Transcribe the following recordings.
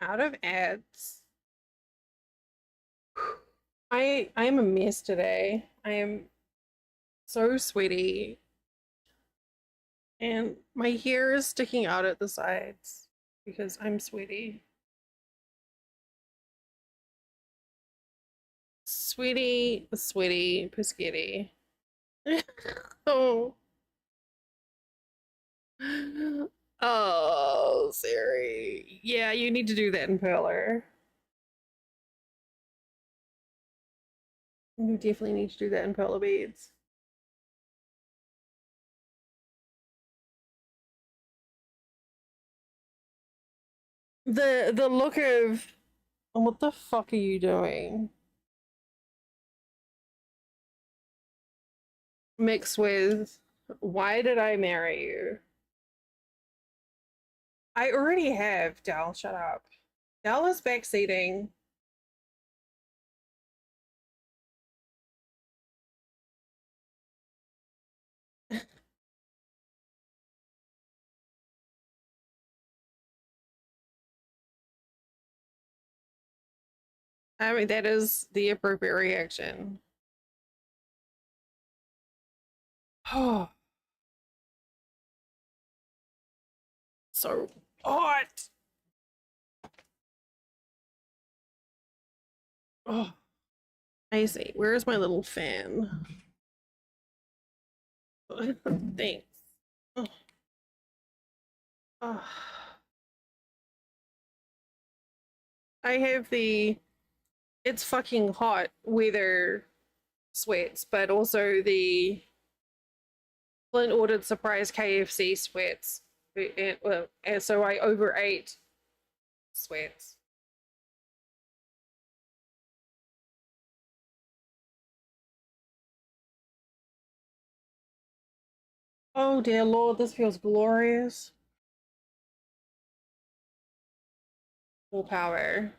out of ads. I am a mess today. I am so sweaty and my hair is sticking out at the sides because I'm sweaty. Sweaty, sweaty, Pescetti. Oh. Oh, Siri. Yeah, you need to do that in Perler. You definitely need to do that in Perler beads. The look of what the fuck are you doing? Mixed with why did I marry you? I already have, Dal, shut up. Dal is backseating. I mean, that is the appropriate reaction. Oh, so hot. Oh, I see. Where's my little fan? Thanks. Oh, oh. I have the it's fucking hot weather sweats, but also the Flint ordered surprise KFC sweats. And so I overate sweats. Oh dear Lord, this feels glorious. Full power.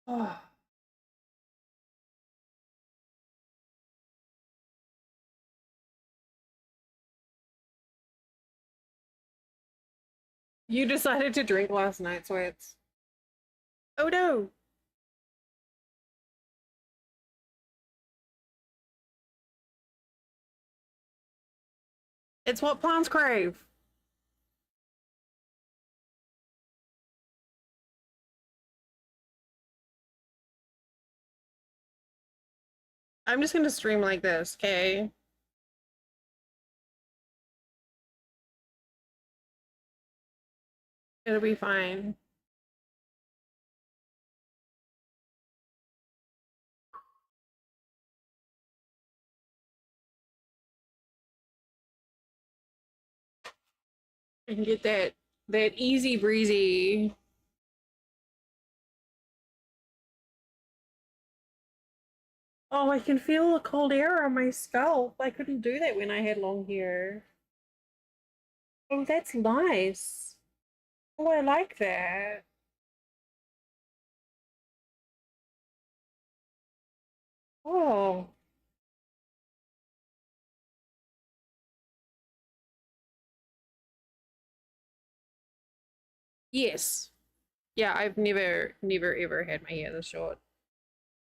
Oh. You decided to drink last night, sweats. Oh no. It's what plants crave. I'm just gonna stream like this, okay? It'll be fine. I can get that easy breezy. Oh, I can feel the cold air on my scalp. I couldn't do that when I had long hair. Oh, that's nice. Oh, I like that. Oh, yes. Yeah, I've never ever had my hair this short.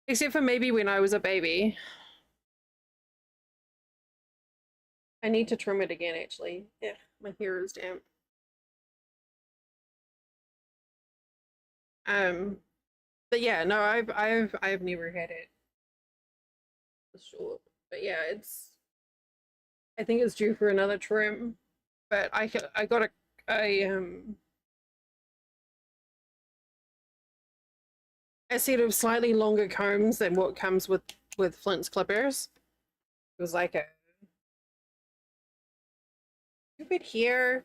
Except for maybe when I was a baby. I need to trim it again, actually. Yeah, my hair is damp. Um, but yeah, no, I've never had it this short. But yeah, I think it's due for another trim. But I got a set of slightly longer combs than what comes with Flint's clippers. It was like a stupid hair,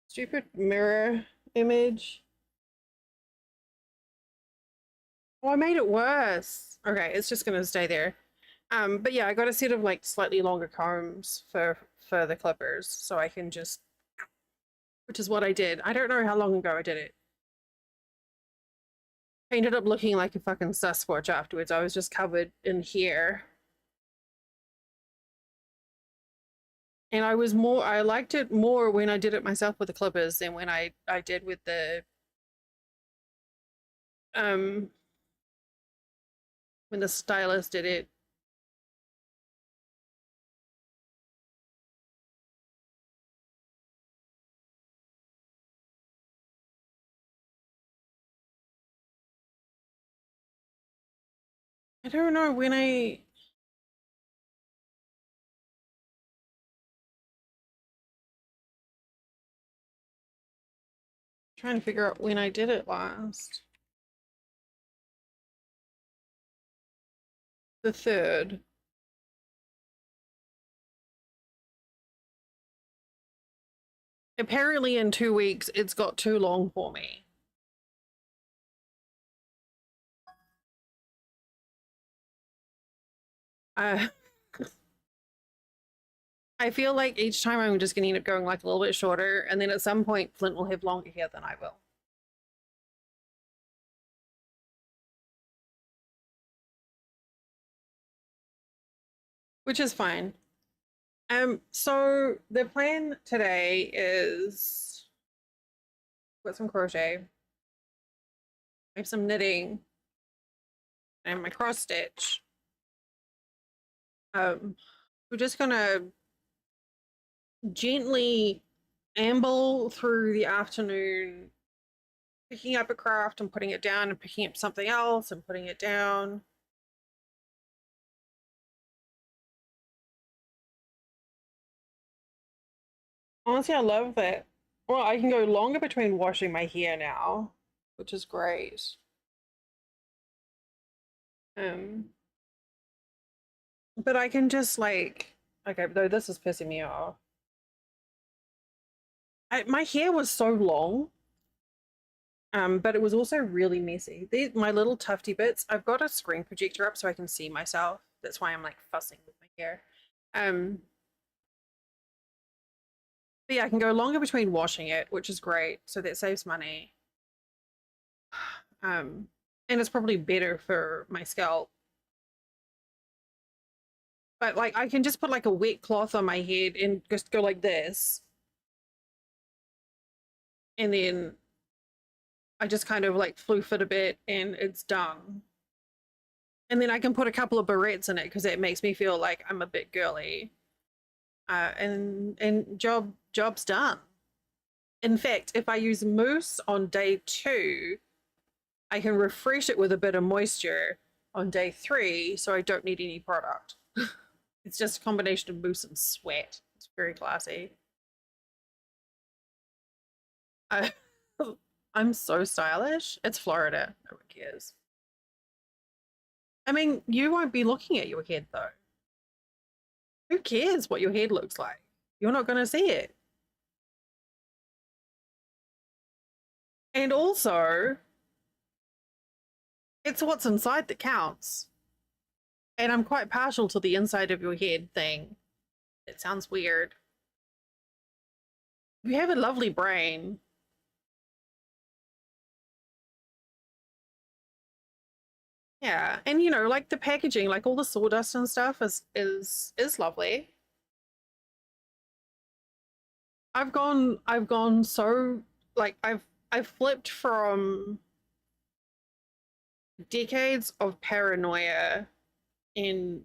stupid mirror image. Oh, I made it worse. Okay, it's just gonna stay there. But yeah, I got a set of like slightly longer combs for the clippers, so I can just, which is what I did. I don't know how long ago I did it. I ended up looking like a fucking Sasquatch afterwards. I was just covered in hair. And I liked it more when I did it myself with the clippers than when I did with the, um, when the stylist did it. I don't know when trying to figure out when I did it last. The 3rd. Apparently in 2 weeks it's got too long for me. Uh, I feel like each time I'm just going to end up going like a little bit shorter, and then at some point Flint will have longer hair than I will. Which is fine. So the plan today is put some crochet, I have some knitting, and my cross stitch. We're just gonna gently amble through the afternoon, picking up a craft and putting it down, and picking up something else and putting it down. Honestly, I love that. Well, I can go longer between washing my hair now, which is great. Um, but I can just like, okay, though this is pissing me off. My hair was so long, but it was also really messy. My little tufty bits, I've got a screen projector up so I can see myself. That's why I'm like fussing with my hair. But yeah, I can go longer between washing it, which is great. So that saves money. And it's probably better for my scalp. But like I can just put like a wet cloth on my head and just go like this. And then I just kind of like floof it a bit and it's done. And then I can put a couple of barrettes in it because it makes me feel like I'm a bit girly. And job's done. In fact, if I use mousse on day 2, I can refresh it with a bit of moisture on day 3, so I don't need any product. It's just a combination of mousse and sweat. It's very classy. I'm so stylish. It's Florida. No one cares. I mean, you won't be looking at your head though. Who cares what your head looks like? You're not going to see it. And also, it's what's inside that counts. And I'm quite partial to the inside of your head thing. It sounds weird. You have a lovely brain. Yeah, and you know, like the packaging, like all the sawdust and stuff is lovely. I've gone so like I've flipped from decades of paranoia and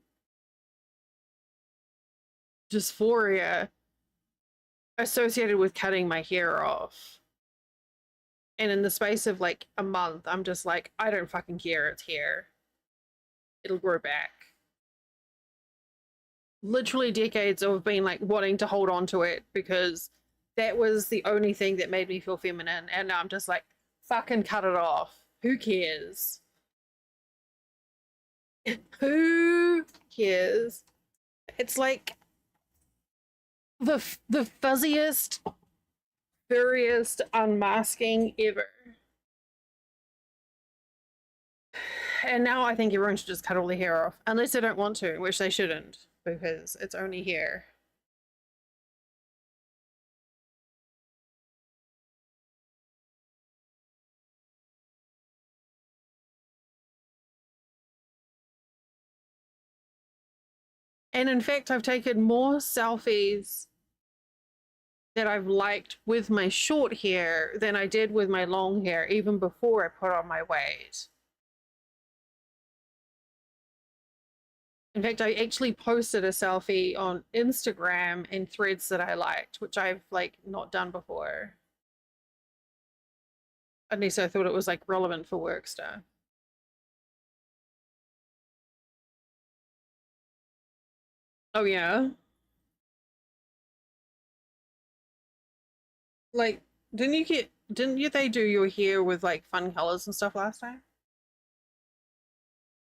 dysphoria associated with cutting my hair off. And in the space of like a month, I'm just like, I don't fucking care, it's hair. It'll grow back. Literally decades of being like wanting to hold on to it because that was the only thing that made me feel feminine. And now I'm just like, fucking cut it off. Who cares? Who cares? It's like the fuzziest, furriest unmasking ever. And now I think everyone should just cut all their hair off, unless they don't want to, which they shouldn't, because it's only hair. And in fact, I've taken more selfies that I've liked with my short hair than I did with my long hair, even before I put on my weight. In fact, I actually posted a selfie on Instagram and Threads that I liked, which I've like not done before. At least I thought it was like relevant for work stuff. Oh yeah. Like, didn't you they do your hair with like fun colors and stuff last time?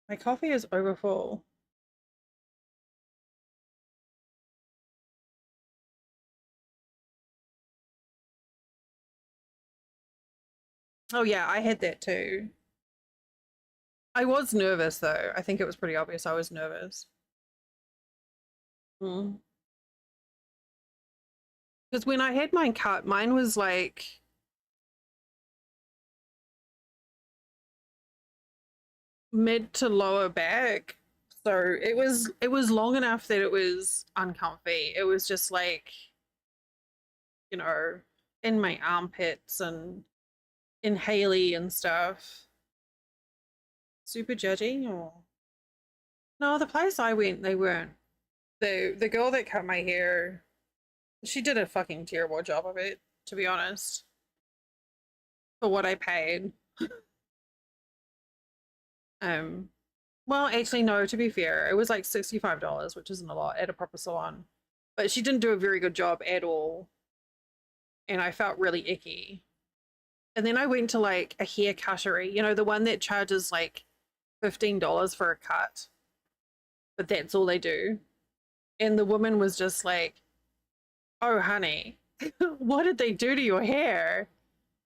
My coffee is over full. Oh yeah, I had that too. I was nervous though. I think it was pretty obvious I was nervous. Because when I had mine cut, mine was like mid to lower back. So it was long enough that it was uncomfy. It was just like, you know, in my armpits and in Haley and stuff. Super judgy or no, the place I went, they weren't. The girl that cut my hair, she did a fucking terrible job of it, to be honest, for what I paid. Um, well, actually, no, to be fair, it was like $65, which isn't a lot at a proper salon. But she didn't do a very good job at all. And I felt really icky. And then I went to like a hair cuttery, you know, the one that charges like $15 for a cut, but that's all they do. And the woman was just like, "Oh, honey, what did they do to your hair?"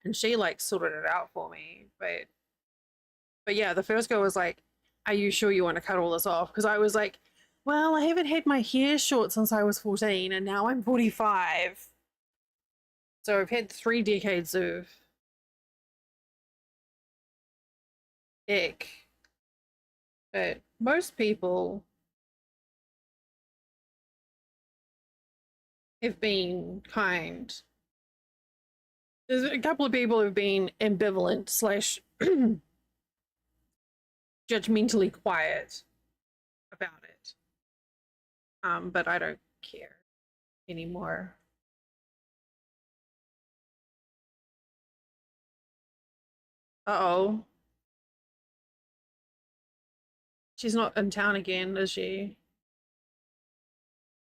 And she like sorted it out for me. But yeah, the first girl was like, "Are you sure you want to cut all this off?" Because I was like, "Well, I haven't had my hair short since I was 14 and now I'm 45. So I've had 3 decades of ick." But most people have been kind. There's a couple of people who've been ambivalent slash judgmentally quiet about it. But I don't care anymore. Uh-oh. She's not in town again, is she?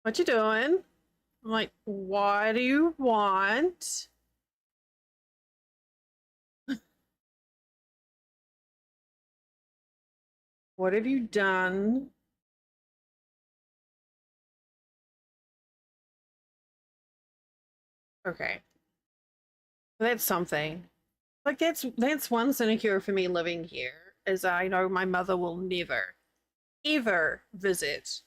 What you doing? I'm like, what do you want? What have you done? Okay. That's something. Like that's one sinecure for me living here, is I know my mother will never, ever visit.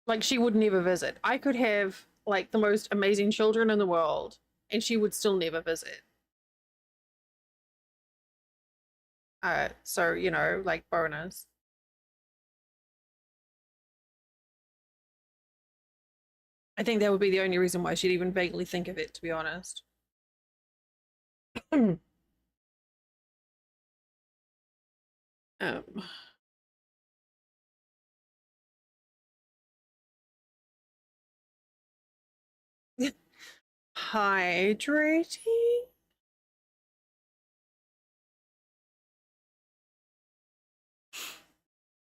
Like she would never visit. I could have like the most amazing children in the world, and she would still never visit. So you know, like bonus. I think that would be the only reason why she'd even vaguely think of it, to be honest. um, hydrating.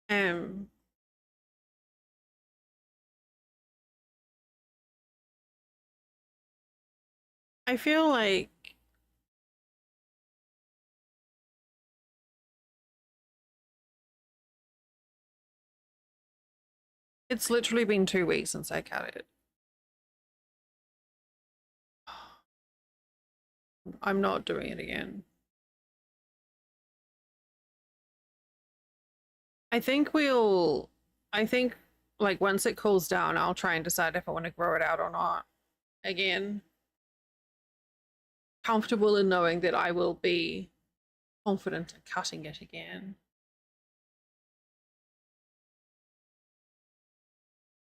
Um, I feel like it's literally been 2 weeks since I cut it. I'm not doing it again. I think we'll, I think like once it cools down, I'll try and decide if I want to grow it out or not again. Comfortable in knowing that I will be confident in cutting it again.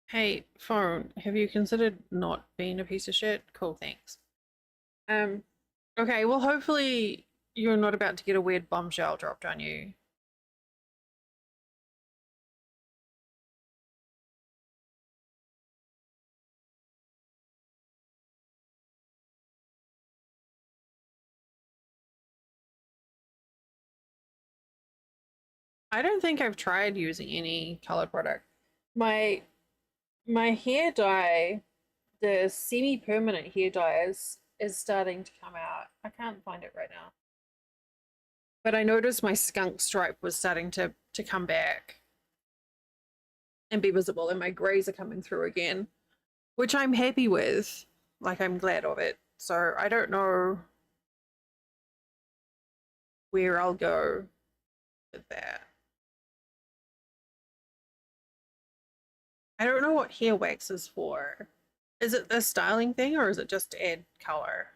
Hey, phone, have you considered not being a piece of shit? Cool, thanks. Um, okay, well, hopefully you're not about to get a weird bombshell dropped on you. I don't think I've tried using any color product. My my hair dye, the semi-permanent hair dye is starting to come out. I can't find it right now. But I noticed my skunk stripe was starting to come back and be visible, and my grays are coming through again, which I'm happy with. Like, I'm glad of it. So I don't know where I'll go with that. I don't know what hair wax is for. Is it the styling thing or is it just to add color?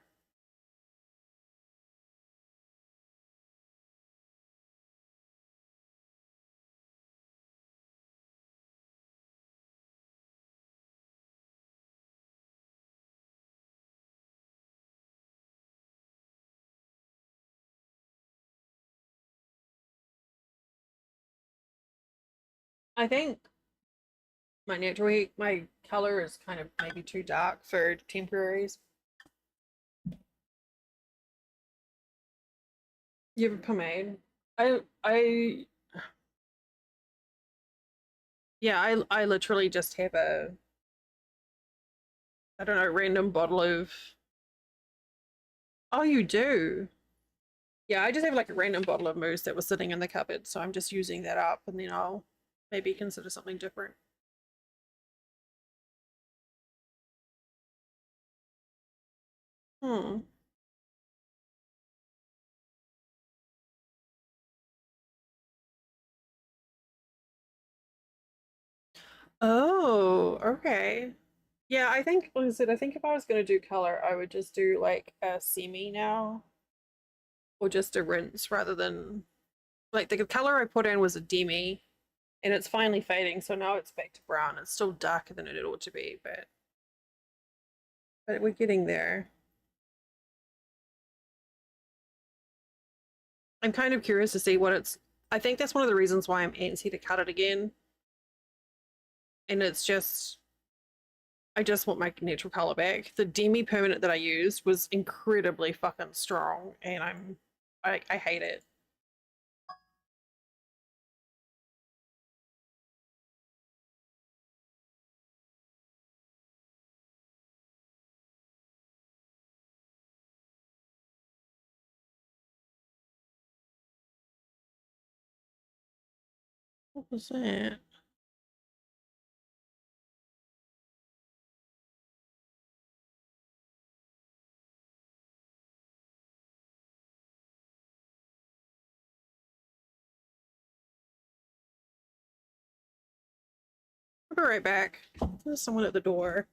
I think my color is kind of maybe too dark for temporaries. You have a pomade. I yeah, I literally just have a, I don't know, random bottle of, oh, you do. Yeah, I just have like a random bottle of mousse that was sitting in the cupboard, so I'm just using that up and then I'll maybe consider something different. Hmm. Oh, okay. Yeah, I think, like I said, I think if I was going to do color, I would just do like a semi now or just a rinse rather than like the color I put in was a demi and it's finally fading, so now it's back to brown. It's still darker than it ought to be, but we're getting there. I'm kind of curious to see what it's. I think that's one of the reasons why I'm antsy to cut it again, and it's just I just want my natural color back. The demi permanent that I used was incredibly fucking strong, and I hate it. What was that? I'll be right back. There's someone at the door.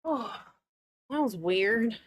Oh, that was weird.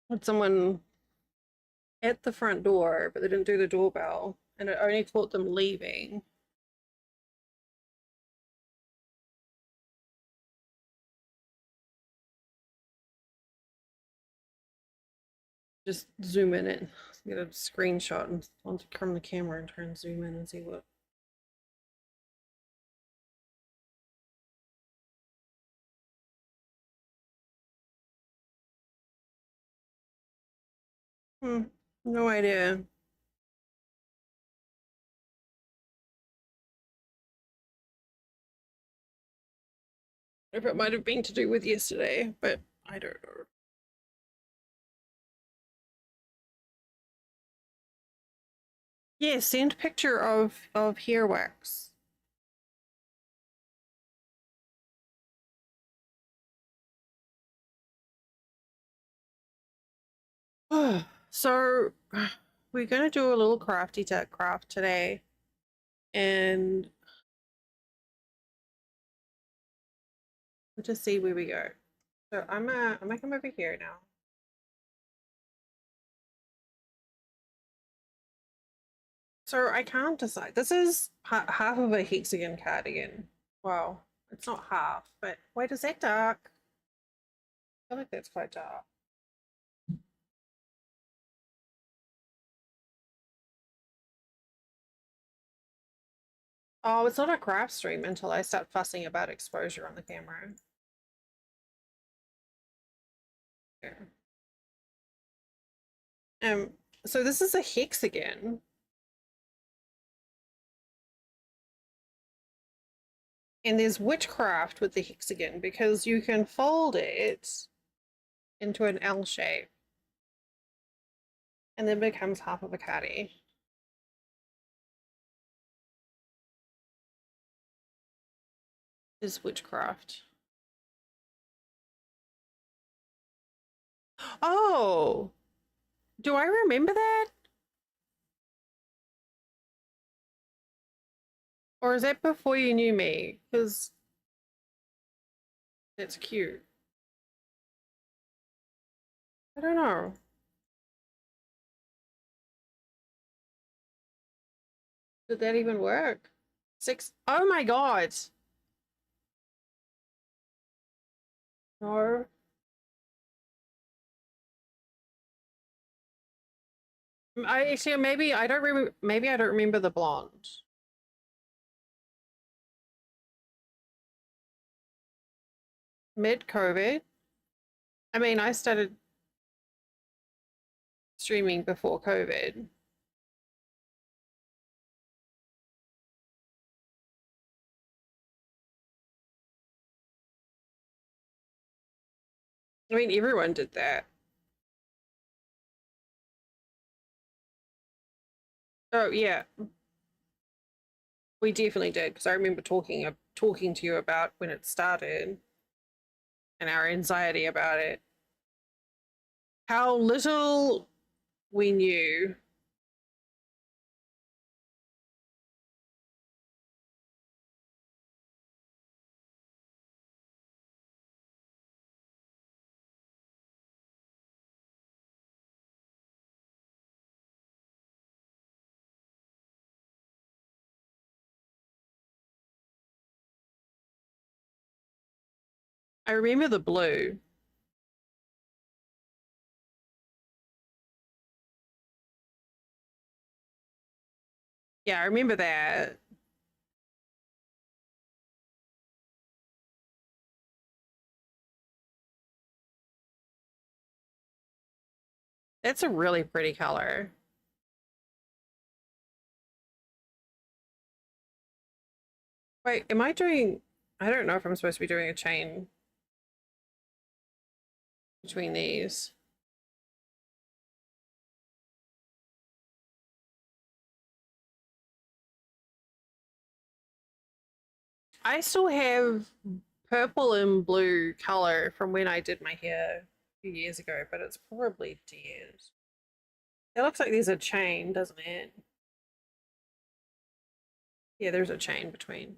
Had someone at the front door, but they didn't do the doorbell, and it only caught them leaving. Just zoom in it, get a screenshot and onto from the camera and try and zoom in and see what. No idea. If it might have been to do with yesterday, but I don't know. Yeah, send picture of hair wax. So we're gonna do a little crafty tech craft today, and we'll just see where we go. So I'm gonna come over here now. So I can't decide. This is half of a hexagon cardigan. Wow, it's not half, but wait, is that dark? I feel like that's quite dark. Oh, it's not a craft stream until I start fussing about exposure on the camera. Yeah. So this is a hexagon. And there's witchcraft with the hexagon because you can fold it into an L shape and then becomes half of a cardi. Is witchcraft. Oh, do I remember that? Or is that before you knew me? Because that's cute. I don't know. Did that even work? Six. Oh my God. No. I actually maybe I don't remember. Maybe I don't remember the blonde. Mid COVID. I mean, I started streaming before COVID. I mean, everyone did that. Oh yeah, we definitely did because I remember talking to you about when it started and our anxiety about it. How little we knew. I remember the blue. Yeah, I remember that. It's a really pretty color. Wait, am I doing... I don't know if I'm supposed to be doing a chain between these. I still have purple and blue color from when I did my hair a few years ago, but it's probably dead. It looks like there's a chain, doesn't it? Yeah, there's a chain between.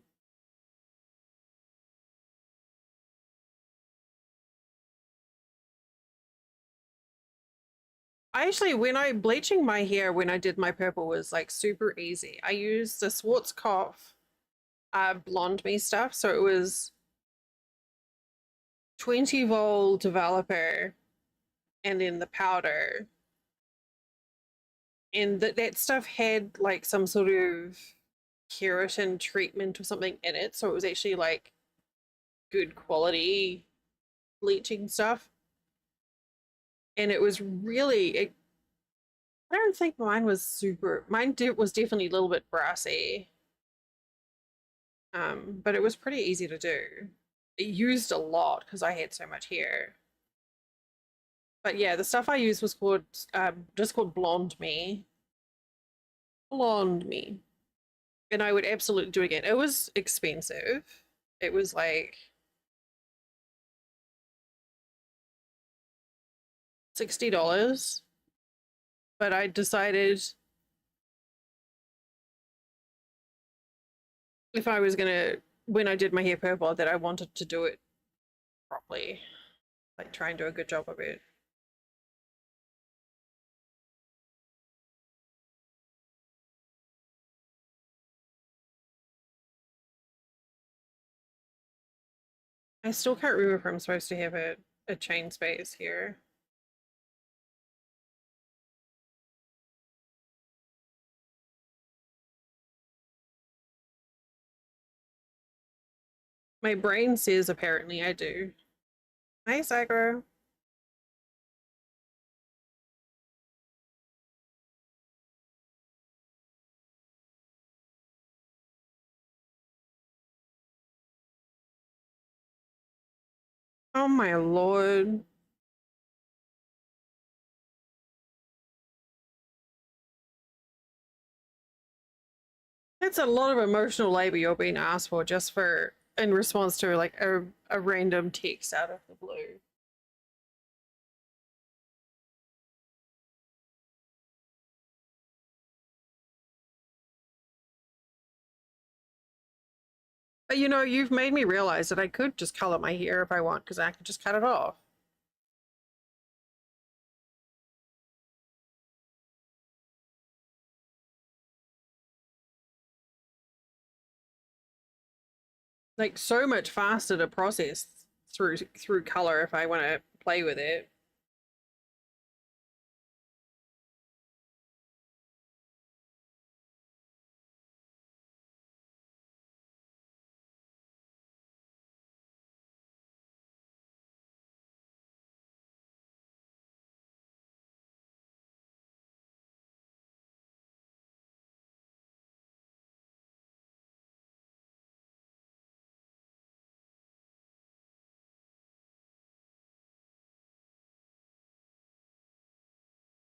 I actually, when I bleaching my hair when I did my purple was like super easy. I used the Schwarzkopf blonde me stuff, so it was 20-volt developer and then the powder. And that stuff had like some sort of keratin treatment or something in it, so it was actually like good quality bleaching stuff. And it was really, I don't think mine was super, was definitely a little bit brassy. But it was pretty easy to do. It used a lot because I had so much hair. But yeah, the stuff I used was called just called Blonde Me. Blonde Me. And I would absolutely do it again. It was expensive. It was like $60. But I decided if I was gonna, when I did my hair purple, that I wanted to do it properly. Like try and do a good job of it. I still can't remember if I'm supposed to have a chain space here. My brain says apparently I do. Nice aggro. Oh my lord. That's a lot of emotional labor you're being asked for just for in response to like a random text out of the blue. But you know, you've made me realize that I could just color my hair if I want, because I could just cut it off. Like so much faster to process through color if I want to play with it.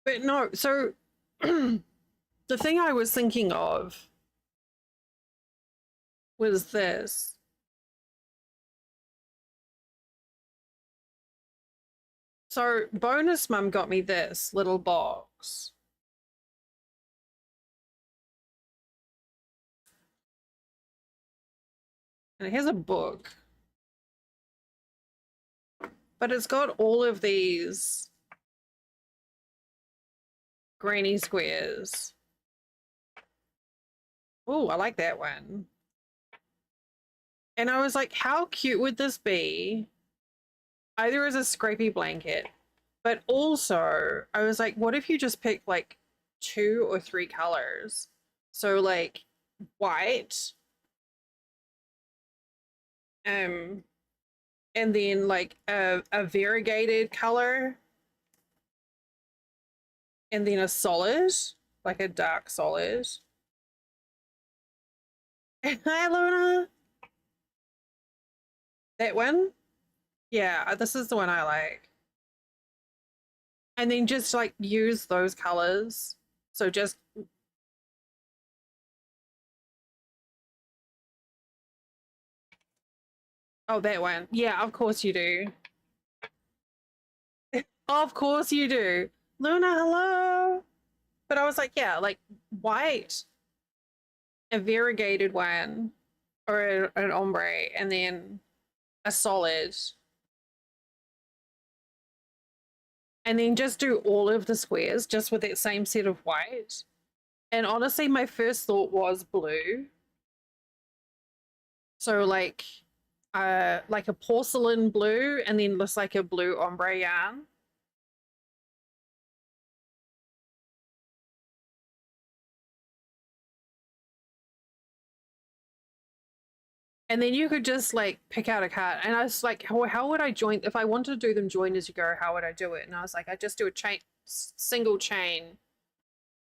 But no, so the thing I was thinking of was this. So bonus mum got me this little box. And it has a book. But it's got all of these granny squares. Oh, I like that one. And I was like, how cute would this be? Either as a scrapey blanket, but also I was like, what if you just pick like 2 or 3 colors? So like white, and then like a variegated color, and then a solid, like a dark solid. Hi, Luna. That one? Yeah, this is the one I like. And then just like use those colors. So just, oh, that one. Yeah, of course you do. Of course you do. Luna, hello. But I was like, yeah, like white, a variegated one, or an ombre, and then a solid. And then just do all of the squares just with that same set of white. And honestly, my first thought was blue. So like a porcelain blue and then just like a blue ombre yarn. And then you could just like pick out a card. And I was like, how would I join? If I wanted to do them join as you go, how would I do it? And I was like, I just do a chain, single chain,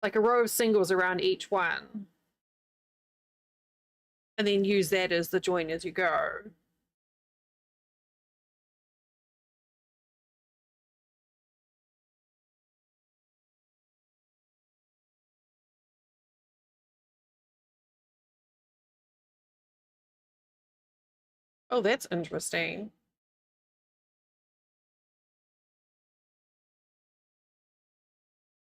like a row of singles around each one. And then use that as the join as you go. Oh, that's interesting.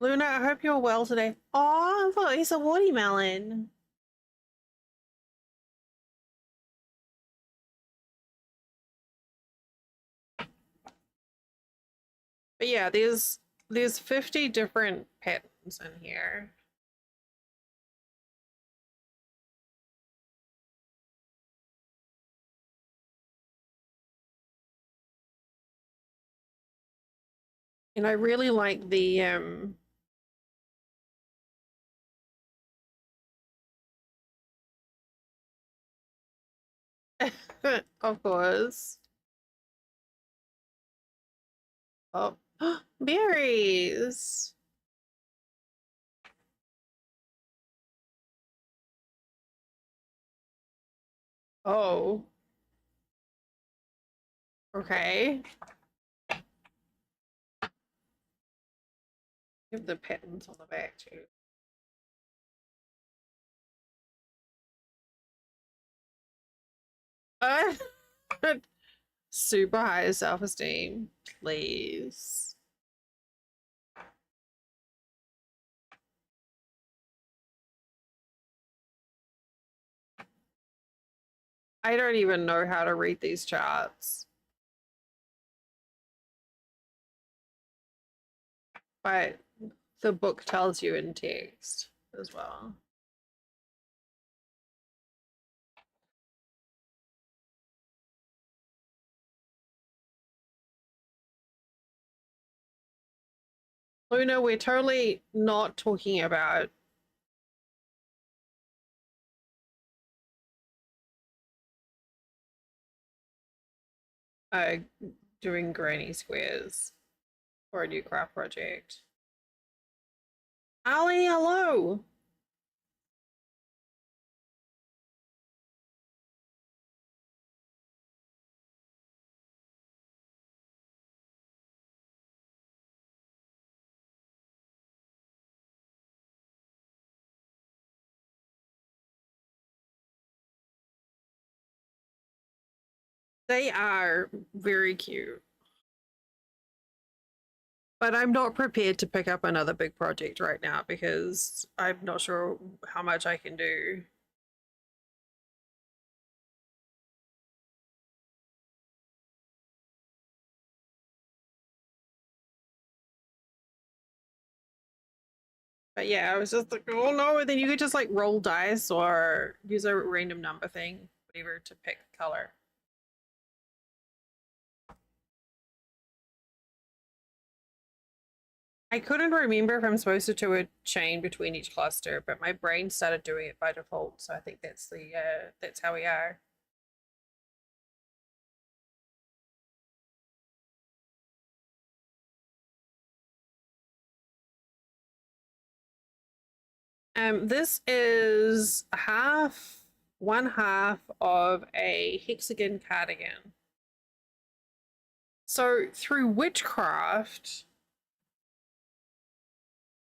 Luna, I hope you're well today. Oh, I thought it's a watermelon. But yeah, there's 50 different patterns in here. And I really like the of course. Oh, berries. Oh, okay. Give the patterns on the back too. Uh, super high self-esteem, please. I don't even know how to read these charts, but the book tells you in text as well. Luna, we're totally not talking about uh doing granny squares for a new craft project. Ali, hello. They are very cute. But I'm not prepared to pick up another big project right now because I'm not sure how much I can do. But yeah, I was just like, oh no, and then you could just like roll dice or use a random number thing, whatever, to pick color. I couldn't remember if I'm supposed to do a chain between each cluster, but my brain started doing it by default, so I think that's how we are. This is one half of a hexagon cardigan. So through witchcraft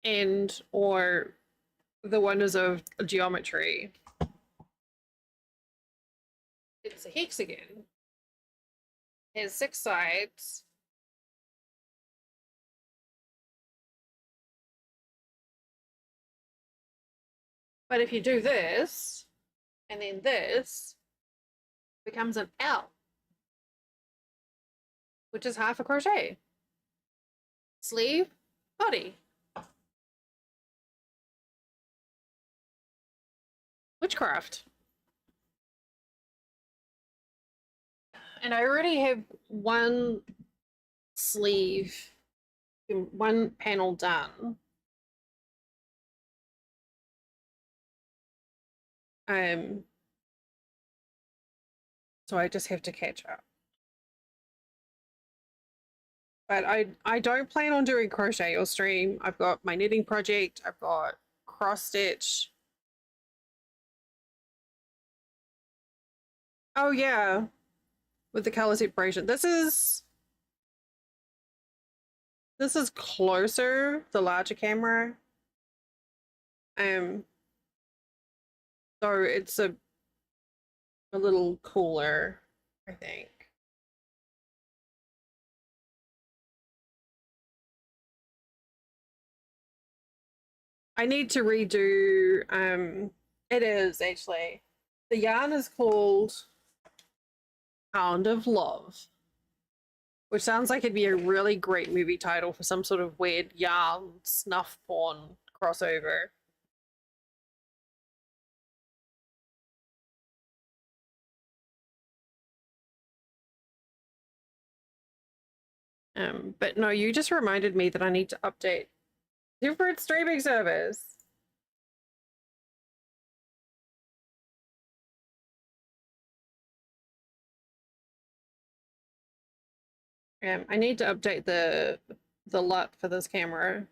and or the wonders of geometry, it's a hexagon. It has 6 sides. But if you do this, and then this, becomes an L, which is half a crochet. Sleeve, body. Witchcraft. And I already have one sleeve, one panel done. So I just have to catch up. But I don't plan on doing crochet or stream. I've got my knitting project. I've got cross stitch. Oh yeah, with the color separation. This is closer, the larger camera. So it's a little cooler, I think. I need to redo, it is actually. The yarn is called Pound of Love, which sounds like it'd be a really great movie title for some sort of weird yarn snuff porn crossover. But no, you just reminded me that I need to update different streaming service. I need to update the LUT for this camera.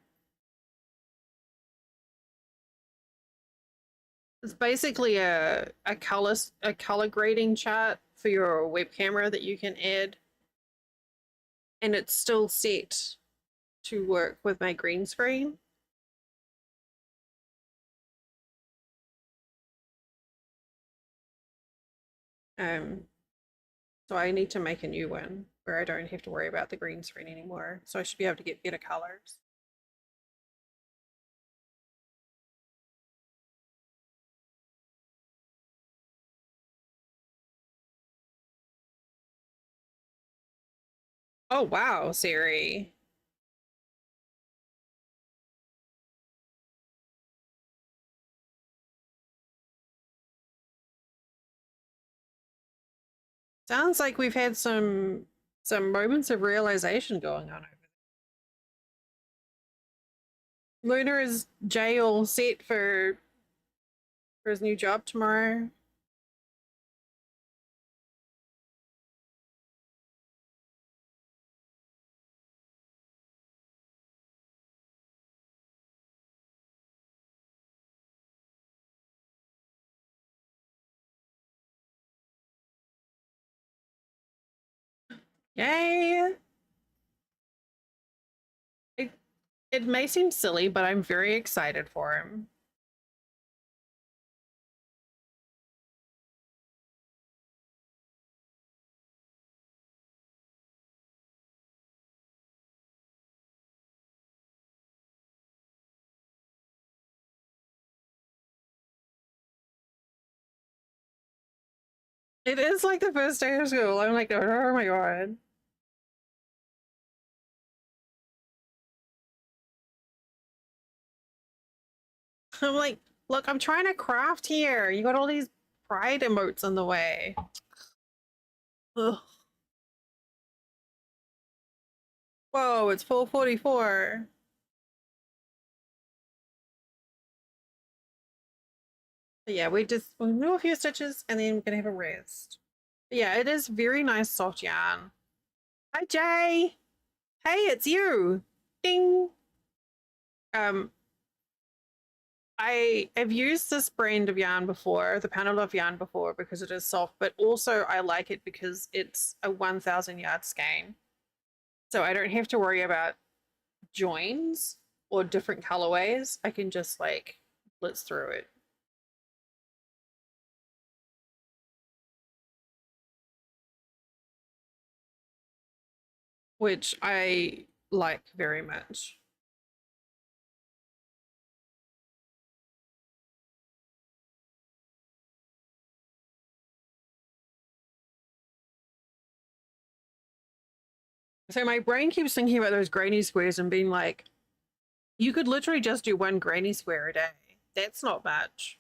It's basically a color grading chart for your web camera that you can add, and it's still set to work with my green screen. So I need to make a new one where I don't have to worry about the green screen anymore. So I should be able to get better colors. Oh wow, Siri. Sounds like we've had some moments of realization going on over there. Lunar, is Jay all set for his new job tomorrow? Yay! It may seem silly, but I'm very excited for him. It is like the first day of school. I'm like, oh my god. I'm like, look, I'm trying to craft here. You got all these pride emotes in the way. Ugh. Whoa, it's 4:44. But yeah, we'll do a few stitches and then we're gonna have a rest. But yeah, it is very nice soft yarn. Hi Jay! Hey, it's you! Ding! Um, I have used this brand of yarn before, the panel of yarn before, because it is soft, but also I like it because it's a 1000 yard skein. So I don't have to worry about joins or different colorways. I can just like blitz through it. Which I like very much. So my brain keeps thinking about those granny squares and being like, you could literally just do one granny square a day. That's not much.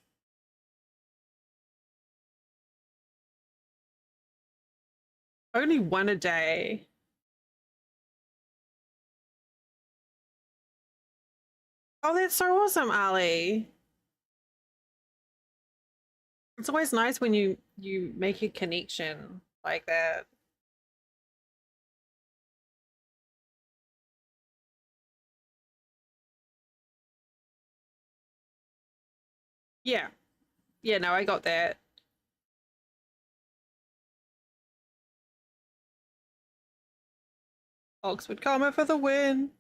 Only one a day. Oh, that's so awesome, Ali. It's always nice when you make a connection like that. Yeah. Yeah, no, I got that. Oxford comma for the win.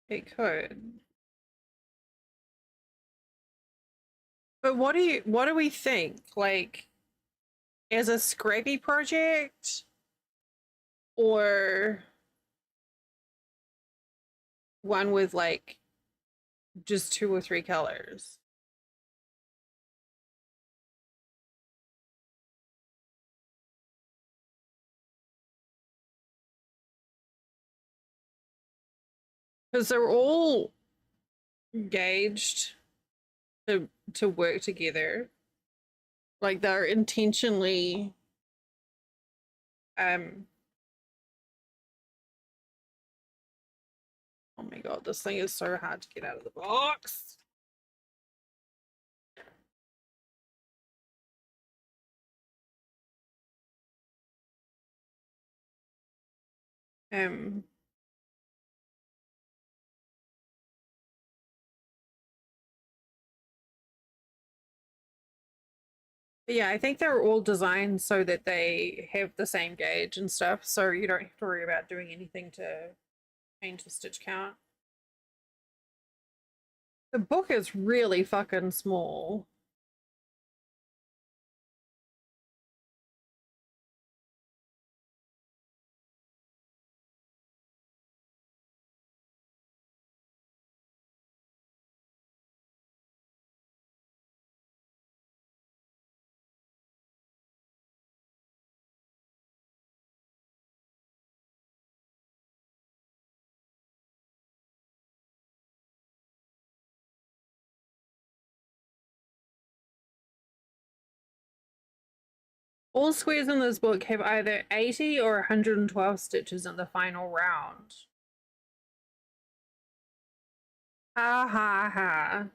It could. But what do we think? Like as a scrappy project or one with like just 2 or 3 colors? Because they're all gauged to work together. Like they're intentionally um oh my god, this thing is so hard to get out of the box. Um but yeah, I think they're all designed so that they have the same gauge and stuff, so you don't have to worry about doing anything to change the stitch count. The book is really fucking small. All squares in this book have either 80 or 112 stitches in the final round. Ha ha ha.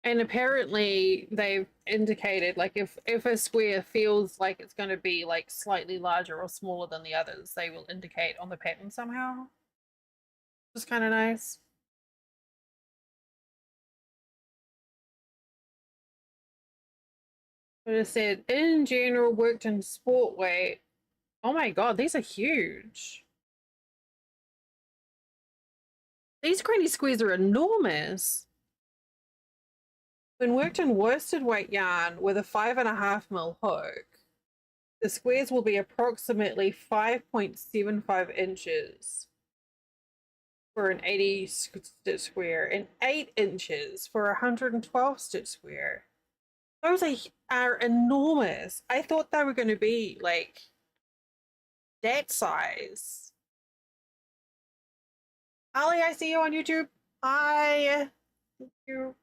And apparently they've indicated like if a square feels like it's going to be like slightly larger or smaller than the others, they will indicate on the pattern somehow. It's kind of nice. But it said in general worked in sport weight. Oh my god, these are huge. These granny squares are enormous. When worked in worsted weight yarn with a 5.5 mil hook, the squares will be approximately 5.75 inches for an 80 stitch square and 8 inches for a 112 stitch square. Those are are enormous. I thought they were going to be like that size. Ali, I see you on YouTube. Hi. Thank you.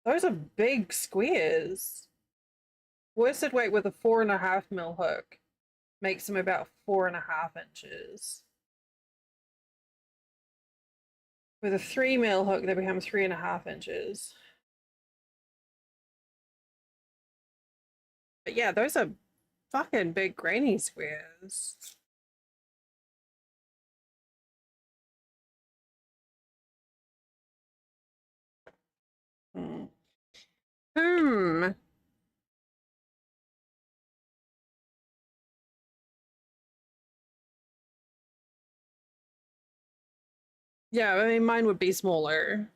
Those are big squares. Worsted weight with a 4.5 mil hook makes them about 4.5 inches. With a 3 mil hook, they become 3.5 inches. But yeah, those are fucking big granny squares. Hmm. Hmm. Yeah, I mean, mine would be smaller.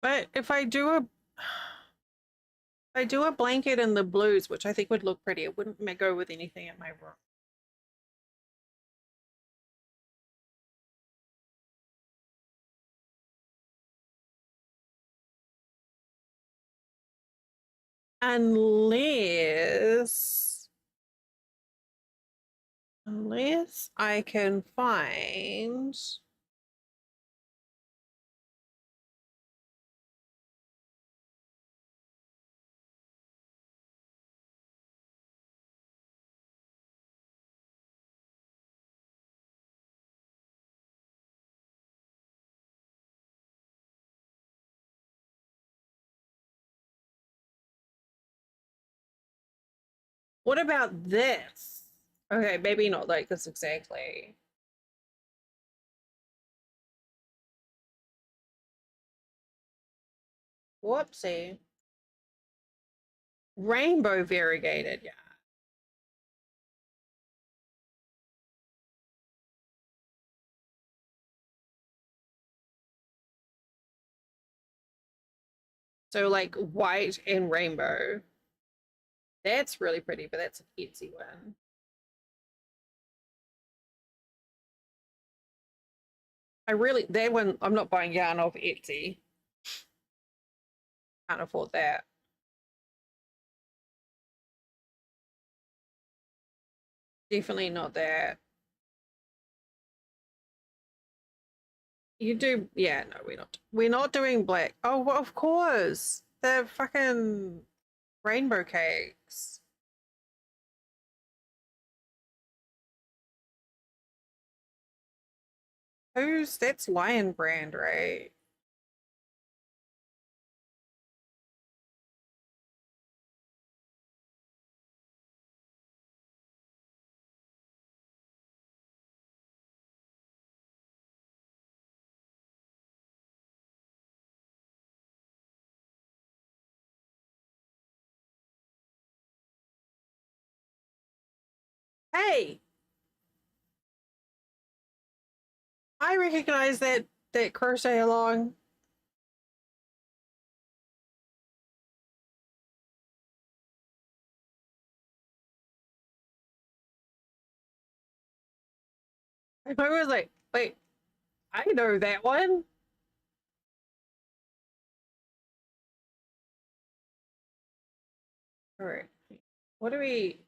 But if I do a blanket in the blues, which I think would look pretty, it wouldn't go with anything in my room. Unless I can find what about this? Okay, maybe not like this exactly. Whoopsie. Rainbow variegated, yeah. So like white and rainbow. That's really pretty, but that's an Etsy one. That one, I'm not buying yarn off Etsy. Can't afford that. Definitely not that. You do, yeah, no, we're not. We're not doing black. Oh, well, of course. The fucking rainbow cakes. That's Lion Brand, right? Hey, I recognize that crochet along. I was like, wait, I know that one. All right. What do we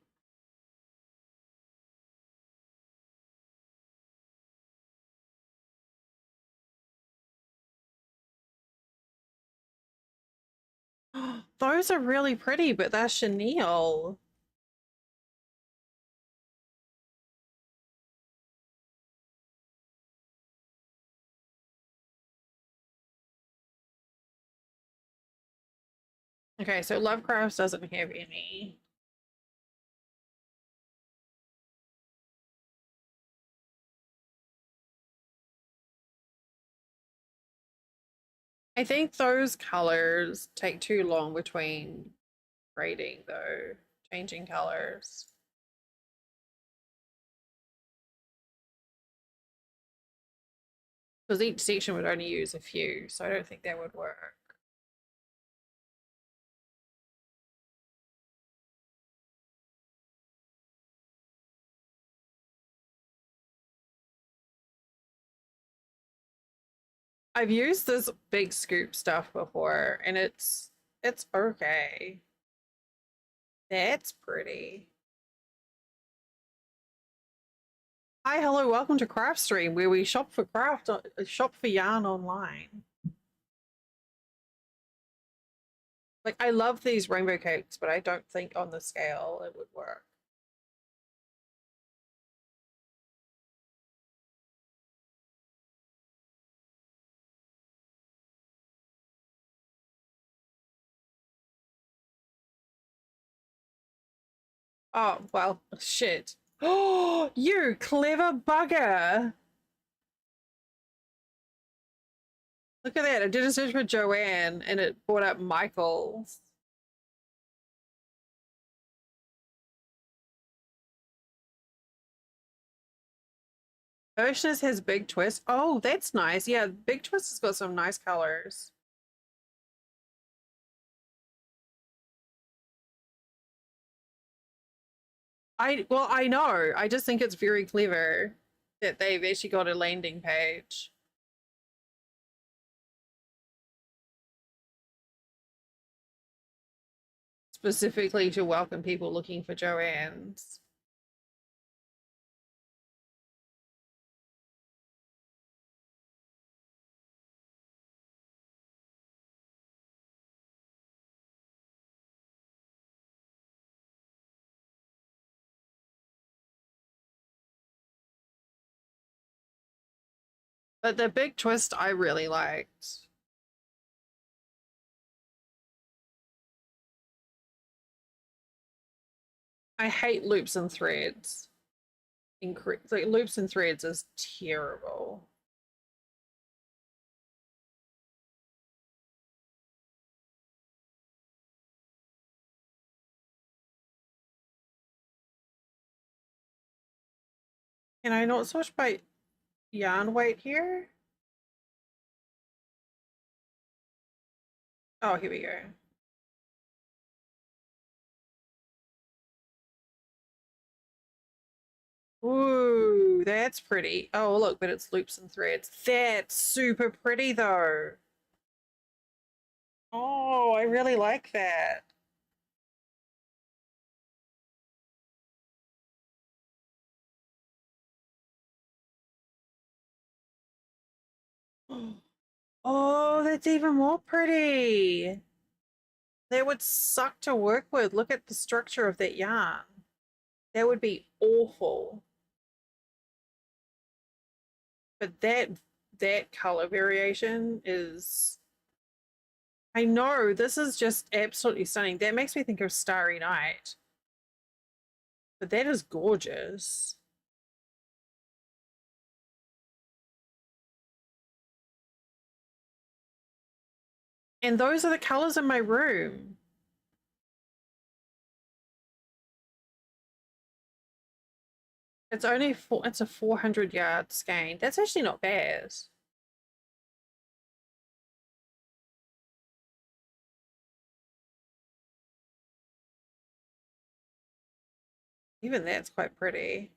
those are really pretty, but that's chenille. Okay, so Lovecrafts doesn't have any. I think those colors take too long between braiding, though, changing colors. Because each section would only use a few, so I don't think that would work. I've used this big scoop stuff before, and it's okay. That's pretty. Hi, hello, welcome to Craft Stream, where we shop for shop for yarn online. Like, I love these rainbow cakes, but I don't think on the scale it would work. Oh, well, shit. Oh, you clever bugger. Look at that. I did a search for Joanne and it brought up Michael's. Oceanus has Big Twist. Oh, that's nice. Yeah, Big Twist has got some nice colors. Well, I know. I just think it's very clever that they've actually got a landing page. Specifically to welcome people looking for Joanne's. But the Big Twist I really liked. I hate loops and threads. Like loops and threads is terrible. Can I not switch by yarn weight here? Oh, here we go. Ooh, that's pretty. Oh, look, but it's loops and threads. That's super pretty though. Oh, I really like that. Oh, that's even more pretty. That would suck to work with. Look at the structure of that yarn. That would be awful. But that color variation is, I know, this is just absolutely stunning. That makes me think of Starry Night. But that is gorgeous. And those are the colors in my room. It's a 400 yard skein. That's actually not bad. Even that's quite pretty.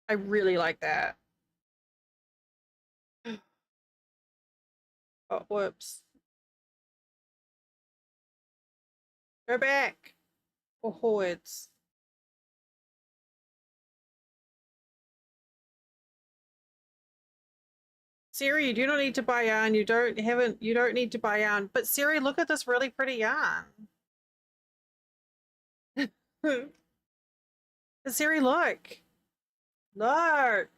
I really like that. Oh, whoops. Go back. Or forwards. Siri, you do not need to buy yarn. You don't need to buy yarn. But Siri, look at this really pretty yarn. Siri, look. Look.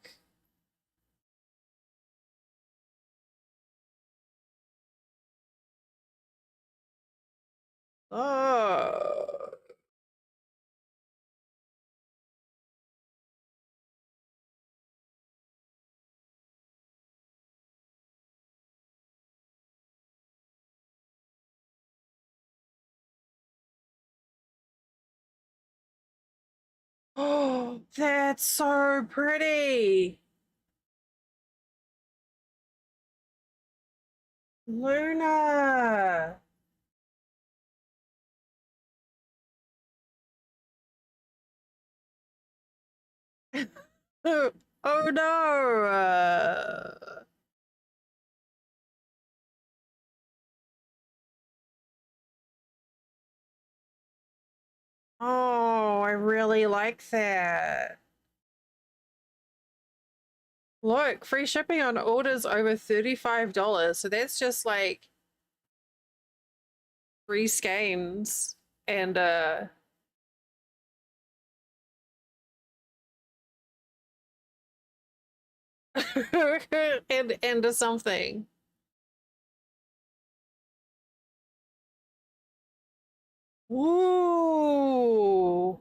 Oh. Oh, that's so pretty. Luna. Oh no. Oh, I really like that. Look, free shipping on orders over $35. So that's just like three skeins and and something. Ooh.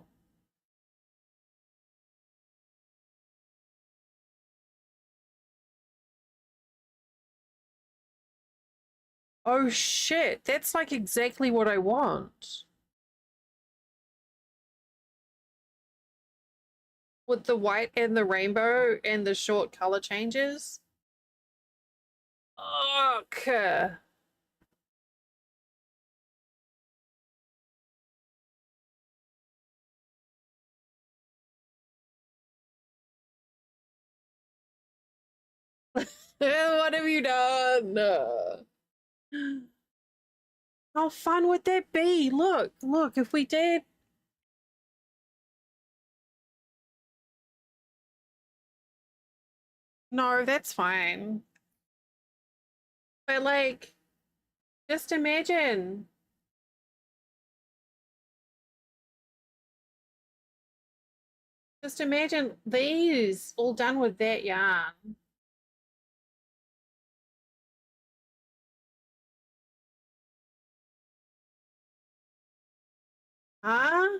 Oh shit, that's like exactly what I want. With the white and the rainbow and the short color changes. Okay. What have you done? How fun would that be? Look, look, if we did. No, that's fine. But like, just imagine. Just imagine these all done with that yarn. Huh?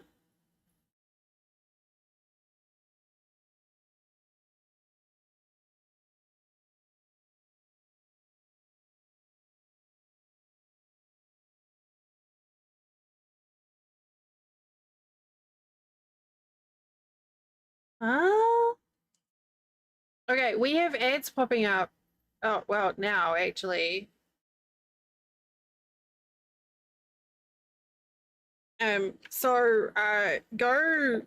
Huh? Okay, we have ads popping up. Oh, well, now actually. Go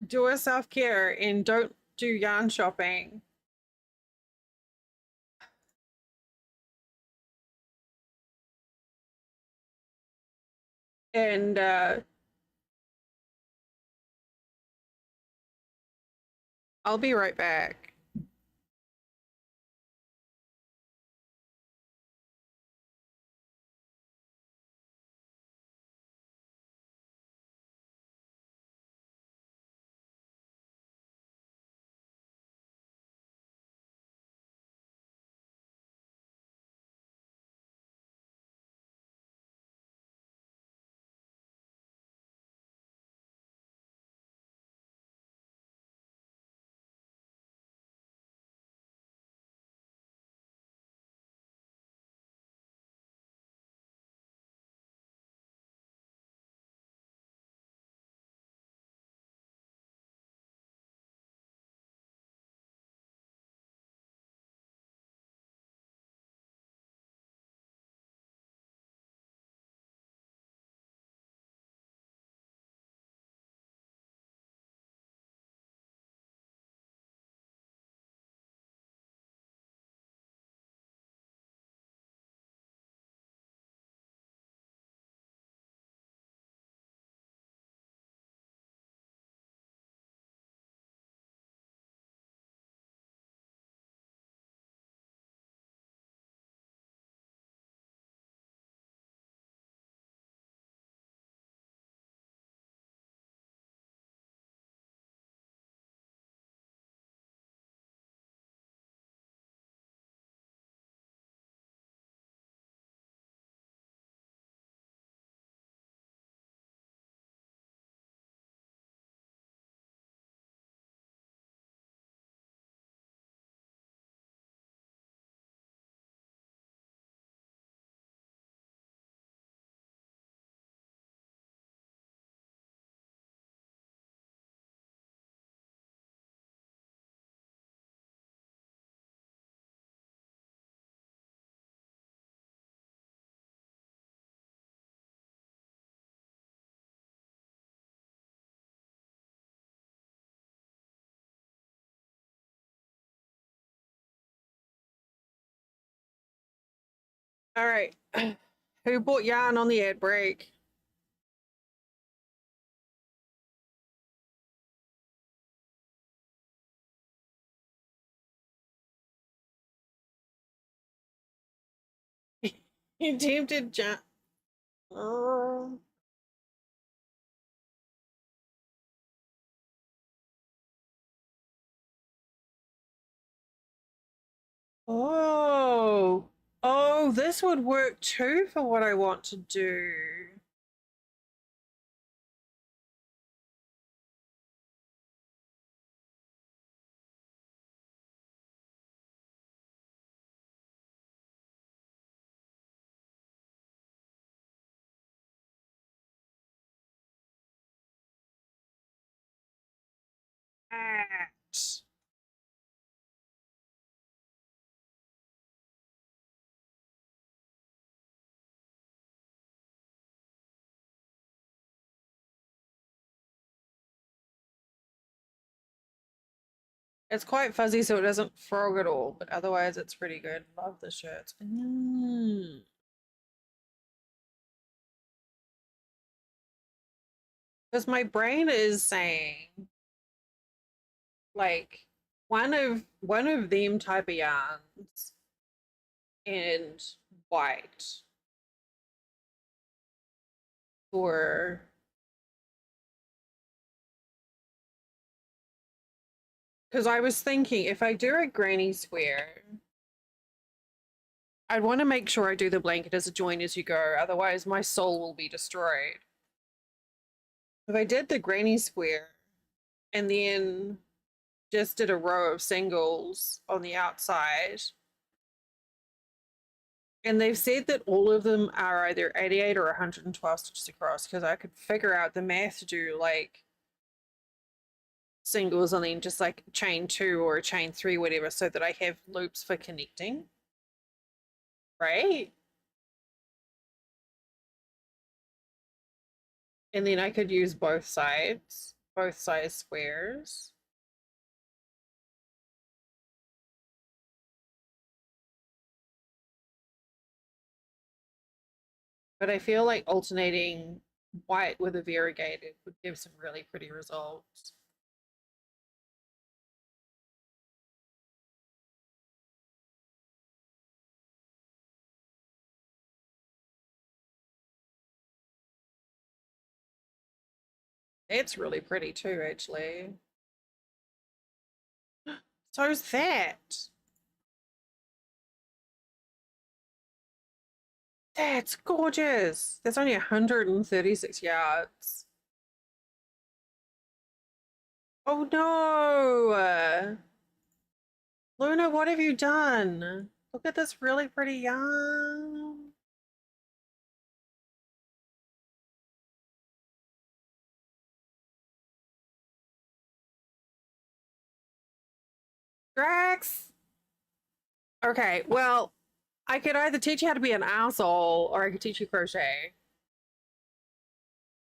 do a self-care and don't do yarn shopping. And I'll be right back. All right. Who bought yarn on the ad break? You tempted John. Oh. Oh. Oh, this would work too for what I want to do. At. It's quite fuzzy so it doesn't frog at all, but otherwise it's pretty good. Love the shirts. Because my brain is saying like one of them type of yarns and white for because I was thinking if I do a granny square, I'd want to make sure I do the blanket as a join as you go, otherwise my soul will be destroyed. If I did the granny square and then just did a row of singles on the outside, and they've said that all of them are either 88 or 112 stitches across, because I could figure out the math to do like singles and then just like chain 2 or chain 3, whatever, so that I have loops for connecting, right? And then I could use both sides, both size squares. But I feel like alternating white with a variegated would give some really pretty results. It's really pretty too, actually. So's that. That's gorgeous. That's only 136 yards. Oh no! Luna, what have you done? Look at this really pretty yarn. Drax! Okay, well, I could either teach you how to be an asshole or I could teach you crochet.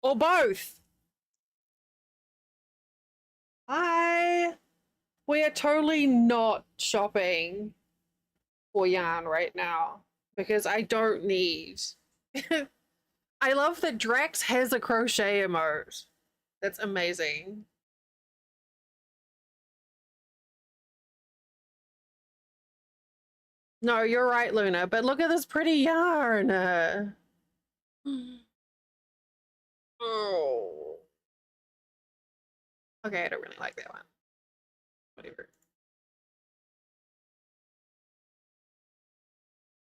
Or both. I We are totally not shopping for yarn right now because I don't need. I love that Drax has a crochet emote. That's amazing. No, you're right, Luna, but look at this pretty yarn. Oh. Okay, I don't really like that one. Whatever.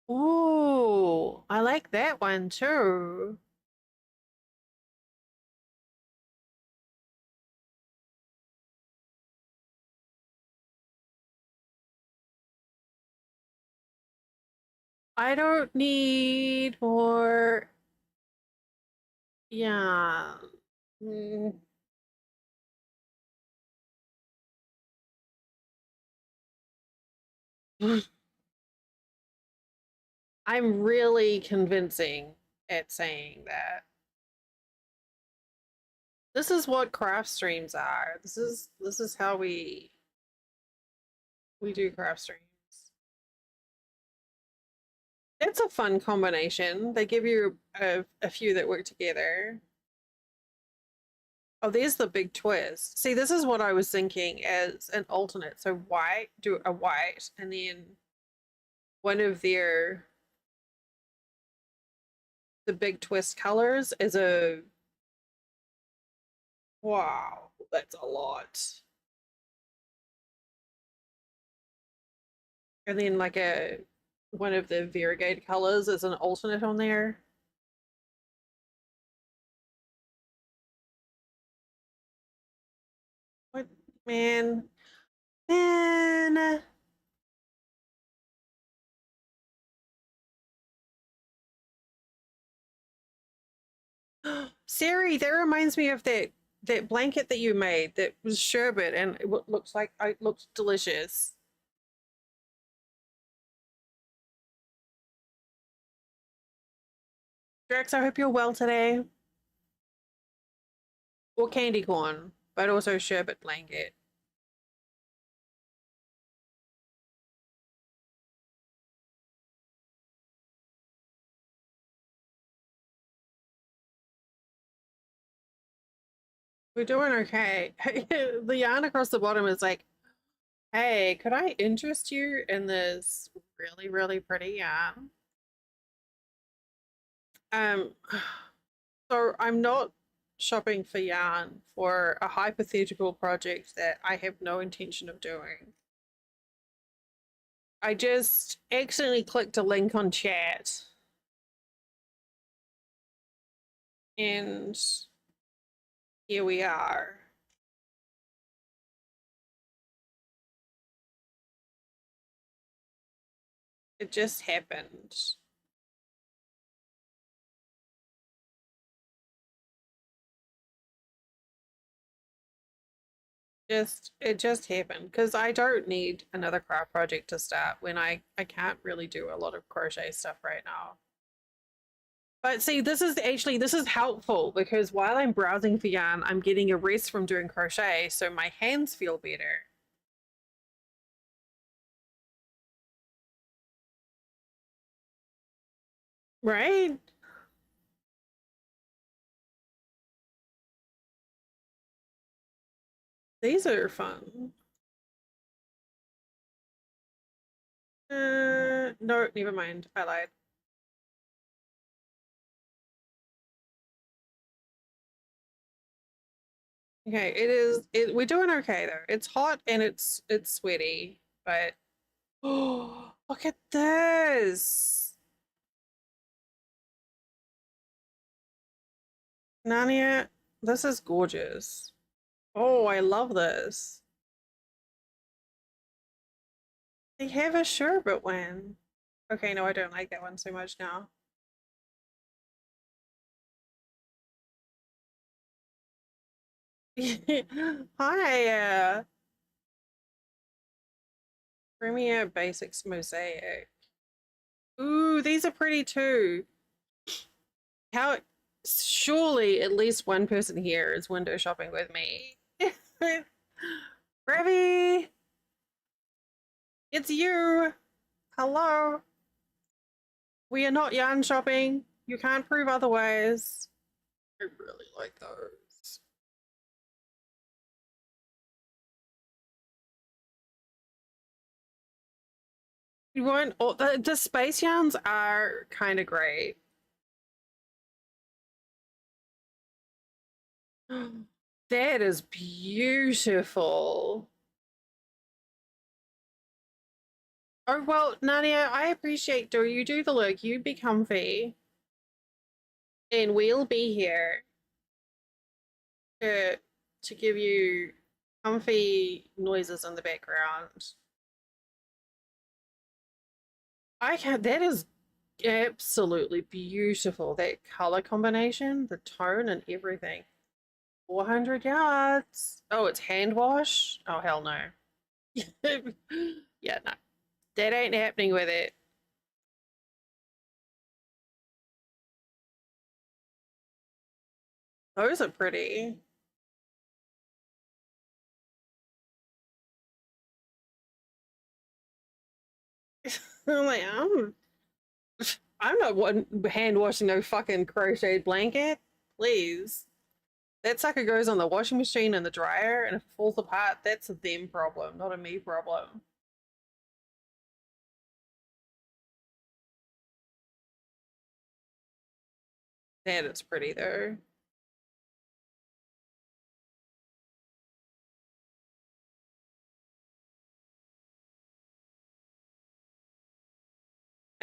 Ooh, I like that one too. I don't need more. Yeah. Mm. I'm really convincing at saying that. This is what craft streams are. This is how we do craft streams. It's a fun combination. They give you a few that work together. Oh, there's the big twist. See, this is what I was thinking as an alternate. So white, do a white, and then one of the big twist colors is a, wow, that's a lot. And then like a one of the variegated colors is an alternate on there. What, man? Man. Siri, that reminds me of that blanket that you made that was sherbet and looks like it looks delicious. Drex, I hope you're well today. Or candy corn, but also sherbet blanket. We're doing okay. The yarn across the bottom is like, hey, could I interest you in this really, really pretty yarn? Um, so I'm not shopping for yarn for a hypothetical project that I have no intention of doing. I just accidentally clicked a link on chat and here we are. It just happened. It just happened because I don't need another craft project to start when I can't really do a lot of crochet stuff right now. But see, this is helpful because while I'm browsing for yarn, I'm getting a rest from doing crochet, so my hands feel better. Right? These are fun. No, never mind. I lied. Okay, we're doing okay though. It's hot and it's sweaty, but oh, look at this. Nania, this is gorgeous. Oh, I love this. They have a sherbet one. Okay, no, I don't like that one so much now. Hi, Premier Basics Mosaic. Ooh, these are pretty too. How surely at least one person here is window shopping with me. Ravi, it's you. Hello. We are not yarn shopping. You can't prove otherwise. I really like those. You want oh, the space yarns are kind of great. That is beautiful. Oh well, Nadia, I appreciate you do the look. You be comfy, and we'll be here to to give you comfy noises in the background. I can. That is absolutely beautiful. That color combination, the tone, and everything. 400 yards. Oh, it's hand wash. Oh hell no. Yeah, no, that ain't happening with it. Those are pretty. I'm like, I'm not hand washing no fucking crocheted blanket. Please. That sucker goes on the washing machine and the dryer, and if it falls apart, that's a them problem, not a me problem. That is pretty though.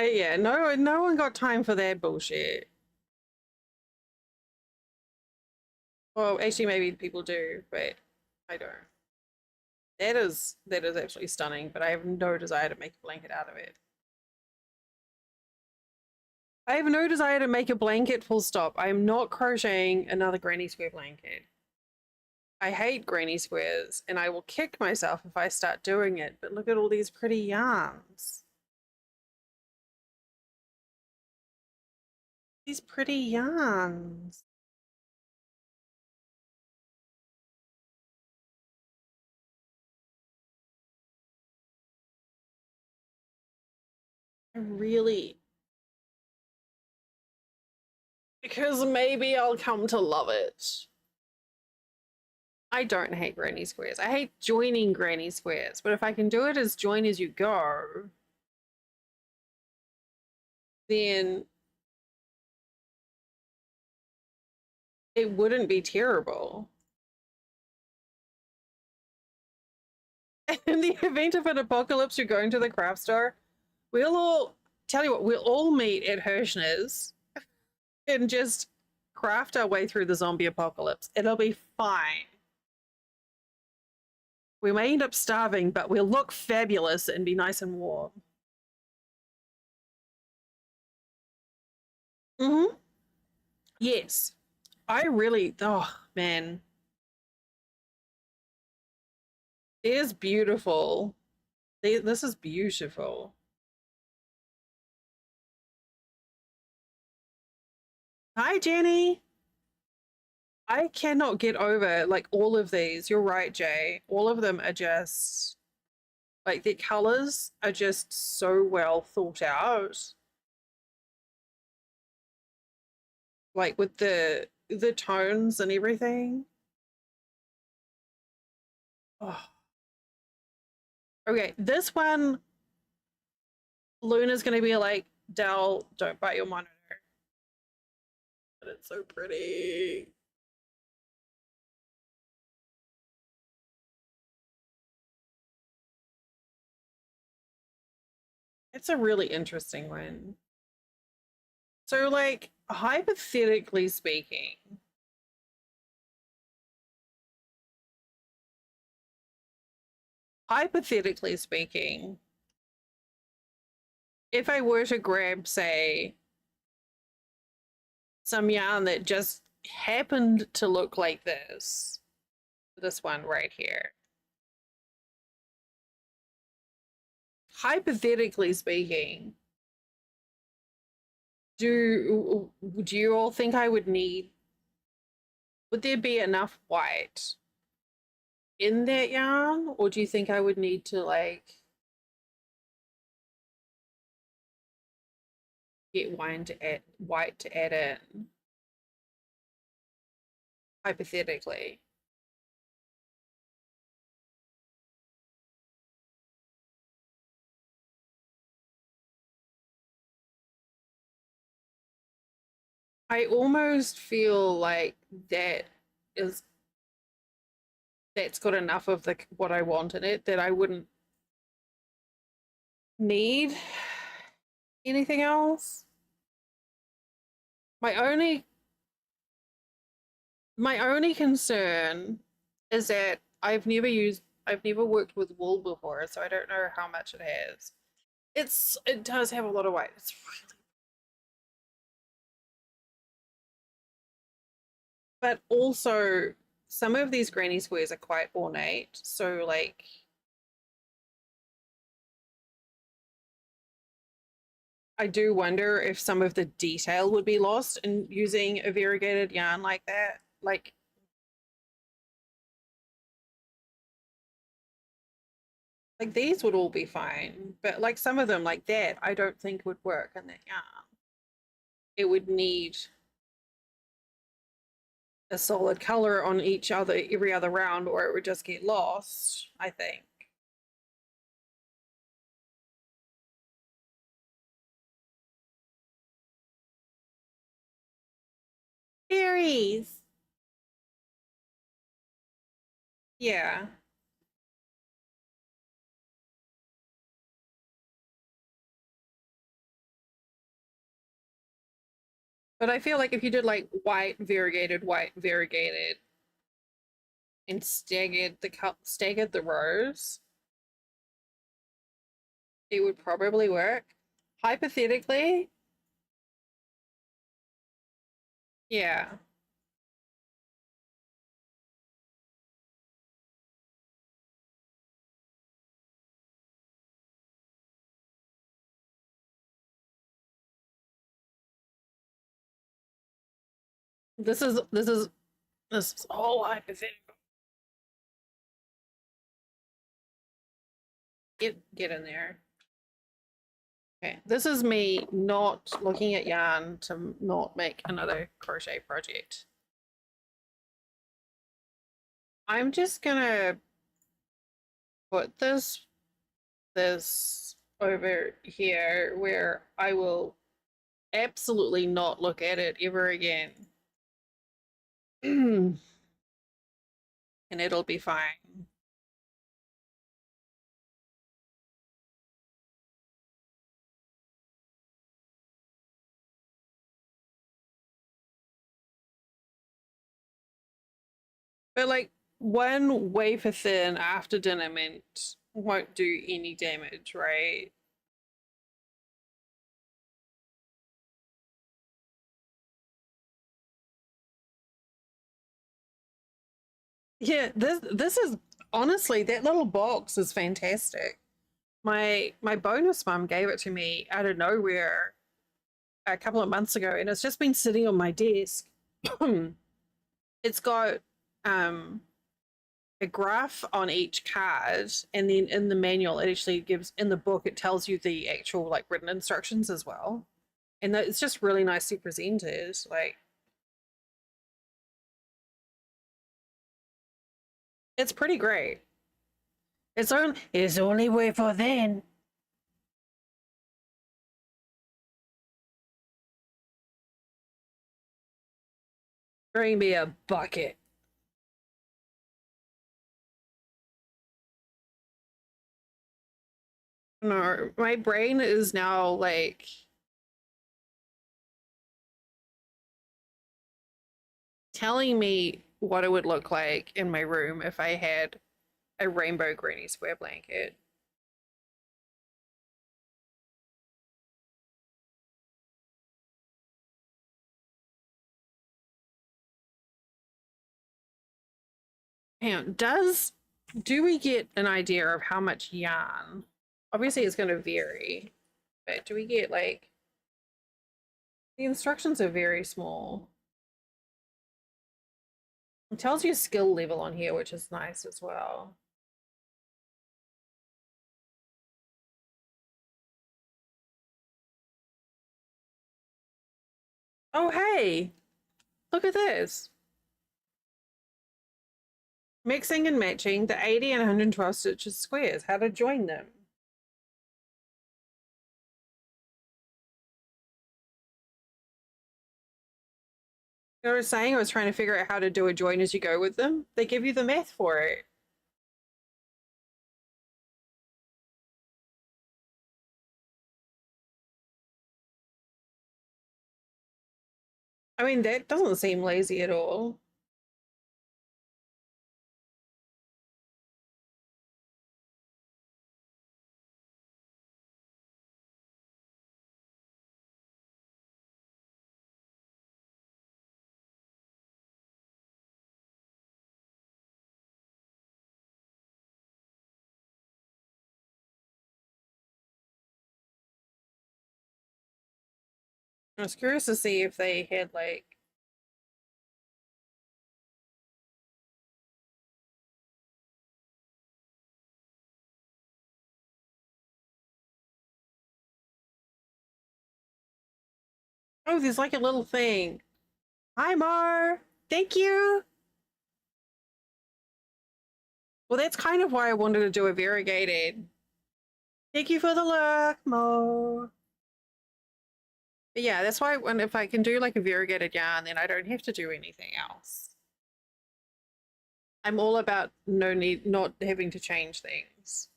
Yeah, no one got time for that bullshit. Well, actually, maybe people do, but I don't. That is absolutely stunning, but I have no desire to make a blanket out of it. I have no desire to make a blanket, full stop. I am not crocheting another granny square blanket. I hate granny squares, and I will kick myself if I start doing it, but look at all these pretty yarns. These pretty yarns. I really, because maybe I'll come to love it. I don't hate granny squares. I hate joining granny squares, but if I can do it as join as you go, then it wouldn't be terrible. In the event of an apocalypse, you're going to the craft store, we'll all, tell you what, we'll all meet at Hirschner's and just craft our way through the zombie apocalypse. It'll be fine. We may end up starving, but we'll look fabulous and be nice and warm. Mm-hmm. Yes. I really, oh man. It is beautiful. This is beautiful. Hi, Jenny. I cannot get over like all of these. You're right, Jay. All of them are just like the colors are just so well thought out. Like with the tones and everything. Oh. Okay, this one Luna's gonna be like, Dell, don't bite your monitor. But it's so pretty. It's a really interesting one. So, like, hypothetically speaking, if I were to grab, say, some yarn that just happened to look like this one right here. Hypothetically speaking, do you all think I would need, would there be enough white in that yarn, or do you think I would need to like get white to add in? Hypothetically. I almost feel like that is that's got enough of the what I want in it that I wouldn't need anything else. My only my only concern is that I've never worked with wool before, so I don't know how much it has. It does have a lot of weight. It's really, but also some of these granny squares are quite ornate, so like I do wonder if some of the detail would be lost in using a variegated yarn like that. Like these would all be fine, but like some of them like that, I don't think would work in that yarn. it would need a solid color on every other round, or it would just get lost, I think. Berries. Yeah. But I feel like if you did like white, variegated, and staggered the rows, it would probably work. Hypothetically, yeah. This is all hypothetical. Get in there. Okay, this is me not looking at yarn to not make another crochet project. I'm just gonna put this over here where I will absolutely not look at it ever again. And it'll be fine. But like one wafer thin after dinner mint won't do any damage, right? Yeah, this is honestly, that little box is fantastic. My bonus mum gave it to me out of nowhere a couple of months ago, and it's just been sitting on my desk. It's got um a graph on each card, and then in the manual it actually gives, in the book it tells you the actual like written instructions as well, and it's just really nicely presented. Like, it's pretty great. It's only way for then. Bring me a bucket. No, my brain is now like telling me what it would look like in my room if I had a rainbow granny square blanket. And do we get an idea of how much yarn? Obviously, it's going to vary, but do we get like the instructions are very small. It tells you skill level on here, which is nice as well. Oh, hey, look at this. Mixing and matching the 80 and 112 stitches squares, how to join them. You know what I was saying? I was trying to figure out how to do a join as you go with them. They give you the math for it. I mean, that doesn't seem lazy at all. I was curious to see if they had like, Oh, there's like a little thing. Hi, Mar. Thank you. Well, that's kind of why I wanted to do a variegated. Thank you for the look, Mo. But yeah, that's why when if I can do like a variegated yarn, then I don't have to do anything else. I'm all about not having to change things.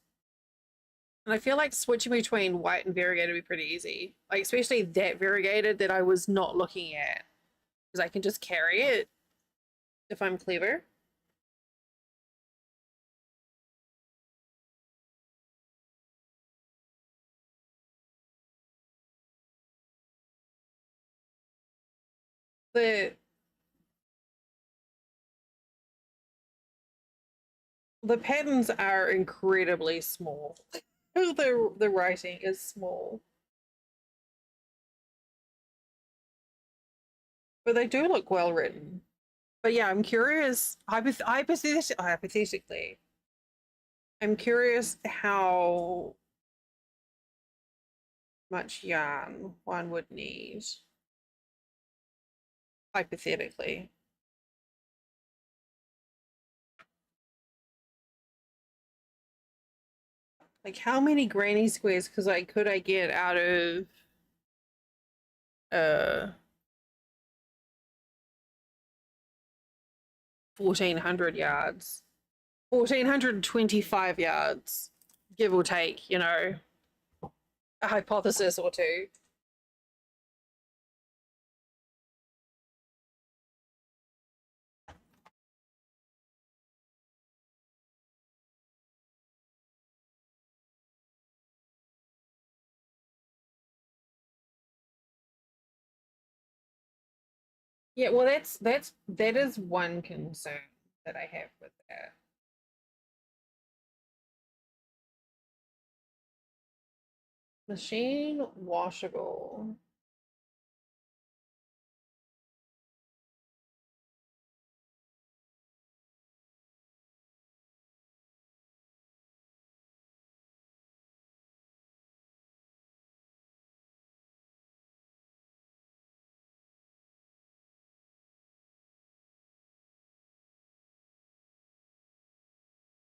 And I feel like switching between white and variegated would be pretty easy. Like especially that variegated that I was not looking at. Because I can just carry it if I'm clever. The the patterns are incredibly small. The writing is small. But they do look well written. But yeah, I'm curious, hypothetically, I'm curious how much yarn one would need, hypothetically. Like how many granny squares could I get out of uh 1400 yards? 1425 yards, give or take, a hypothesis or two. Yeah, well that is one concern that I have with that. Machine washable.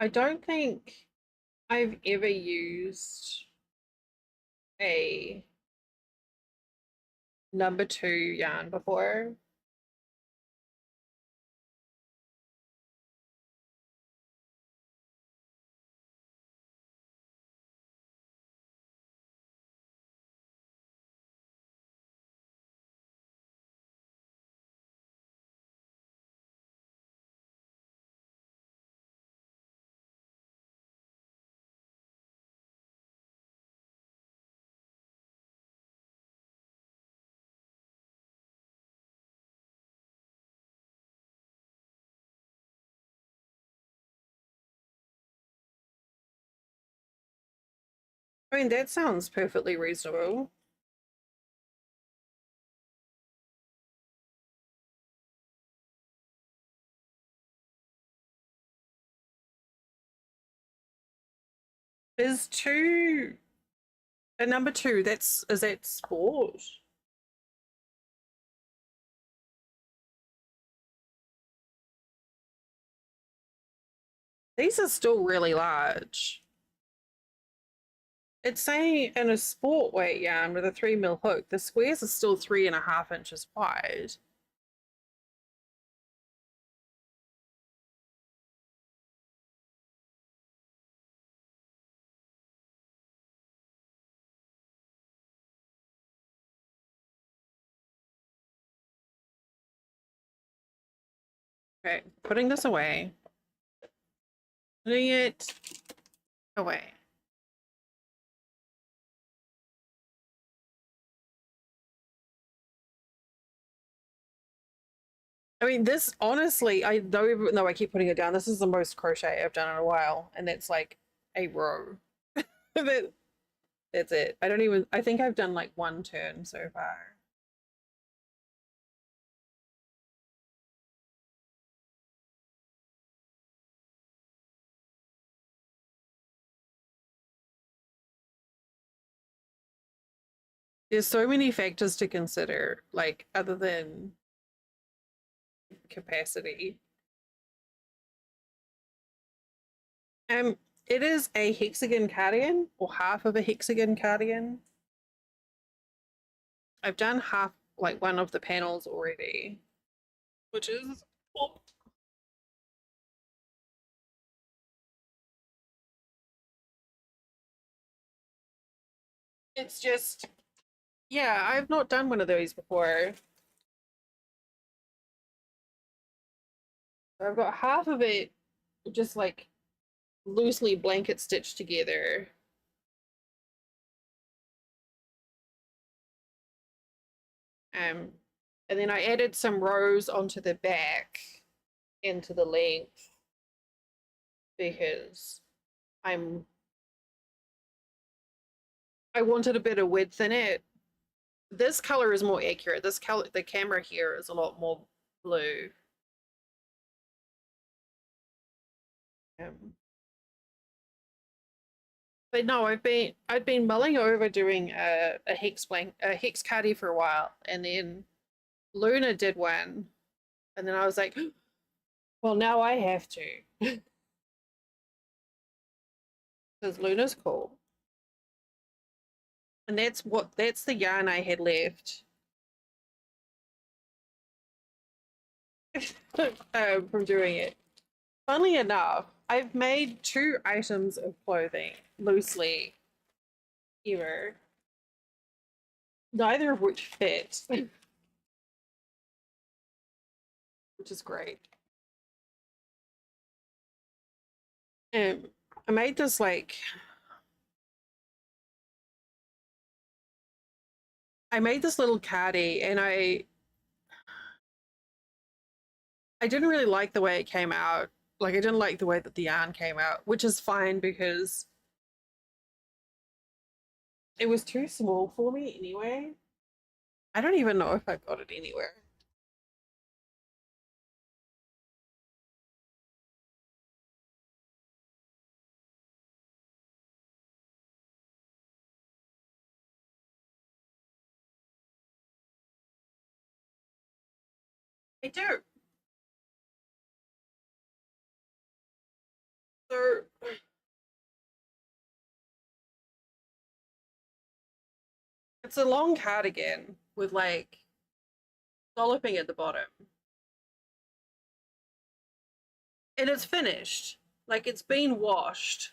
I don't think I've ever used a number 2 yarn before. I mean, that sounds perfectly reasonable. Is two a number 2? Is that sport? These are still really large. It's saying in a sport weight yarn with a 3 mil hook, the squares are still 3.5 inches wide. Okay, putting this away. Putting it away. I mean, this honestly, I don't even know I keep putting it down. This is the most crochet I've done in a while, and that's like a row. That that's it. I think I've done like one turn so far. There's so many factors to consider, like other than capacity. Um, it is a hexagon cardigan or half of a hexagon cardigan. I've done half, like one of the panels already, which is oh, it's just yeah, I've not done one of those before. I've got half of it just like loosely blanket stitched together. Um, and then I added some rows onto the back into the length because I'm I wanted a bit of width in it. This color is more accurate. This color, the camera here is a lot more blue. Um, but no, I'd been mulling over doing a hex cardi for a while, and then Luna did one, and then I was like, well, now I have to because Luna's cool, and that's the yarn I had left from doing it. Funnily enough, I've made 2 items of clothing loosely ever, neither of which fit, which is great. And I made this like I made this little caddy, and I didn't really like the way it came out. Like I didn't like the way that the yarn came out, which is fine because it was too small for me anyway. I don't even know if I've got it anywhere. I do. So it's a long cardigan with like dolloping at the bottom. And it's finished. Like it's been washed.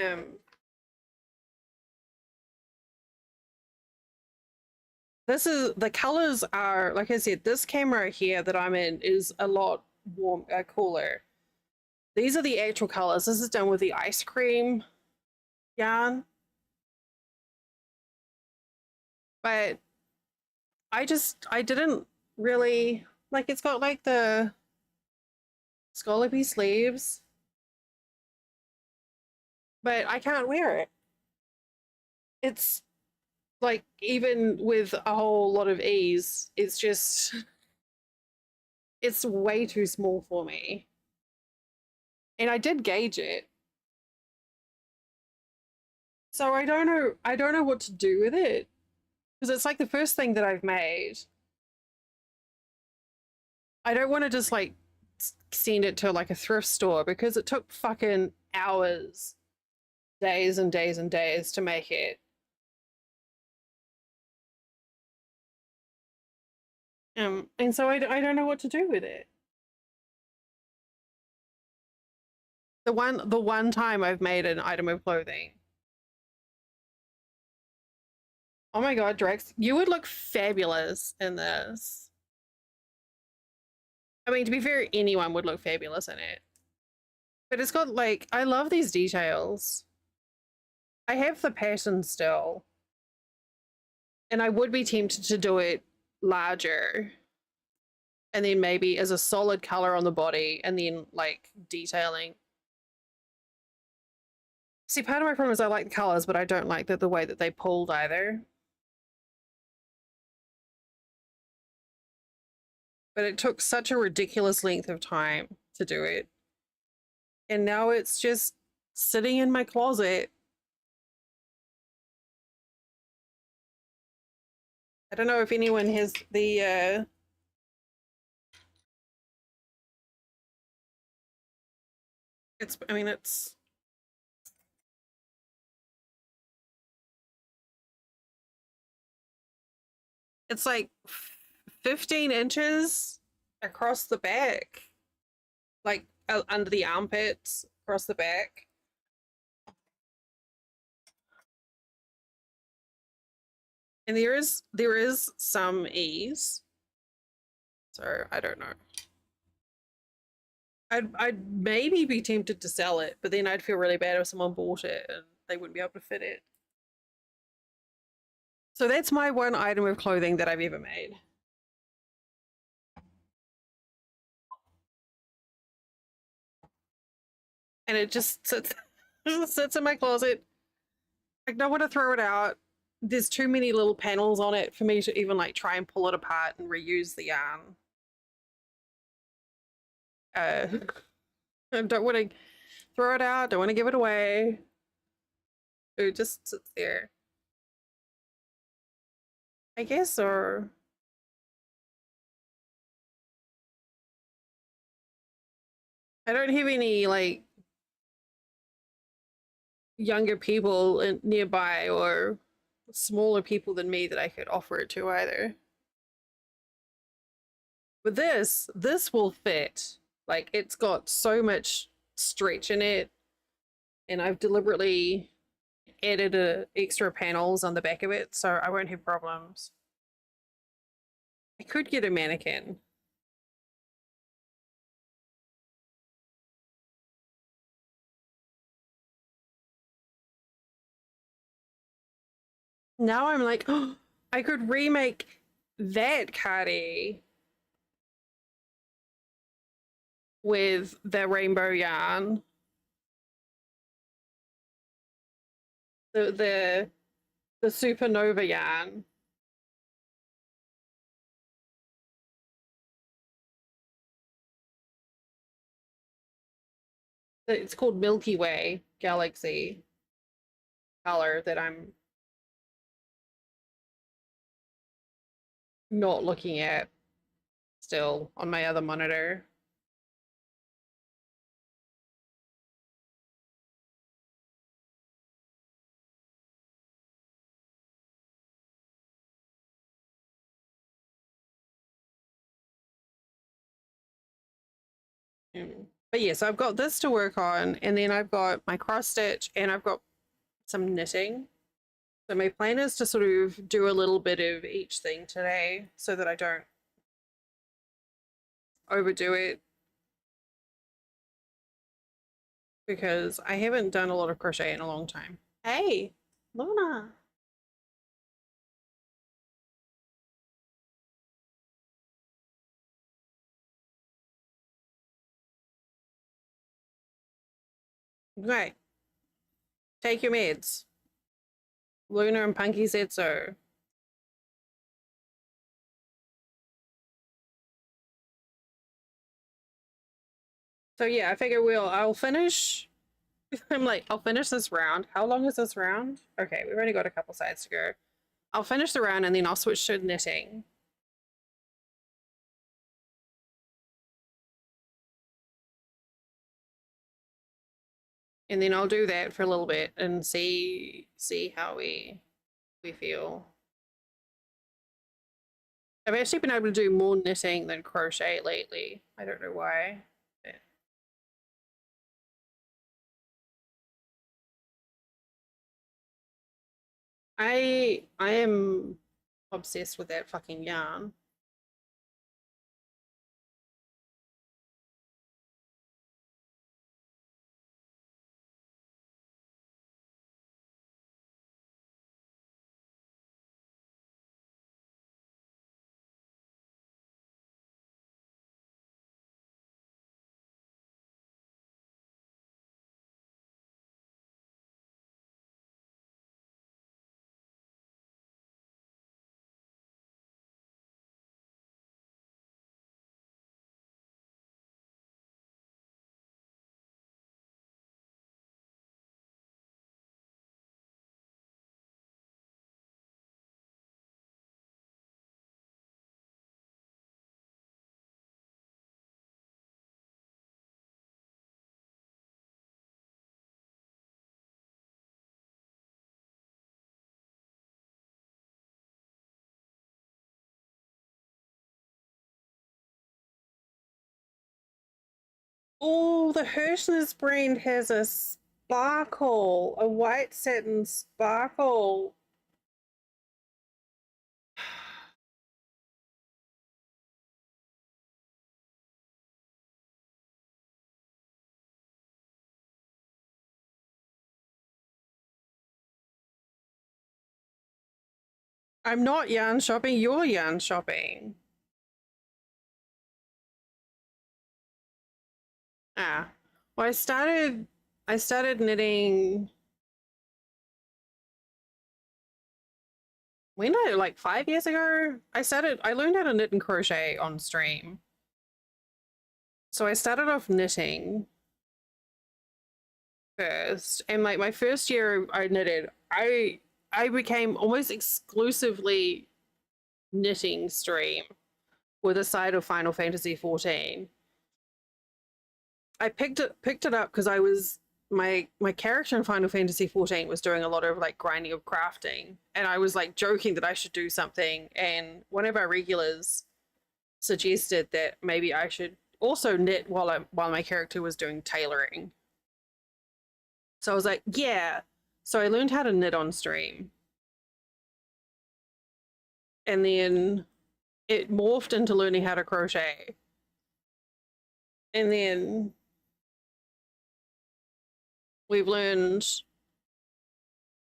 Um this is the colors are like I said, this camera here that I'm in is a lot cooler. These are the actual colors. This is done with the ice cream yarn. But I didn't really like it's got like the scallopy sleeves, but I can't wear it. It's like even with a whole lot of ease, it's just it's way too small for me. And I did gauge it. So I don't know what to do with it. Because it's like the first thing that I've made. I don't want to just like send it to like a thrift store because it took fucking hours, days and days and days to make it. And so I don't know what to do with it. The one time I've made an item of clothing. Oh my god, Drex, you would look fabulous in this. I mean, to be fair, anyone would look fabulous in it. But it's got like I love these details. I have the pattern still. And I would be tempted to do it larger. And then maybe as a solid color on the body and then like detailing. See, part of my problem is I like the colors, but I don't like the way that they pulled either. But it took such a ridiculous length of time to do it. And now it's just sitting in my closet I don't know if anyone has the it's I mean it's like 15 inches across the back, like under the armpits, across the back. And there is some ease. So I don't know. I'd maybe be tempted to sell it, but then I'd feel really bad if someone bought it and they wouldn't be able to fit it. So that's my one item of clothing that I've ever made. And it just sits in my closet. I don't want to throw it out. There's too many little panels on it for me to even like try and pull it apart and reuse the yarn. Uh, I don't want to throw it out. Don't want to give it away. It just sits there, I guess. Or I don't have any like younger people nearby or smaller people than me that I could offer it to either. But this will fit. Like it's got so much stretch in it, and I've deliberately added extra panels on the back of it, so I won't have problems. I could get a mannequin. Now I'm like, oh, I could remake that cardi with the rainbow yarn. The supernova yarn. It's called Milky Way Galaxy color that I'm not looking at still on my other monitor. But yes, I've got this to work on, and then I've got my cross stitch, and I've got some knitting. So my plan is to sort of do a little bit of each thing today so that I don't overdo it, because I haven't done a lot of crochet in a long time. Hey, Luna. Okay, take your meds. Luna and Punky said so. So yeah, I figure I'll finish. I'm like, I'll finish this round. How long is this round? Okay, we've only got a couple sides to go. I'll finish the round and then I'll switch to knitting. And then I'll do that for a little bit and see how we feel. I've actually been able to do more knitting than crochet lately. I don't know why. I am obsessed with that fucking yarn. Oh, the Hirschner's brand has a sparkle, a white satin sparkle. I'm not yarn shopping, you're yarn shopping. Ah. Well, I started knitting when like 5 years ago. I learned how to knit and crochet on stream. So I started off knitting first. And like my first year I knitted, I became almost exclusively knitting stream with a side of Final Fantasy 14. I picked it up because I was my character in Final Fantasy 14 was doing a lot of like grinding of crafting, and I was like joking that I should do something, and one of our regulars suggested that maybe I should also knit while my character was doing tailoring. So I was like, yeah. So I learned how to knit on stream, and then it morphed into learning how to crochet, and then we've learned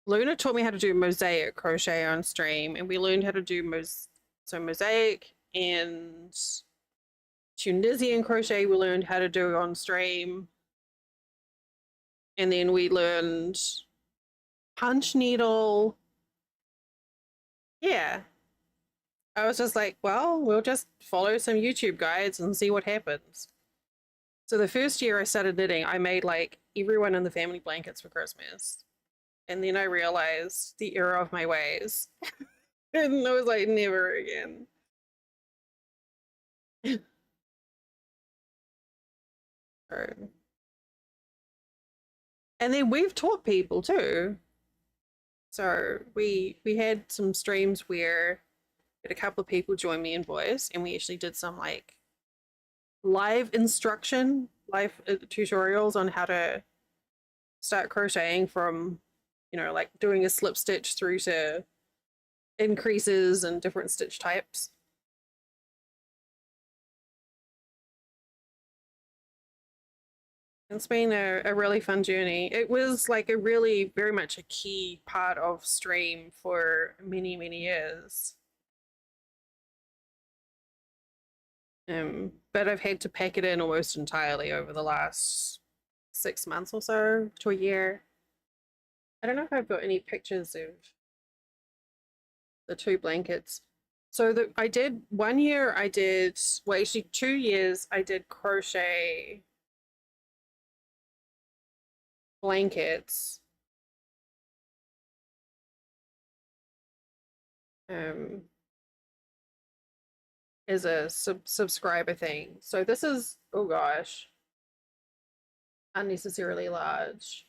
Luna taught me how to do mosaic crochet on stream, and we learned how to do mosaic and Tunisian crochet. We learned how to do on stream, and then we learned punch needle. Yeah, I was just like, well, we'll just follow some YouTube guides and see what happens. So the first year I started knitting, I made like everyone in the family blankets for Christmas. And then I realized the error of my ways. And I was like, never again. And then we've taught people too. So we had some streams where a couple of people joined me in voice, and we actually did some like live instruction, live tutorials on how to start crocheting from, like doing a slip stitch through to increases and different stitch types. It's been a really fun journey. It was like a really very much a key part of stream for many, many years. But I've had to pack it in almost entirely over the last 6 months or so to a year. I don't know if I've got any pictures of the two blankets. So I did 1 year, well, actually 2 years, I did crochet blankets. As a subscriber thing. So this is, oh gosh, unnecessarily large.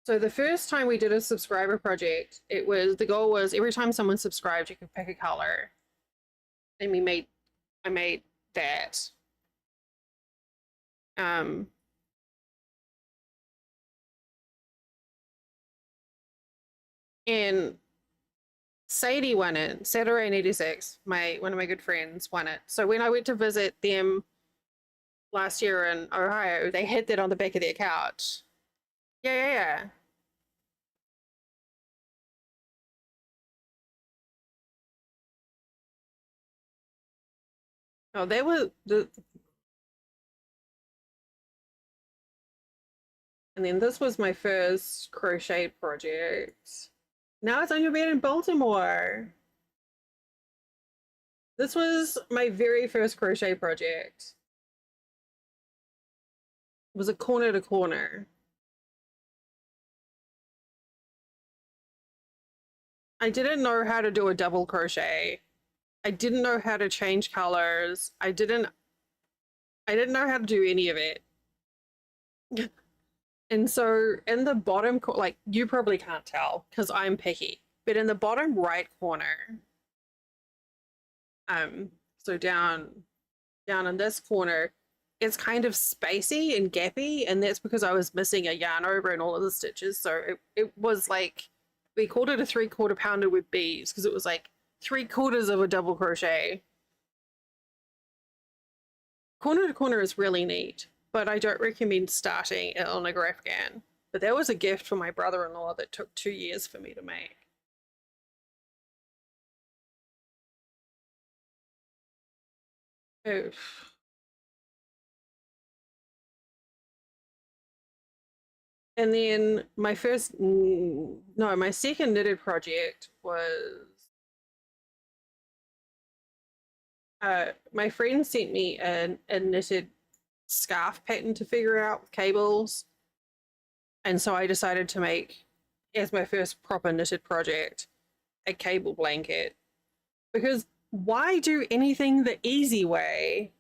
So the first time we did a subscriber project, the goal was every time someone subscribed, you could pick a color. And I made that. And Sadie won it. Saturday 86, one of my good friends won it. So when I went to visit them last year in Ohio, they had that on the back of their couch. Yeah, yeah, yeah. Oh, they were and then this was my first crochet project. Now it's on your bed in Baltimore. This was my very first crochet project. It was a corner to corner. I didn't know how to do a double crochet. I didn't know how to change colors. I didn't know how to do any of it. And so in the bottom, like you probably can't tell because I'm picky, but in the bottom right corner, So down in this corner, it's kind of spacey and gappy, and that's because I was missing a yarn over in all of the stitches. So it was like, we called it a 3/4 pounder with bees because it was like 3/4 of a double crochet. Corner to corner is really neat, but I don't recommend starting it on a Afghan. But that was a gift from my brother-in-law that took 2 years for me to make. Oof. And then my first, no, my second knitted project was, my friend sent me a knitted scarf pattern to figure out with cables. And so I decided to make, as my first proper knitted project, a cable blanket. Because why do anything the easy way?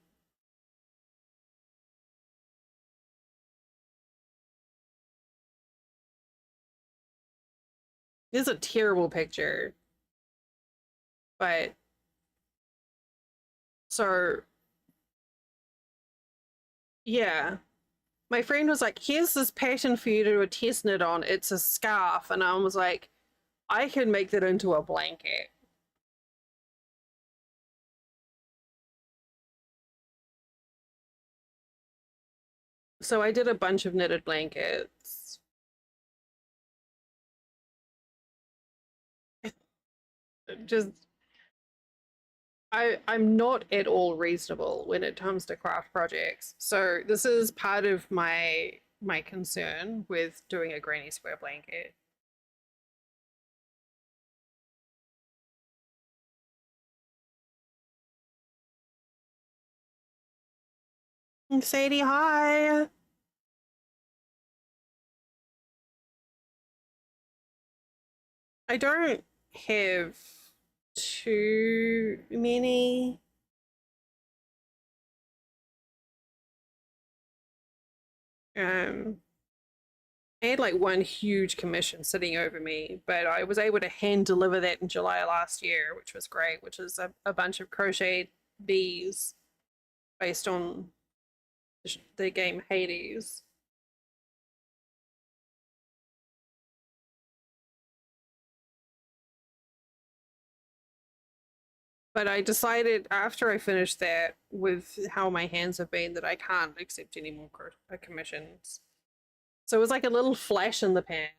This is a terrible picture. But so yeah. My friend was like, here's this pattern for you to do a test knit on. It's a scarf. And I was like, I can make that into a blanket. So I did a bunch of knitted blankets. Just I'm not at all reasonable when it comes to craft projects. So this is part of my concern with doing a granny square blanket. Sadie, hi. I don't have too many. I had like one huge commission sitting over me, but I was able to hand deliver that in July last year, which was great, which is a bunch of crocheted bees based on the game Hades. But I decided after I finished that, with how my hands have been, that I can't accept any more commissions. So it was like a little flash in the pan.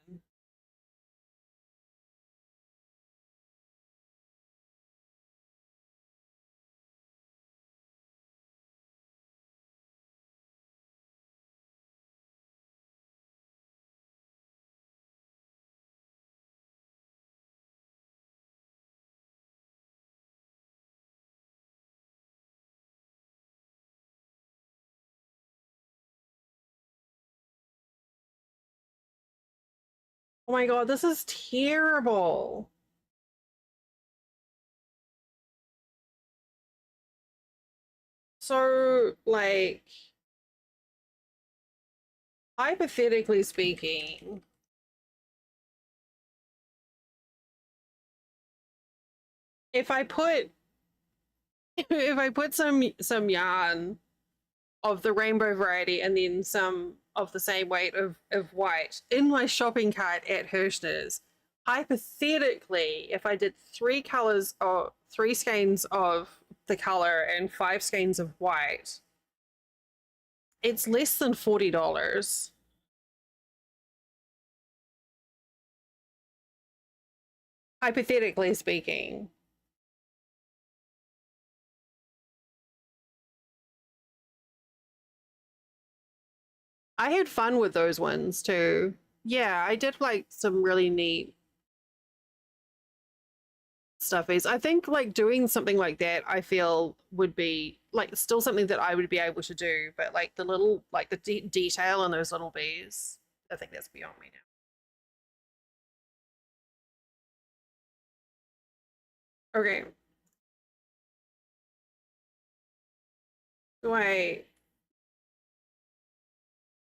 Oh my god, this is terrible. So, like, hypothetically speaking, if I put if I put some yarn of the rainbow variety and then some of the same weight of white in my shopping cart at Hirschner's, hypothetically, if I did 3 colors or 3 skeins of the color and 5 skeins of white, it's less than $40. Hypothetically speaking. I had fun with those ones too. Yeah, I did like some really neat stuffies. I think like doing something like that, I feel would be like still something that I would be able to do, but like the little like the detail on those little bees, I think that's beyond me now. Okay, do I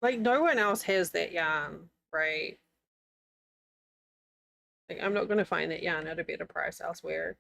like no one else has that yarn, right? Like I'm not gonna find that yarn at a better price elsewhere.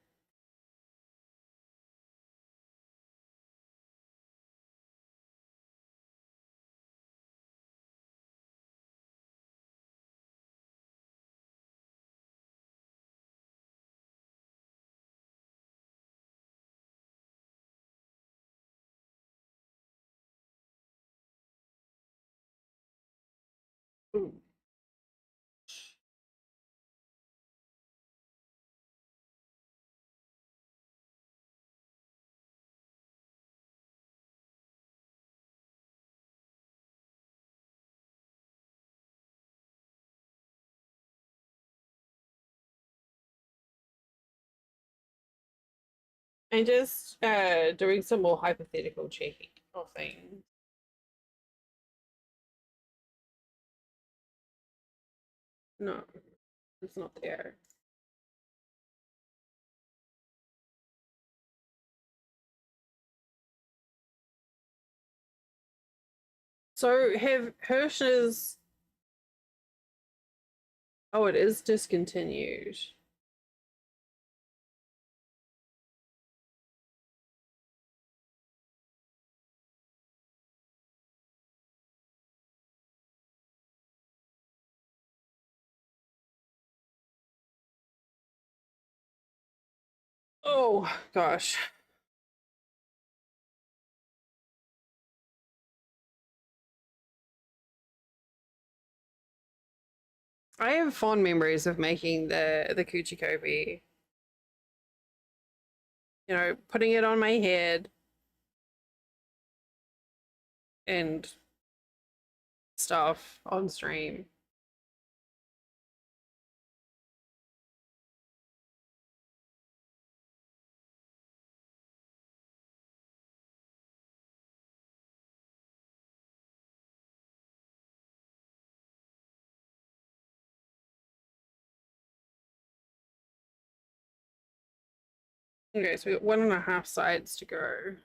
And just doing some more hypothetical checking of things. No, it's not there. So have Hirsch's. Oh, it is discontinued. Oh gosh. I have fond memories of making the coochie kobe. You know, putting it on my head and stuff on stream. Okay, so we got 1.5 sides to go.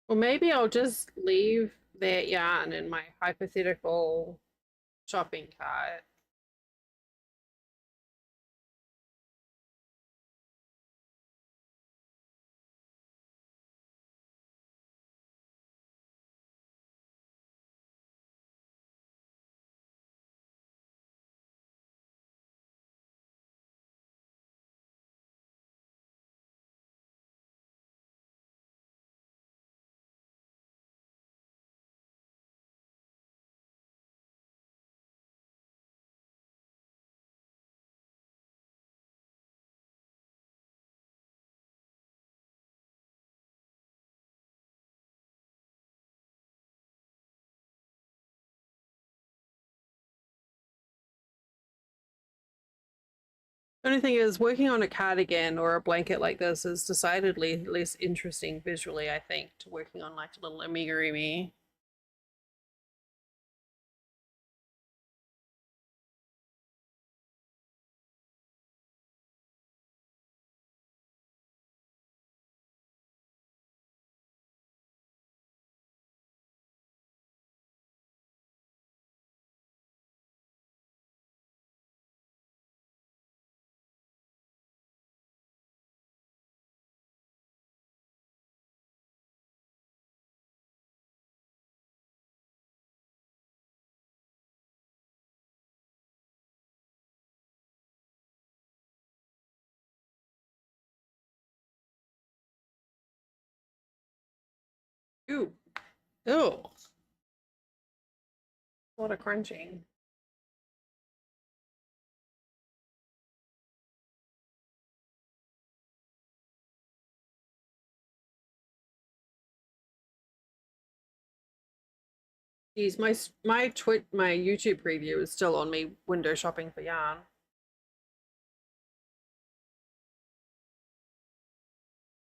Well, maybe I'll just leave that yarn in my hypothetical shopping cart. The only thing is, working on a cardigan or a blanket like this is decidedly less interesting visually, I think, to working on like a little amigurumi. Ooh, ew, a lot of crunching. Geez, my YouTube preview is still on me window shopping for yarn.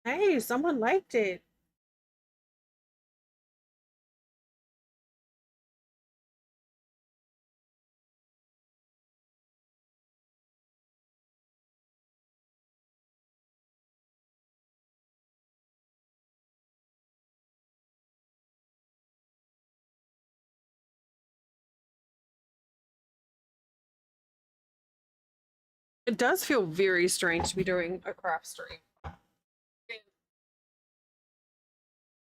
Hey, someone liked it. It does feel very strange to be doing a craft stream.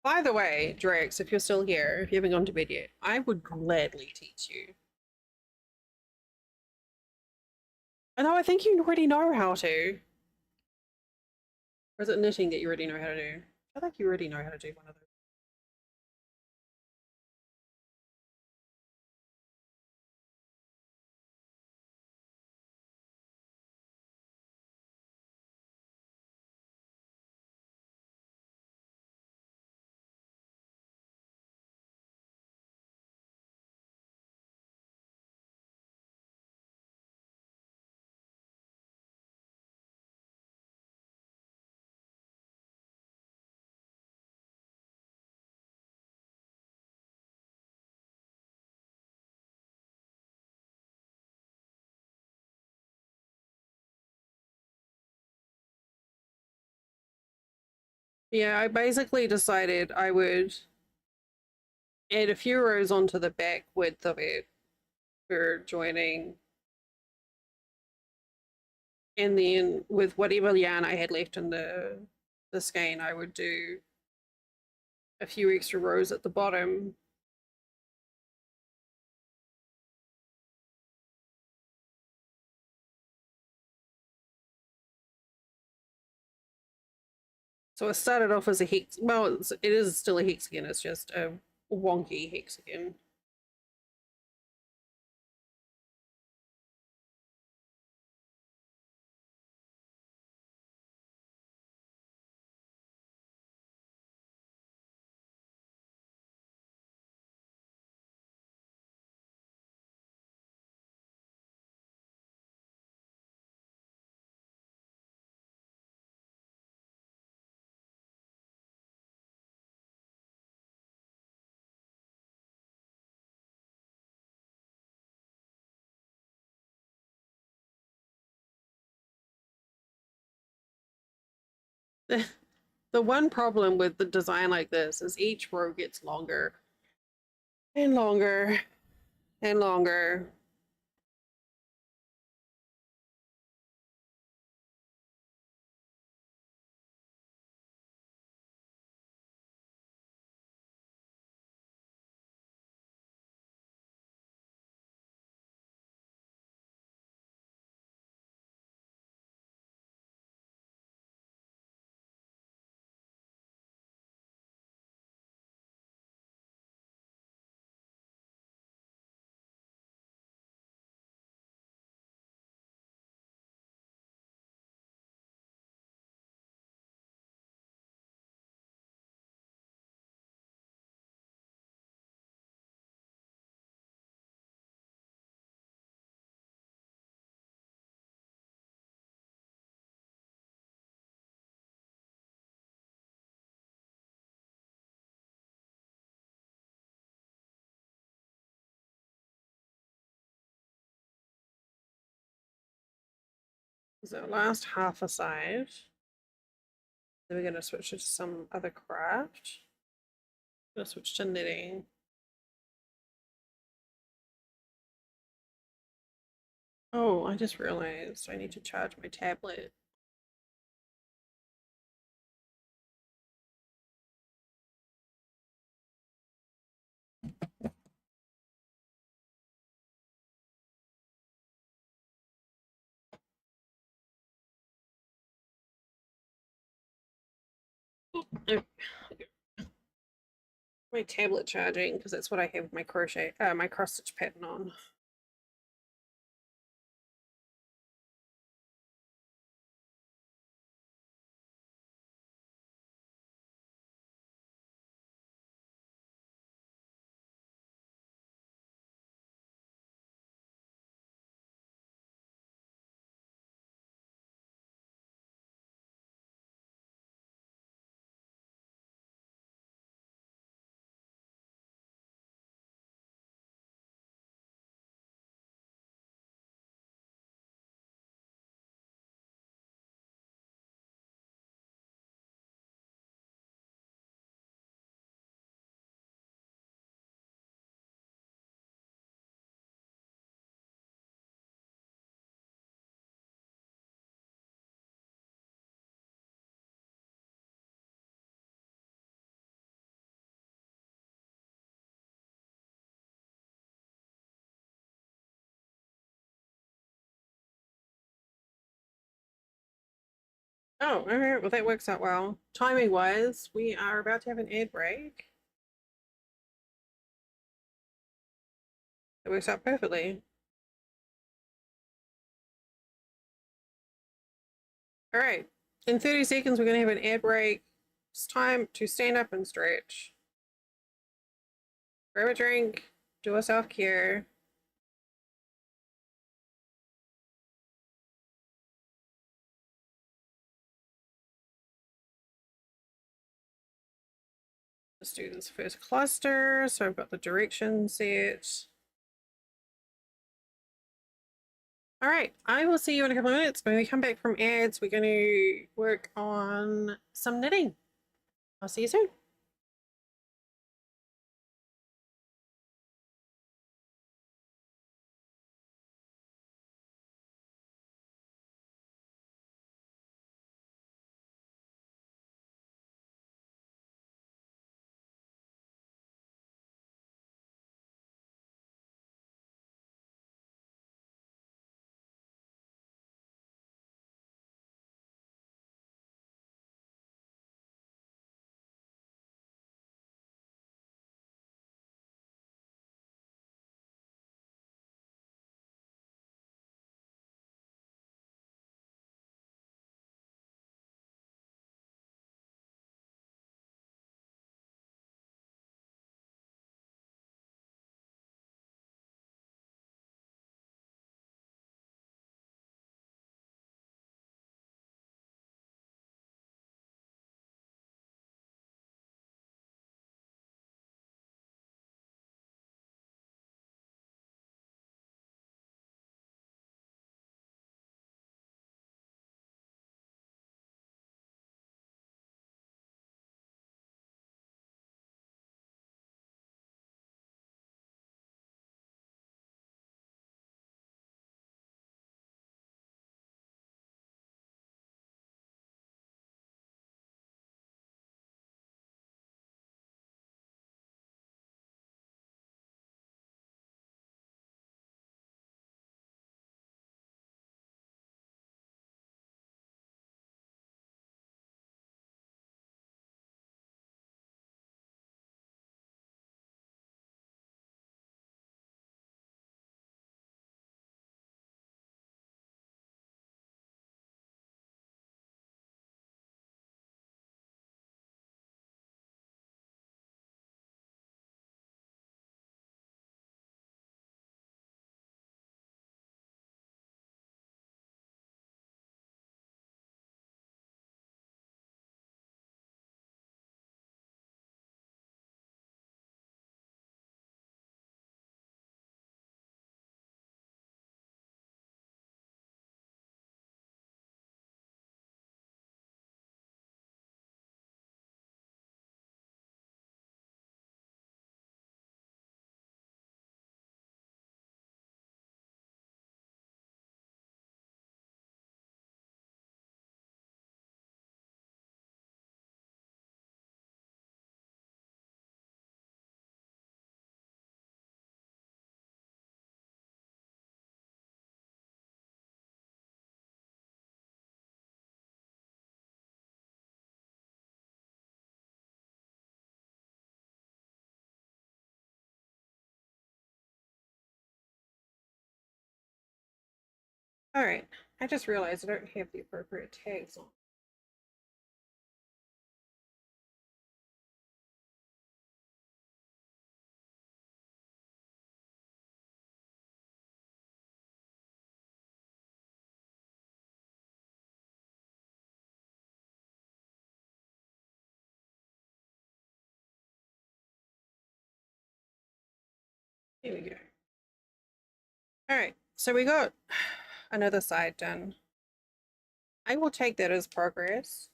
By the way, Drex, if you're still here, if you haven't gone to bed yet, I would gladly teach you. Although I think you already know how to. Or is it knitting that you already know how to do? I think you already know how to do one of those. Yeah, I basically decided I would add a few rows onto the back width of it for joining, and then with whatever yarn I had left in the skein, I would do a few extra rows at the bottom. So it started off as a hex. Well, it is still a hexagon. It's just a wonky hexagon. The one problem with the design like this is each row gets longer and longer and longer. So last half aside, then we're going to switch to some other craft. I'm going to switch to knitting. Oh, I just realized I need to charge my tablet. Oh, my tablet charging because that's what I have my crochet, my cross stitch pattern on. Oh, all right. Well, that works out well. Timing wise, we are about to have an ad break. It works out perfectly. All right. In 30 seconds, we're going to have an ad break. It's time to stand up and stretch. Grab a drink, do a self care. Let's do this first cluster. So I've got the direction set. All right, I will see you in a couple of minutes. When we come back from ads, we're going to work on some knitting. I'll see you soon. All right, I just realized I don't have the appropriate tags on. Here we go. All right, so we got another side done. I will take that as progress.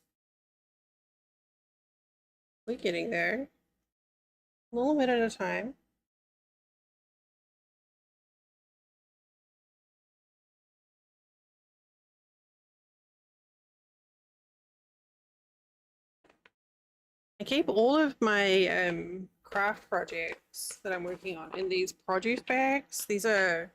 We're getting there. A little bit at a time. I keep all of my craft projects that I'm working on in these produce bags. These are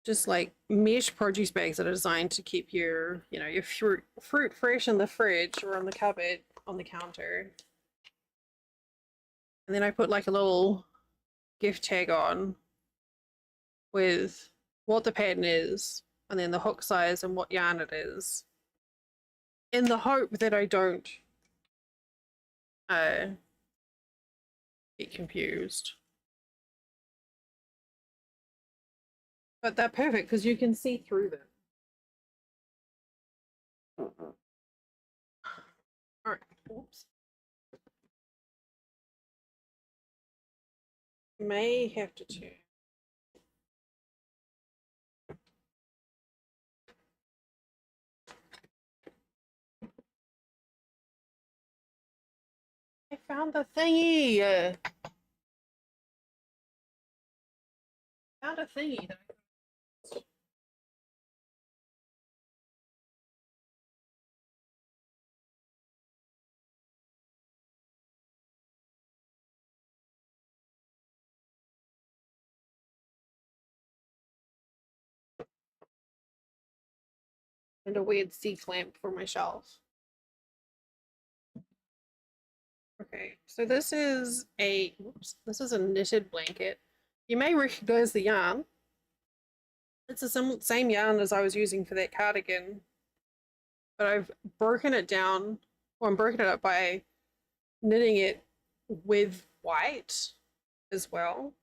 just like mesh produce bags that are designed to keep your, you know, your fruit fresh in the fridge or on the cupboard on the counter. And then I put like a little gift tag on with what the pattern is and then the hook size and what yarn it is, in the hope that I don't get confused. But they're perfect because you can see through them. All right. Oops. May have to turn. I found the thingy. Found a thingy that I and a weird C clamp for my shelf. Okay, so this is a this is a knitted blanket. You may recognize the yarn. It's the same yarn as I was using for that cardigan, but I've broken it down, or I'm broken it up by knitting it with white as well.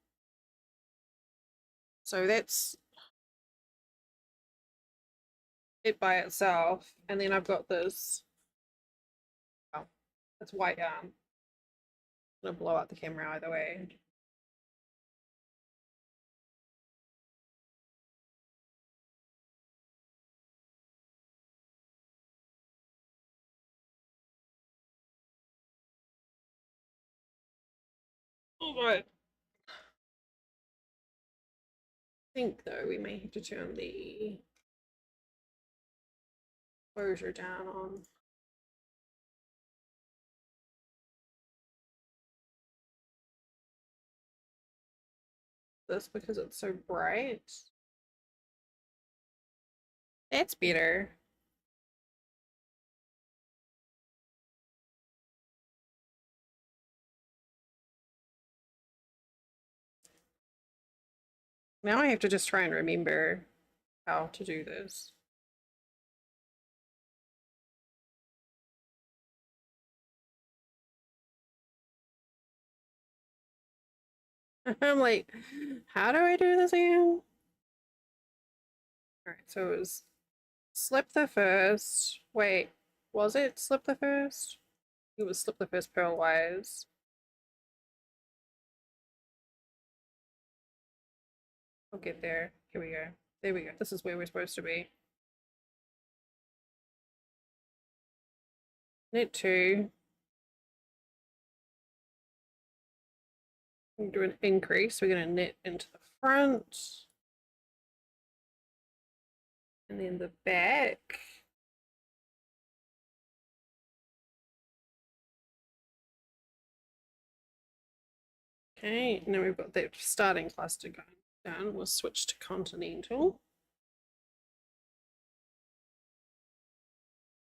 So that's it by itself. And then I've got this, oh, it's white yarn. I'm gonna blow out the camera either way. Oh my. I think though we may have to turn the closure down on this because it's so bright. That's better. Now I have to just try and remember how to do this. I'm like, how do I do this again? All right, so it was slip the first. Wait, was it slip the first? It was slip the first purlwise. I'll get there. Here we go. There we go. This is where we're supposed to be. Knit two. Do an increase. We're going to knit into the front. And then the back. Okay, now we've got that starting cluster going down. We'll switch to continental.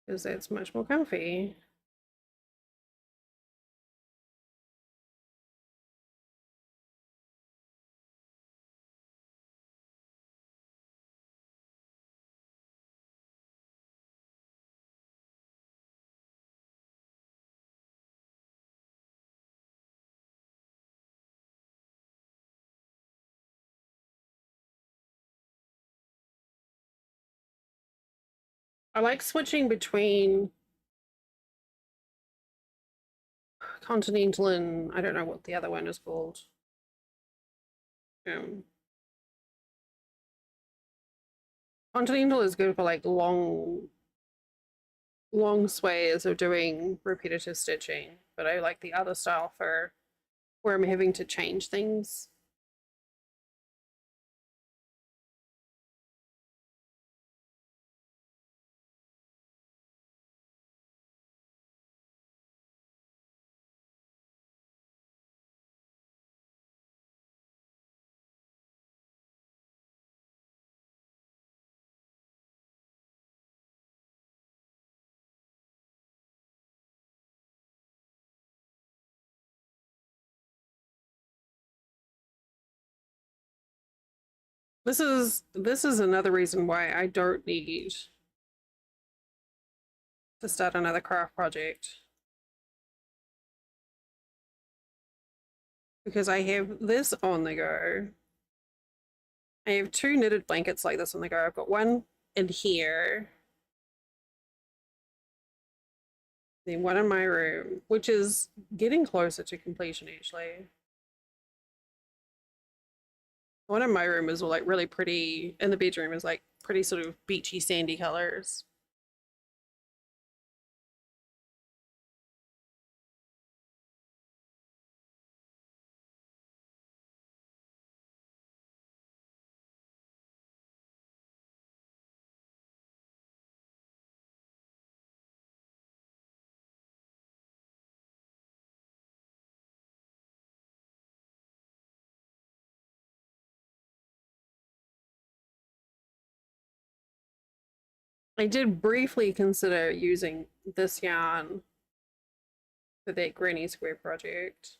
Because that's much more comfy. I like switching between continental and I don't know what the other one is called. Continental is good for like long sways of doing repetitive stitching, but I like the other style for where I'm having to change things. This is another reason why I don't need to start another craft project. Because I have this on the go. I have two knitted blankets like this on the go. I've got one in here, then one in my room, which is getting closer to completion actually. One in my room is like really pretty, and the bedroom is like pretty sort of beachy, sandy colors. I did briefly consider using this yarn for that granny square project.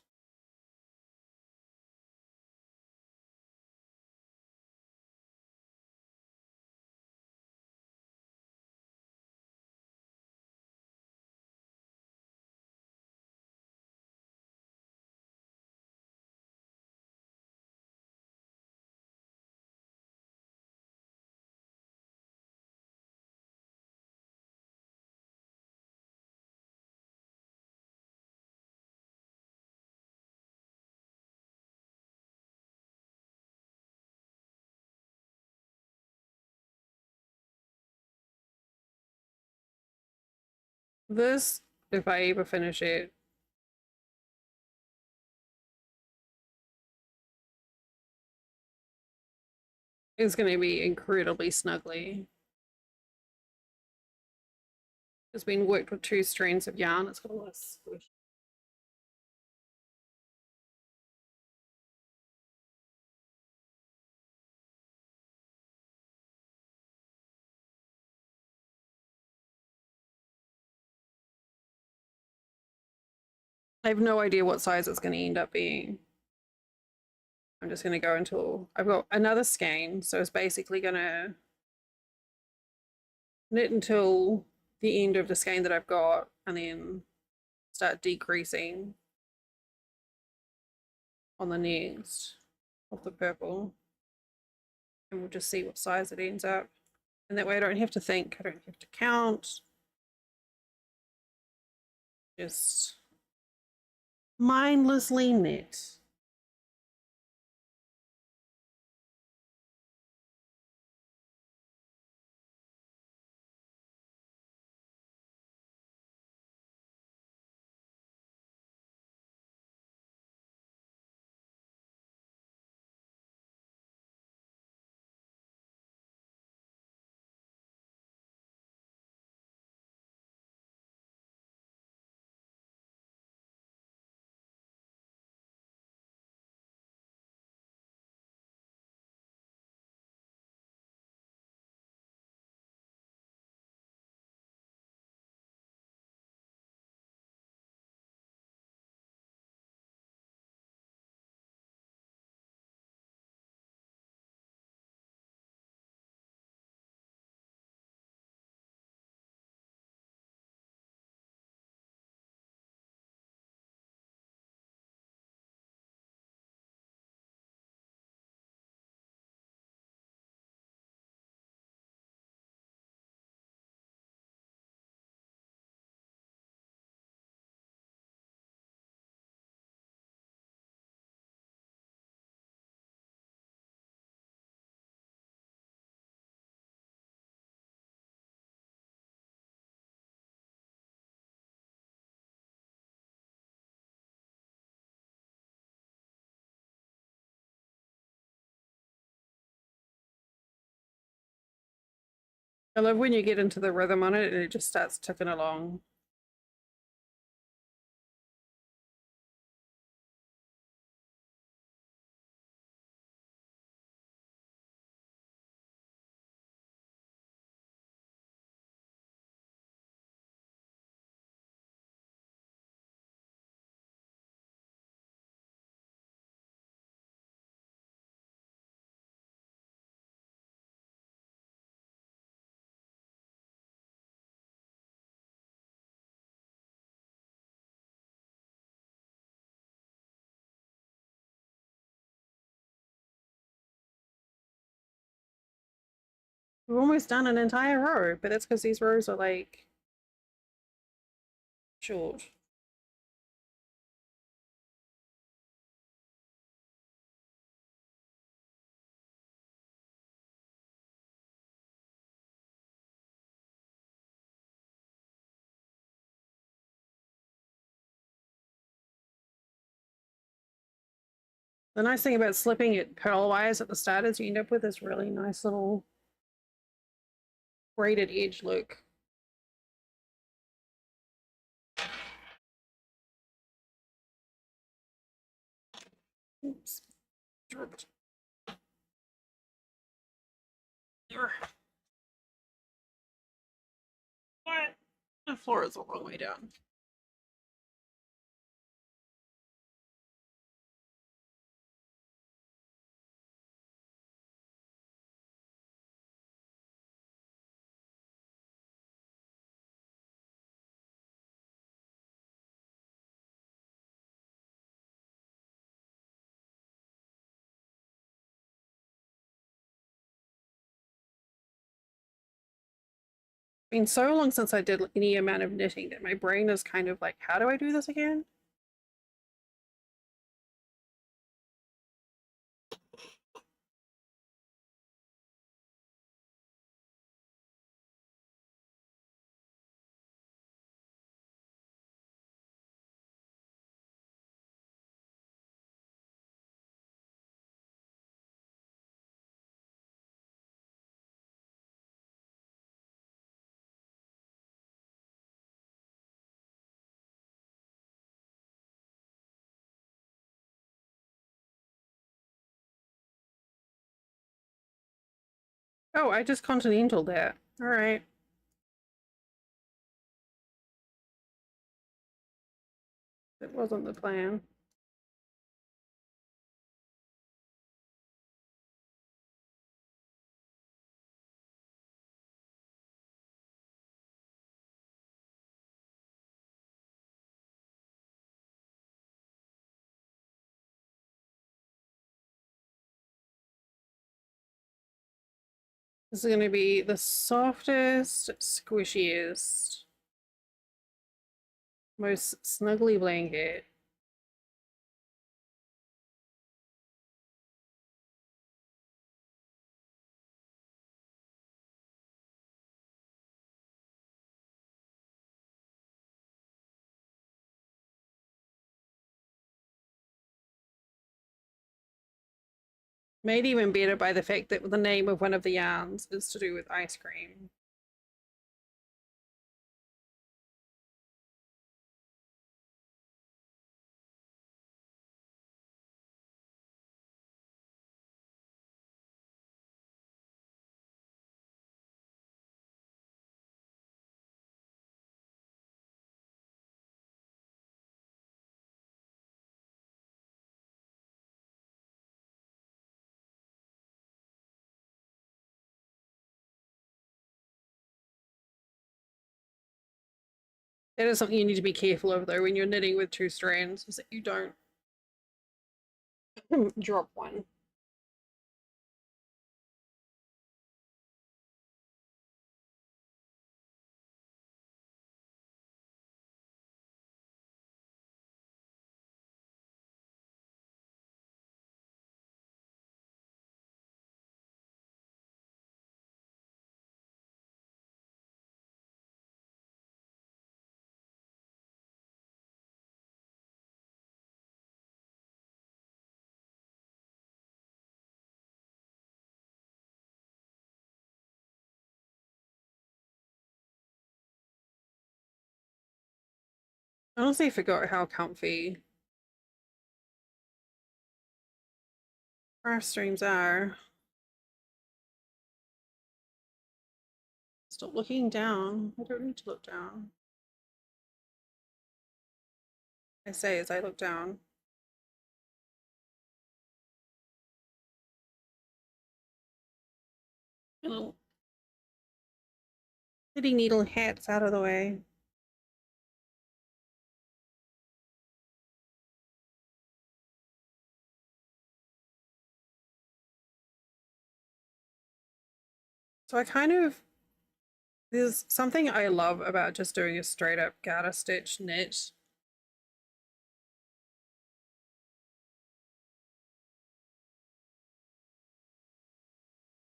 This, if I ever finish it, is going to be incredibly snuggly. It's been worked with two strands of yarn. It's got a lot of squish. I have no idea what size it's going to end up being. I'm just going to go until I've got another skein. So it's basically going to knit until the end of the skein that I've got and then start decreasing on the next of the purple. And we'll just see what size it ends up. And that way I don't have to think, I don't have to count. Just mindlessly knit. I love when you get into the rhythm on it and it just starts ticking along. We've almost done an entire row, but that's because these rows are like short. The nice thing about slipping it purlwise at the start is you end up with this really nice little braided edge look. Oops, dropped. There. What? The floor is the wrong way down. Been so long since I did any amount of knitting that my brain is kind of like, how do I do this again? Oh, I just continental that. All right. That wasn't the plan. This is going to be the softest, squishiest, most snuggly blanket. Made even better by the fact that the name of one of the yarns is to do with ice cream. That is something you need to be careful of though when you're knitting with two strands, is that you don't drop one. I honestly forgot how comfy craft streams are. Stop looking down. I don't need to look down. I say as I look down. Little knitting needle hats out of the way. So I kind of, there's something I love about just doing a straight up garter stitch knit.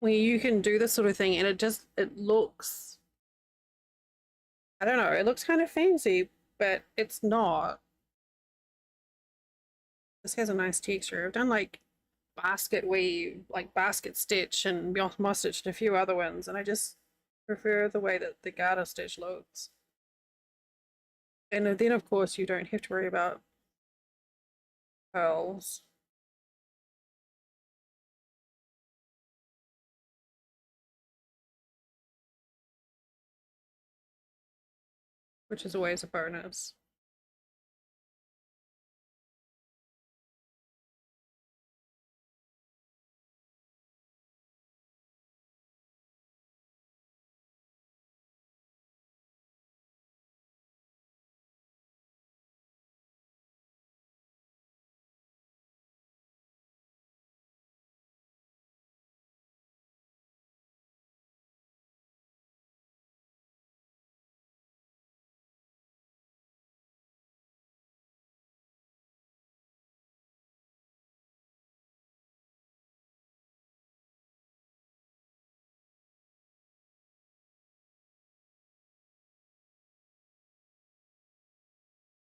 Where you can do this sort of thing and it looks, I don't know, it looks kind of fancy, but it's not. This has a nice texture. I've done like basket weave, like basket stitch and moss stitch and a few other ones, and I just prefer the way that the garter stitch looks. And then of course you don't have to worry about pearls. Which is always a bonus.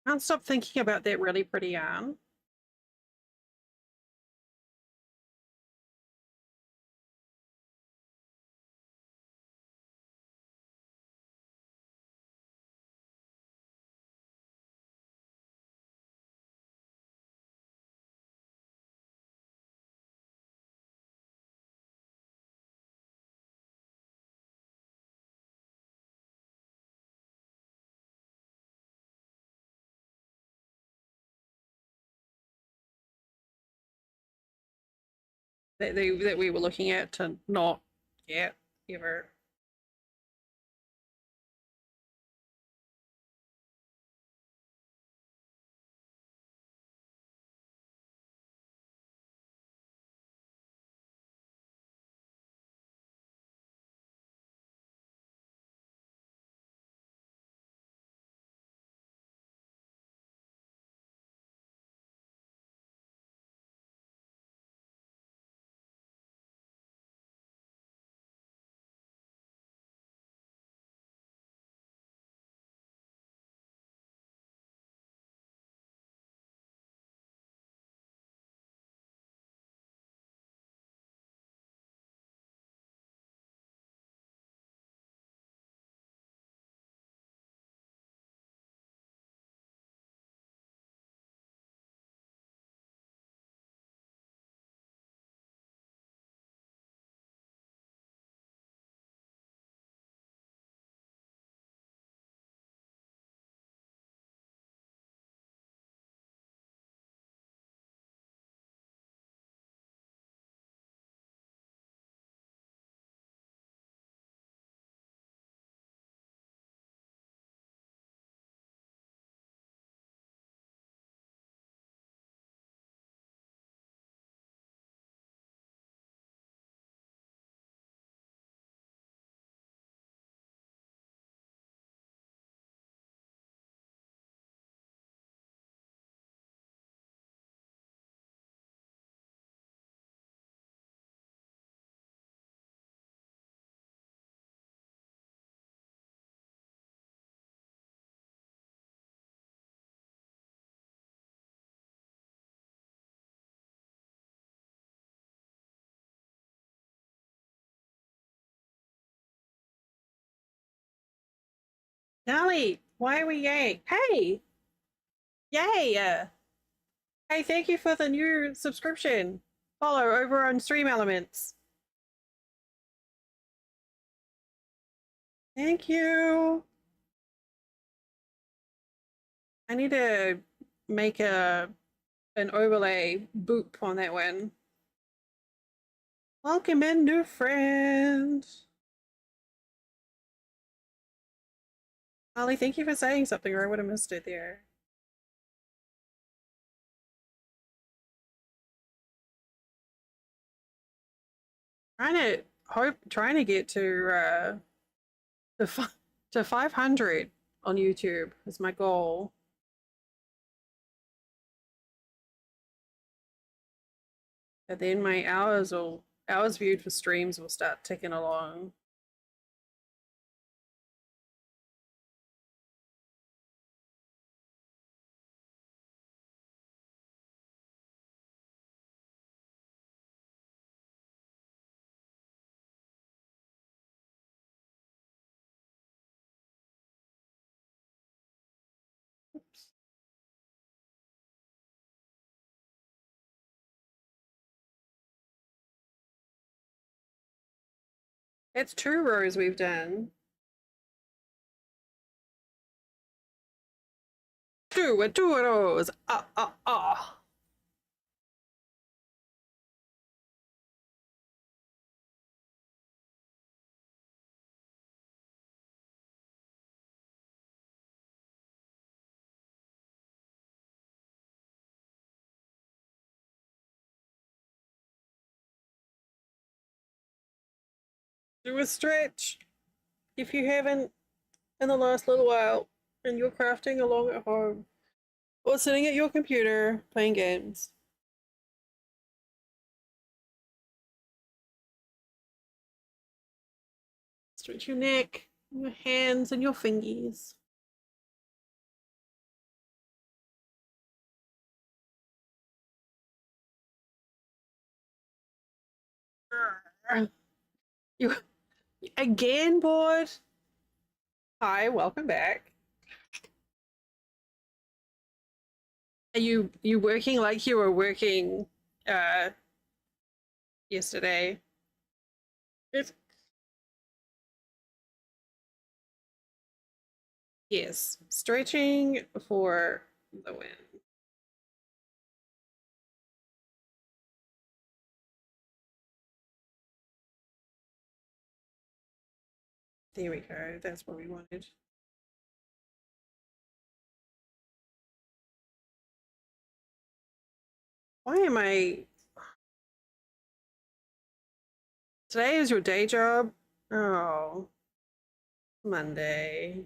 Can't stop thinking about that really pretty yarn. That we were looking at to not get ever. Nally, why are we yay? Hey! Yay! Hey, thank you for the new subscription. Follow over on Stream Elements. Thank you. I need to make an overlay boop on that one. Welcome in, new friend. Ollie, thank you for saying something, or I would have missed it there. trying to get to 500 on YouTube is my goal. And then my hours viewed for streams will start ticking along. Oops. It's 2 rows we've done. 2 rows. Do a stretch if you haven't in the last little while and you're crafting along at home or sitting at your computer playing games. Stretch your neck, your hands, and your fingies. You again, bored? Hi, welcome back. Are you working like you were working yesterday? It's, yes, stretching for the win. There we go. That's what we wanted. Why am I... Today is your day job? Oh, Monday.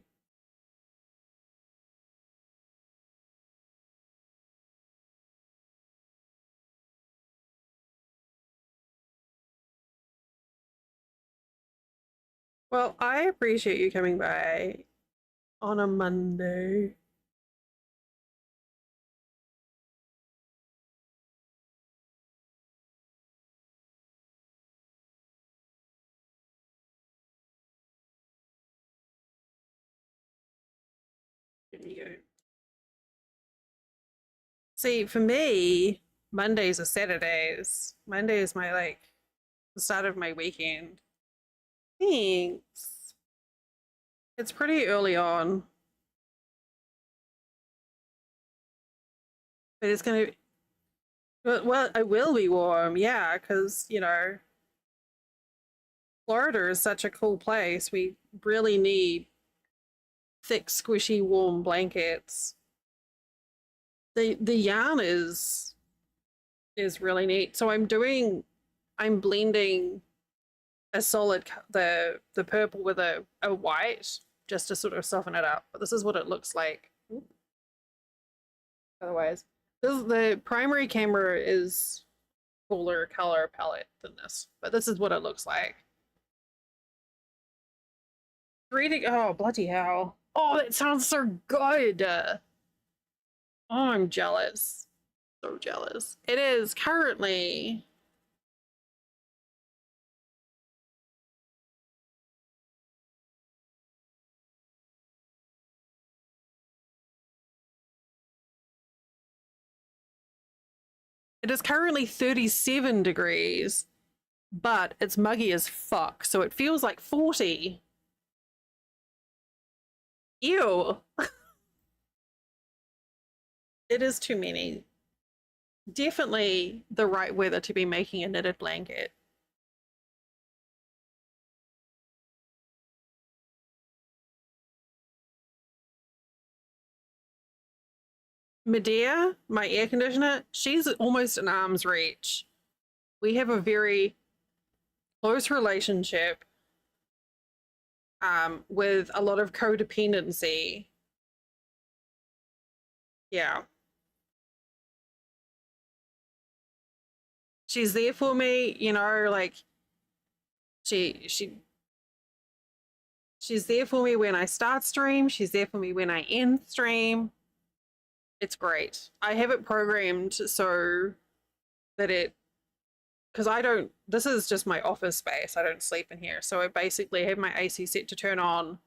Well, I appreciate you coming by on a Monday. There you go. See, for me, Mondays are Saturdays. Monday is my the start of my weekend. Thanks. It's pretty early on, but it's gonna. Well, it will be warm, yeah, because Florida is such a cool place. We really need thick, squishy, warm blankets. The yarn is really neat. So I'm blending a solid the purple with a white just to sort of soften it up. But this is what it looks like. Oop. Otherwise, the primary camera is cooler color palette than this, but this is what it looks like. Reading, oh bloody hell! Oh, that sounds so good. Oh, I'm jealous. So jealous. It is currently. It is currently 37 degrees, but it's muggy as fuck, so it feels like 40. Ew. It is too many. Definitely the right weather to be making a knitted blanket. Medea, my air conditioner, she's almost an arm's reach. We have a very close relationship with a lot of codependency. Yeah. She's there for me, you know, like she she's there for me when I start stream, she's there for me when I end stream. It's great. I have it programmed so that it, because I don't, this is just my office space. I don't sleep in here. So I basically have my AC set to turn on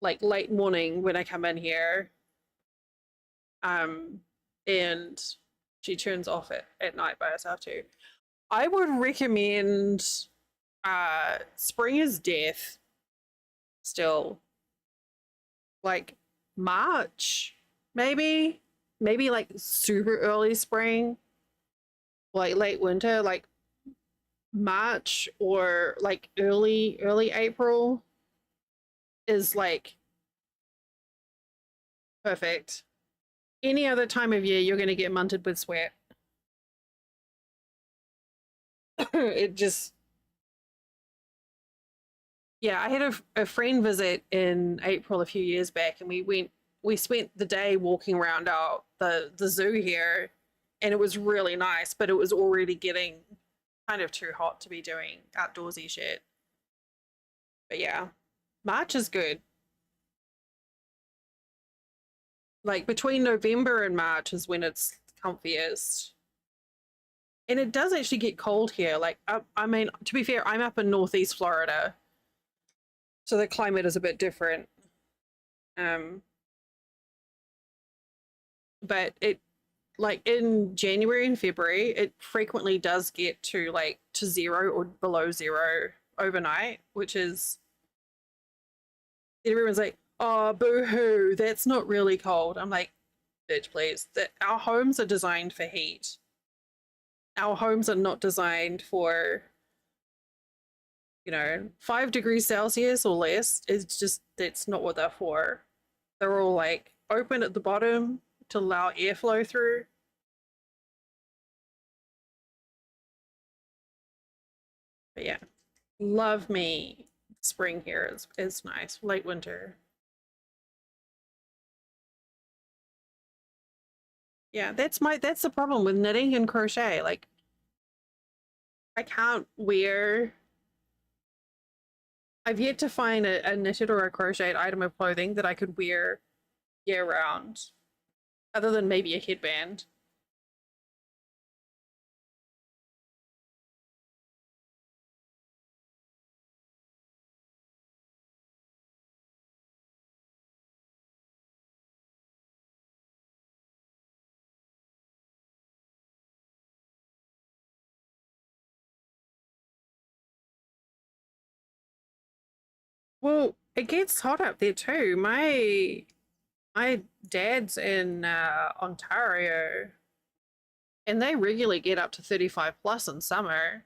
like late morning when I come in here. And she turns off at night by herself too. I would recommend Spring is Death still. Like March, maybe. Maybe like super early spring, like late winter, like March or like early April is like perfect. Any other time of year, you're going to get munted with sweat. It just, yeah, I had a friend visit in April a few years back, and we spent the day walking around the zoo here, and it was really nice, but it was already getting kind of too hot to be doing outdoorsy shit. But yeah, March is good. Like between November and March is when it's comfiest. And it does actually get cold here. Like, I mean, to be fair, I'm up in Northeast Florida, so the climate is a bit different. Um, but it, like in January and February, it frequently does get to like to zero or below zero overnight, which is, everyone's like, oh, boo hoo, that's not really cold. I'm like, bitch, please. That our homes are designed for heat. Our homes are not designed for, 5 degrees Celsius or less. It's just, that's not what they're for. They're all like open at the bottom to allow airflow through. But yeah, love me. Spring here is nice. Late winter. Yeah, that's the problem with knitting and crochet. Like, I can't wear, I've yet to find a knitted or a crocheted item of clothing that I could wear year round, other than maybe a headband. Well, it gets hot up there too. My dad's in Ontario, and they regularly get up to 35 plus in summer.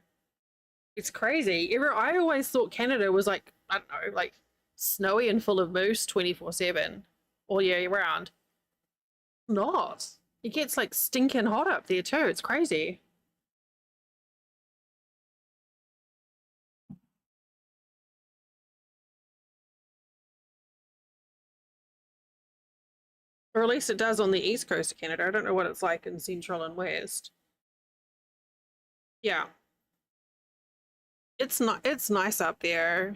It's crazy. I always thought Canada was like, I don't know, like snowy and full of moose 24/7 all year round. Not. It gets like stinking hot up there too. It's crazy. Or at least it does on the east coast of Canada. I don't know what it's like in central and west. Yeah. It's not, it's nice up there.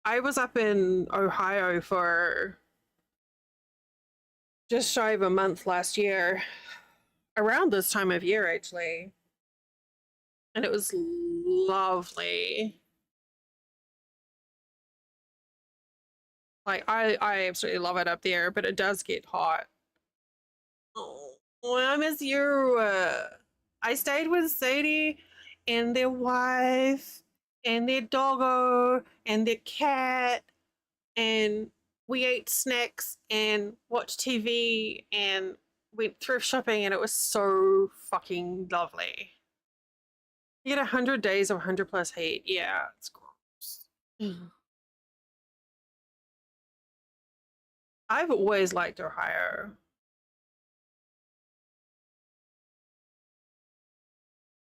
I was up in Ohio for just shy of a month last year, around this time of year actually, and it was lovely. Like, I absolutely love it up there, but it does get hot. Oh, I miss you. I stayed with Sadie and their wife and their doggo and their cat, and we ate snacks and watched TV and went thrift shopping, and it was so fucking lovely. You get 100 days of 100 plus heat. Yeah, it's gross. I've always liked Ohio.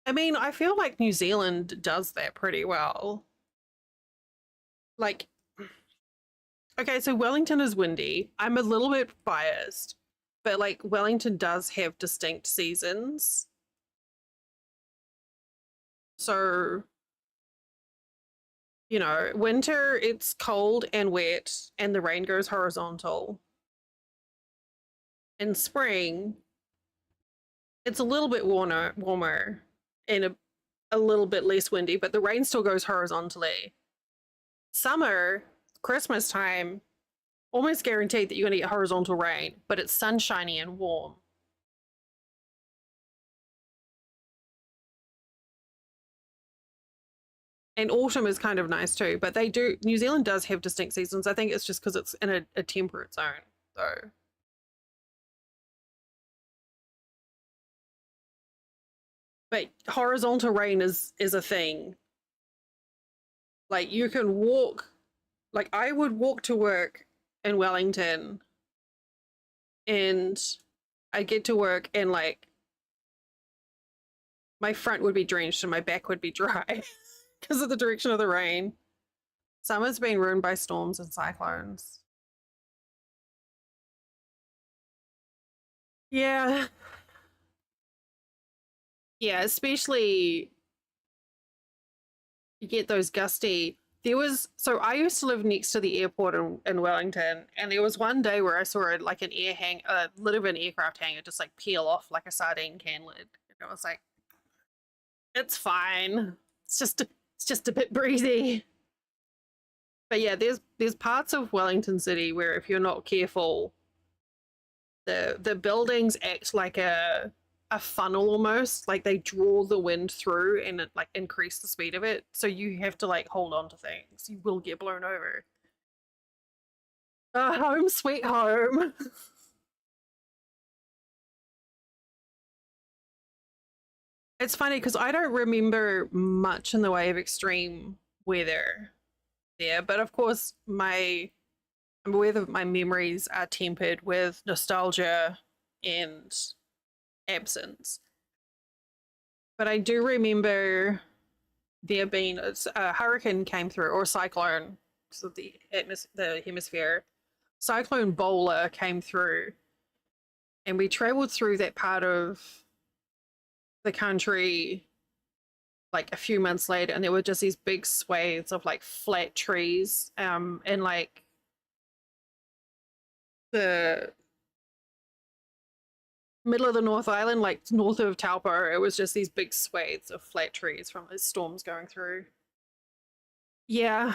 I mean, I feel like New Zealand does that pretty well. Like, okay, so Wellington is windy. I'm a little bit biased, but like Wellington does have distinct seasons. So, you know, winter it's cold and wet and the rain goes horizontal. In spring, it's a little bit warmer and a little bit less windy, but the rain still goes horizontally. Summer, Christmas time, almost guaranteed that you're going to get horizontal rain, but it's sunshiny and warm. And autumn is kind of nice too, but they do, New Zealand does have distinct seasons. I think it's just because it's in a temperate zone, though. But horizontal rain is a thing. Like you can walk, like I would walk to work in Wellington and I get to work and like my front would be drenched and my back would be dry because of the direction of the rain. Summer's been ruined by storms and cyclones. Yeah. Yeah, especially you get those gusty. There was so I used to live next to the airport in Wellington, and there was one day where I saw like an a lid of an aircraft hangar just like peel off like a sardine can lid. And I was like, it's fine. It's just a bit breezy. But yeah, there's parts of Wellington City where if you're not careful, the buildings act like a funnel almost, like they draw the wind through and it like increase the speed of it, so you have to like hold on to things, you will get blown over. Home sweet home. It's funny because I don't remember much in the way of extreme weather there, but of course I'm aware that my memories are tempered with nostalgia and absence. But I do remember there being a hurricane came through or a cyclone because of the hemisphere. Cyclone Bowler came through, and we traveled through that part of the country like a few months later, and there were just these big swathes of like flat trees, and like the middle of the North Island, like north of Taupo, it was just these big swathes of flat trees from the storms going through. Yeah,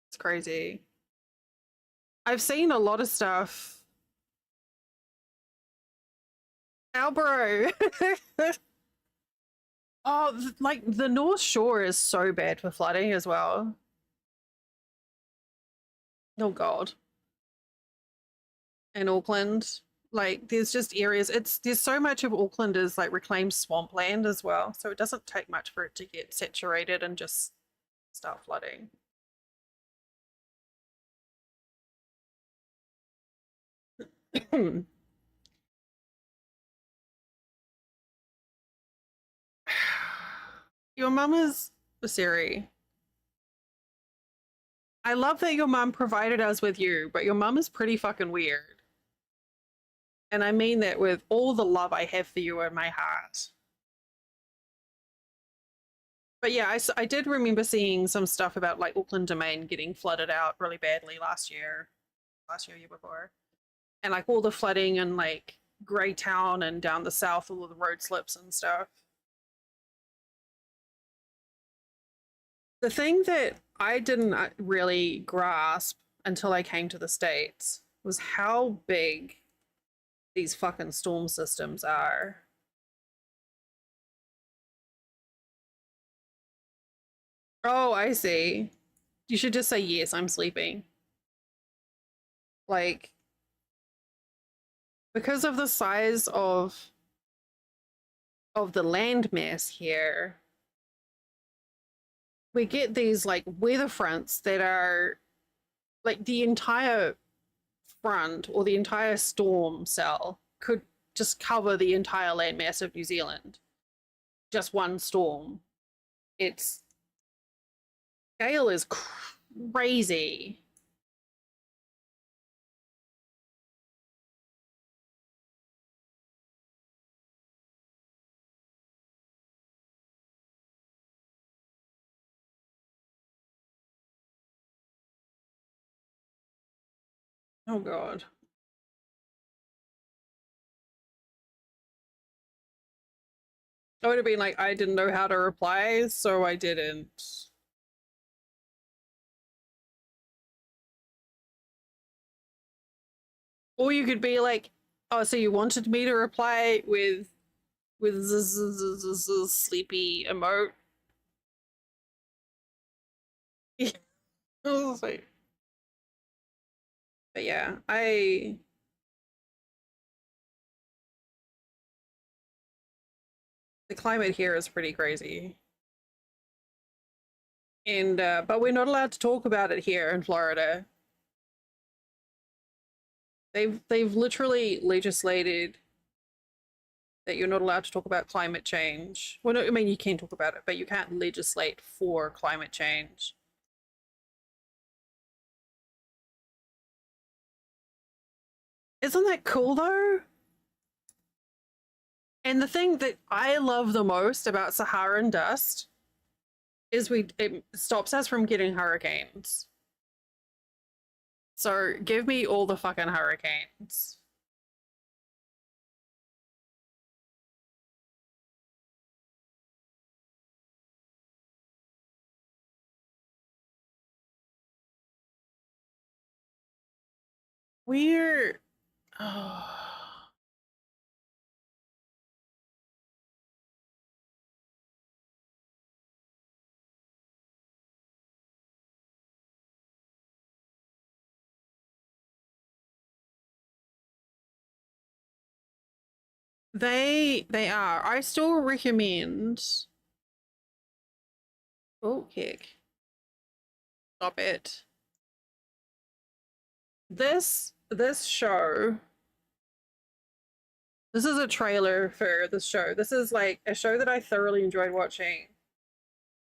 it's crazy. I've seen a lot of stuff. Albro. Oh, like the North Shore is so bad for flooding as well. Oh God. In Auckland, like there's just areas. There's so much of Auckland is like reclaimed swampland as well, so it doesn't take much for it to get saturated and just start flooding. Your mum is Siri. I love that your mum provided us with you, but your mum is pretty fucking weird. And I mean that with all the love I have for you in my heart. But yeah, I did remember seeing some stuff about like Auckland Domain getting flooded out really badly year before. And like all the flooding and like Greytown and down the south, all of the road slips and stuff. The thing that I didn't really grasp until I came to the States was how big these fucking storm systems are. Oh, I see. You should just say yes, I'm sleeping. Like, because of the size of the land mass here, we get these like weather fronts that are like the entire front or the entire storm cell could just cover the entire landmass of New Zealand. just one storm. Its scale is crazy. Oh god. I would have been like, I didn't know how to reply, so I didn't. Or you could be like, oh, so you wanted me to reply with sleepy emote? Like, but yeah, the climate here is pretty crazy. And but we're not allowed to talk about it here in Florida. They've literally legislated that you're not allowed to talk about climate change. Well, no, I mean you can talk about it, but you can't legislate for climate change. Isn't that cool though? And the thing that I love the most about Saharan dust is it stops us from getting hurricanes. So give me all the fucking hurricanes. We're oh, they are. I still recommend. Oh heck! Stop it. This show. This is a trailer for this show. This is like a show that I thoroughly enjoyed watching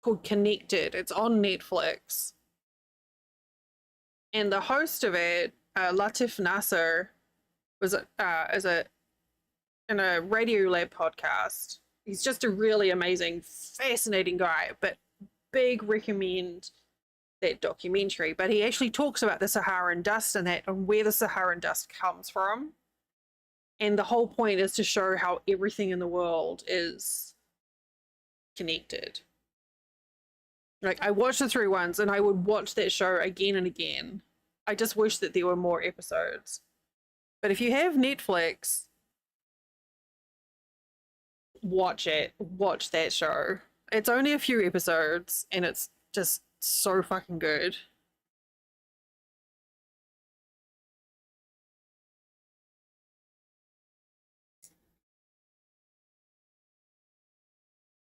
called Connected. It's on Netflix. And the host of it, Latif Nasser, was is a in a Radio Lab podcast. He's just a really amazing, fascinating guy. But big recommend that documentary. But he actually talks about the Saharan dust and that and where the Saharan dust comes from. And the whole point is to show how everything in the world is connected. Like I watched the three ones and I would watch that show again and again. I just wish that there were more episodes. But if you have Netflix, watch it. Watch that show. It's only a few episodes and it's just so fucking good.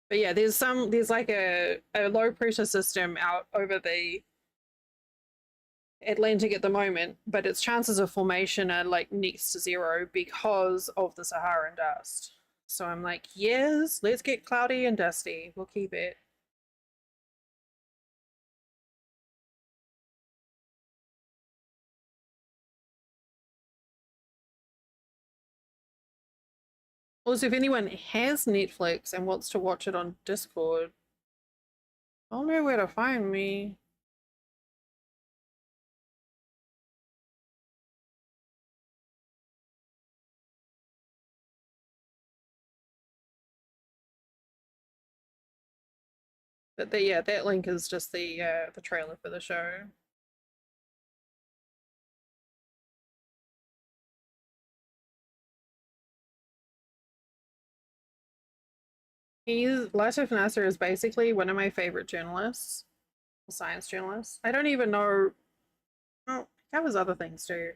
But yeah, there's like a low pressure system out over the Atlantic at the moment, but its chances of formation are like next to zero because of the Saharan dust. So I'm like, yes, let's get cloudy and dusty. We'll keep it. Also, if anyone has Netflix and wants to watch it on Discord, I'll know where to find me. But yeah, that link is just the trailer for the show. Latif Nasser is basically one of my favorite journalists, science journalists. I don't even know. Oh, he covers other things too.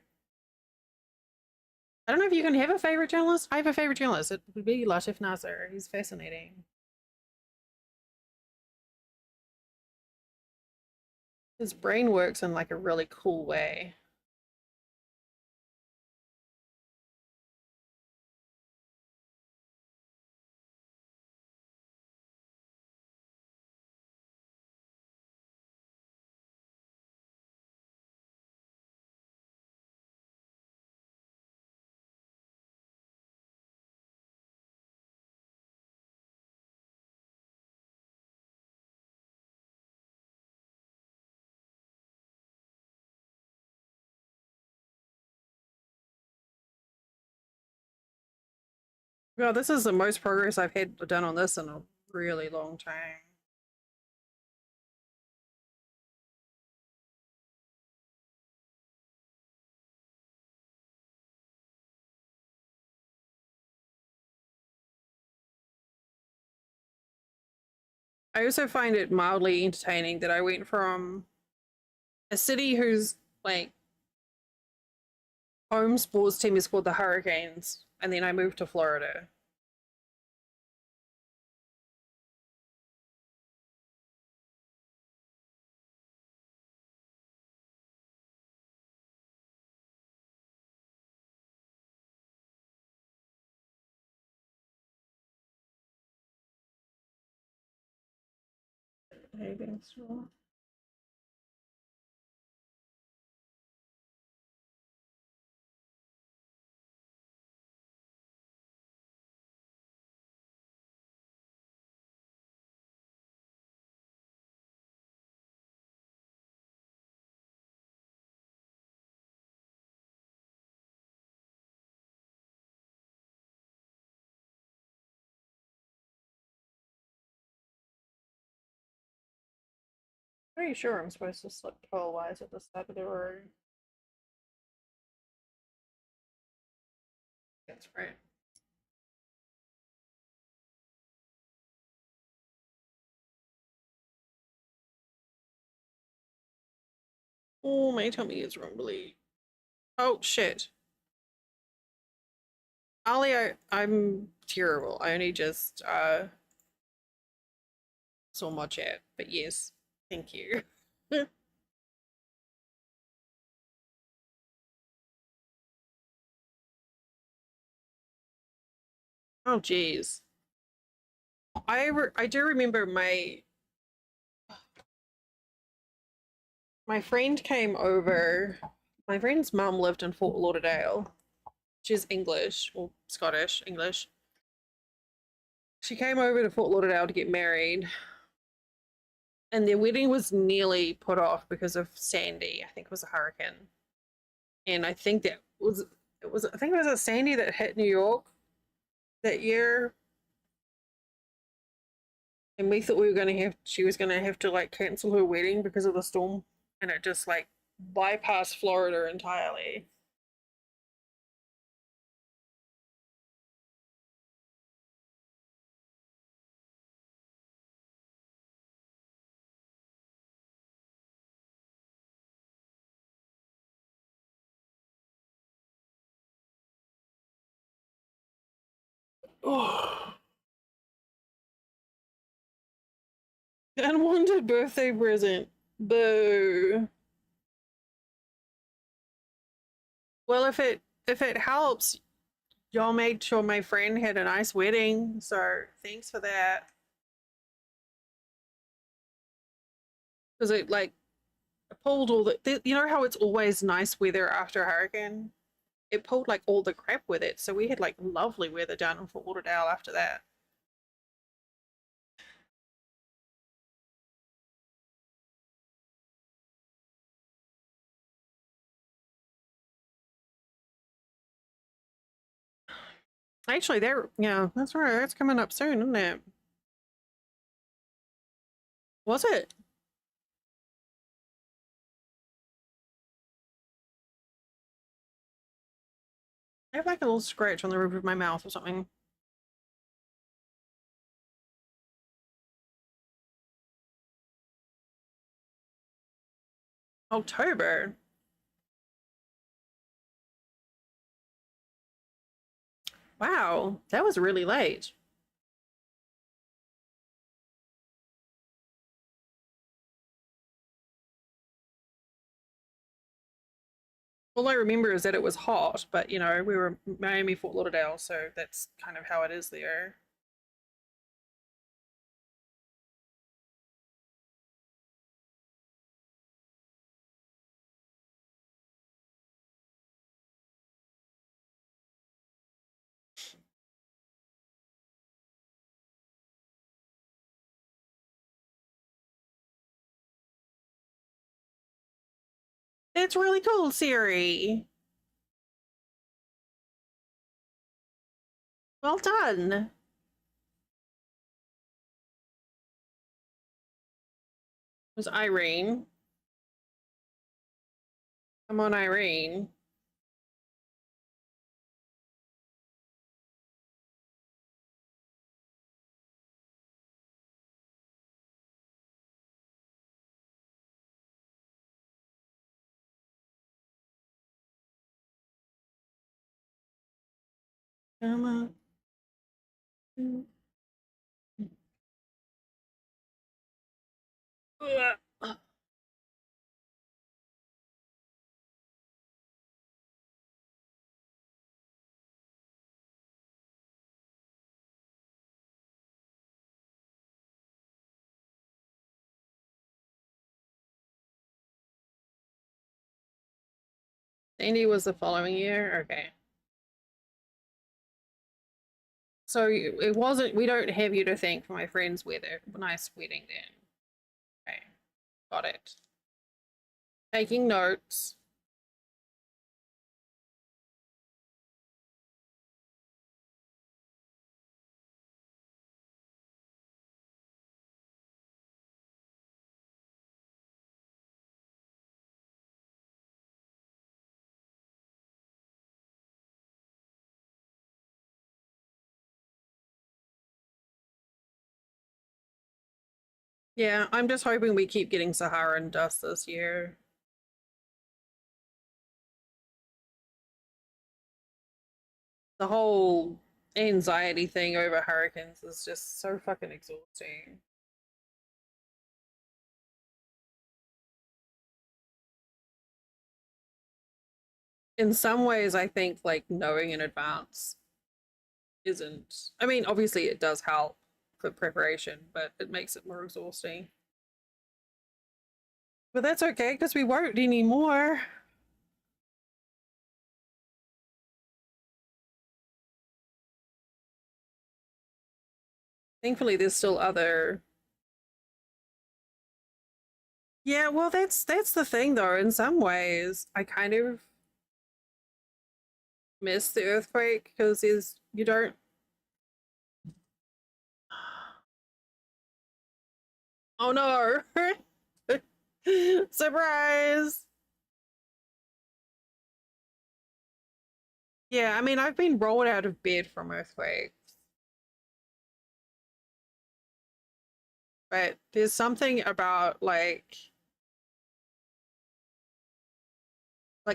I don't know if you can have a favorite journalist. I have a favorite journalist. It would be Latif Nasser. He's fascinating. His brain works in like a really cool way. Well, this is the most progress I've had done on this in a really long time. I also find it mildly entertaining that I went from a city whose like home sports team is called the Hurricanes, and then I moved to Florida. Pretty sure I'm supposed to slip pole-wise at the side of the road. That's right. Oh, my tummy is rumbly. Oh, shit. Ali, I'm terrible. I only just saw my chat, but yes, thank you. Oh, jeez. I do remember my friend came over. My friend's mum lived in Fort Lauderdale. She's English or Scottish English. She came over to Fort Lauderdale to get married, and their wedding was nearly put off because of Sandy. I think it was a hurricane, and I think that was it was I think it was a Sandy that hit New York that year, and we thought we were gonna have she was gonna have to like cancel her wedding because of the storm, and it just like bypassed Florida entirely. Oh, unwanted birthday present. Boo. Well, if it helps, y'all made sure my friend had a nice wedding, so thanks for that. Because it like pulled all you know how it's always nice weather after a hurricane? It pulled like all the crap with it, so we had like lovely weather down in Fort Lauderdale after that. Actually, yeah, that's right. That's coming up soon, isn't it? Was it? I have like a little scratch on the roof of my mouth or something. October. Wow, that was really late. All I remember is that it was hot, but you know, we were Miami, Fort Lauderdale, so that's kind of how it is there. It's really cool, Siri. Well done. It was Irene. Come on, Irene. Come on. Sandy was the following year? Okay. So it wasn't, we don't have you to thank for my friend's nice wedding then. Okay, got it. Taking notes. Yeah, I'm just hoping we keep getting Saharan dust this year. The whole anxiety thing over hurricanes is just so fucking exhausting. In some ways, I think like knowing in advance isn't. I mean, obviously, it does help for preparation, but it makes it more exhausting. But that's okay because we won't anymore. Thankfully, there's still other. Yeah, well, that's the thing though. In some ways, I kind of miss the earthquake because is you don't. Oh no! Surprise! Yeah, I mean, I've been rolled out of bed from earthquakes, but there's something about like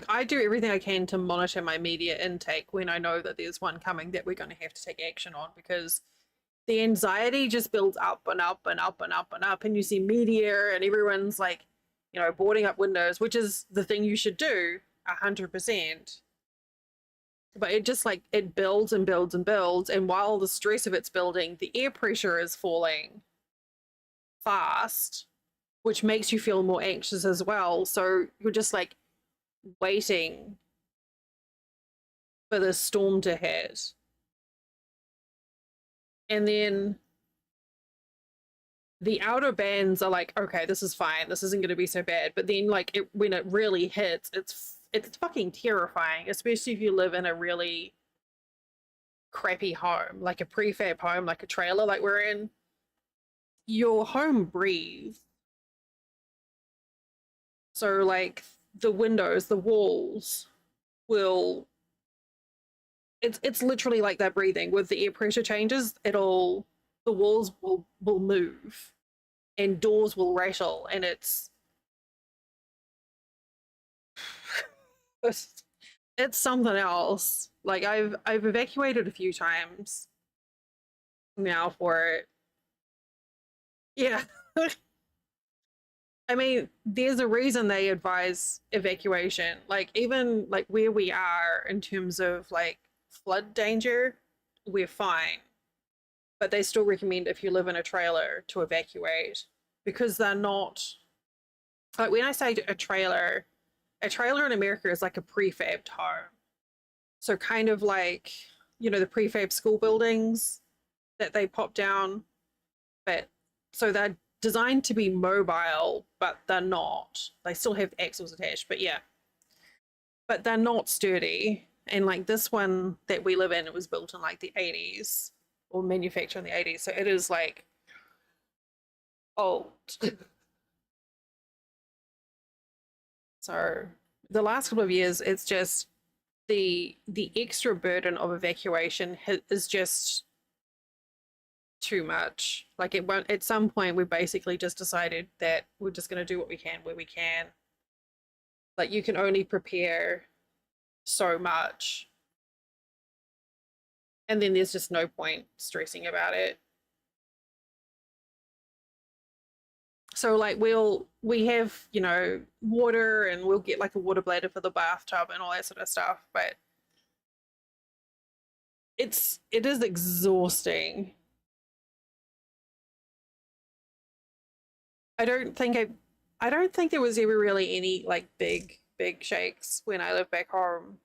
I do everything I can to monitor my media intake when I know that there's one coming that we're going to have to take action on because the anxiety just builds up and up and up and up and up, and you see media and everyone's like, boarding up windows, which is the thing you should do 100%. But it just like it builds and builds and builds, and while the stress of it's building, the air pressure is falling fast, which makes you feel more anxious as well. So you're just like waiting for the storm to hit. And then the outer bands are like, okay, this is fine. This isn't going to be so bad. But then like when it really hits, it's fucking terrifying, especially if you live in a really crappy home, like a prefab home, like a trailer like we're in. Your home breathes. So like the windows, the walls will it's literally like that breathing. With the air pressure changes, the walls will move and doors will rattle, and it's something else. Like I've evacuated a few times now for it. Yeah. I mean, there's a reason they advise evacuation. Like even like where we are in terms of like flood danger, we're fine. But they still recommend if you live in a trailer to evacuate because they're not like when I say a trailer in America is like a prefabbed home. So kind of like, the prefab school buildings that they pop down, but so they're designed to be mobile, but they're not. They still have axles attached, but yeah. But they're not sturdy. And like this one that we live in, it was built in like the 80s or manufactured in the 80s. So it is like old. So the last couple of years, it's just the extra burden of evacuation is just too much. Like it won't. At some point, we basically just decided that we're just going to do what we can where we can. Like you can only prepare so much, and then there's just no point stressing about it. So like we have, you know, water and we'll get like a water bladder for the bathtub and all that sort of stuff, but it is exhausting. I don't think I don't think there was ever really any like big shakes when I lived back home.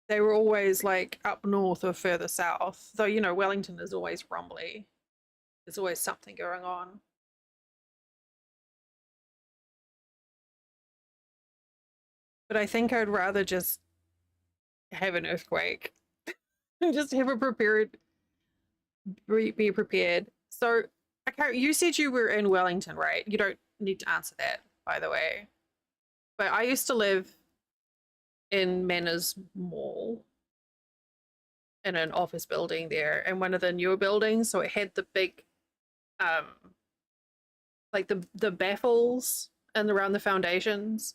They were always like up north or further south. Though, you know, Wellington is always rumbly. There's always something going on. But I think I'd rather just have an earthquake and just have a prepared be prepared. So, okay, you said you were in Wellington, right? You don't need to answer that, by the way. But I used to live in Manners Mall in an office building there, and one of the newer buildings. So it had the big, um, like the baffles and around the foundations.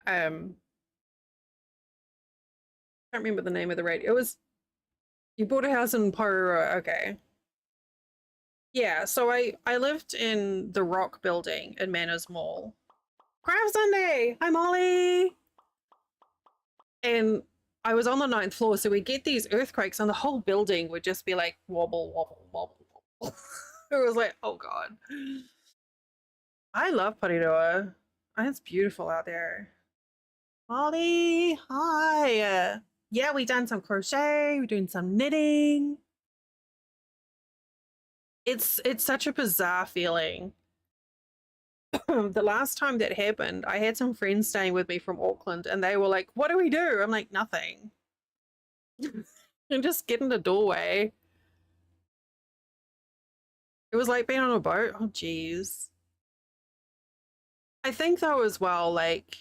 Can't remember the name of the radio. It was you bought a house in Porora, okay. Yeah, so I lived in the Rock building in Manners Mall. Crab Sunday! Hi Molly! And I was on the ninth floor, so we get these earthquakes and the whole building would just be like wobble, wobble, wobble, wobble. It was like, oh god. I love Parirua. It's beautiful out there. Molly, hi. Yeah, we done some crochet, we're doing some knitting. It's such a bizarre feeling. The last time that happened, I had some friends staying with me from Auckland and they were like, what do we do? I'm like, nothing. And just get in the doorway. It was like being on a boat. Oh, geez. I think though as well, like,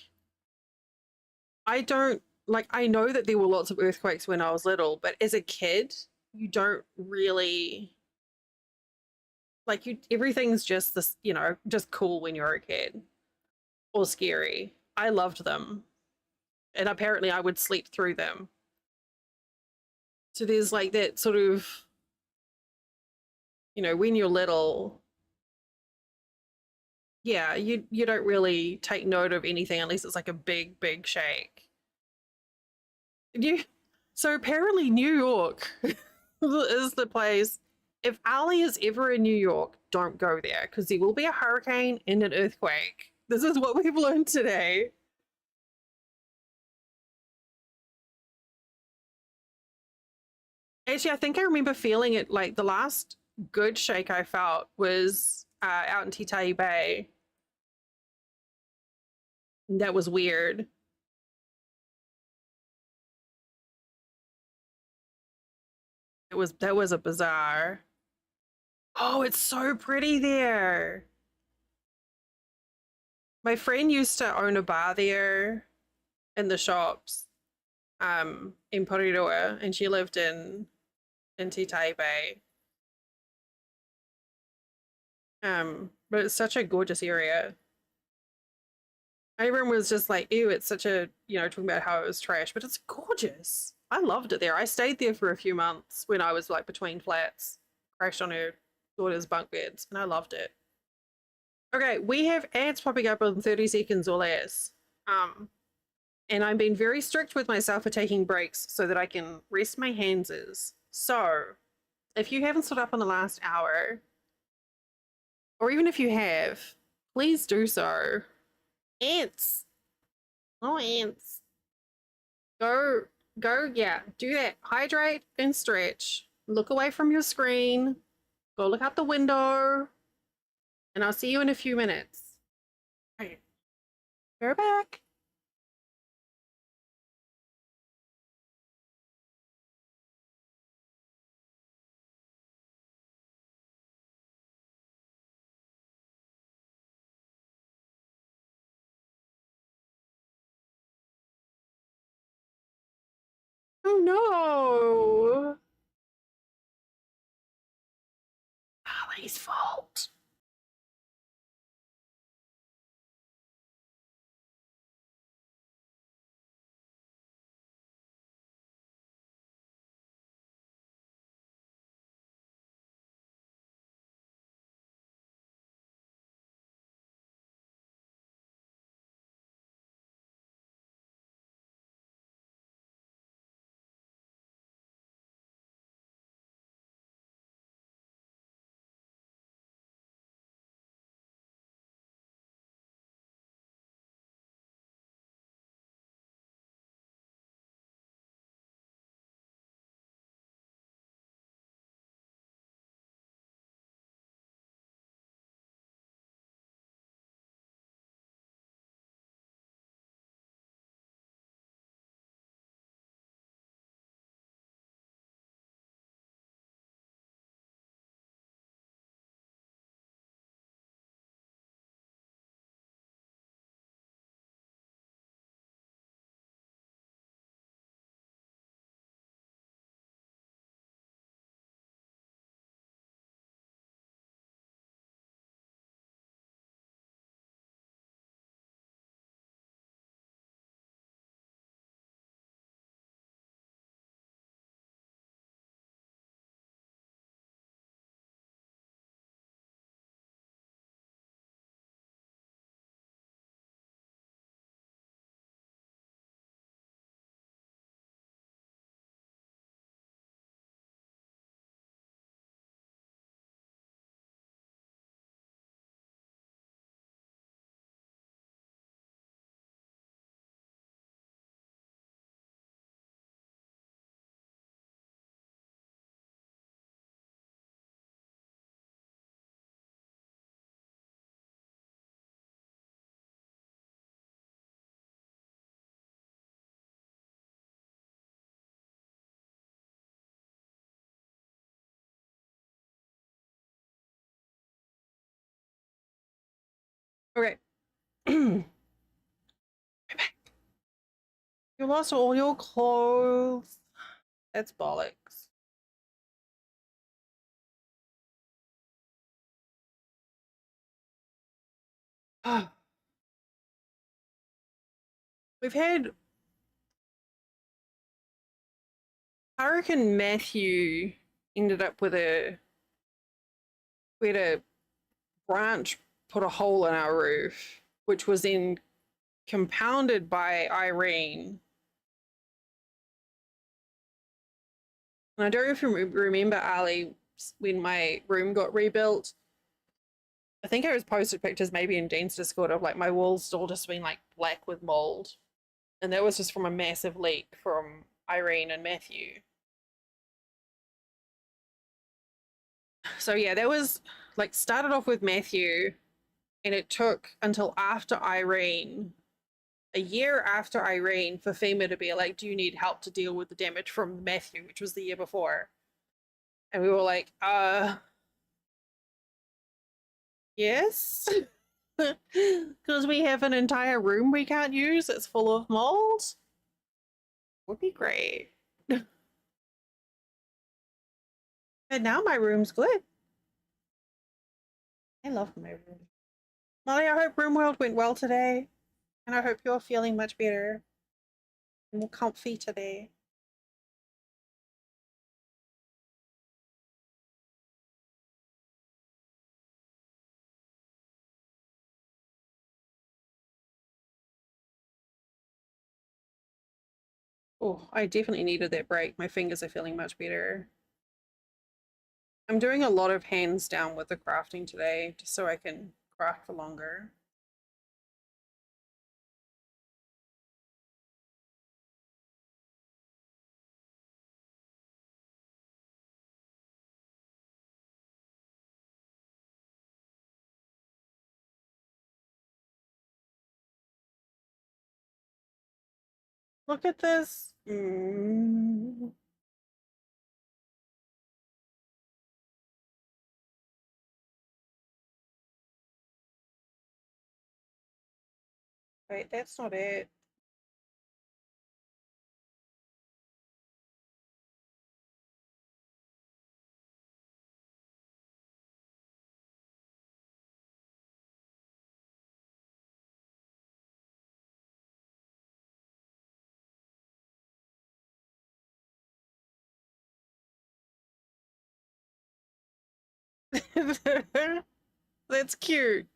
I don't, like, I know that there were lots of earthquakes when I was little, but as a kid, you don't really, like, everything's just this, you know, just cool when you're a kid or scary. I loved them. And apparently I would sleep through them. So there's like that sort of, you know, when you're little, yeah, you don't really take note of anything unless it's like a big shake. You so apparently New York is the place. If Ali is ever in New York, don't go there because there will be a hurricane and an earthquake. This is what we've learned today. Actually, I think I remember feeling it like the last good shake I felt was out in Titai Bay. That was weird. That was a bizarre. Oh, it's so pretty there. My friend used to own a bar there in the shops, in Porirua, and she lived in Titai Bay. But it's such a gorgeous area. Everyone was just like, ew, it's such a, you know, talking about how it was trash, but it's gorgeous. I loved it there. I stayed there for a few months when I was like between flats, crashed on her daughter's bunk beds, and I loved it. Okay, we have ads popping up in 30 seconds or less. And I'm being very strict with myself for taking breaks so that I can rest my handses. So, if you haven't stood up in the last hour, or even if you have, please do so. Ants. Oh, ants. Go, yeah, do that. Hydrate and stretch. Look away from your screen. Go look out the window. And I'll see you in a few minutes. Okay. You're back. Oh no! Ali's fault. Okay. You lost all your clothes. That's bollocks. We've had, I reckon Matthew ended up with we had a branch put a hole in our roof, which was then compounded by Irene. And I don't know if you remember, Ali, when my room got rebuilt. I think I was posted pictures maybe in Jane's Discord of like my walls still just being like black with mold. And that was just from a massive leak from Irene and Matthew. So yeah, that was like started off with Matthew, and it took until after Irene, a year after Irene, for FEMA to be like, do you need help to deal with the damage from Matthew, which was the year before? And we were like, yes. Because we have an entire room we can't use, it's full of mold. Would be great. And now my room's good. I love my room. Molly, I hope RoomWorld went well today. And I hope you're feeling much better and more comfy today. Oh, I definitely needed that break. My fingers are feeling much better. I'm doing a lot of hands down with the crafting today, just so I can craft for longer. Look at this. Mm. Wait, that's not it. That's cute.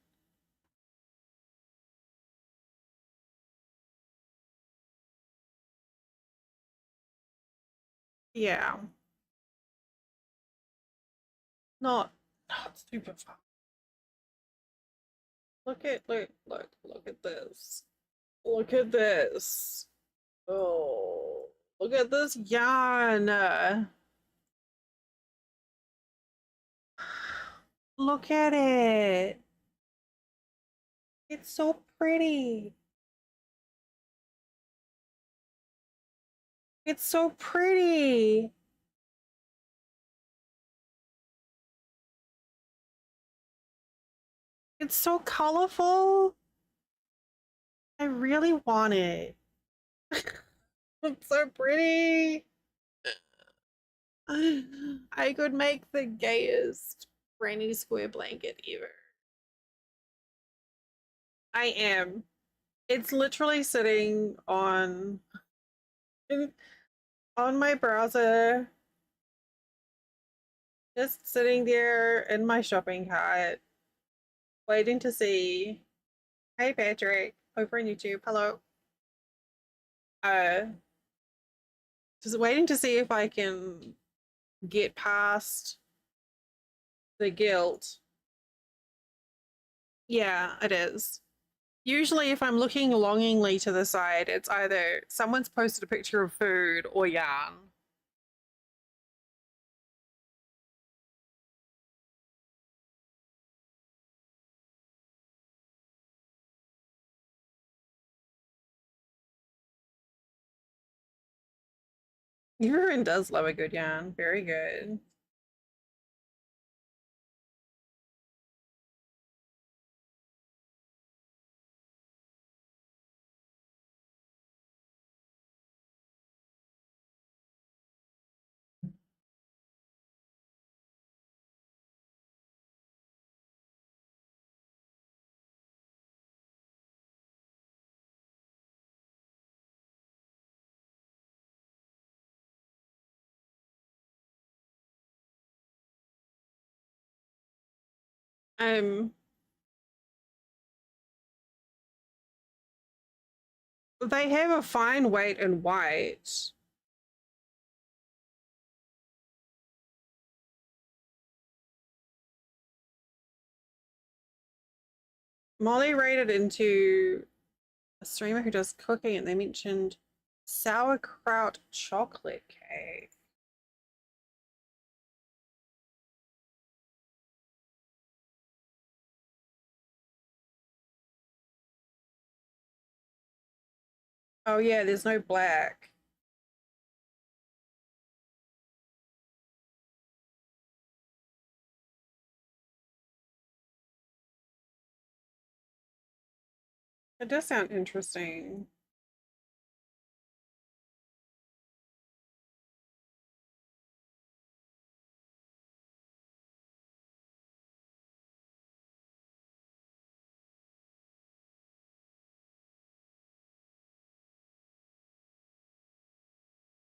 Yeah. Not super fun. Look at this. Look at this. Oh, look at this yarn. Look at it. It's so pretty. It's so pretty. It's so colorful. I really want it. It's so pretty. I could make the gayest granny square blanket ever. I am. It's literally sitting on my browser, just sitting there in my shopping cart, waiting to see. Hey Patrick, over on YouTube. Hello. Uh, just waiting to see if I can get past the guilt. Yeah, it is. Usually, if I'm looking longingly to the side, it's either someone's posted a picture of food or yarn. Urine does love a good yarn. Very good. Um, they have a fine weight in white. Molly rated into a streamer who does cooking, and they mentioned sauerkraut chocolate cake. Oh yeah, there's no black. It does sound interesting.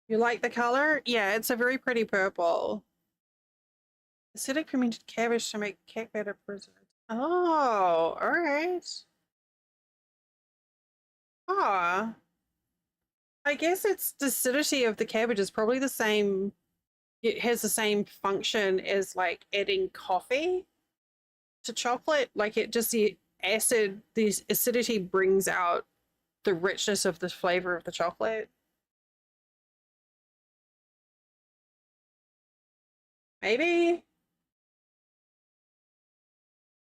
You like the color? Yeah, it's a very pretty purple. Acidic fermented cabbage to make cake batter preserved. Oh, all right. Ah, I guess it's the acidity of the cabbage is probably the same. It has the same function as like adding coffee to chocolate. Like it just the acid, the acidity brings out the richness of the flavor of the chocolate. Maybe.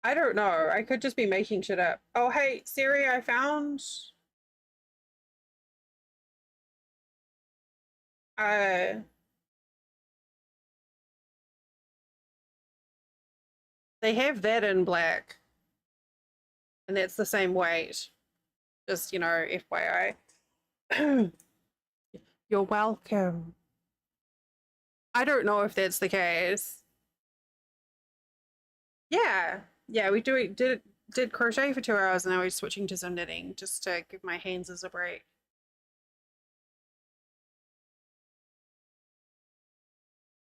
I don't know. I could just be making shit up. Oh, hey, Siri, I found Uh, they have that in black, and that's the same weight. Just, FYI. You're welcome. I don't know if that's the case. Yeah. Yeah, we did crochet for 2 hours and now we're switching to some knitting just to give my hands as a break.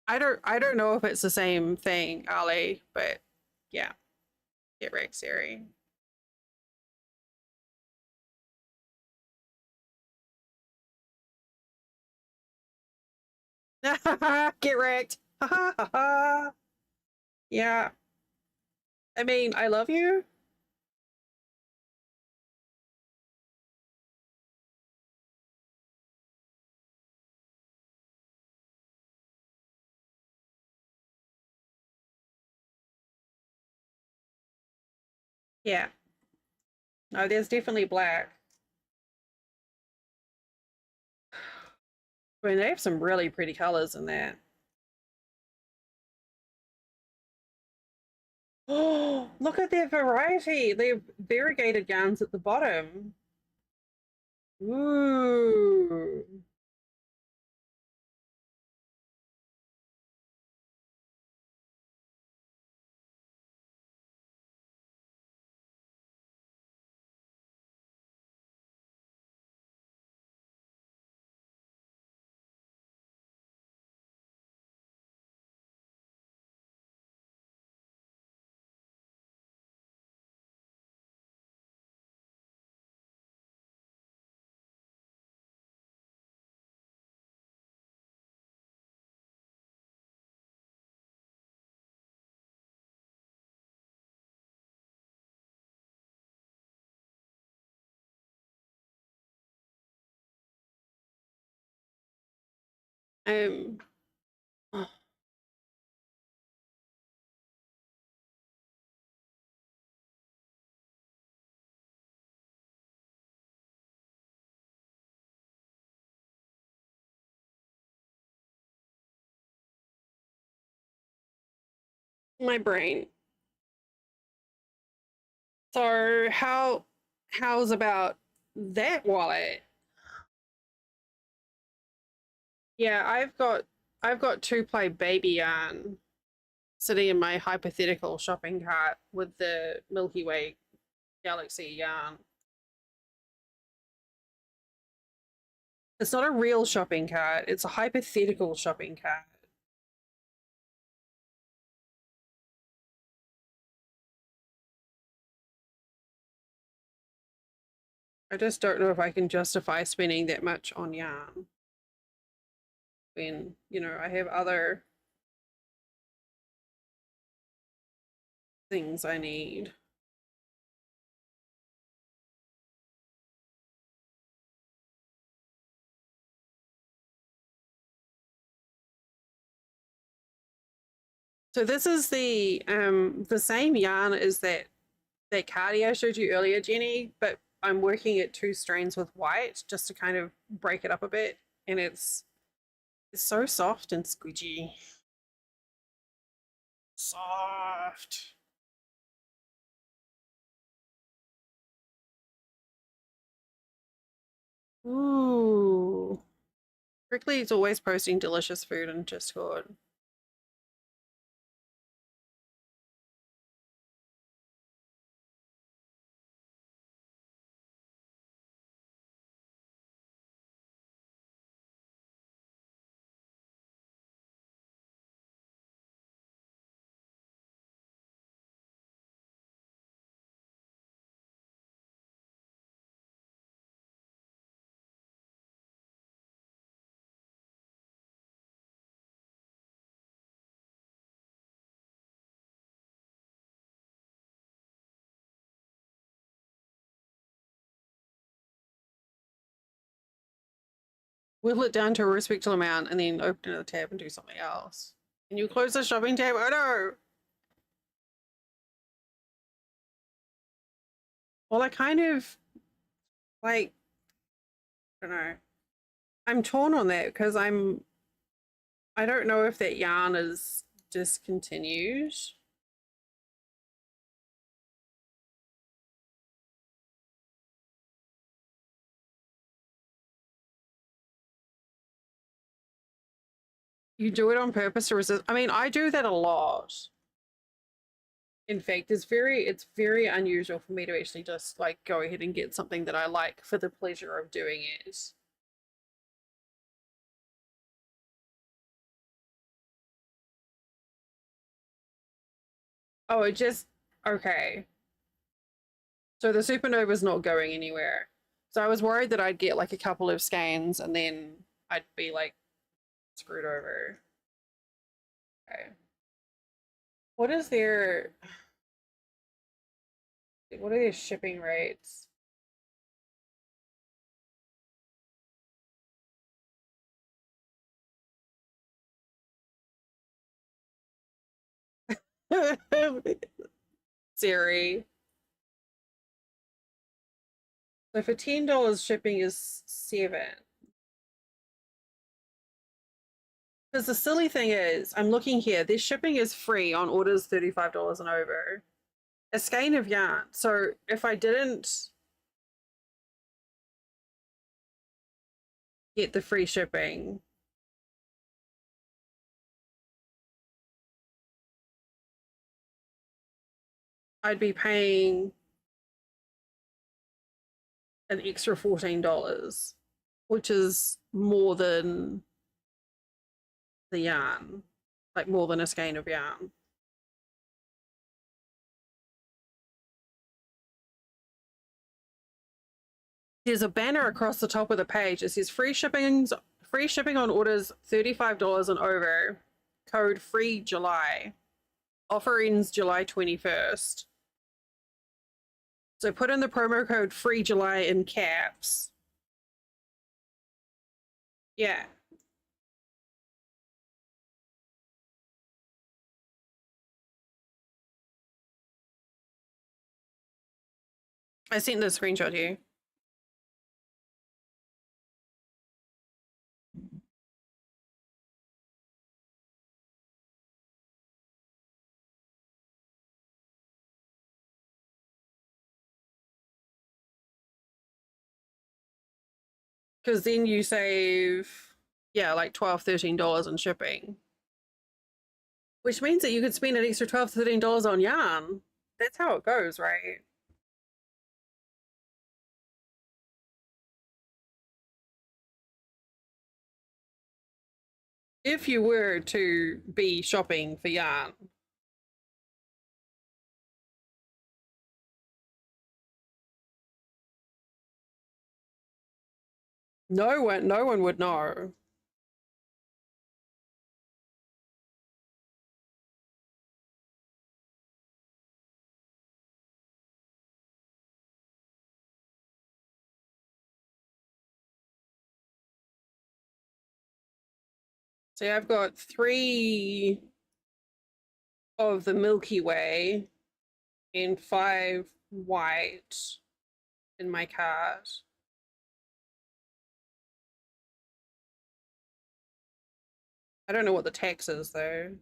I don't know if it's the same thing, Ali, but yeah, get wrecked, Siri. Get wrecked. Yeah. I mean, I love you. Yeah. No, there's definitely black. I mean, they have some really pretty colors in that. Oh, look at their variety. They have variegated yarns at the bottom. Ooh. Um, oh, my brain. So how's about that wallet? Yeah, I've got two ply baby yarn sitting in my hypothetical shopping cart with the Milky Way galaxy yarn. It's not a real shopping cart, it's a hypothetical shopping cart. I just don't know if I can justify spending that much on yarn when, I have other things I need. So this is the same yarn as that cardi I showed you earlier, Jenny, but I'm working it two strands with white just to kind of break it up a bit, and it's so soft and squidgy. Soft. Ooh. Prickly is always posting delicious food in Discord. Whittle it down to a respectable amount and then open another tab and do something else. Can you close the shopping tab? Oh no! Well, I kind of like, I don't know. I'm torn on that because I don't know if that yarn is discontinued. You do it on purpose to resist. I mean, I do that a lot. In fact, it's very unusual for me to actually just like go ahead and get something that I like for the pleasure of doing it. Oh, it just okay. So the supernova's not going anywhere. So I was worried that I'd get like a couple of skeins and then I'd be like screwed over. Okay. What is their what are their shipping rates? Siri. So for $10 shipping is 7. Because the silly thing is, I'm looking here, this shipping is free on orders $35 and over. A skein of yarn. So if I didn't get the free shipping, I'd be paying an extra $14, which is more than the yarn, like more than a skein of yarn. There's a banner across the top of the page. It says free shipping on orders $35 and over. Code free July. Offer ends July 21st. So put in the promo code free July in caps. Yeah. I sent the screenshot here. Because then you save, yeah, like $12, $13 in shipping. Which means that you could spend an extra $12, $13 on yarn. That's how it goes, right? If you were to be shopping for yarn. No one would know. See, I've got 3 of the Milky Way and 5 white in my cart. I don't know what the tax is though.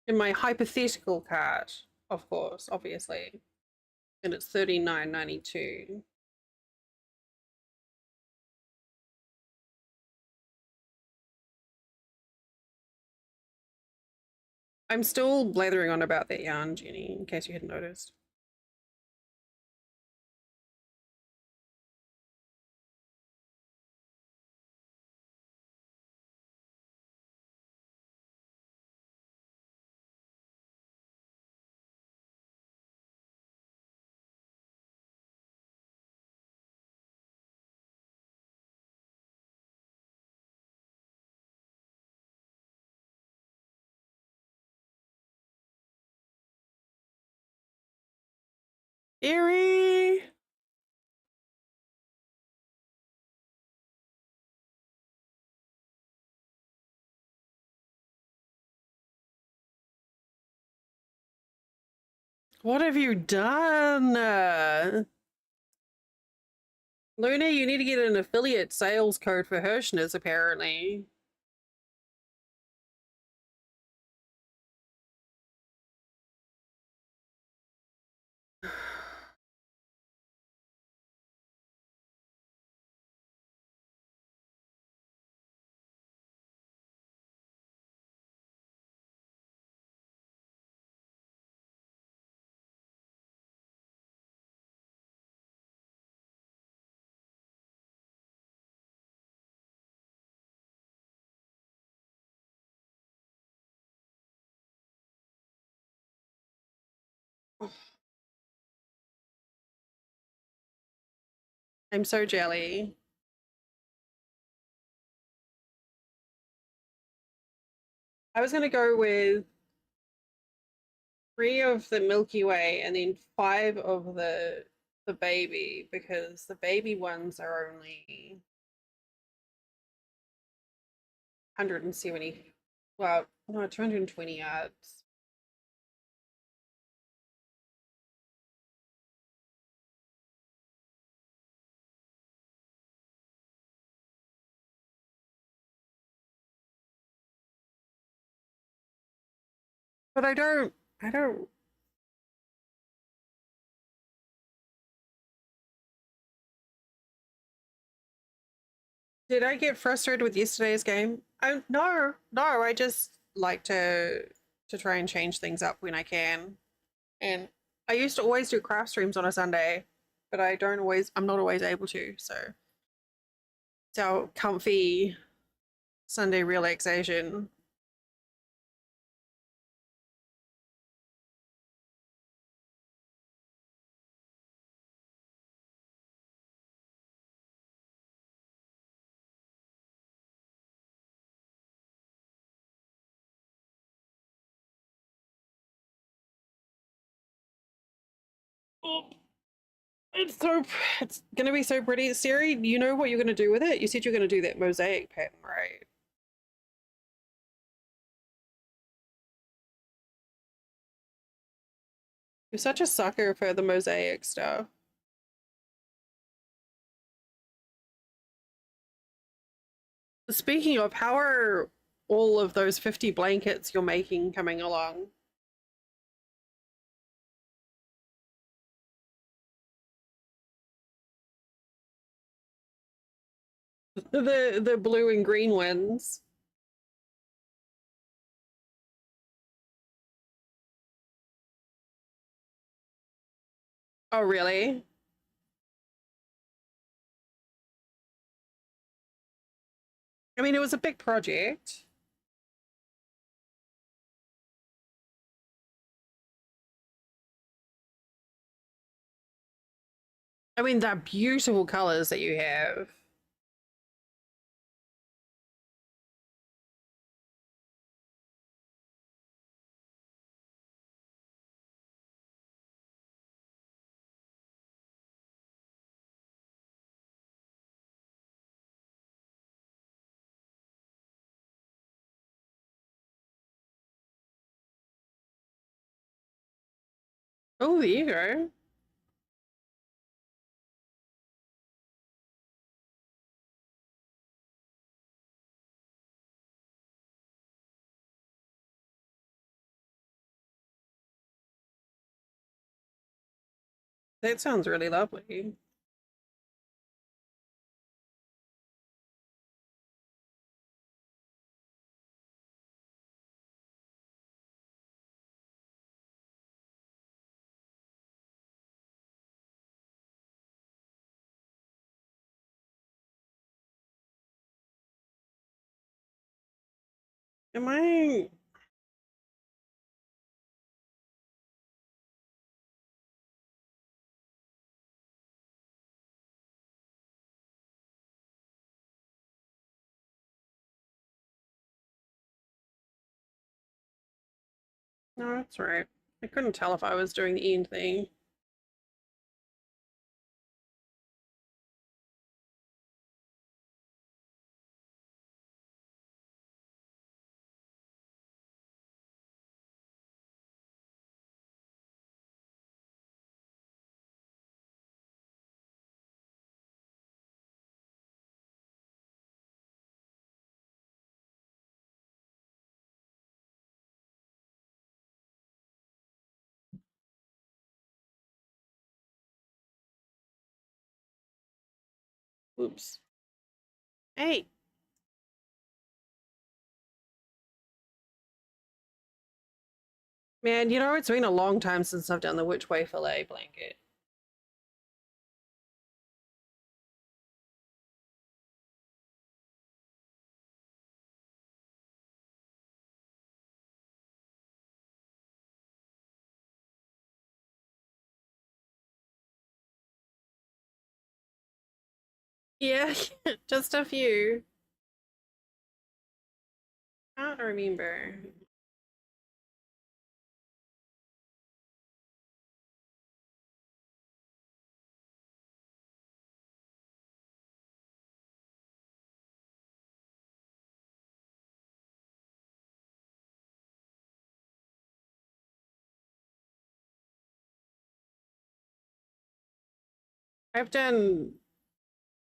In my hypothetical cart, of course, obviously. And it's $39.92. I'm still blathering on about that yarn, Jenny, in case you hadn't noticed. Eerie! What have you done? Luna, you need to get an affiliate sales code for Hirschner's, apparently. I'm so jelly. I was gonna go with 3 of the Milky Way and then 5 of the baby, because the baby ones are only 170, well, no, 220 yards. But I don't did I get frustrated with yesterday's game? Oh no, I just like to try and change things up when I can. And I used to always do craft streams on a Sunday, but I'm not always able to, so it's our comfy Sunday relaxation. Oh, it's so it's gonna be so pretty. Siri, you know what you're gonna do with it? You said you're gonna do that mosaic pattern, right? You're such a sucker for the mosaic stuff. Speaking of, how are all of those 50 blankets you're making coming along? The blue and green ones. Oh, really? I mean, it was a big project. I mean, they're beautiful colors that you have. Oh, there you go. That sounds really lovely. Am I? No, that's right. I couldn't tell if I was doing the end thing. Oops. Hey. Man, you know, it's been a long time since I've done the which way fillet blanket. Yeah, just a few. Can't remember. I've done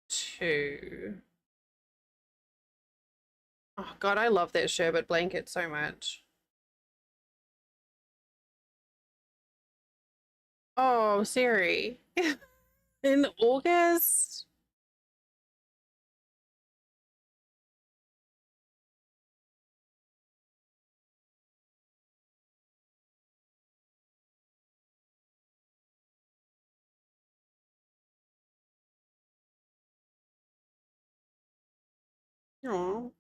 two. Oh God, I love that sherbet blanket so much. Oh, Siri. In August? Oh,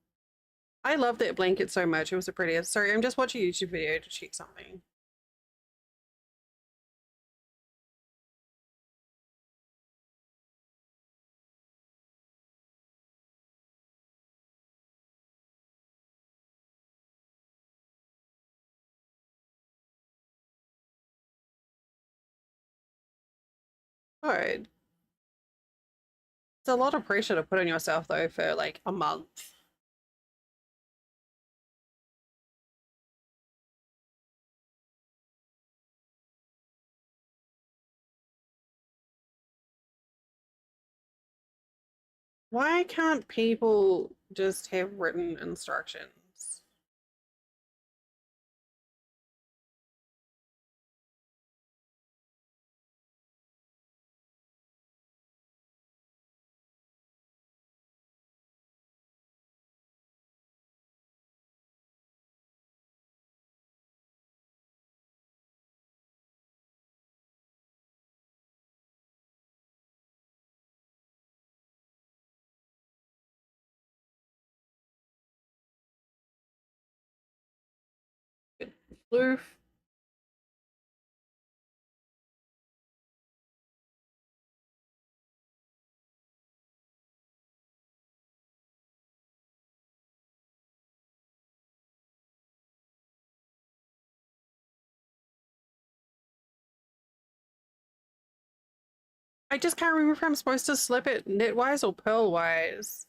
I love that blanket so much. It was the prettiest. Sorry, I'm just watching a YouTube video to check something. Good. It's a lot of pressure to put on yourself though for like a month. Why can't people just have written instructions? Floof. I just can't remember if I'm supposed to slip it knitwise or purlwise.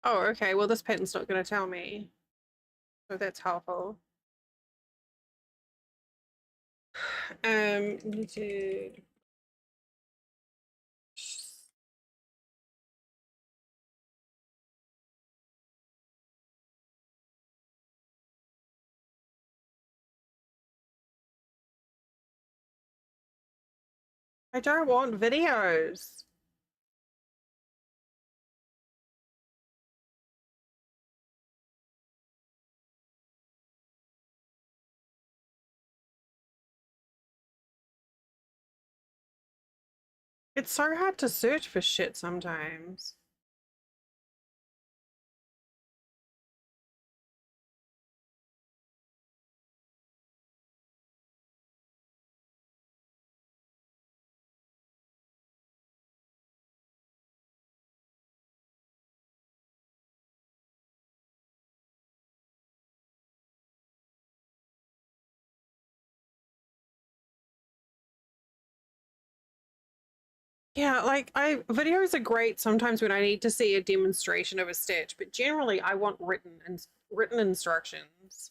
Oh, okay. Well, this pattern's not going to tell me. So that's helpful. Need to. I don't want videos. It's so hard to search for shit sometimes. Yeah, like videos are great sometimes when I need to see a demonstration of a stitch, but generally I want written instructions.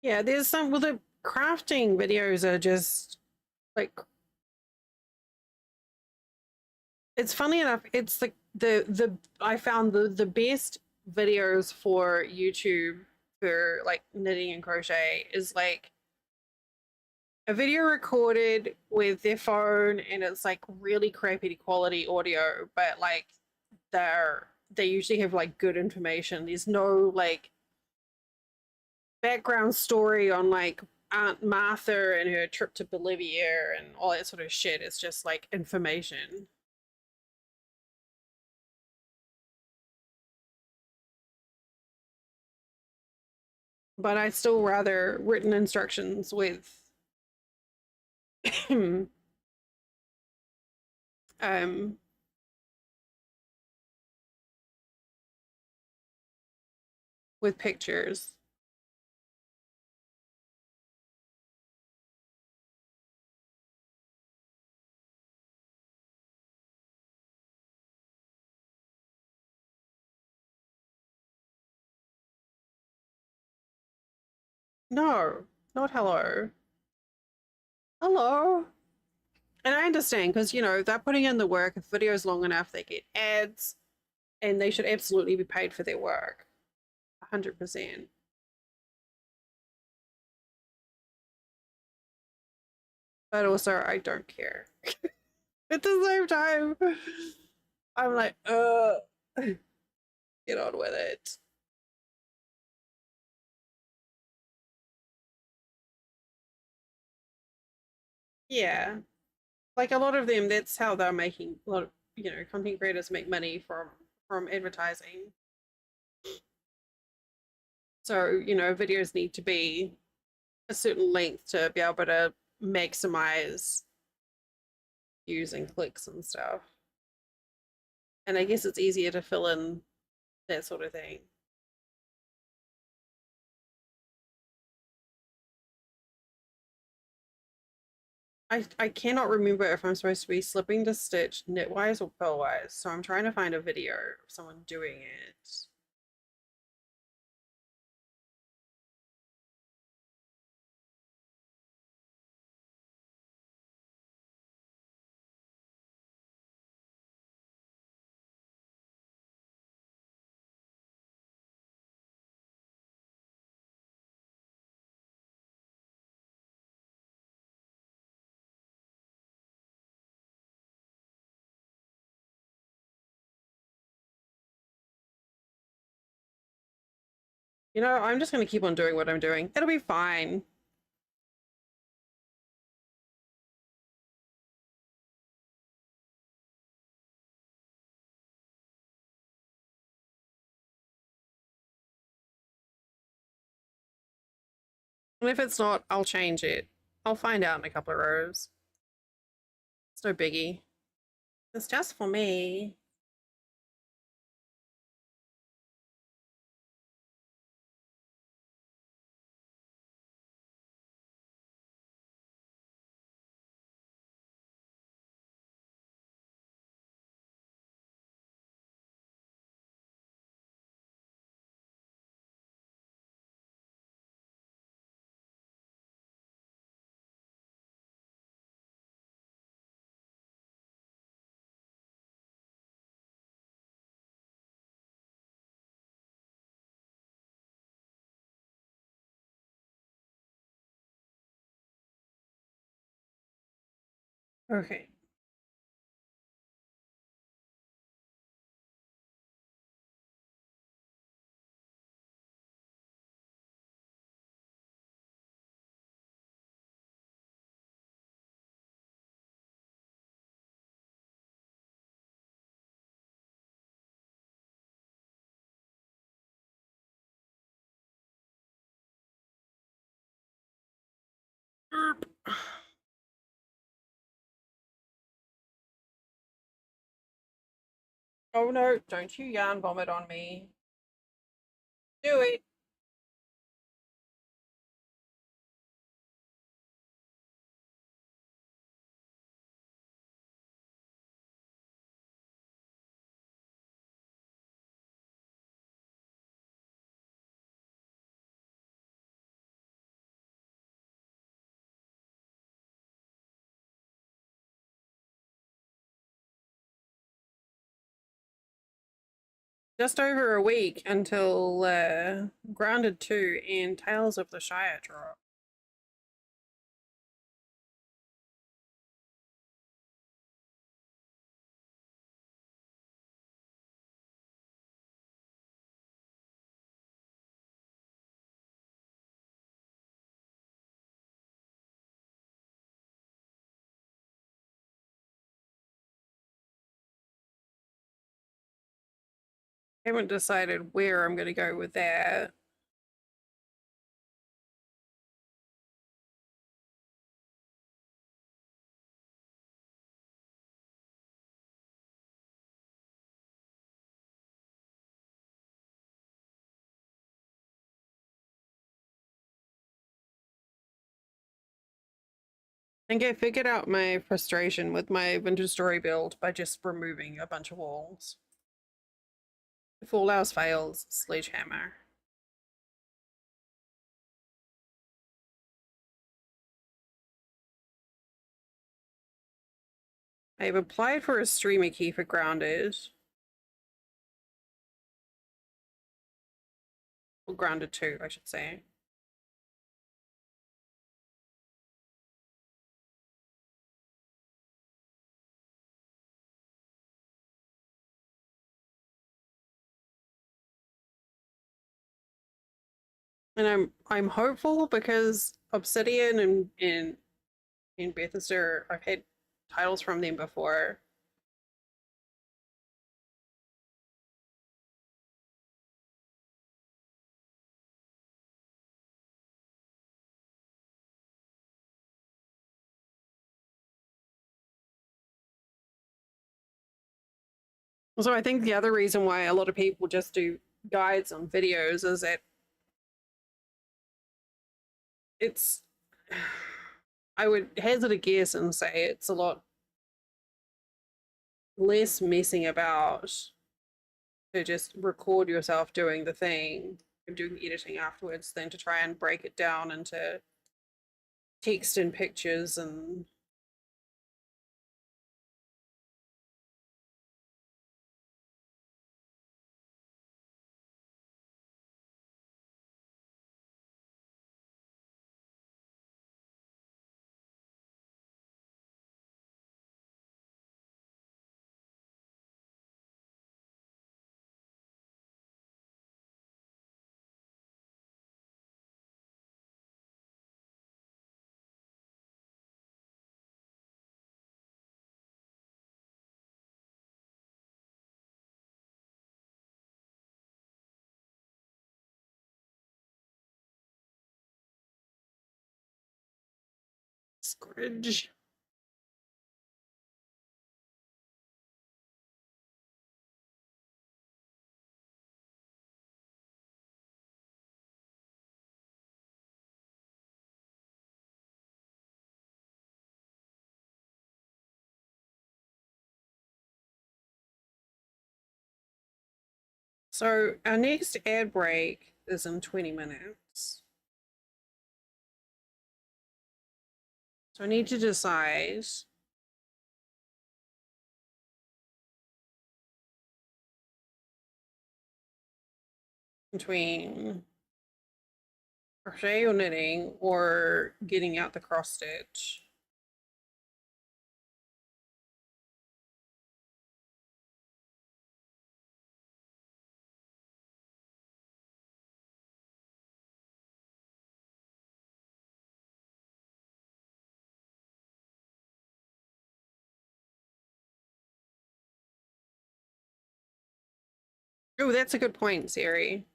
Yeah, there's some well the crafting videos are just like it's funny enough, it's the I found the best videos for YouTube for like knitting and crochet is like a video recorded with their phone and it's like really crappy quality audio, but like they usually have like good information. There's no like background story on like Aunt Martha and her trip to Bolivia and all that sort of shit. It's just like information. But I still rather written instructions with um with pictures. No, not hello. Hello. And I understand because they're putting in the work. If video's long enough, they get ads, and they should absolutely be paid for their work. 100%. But also, I don't care. At the same time, I'm like, get on with it. Yeah, like a lot of them, that's how they're making a lot of content creators make money from advertising. So videos need to be a certain length to be able to maximize views and clicks and stuff. And I guess it's easier to fill in that sort of thing. I cannot remember if I'm supposed to be slipping to stitch knitwise or purlwise, so I'm trying to find a video of someone doing it. I'm just going to keep on doing what I'm doing. It'll be fine. And if it's not, I'll change it. I'll find out in a couple of rows. It's no biggie. It's just for me. Okay. Oh no, don't you yarn vomit on me. Do it. Just over a week until Grounded 2 and Tales of the Shire drop. I haven't decided where I'm going to go with that. I think I figured out my frustration with my Vintage Story build by just removing a bunch of walls. If all else fails, sledgehammer. I've applied for a streamer key for Grounded. Or Grounded 2, I should say. And I'm hopeful because Obsidian and Bethesda, I've had titles from them before. So I think the other reason why a lot of people just do guides on videos is that it's I would hazard a guess and say it's a lot less messing about to just record yourself doing the thing and doing the editing afterwards than to try and break it down into text and pictures and scourge. So our next ad break is in 20 minutes. So I need to decide between crochet or knitting or getting out the cross stitch. Oh, that's a good point, Siri.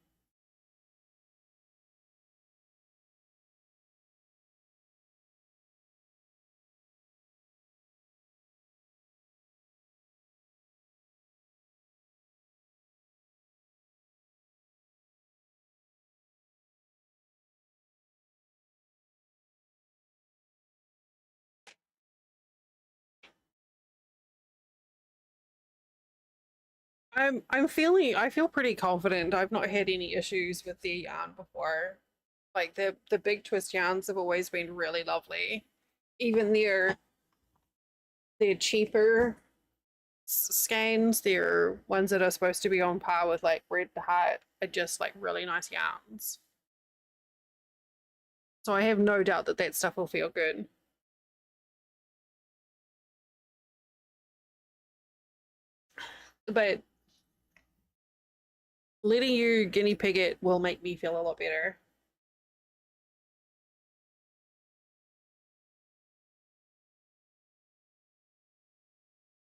I feel pretty confident. I've not had any issues with their yarn before. Like the big twist yarns have always been really lovely. Even their cheaper skeins, their ones that are supposed to be on par with like Red Heart, are just like really nice yarns. So I have no doubt that that stuff will feel good. But letting you guinea pig it will make me feel a lot better.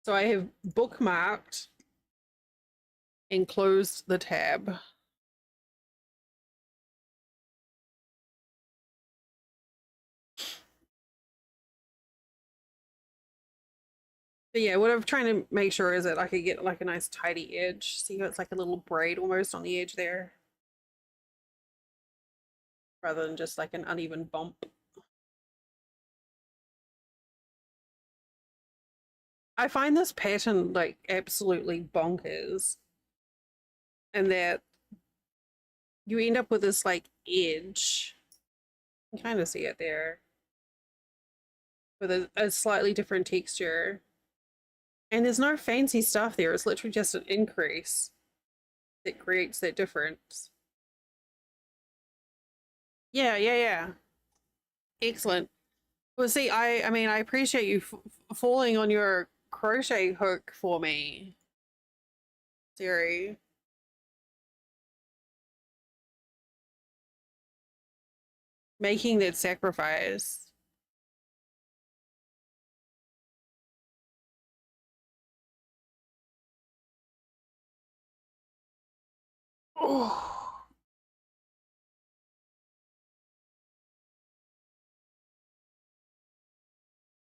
So I have bookmarked and closed the tab. But yeah, what I'm trying to make sure is that I could get like a nice tidy edge. See how it's like a little braid almost on the edge there? Rather than just like an uneven bump. I find this pattern like absolutely bonkers. And that you end up with this like edge. You can kind of see it there. With a slightly different texture. And there's no fancy stuff there. It's literally just an increase that creates that difference. Yeah, yeah, yeah. Excellent. Well, see, I mean, I appreciate you falling on your crochet hook for me, Siri. Making that sacrifice. Oh.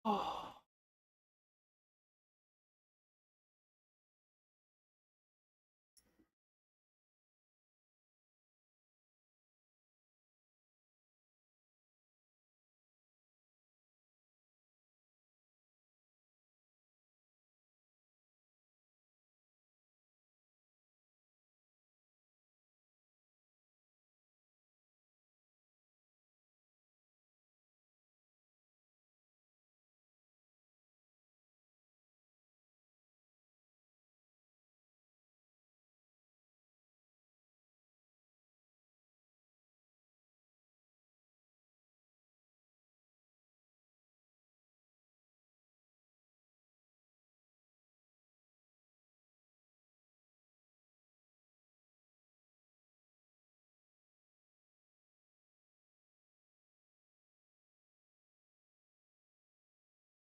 Oh.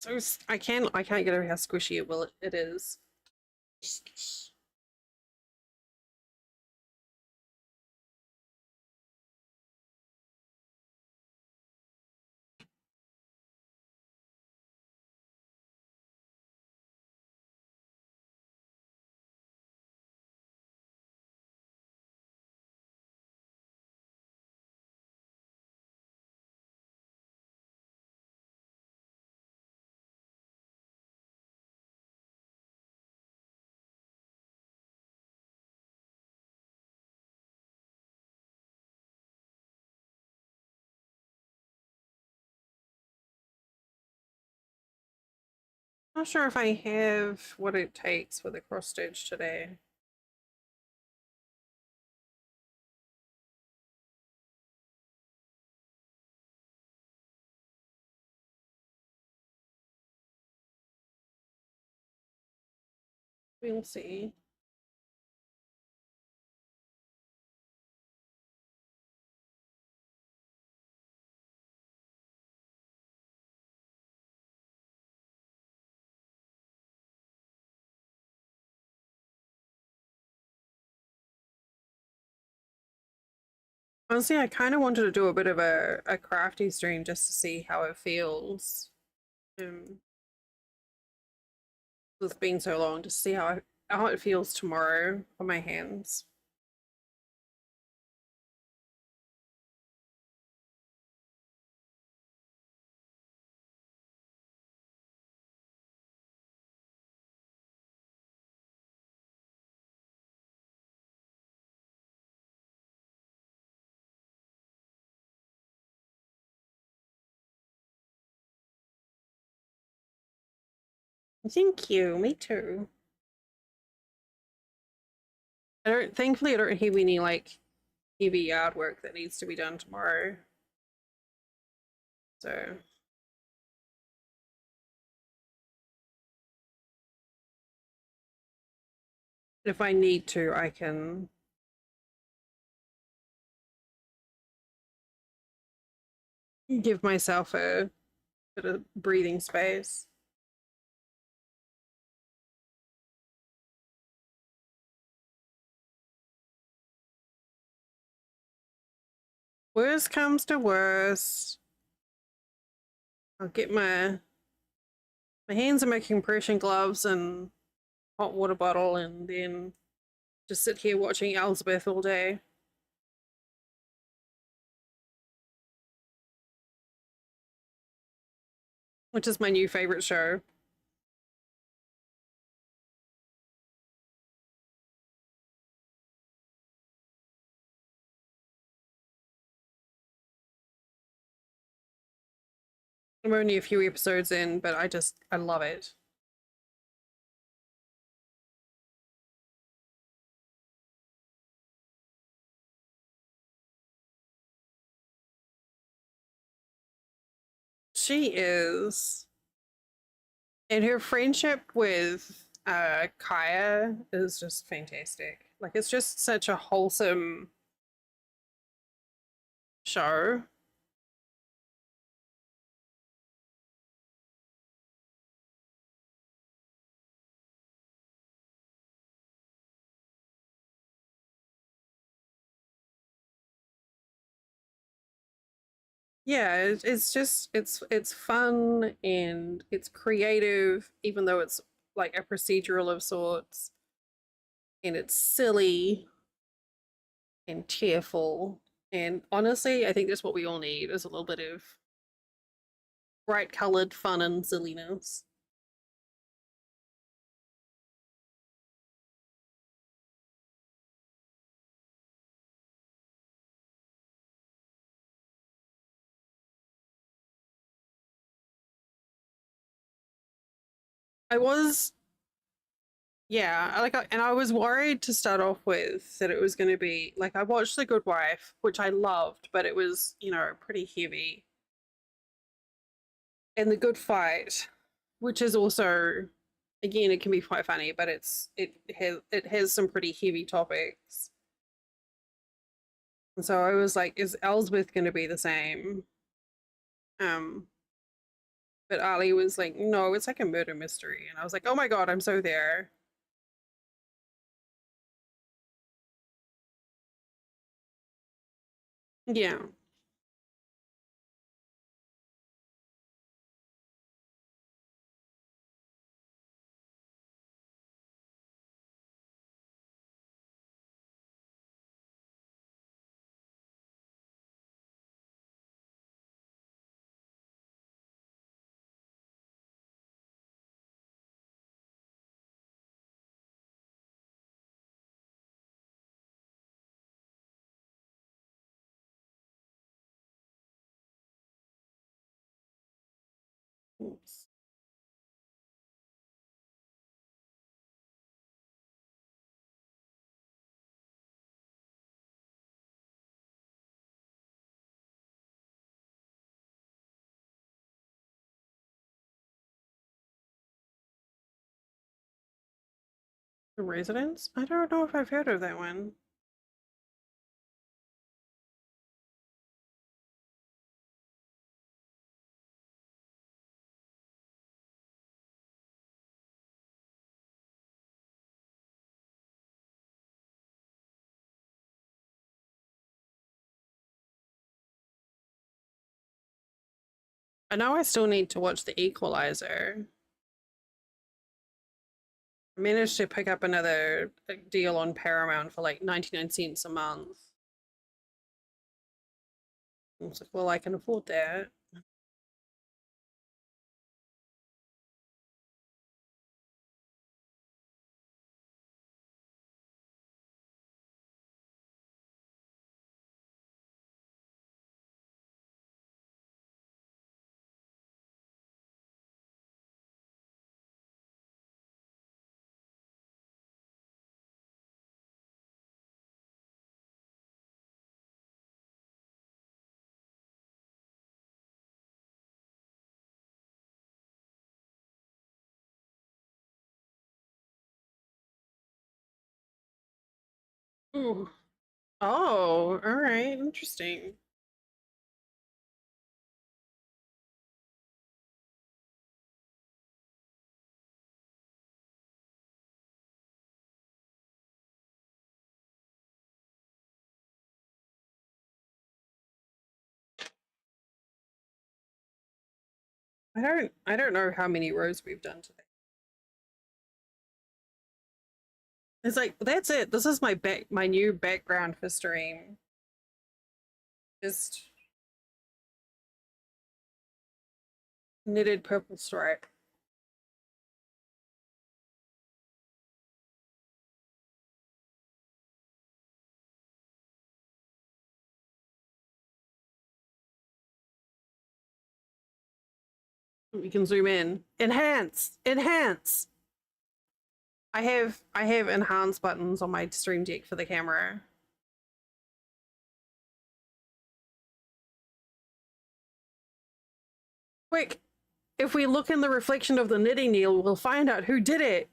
So I can't get over how squishy it is. Not sure if I have what it takes for the cross stitch today. We'll see. Honestly, I kind of wanted to do a bit of a crafty stream just to see how it feels. With being so long, to see how it feels tomorrow on my hands. Thank you. Me too. Thankfully, I don't have any like heavy yard work that needs to be done tomorrow. So, if I need to, I can give myself a bit of breathing space. Worst comes to worst, I'll get my hands are my compression gloves and hot water bottle, and then just sit here watching Elizabeth all day. Which is my new favorite show. I'm only a few episodes in, but I love it. She is. And her friendship with Kaya is just fantastic. Like it's just such a wholesome show. Yeah, it's just it's fun and it's creative, even though it's like a procedural of sorts, and it's silly and cheerful. And honestly, I think that's what we all need is a little bit of bright colored fun and silliness. I was Yeah, and I was worried to start off with that it was going to be like I watched The Good Wife, which I loved, but it was, pretty heavy. And The Good Fight, which is also again it can be quite funny, but it has some pretty heavy topics. And so I was like, is Elsbeth going to be the same? Um, but Ali was like, no, it's like a murder mystery, and I was like, oh my god, I'm so there. Yeah. Oops. The Residence? I don't know if I've heard of that one. I know I still need to watch The Equalizer. I managed to pick up another deal on Paramount for like 99 cents a month. I was like, well, I can afford that. Ooh. Oh, all right. Interesting. I don't know how many rows we've done today. It's like that's it. This is my new background for stream. Just knitted purple stripe. We can zoom in. Enhance! Enhance! I have enhance buttons on my stream deck for the camera. Quick! If we look in the reflection of the knitting needle, we'll find out who did it.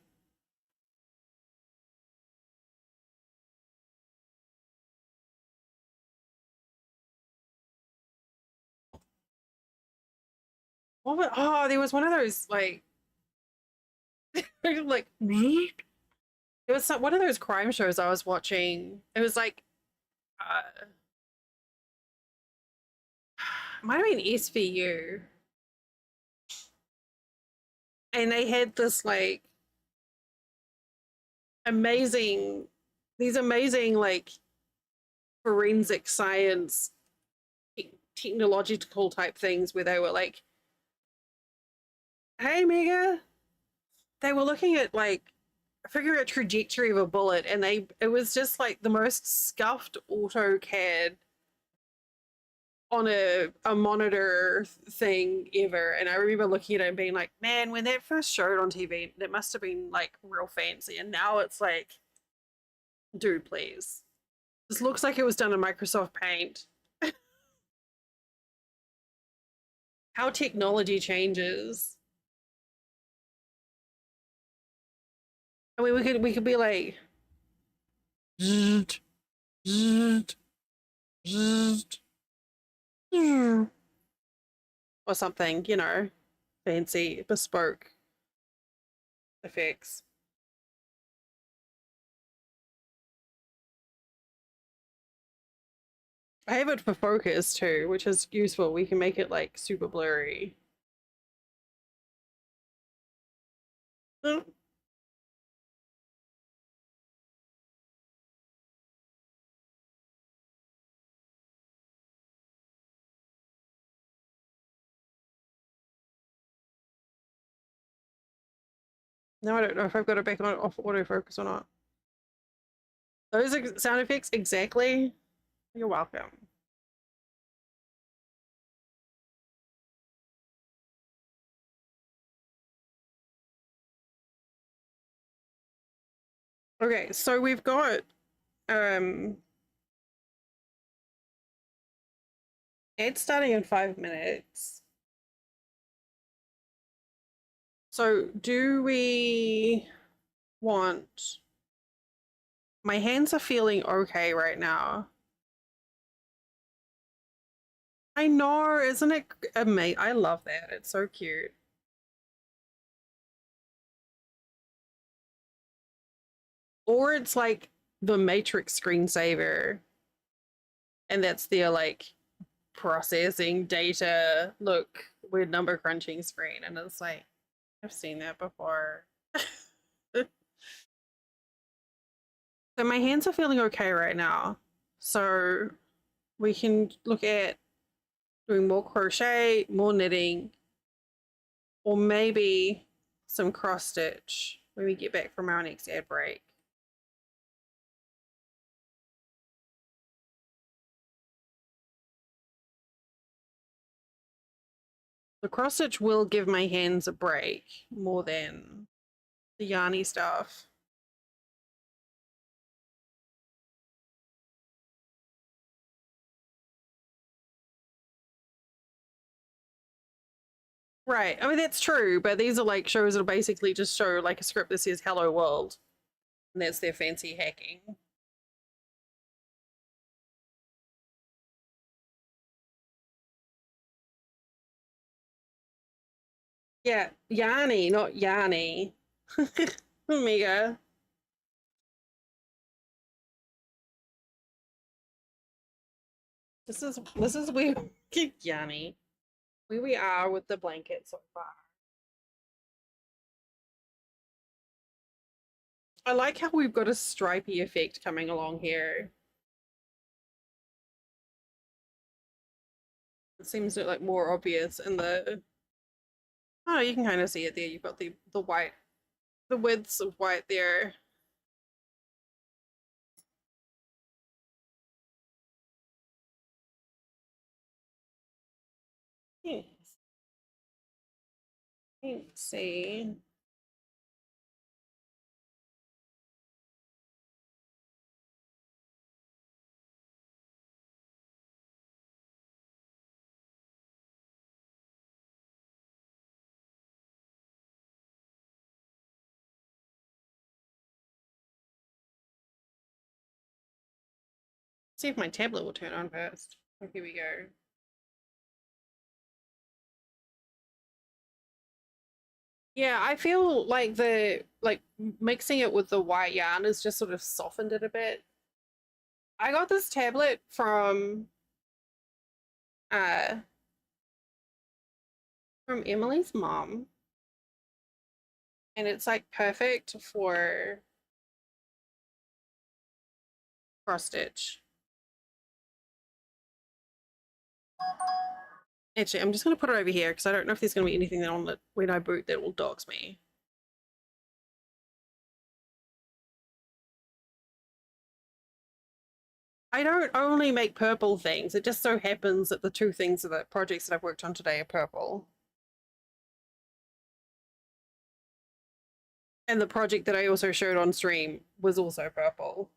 Oh, there was one of those like like me. It was one of those crime shows I was watching. It was like might have been SVU, and they had this like amazing, these amazing like forensic science technological type things where they were like, "Hey, Mega," they were looking at like figuring out trajectory of a bullet, and it was just like the most scuffed AutoCAD on a monitor thing ever. And I remember looking at it and being like, man, when that first showed on TV, that must have been like real fancy. And now it's like, dude, please. This looks like it was done in Microsoft Paint. How technology changes. I mean, we could be like zzzt, zzzt, zzzt, or something, fancy, bespoke effects. I have it for focus too, which is useful. We can make it like super blurry. No, I don't know if I've got it back on off autofocus or not. Those sound effects, exactly. You're welcome. Okay, so we've got um it's starting in 5 minutes. So do we want my hands are feeling okay right now. I know, isn't it amazing? I love that. It's so cute. Or it's like the Matrix screensaver, and that's their like processing data. Look, we're number crunching screen, and it's like I've seen that before. So my hands are feeling okay right now. So we can look at doing more crochet, more knitting, or maybe some cross stitch when we get back from our next ad break. The cross stitch will give my hands a break more than the yarny stuff. Right. I mean, that's true, but these are like shows that'll basically just show like a script that says hello world. And that's their fancy hacking. Yeah, Yanni, not Yanni. Omega. This is where Yanni. Where we are with the blanket so far. I like how we've got a stripy effect coming along here. It seems like more obvious in the. Oh, you can kind of see it there. You've got the white, the widths of white there. Yes. Let's see. See if my tablet will turn on first. Oh, here we go. Yeah, I feel like mixing it with the white yarn has just sort of softened it a bit. I got this tablet uh from Emily's mom, and it's like perfect for cross stitch. Actually, I'm just gonna put it over here because I don't know if there's gonna be anything on it when I boot that will dox me. I don't only make purple things. It just so happens that the two things of the projects that I've worked on today are purple. And the project that I also showed on stream was also purple.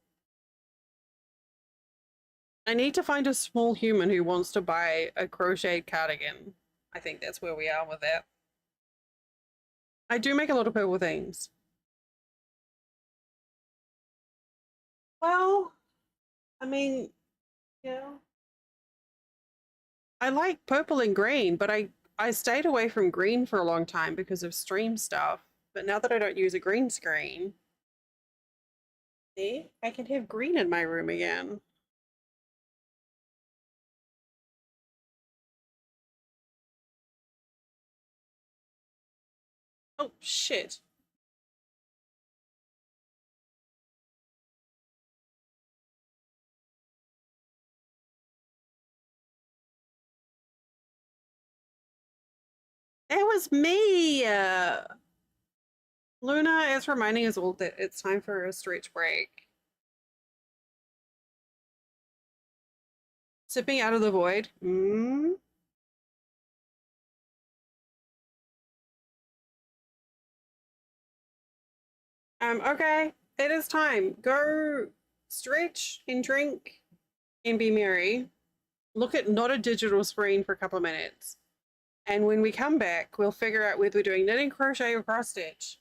I need to find a small human who wants to buy a crocheted cardigan. I think that's where we are with that. I do make a lot of purple things. Well, I mean, you know, I like purple and green, but I stayed away from green for a long time because of stream stuff. But now that I don't use a green screen, see, I can have green in my room again. Oh shit. It was me. Luna is reminding us all that it's time for a stretch break. Sipping out of the void. Okay. It is time. Go stretch and drink and be merry. Look at not a digital screen for a couple of minutes. And when we come back, we'll figure out whether we're doing knitting, crochet, or cross stitch.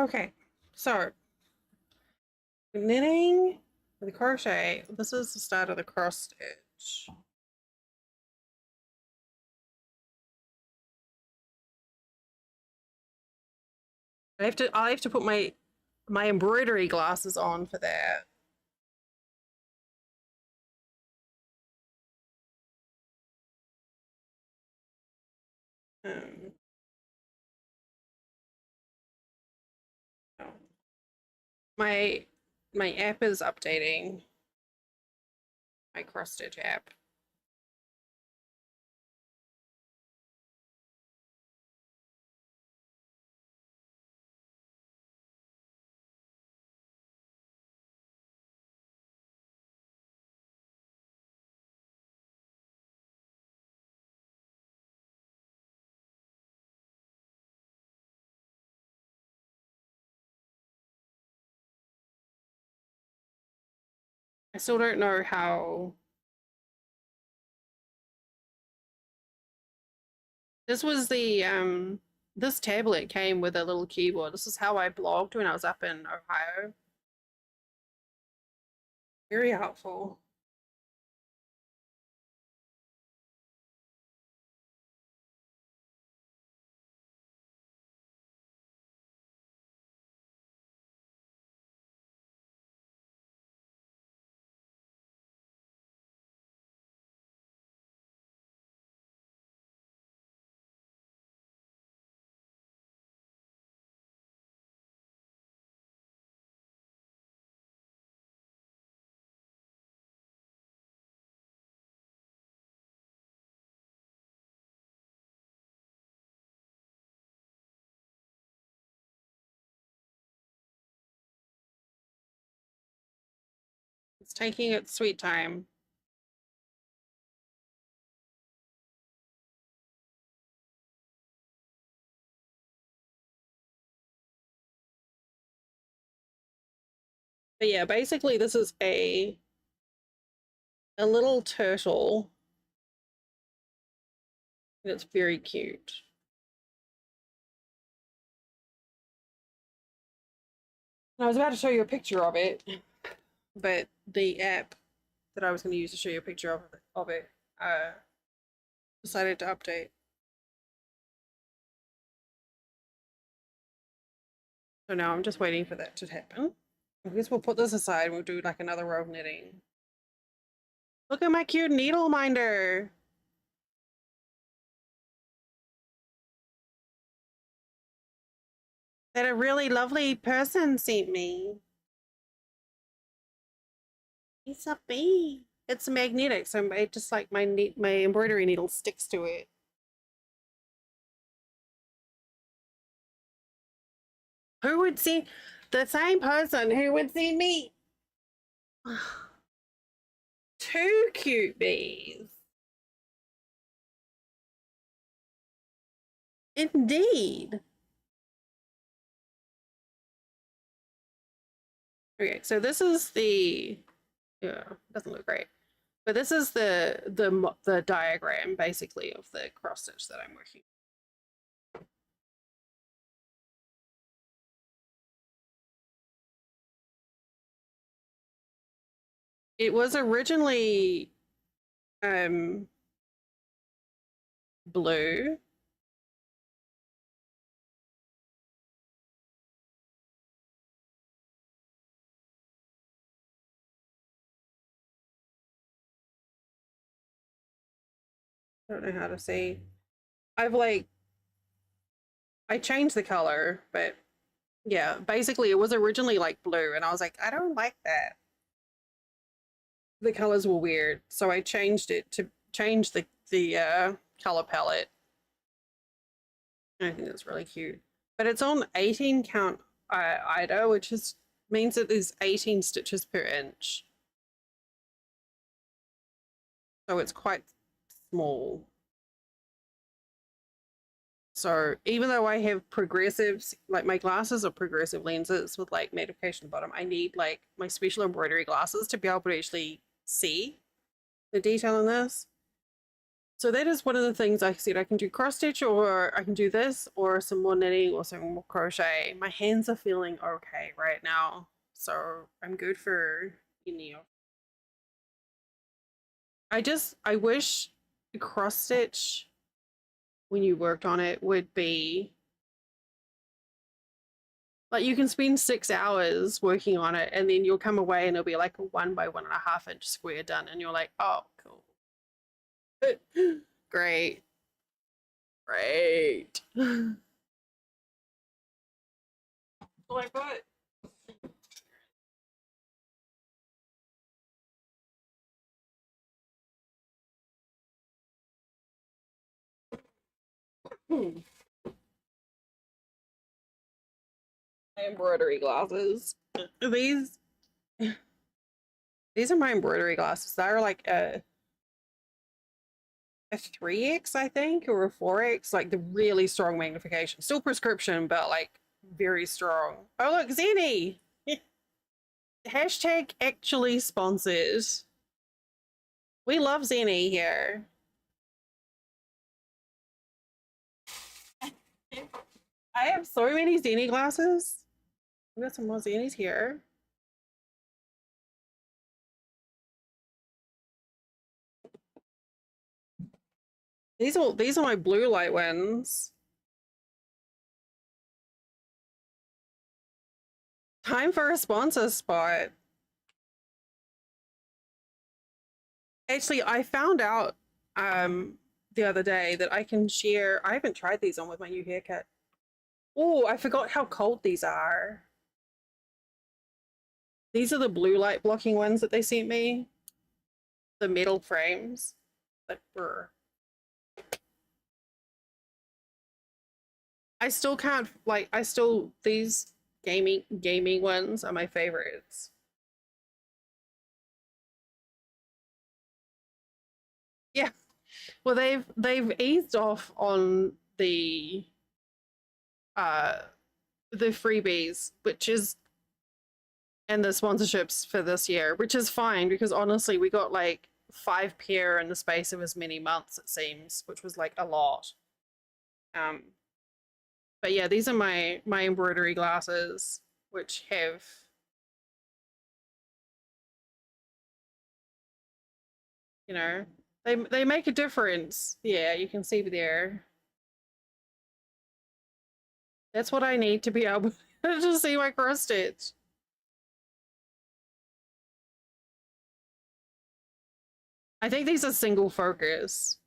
Okay, so knitting with the crochet. This is the start of the cross stitch. I have to put my embroidery glasses on for that. Um, oh. My app is updating. My cross stitch app. I still don't know how. This was the this tablet came with a little keyboard. This is how I blogged when I was up in Ohio. Very helpful. It's taking its sweet time. But yeah, basically this is a little turtle. And it's very cute. I was about to show you a picture of it, but the app that I was going to use to show you a picture of it decided to update. So now I'm just waiting for that to happen. I guess we'll put this aside and we'll do like another row of knitting. Look at my cute needle minder. That a really lovely person sent me. It's a bee. It's magnetic, so it just like my embroidery needle sticks to it. Who would see the same person who would see me? Two cute bees. Indeed. Okay, so this is the, yeah, doesn't look great. But this is the diagram basically of the cross stitch that I'm working. It was originally blue. I don't know how to say. I've like I changed the color, but yeah, basically it was originally like blue and I was like, I don't like that. The colors were weird, so I changed it to change the color palette. I think it's really cute. But it's on 18 count Ida, which is means that there's 18 stitches per inch. So it's quite small. So even though I have progressives, like my glasses are progressive lenses with like magnification at the bottom, I need like my special embroidery glasses to be able to actually see the detail in this. So that is one of the things I said I can do cross stitch, or I can do this, or some more knitting, or some more crochet. My hands are feeling okay right now, so I'm good for any of. I wish cross stitch when you worked on it would be like you can spend 6 hours working on it, and then you'll come away and it'll be like a 1 by 1.5 inch square done, and you're like, oh, cool. Great. Great. Like what? My embroidery glasses. These these are my embroidery glasses. They're like a 3x, I think, or a 4x, like the really strong magnification. Still prescription, but like very strong. Oh look, Zenny! Hashtag actually sponsored. We love Zenny here. I have so many Zenny glasses. We got some more Zennies here. These are my blue light ones. Time for a sponsor spot. Actually, I found out the other day that I can share. I haven't tried these on with my new haircut. Oh, I forgot how cold these are. These are the blue light blocking ones that they sent me. The metal frames. But brr. I still can't like these gaming ones are my favorites. Yeah. Well, they've eased off on uh the freebies, which is and the sponsorships for this year, which is fine because honestly, we got like 5 pair in the space of as many months, it seems, which was like a lot. Um, but yeah, these are my embroidery glasses, which have you know they make a difference. Yeah, you can see there. That's what I need to be able to see my cross stitch. I think these are single focus.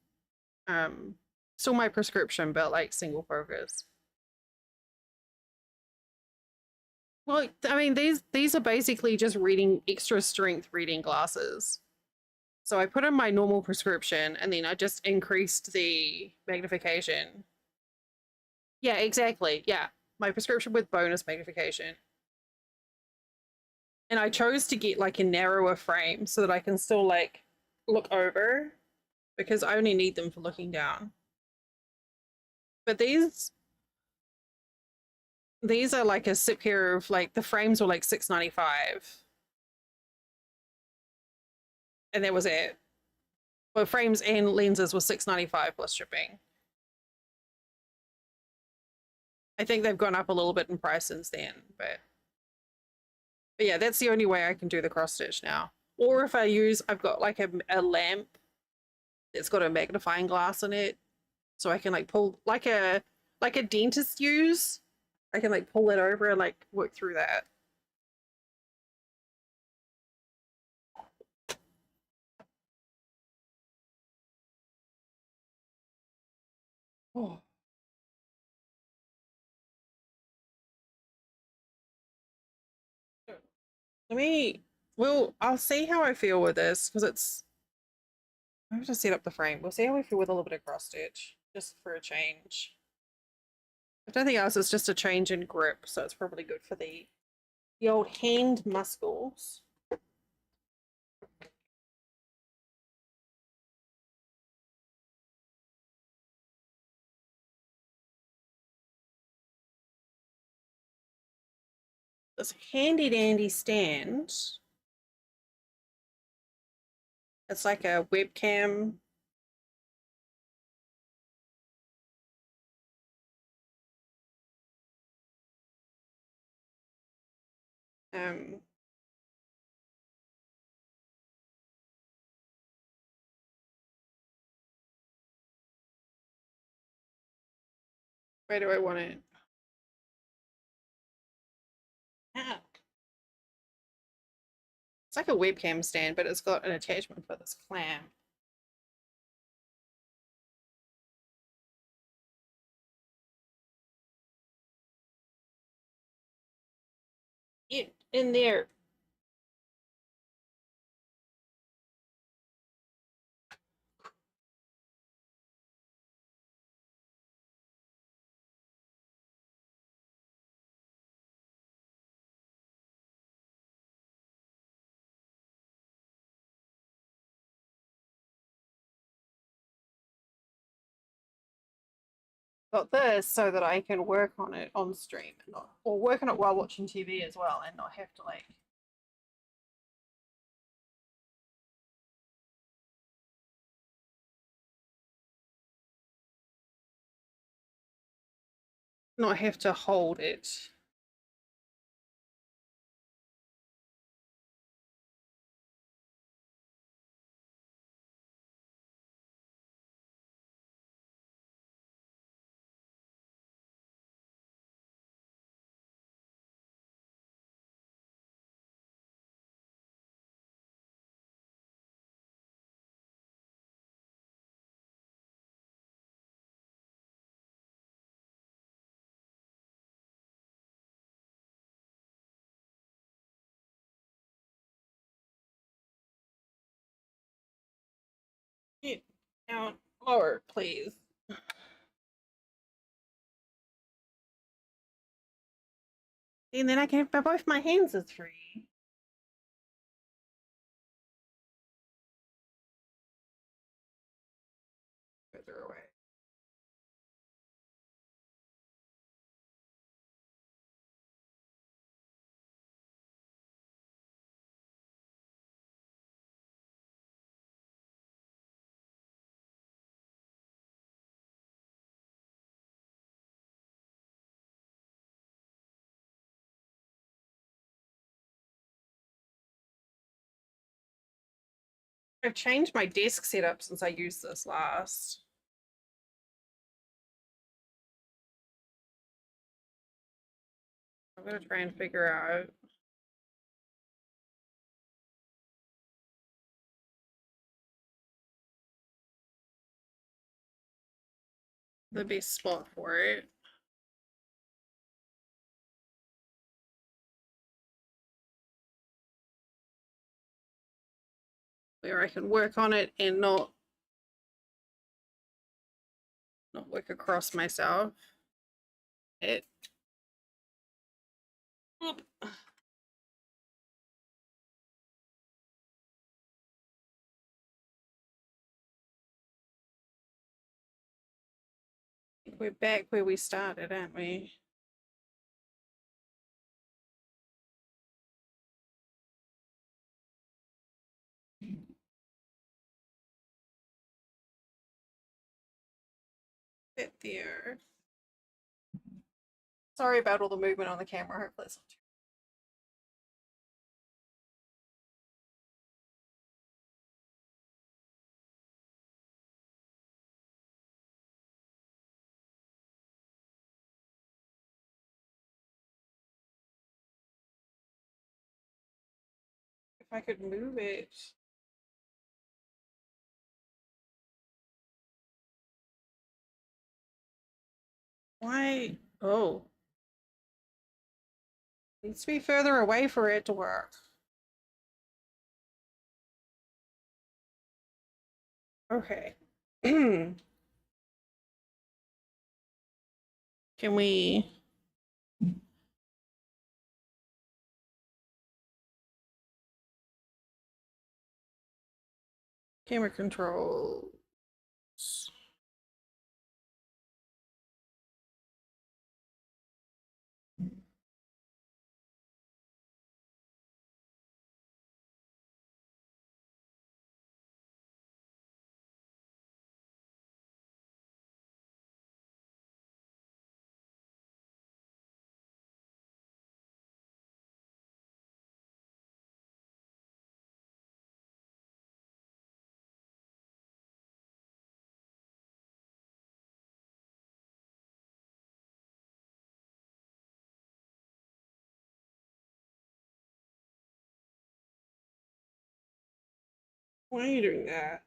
Um, Still my prescription, but like single focus. Well, I mean, these are basically just reading extra strength reading glasses. So I put in my normal prescription and then I just increased the magnification. Yeah, exactly. Yeah. My prescription with bonus magnification. And I chose to get like a narrower frame so that I can still like look over because I only need them for looking down. But these are like a sip here of like the frames were like $6.95. And that was it. Well, frames and lenses were $6.95 plus shipping. I think they've gone up a little bit in price since then, but yeah, that's the only way I can do the cross stitch now. Or if I've got like a lamp that's got a magnifying glass in it, so I can like pull like a dentist use. I can like pull it over and like work through that. Oh. Let me. Well, I'll see how I feel with this because it's. I have to set up the frame. We'll see how we feel with a little bit of cross stitch, just for a change. If nothing else, it's just a change in grip, so it's probably good for the old hand muscles. This handy dandy stand. It's like a webcam Um, where do I want it? Ah, it's like a webcam stand, but it's got an attachment for this clamp. It in there. Got this so that I can work on it on stream and not, or work on it while watching TV as well, and not have to like not have to hold it. Get down lower, please. And then I can, but both my hands are free. Further away. I've changed my desk setup since I used this last. I'm gonna try and figure out the best spot for it. Where I can work on it and not work across myself. It. Oop. We're back where we started, aren't we? Bit there. Sorry about all the movement on the camera. Hopefully it's not too. If I could move it. Why? Oh. Needs to be further away for it to work. Okay. Can we? Camera controls. Why are you doing that?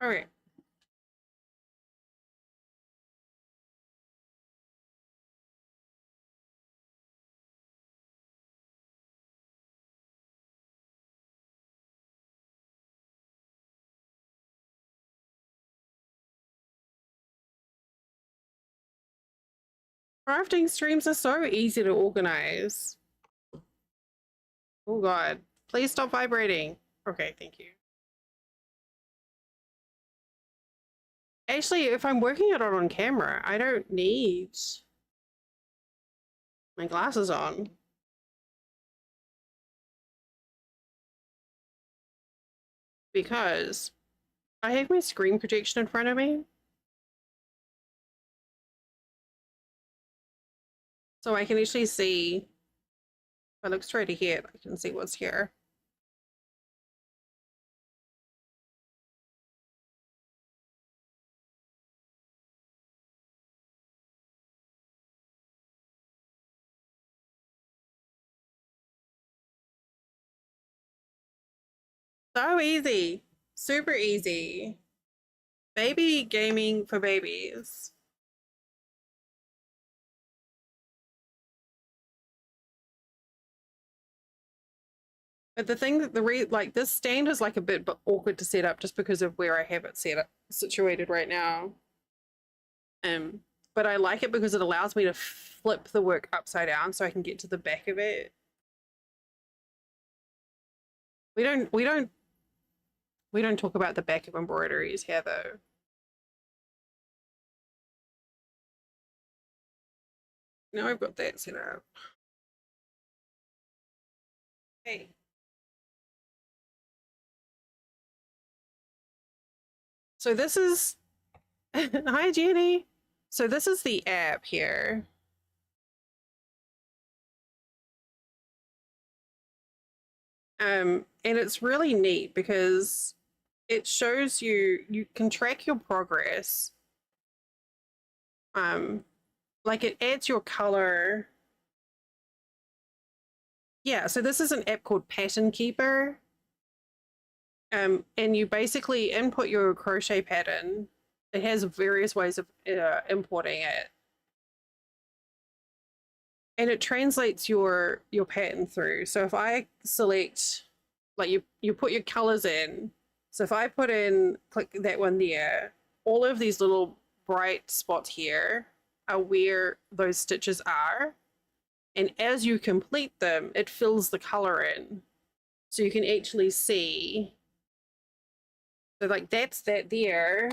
All right. Crafting streams are so easy to organize. Oh God, please stop vibrating. Okay, thank you. Actually, if I'm working it on camera, I don't need my glasses on. Because I have my screen projection in front of me. So I can actually see, if I look straight ahead, I can see what's here. So easy. Super easy. Baby gaming for babies. But the thing that like this stand is like a bit awkward to set up just because of where I have it set up situated right now. But I like it because it allows me to flip the work upside down so I can get to the back of it. We don't talk about the back of embroideries here though. Now I've got that set up. Hey. So this is hi Jenny. So this is the app here. And it's really neat because it shows you can track your progress. Like it adds your color. Yeah, so this is an app called Pattern Keeper. And you basically input your crochet pattern. It has various ways of importing it. And it translates your pattern through. So if I select, like you put your colors in. So if I put in, click that one there, all of these little bright spots here are where those stitches are. And as you complete them, it fills the color in. So you can actually see. So like that's that there.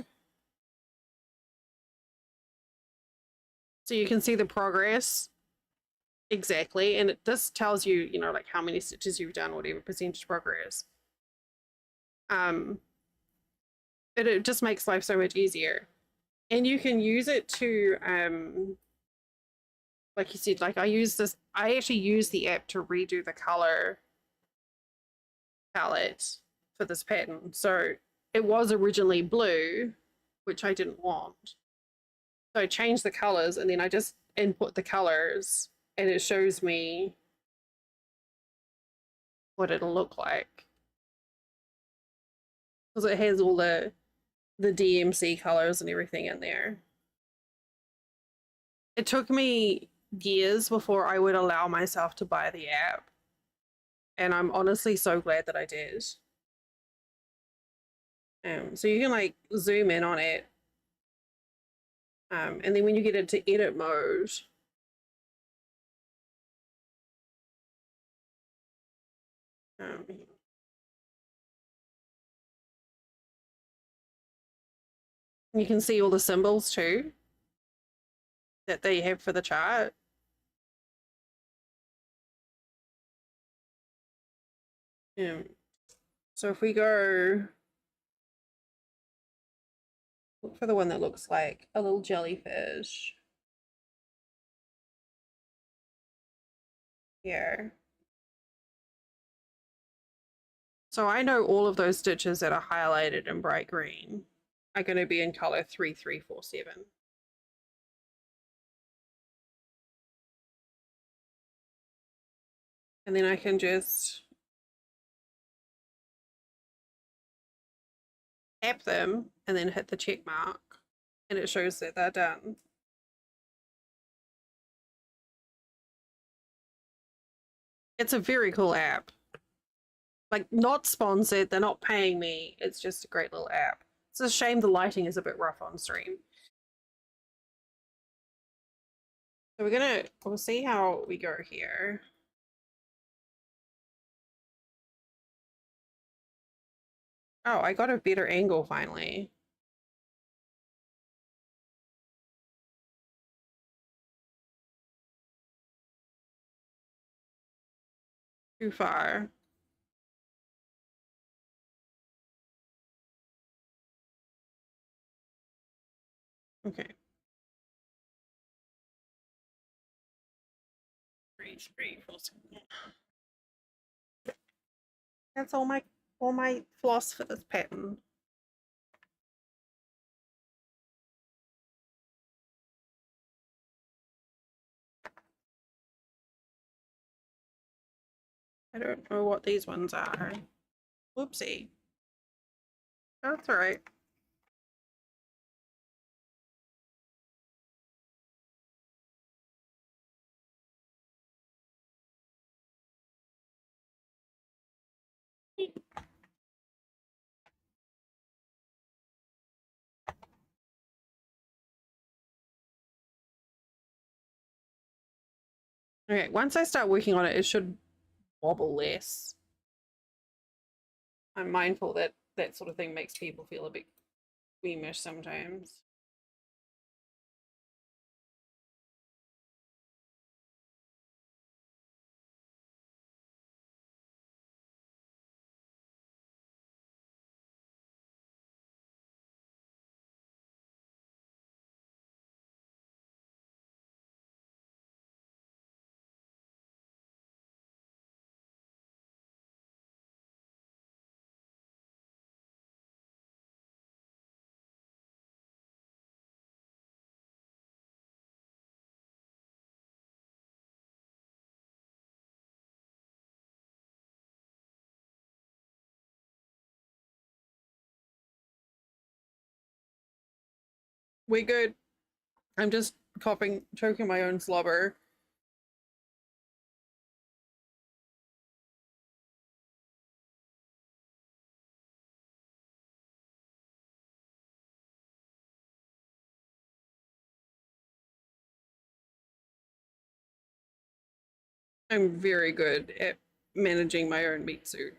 So you can see the progress exactly. And this tells you, like how many stitches you've done, whatever percentage progress. It just makes life so much easier. And you can use it to, like you said, like I actually use the app to redo the color palette for this pattern. So it was originally blue, which I didn't want. So I changed the colors and then I just input the colors and it shows me what it'll look like. Because it has all the DMC colors and everything in there. It took me years before I would allow myself to buy the app. And I'm honestly so glad that I did. So you can like zoom in on it. And then when you get into edit mode, you can see all the symbols too that they have for the chart. So if we go look for the one that looks like a little jellyfish here. So I know all of those stitches that are highlighted in bright green are going to be in color 3347. And then I can just tap them and then hit the check mark and it shows that they're done. It's a very cool app. Like, not sponsored, they're not paying me. It's just a great little app. It's a shame the lighting is a bit rough on stream. So we'll see how we go here. Oh, I got a better angle finally. Too far. Okay. That's all my floss for this pattern. I don't know what these ones are. Whoopsie. That's all right. Okay, once I start working on it, it should wobble less. I'm mindful that that sort of thing makes people feel a bit squeamish sometimes. We good. I'm just choking my own slobber. I'm very good at managing my own meat suit.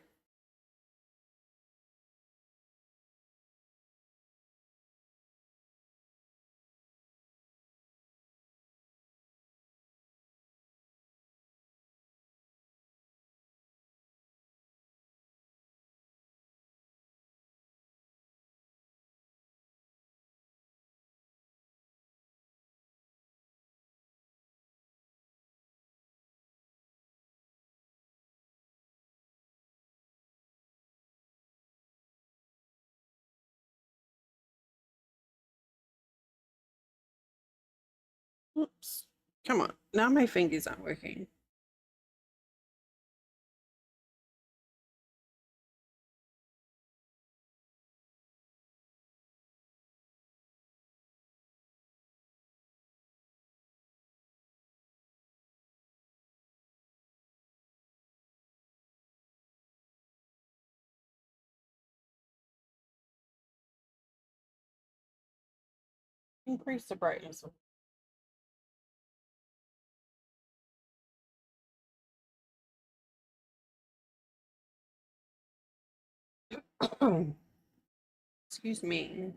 Oops. Come on. Now my fingers aren't working. Increase the brightness. Excuse me.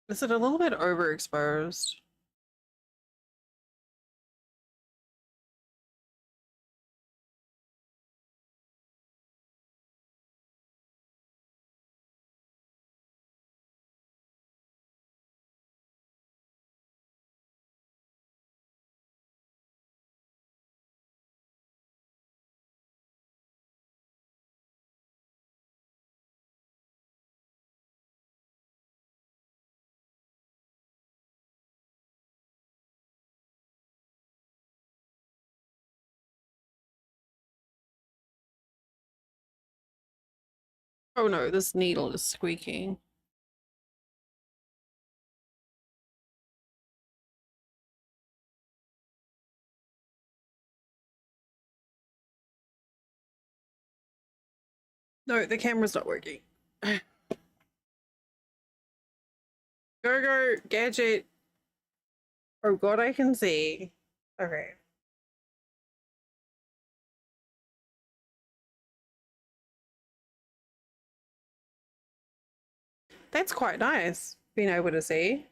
Is it a little bit overexposed? Oh no, this needle is squeaking. No, the camera's not working. Go, gadget. Oh god, I can see. Okay. That's quite nice, being able to see.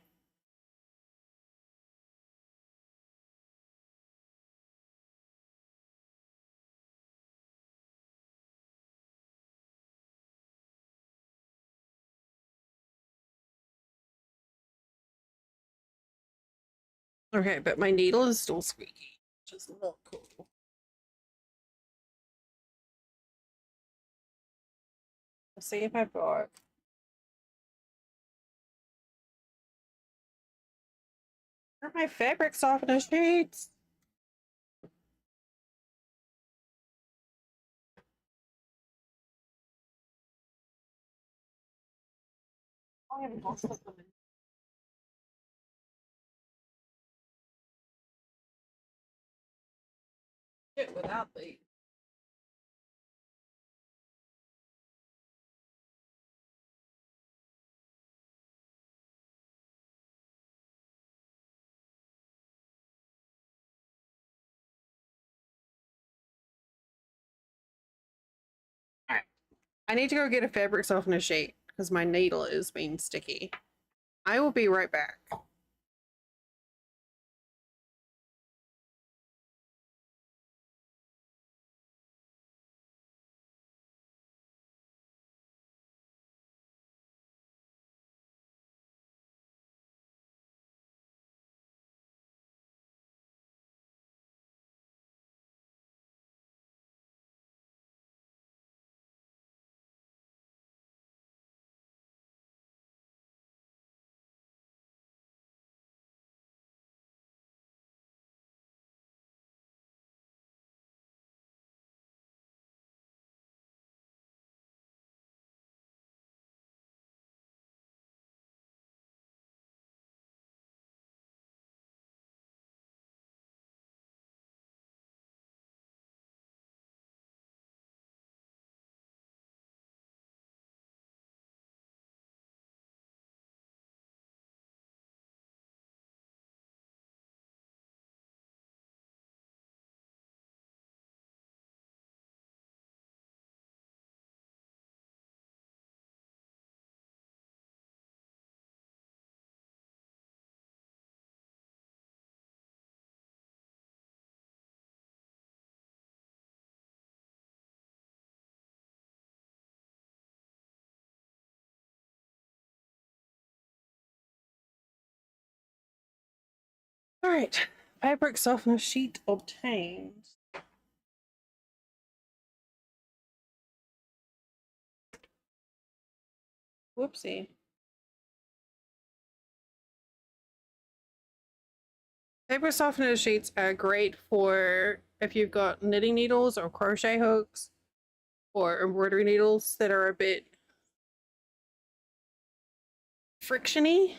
Okay, but my needle is still squeaky, which is not cool. Let's see if I've got... Where are my fabric softener sheets? I haven't got them in. Shit, without these. Alright. I need to go get a fabric softener sheet because my needle is being sticky. I will be right back. Alright. Fabric softener sheet obtained. Whoopsie. Paper softener sheets are great for if you've got knitting needles or crochet hooks or embroidery needles that are a bit frictiony.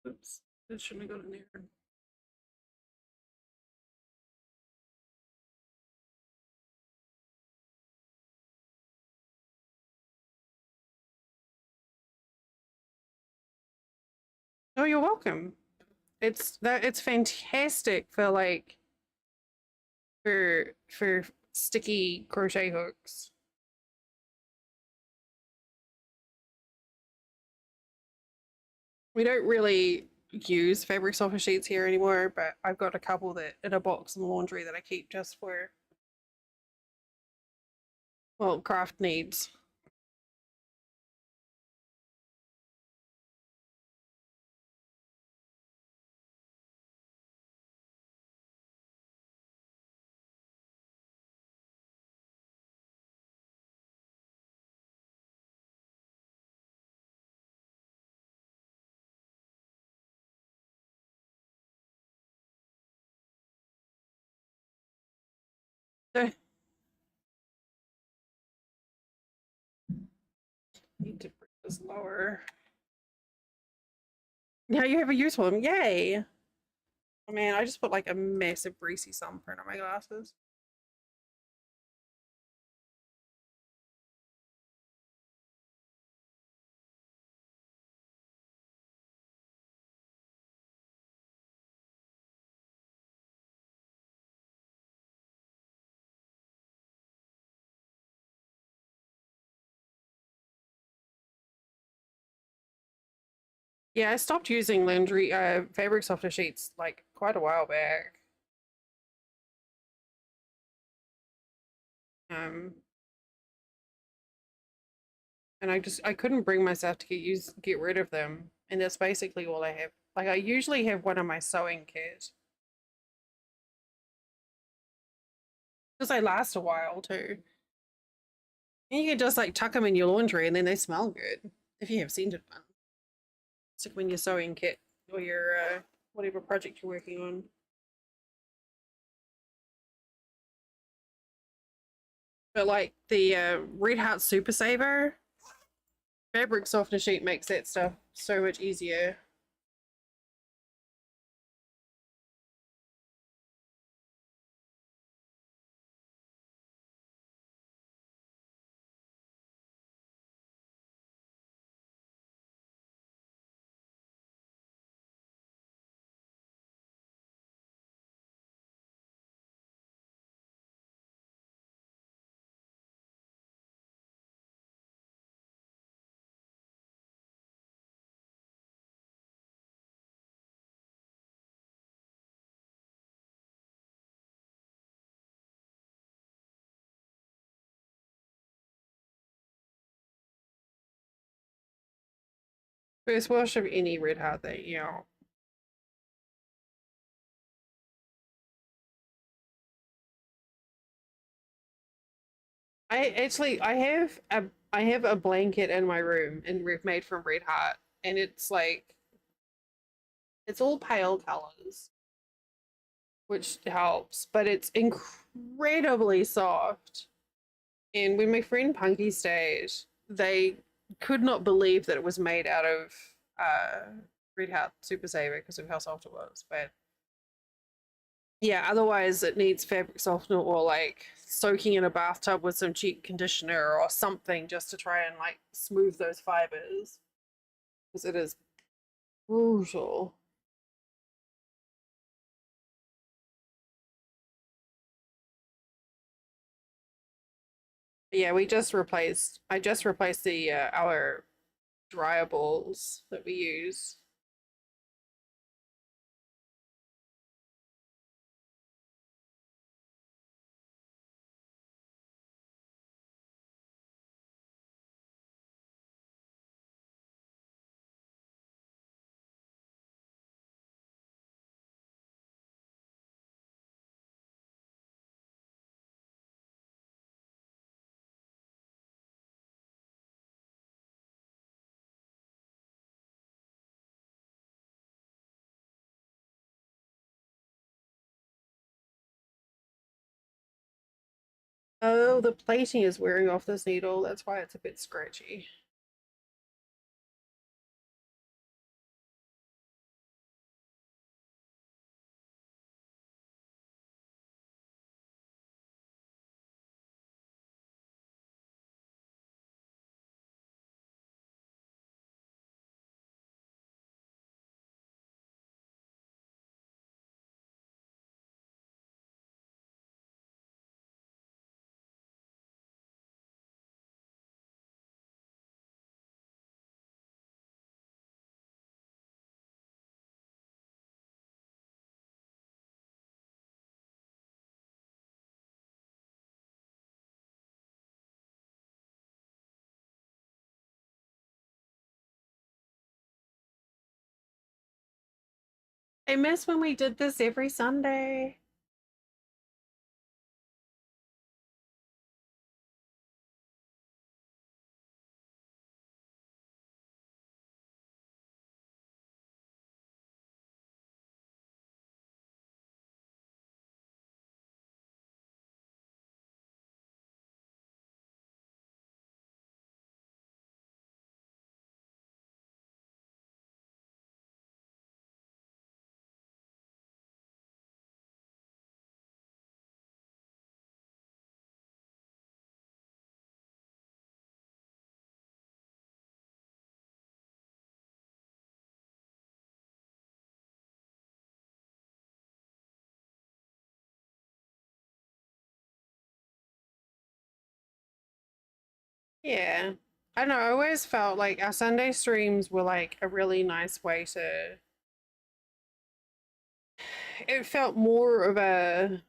Oops, this shouldn't have gone in there. you're welcome. It's fantastic for like for sticky crochet hooks. We don't really use fabric softener sheets here anymore, but I've got a couple that in a box in the laundry that I keep just for, well, craft needs. So, need to bring this lower. Now you have a use for them. Yay! Oh man, I just put like a massive greasy thumbprint on my glasses. Yeah, I stopped using laundry fabric softener sheets like quite a while back. Um, and I couldn't bring myself to get rid of them, and that's basically all I have. Like I usually have one on my sewing kit because they last a while too. And you can just like tuck them in your laundry, and then they smell good if you have scented one. Stick them in your sewing kit or your whatever project you're working on. But like the Red Heart Super Saver fabric softener sheet makes that stuff so much easier. First wash of any Red Heart that you know. I have a blanket in my room and we've made from Red Heart, and it's like it's all pale colors, which helps, but it's incredibly soft. And when my friend Punky stayed, they could not believe that it was made out of uh, Red Heart Super Saver because of how soft it was. But yeah, otherwise it needs fabric softener or like soaking in a bathtub with some cheap conditioner or something just to try and like smooth those fibers because it is brutal. Yeah, I just replaced the our dryer balls that we use. Oh, the plating is wearing off this needle. That's why it's a bit scratchy. I miss when we did this every Sunday. Yeah. I don't know, I always felt like our Sunday streams were like a really nice way to it felt more of a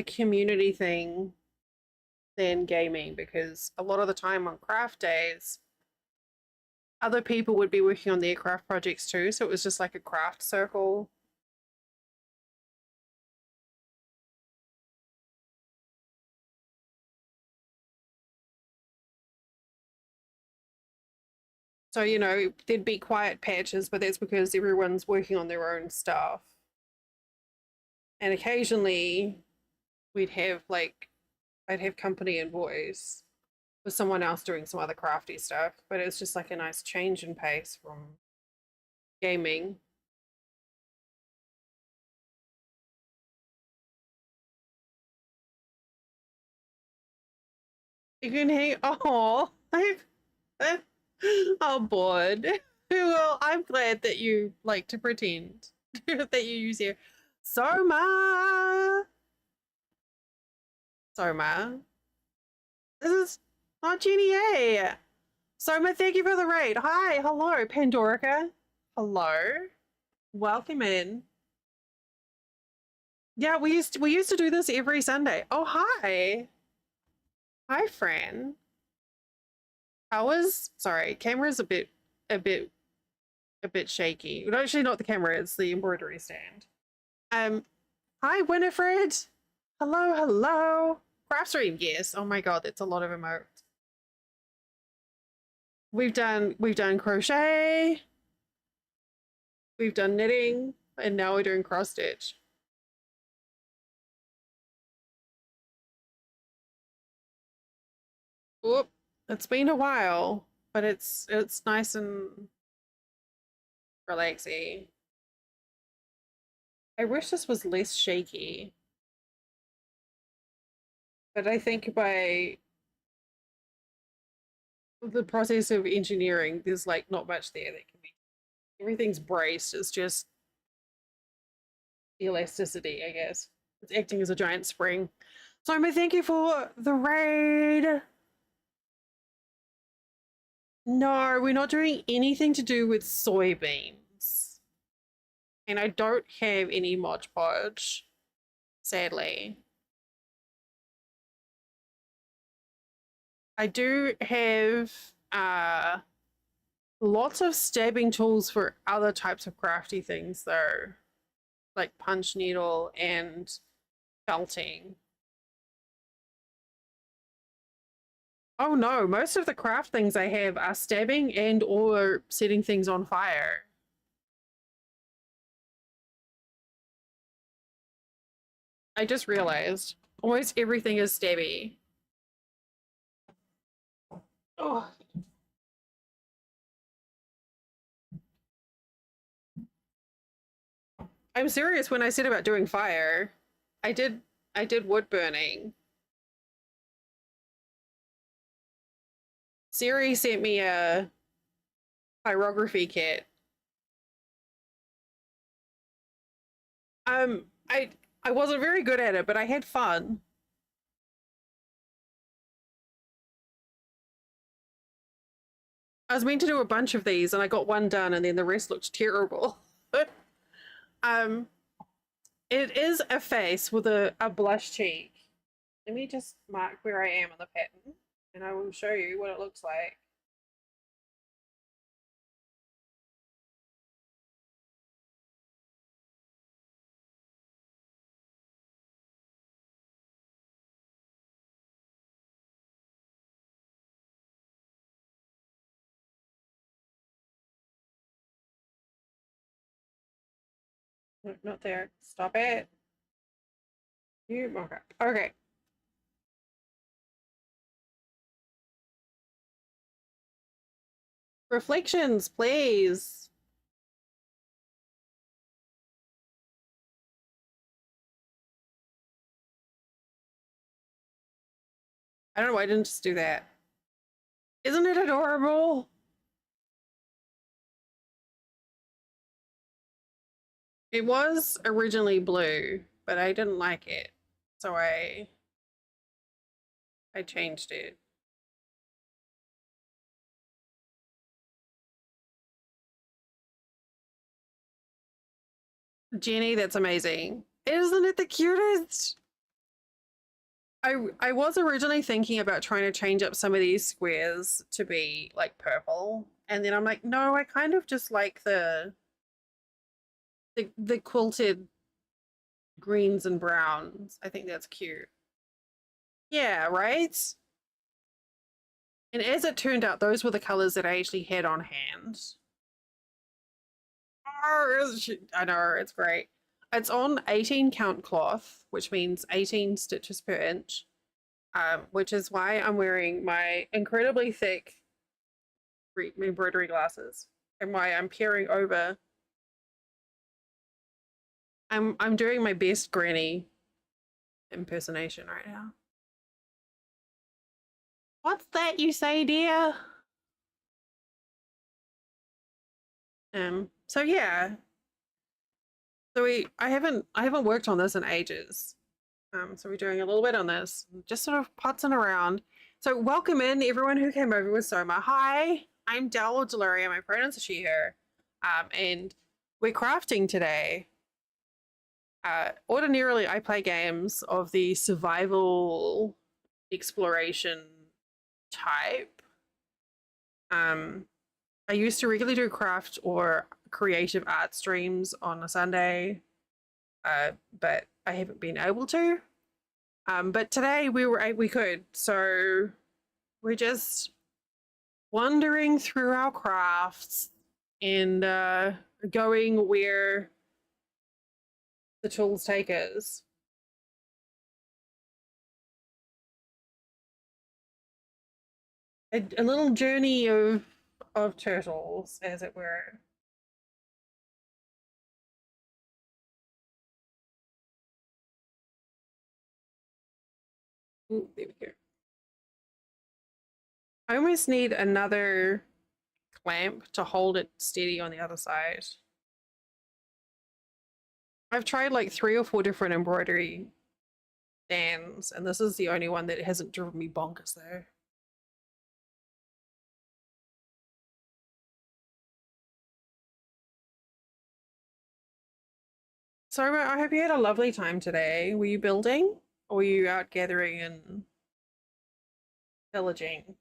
community thing than gaming because a lot of the time on craft days other people would be working on their craft projects too, so it was just like a craft circle. So, you know, there'd be quiet patches, but that's because everyone's working on their own stuff. And occasionally we'd have like I'd have company and voice with someone else doing some other crafty stuff, but it's just like a nice change in pace from gaming. You can hang. Oh, oh, bored. Well, I'm glad that you like to pretend that you use your Soma. Soma. This is not Jenny A. Soma, thank you for the raid. Hi, hello, Pandorica. Hello. Welcome in. Yeah, we used to do this every Sunday. Oh, hi. Hi, Fran. How was sorry, camera's a bit a bit shaky. Well, actually not the camera, it's the embroidery stand. Um hi Winifred. Hello, hello. Craft stream, yes. Oh my god, that's a lot of emotes. We've done crochet, we've done knitting, and now we're doing cross stitch. Whoop. It's been a while, but it's nice and relaxing. I wish this was less shaky, but I think by the process of engineering, there's like not much there that can be. Everything's braced. It's just elasticity, I guess. It's acting as a giant spring. So, thank you for the raid. No, we're not doing anything to do with soybeans. And I don't have any Mod Podge, sadly. I do have lots of stabbing tools for other types of crafty things, though, like punch needle and felting. Oh no, most of the craft things I have are stabbing and or setting things on fire. I just realized almost everything is stabby. Oh, I'm serious when I said about doing fire. I did wood burning. Siri sent me a pyrography kit. Um, I I wasn't very good at it, but I had fun. I was meant to do a bunch of these and I got one done and then the rest looked terrible. um, it is a face with a blush cheek. Let me just mark where I am on the pattern and I will show you what it looks like. No, not there. Stop it. You okay. Okay. Reflections, please. I don't know why I didn't just do that. Isn't it adorable? It was originally blue, but I didn't like it. So I changed it. Jenny, that's amazing. Isn't it the cutest? I was originally thinking about trying to change up some of these squares to be like purple. And then I'm like, no, I kind of just like the quilted greens and browns. I think that's cute. Yeah, right? And as it turned out, those were the colors that I actually had on hand. Oh, I know, it's great. It's on 18 count cloth, which means 18 stitches per inch, which is why I'm wearing my incredibly thick embroidery glasses and why I'm peering over. I'm doing my best granny impersonation right now. What's that you say, dear? So yeah. So I haven't worked on this in ages. So we're doing a little bit on this, just sort of putzing around. So welcome in everyone who came over with Soma. Hi, I'm Del or Deluria. My pronouns are she, her. And we're crafting today. Ordinarily, I play games of the survival exploration type. I used to regularly do craft or creative art streams on a Sunday, but I haven't been able to. But today we could, so we're just wandering through our crafts and going where the tools take us. A little journey of turtles, as it were. Ooh, there we go. I almost need another clamp to hold it steady on the other side. I've tried like 3 or 4 different embroidery stands, and this is the only one that hasn't driven me bonkers though. So I hope you had a lovely time today. Were you building or were you out gathering and pillaging?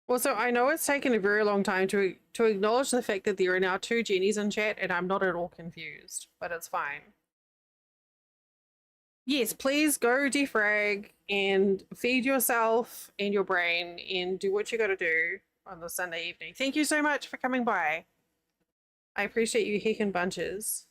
Also, I know it's taken a very long time to acknowledge the fact that there are now 2 Jennies in chat, and I'm not at all confused, but it's fine. Yes, please go defrag and feed yourself and your brain and do what you got to do on the Sunday evening. Thank you so much for coming by. I appreciate you heckin' bunches.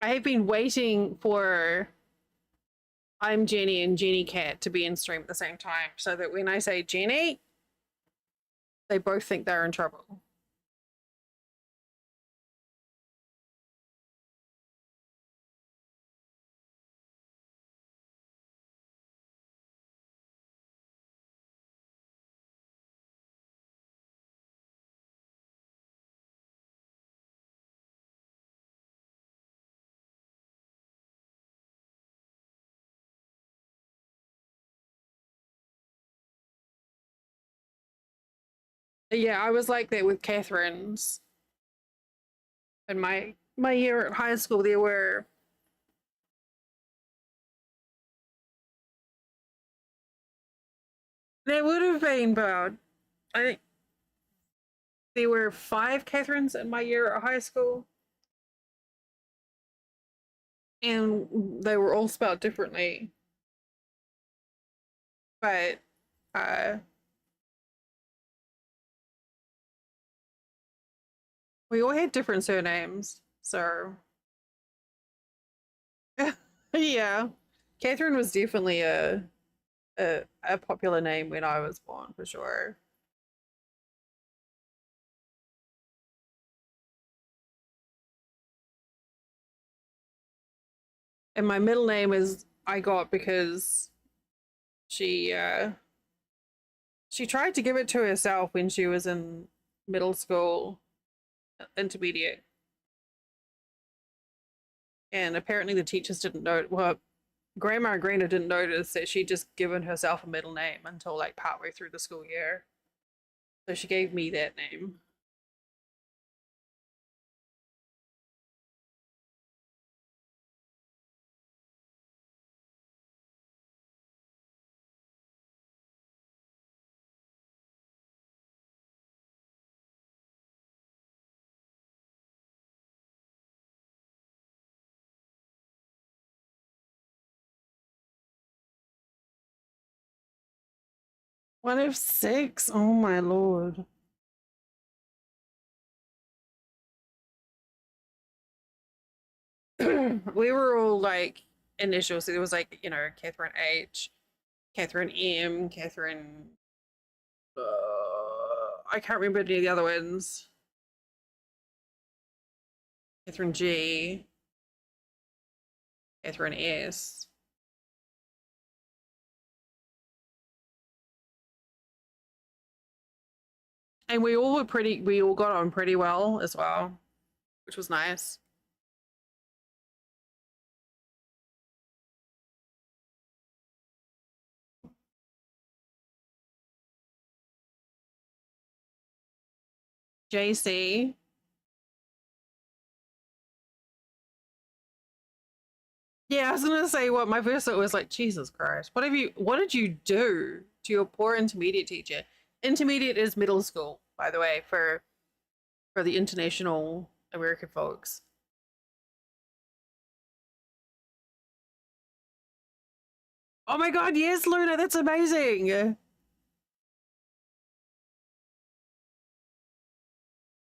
I have been waiting for I'm Jenny and Jenny Cat to be in stream at the same time so that when I say Jenny, they both think they're in trouble. Yeah, I was like that with Catherine's. In my year at high school, there would have been, but I think there were 5 Catherines in my year at high school, and they were all spelled differently. But uh, we all had different surnames, so yeah, Catherine was definitely a popular name when I was born for sure. And my middle name is I got because she uh she tried to give it to herself when she was in middle school, intermediate, and apparently the teachers didn't know. Well, Grandma and Grandma didn't notice that she'd just given herself a middle name until like partway through the school year. So she gave me that name. 1 of 6. Oh my lord. We were all like initials. So it was like, Catherine H, Catherine M, Catherine. I can't remember any of the other ones. Catherine G, Catherine S. And we all got on pretty well as well, which was nice. JC. Yeah, I was gonna say what my first thought was like, Jesus Christ, what did you do to your poor intermediate teacher? Intermediate is middle school, by the way, for the international American folks. Oh my god, yes, Luna, that's amazing.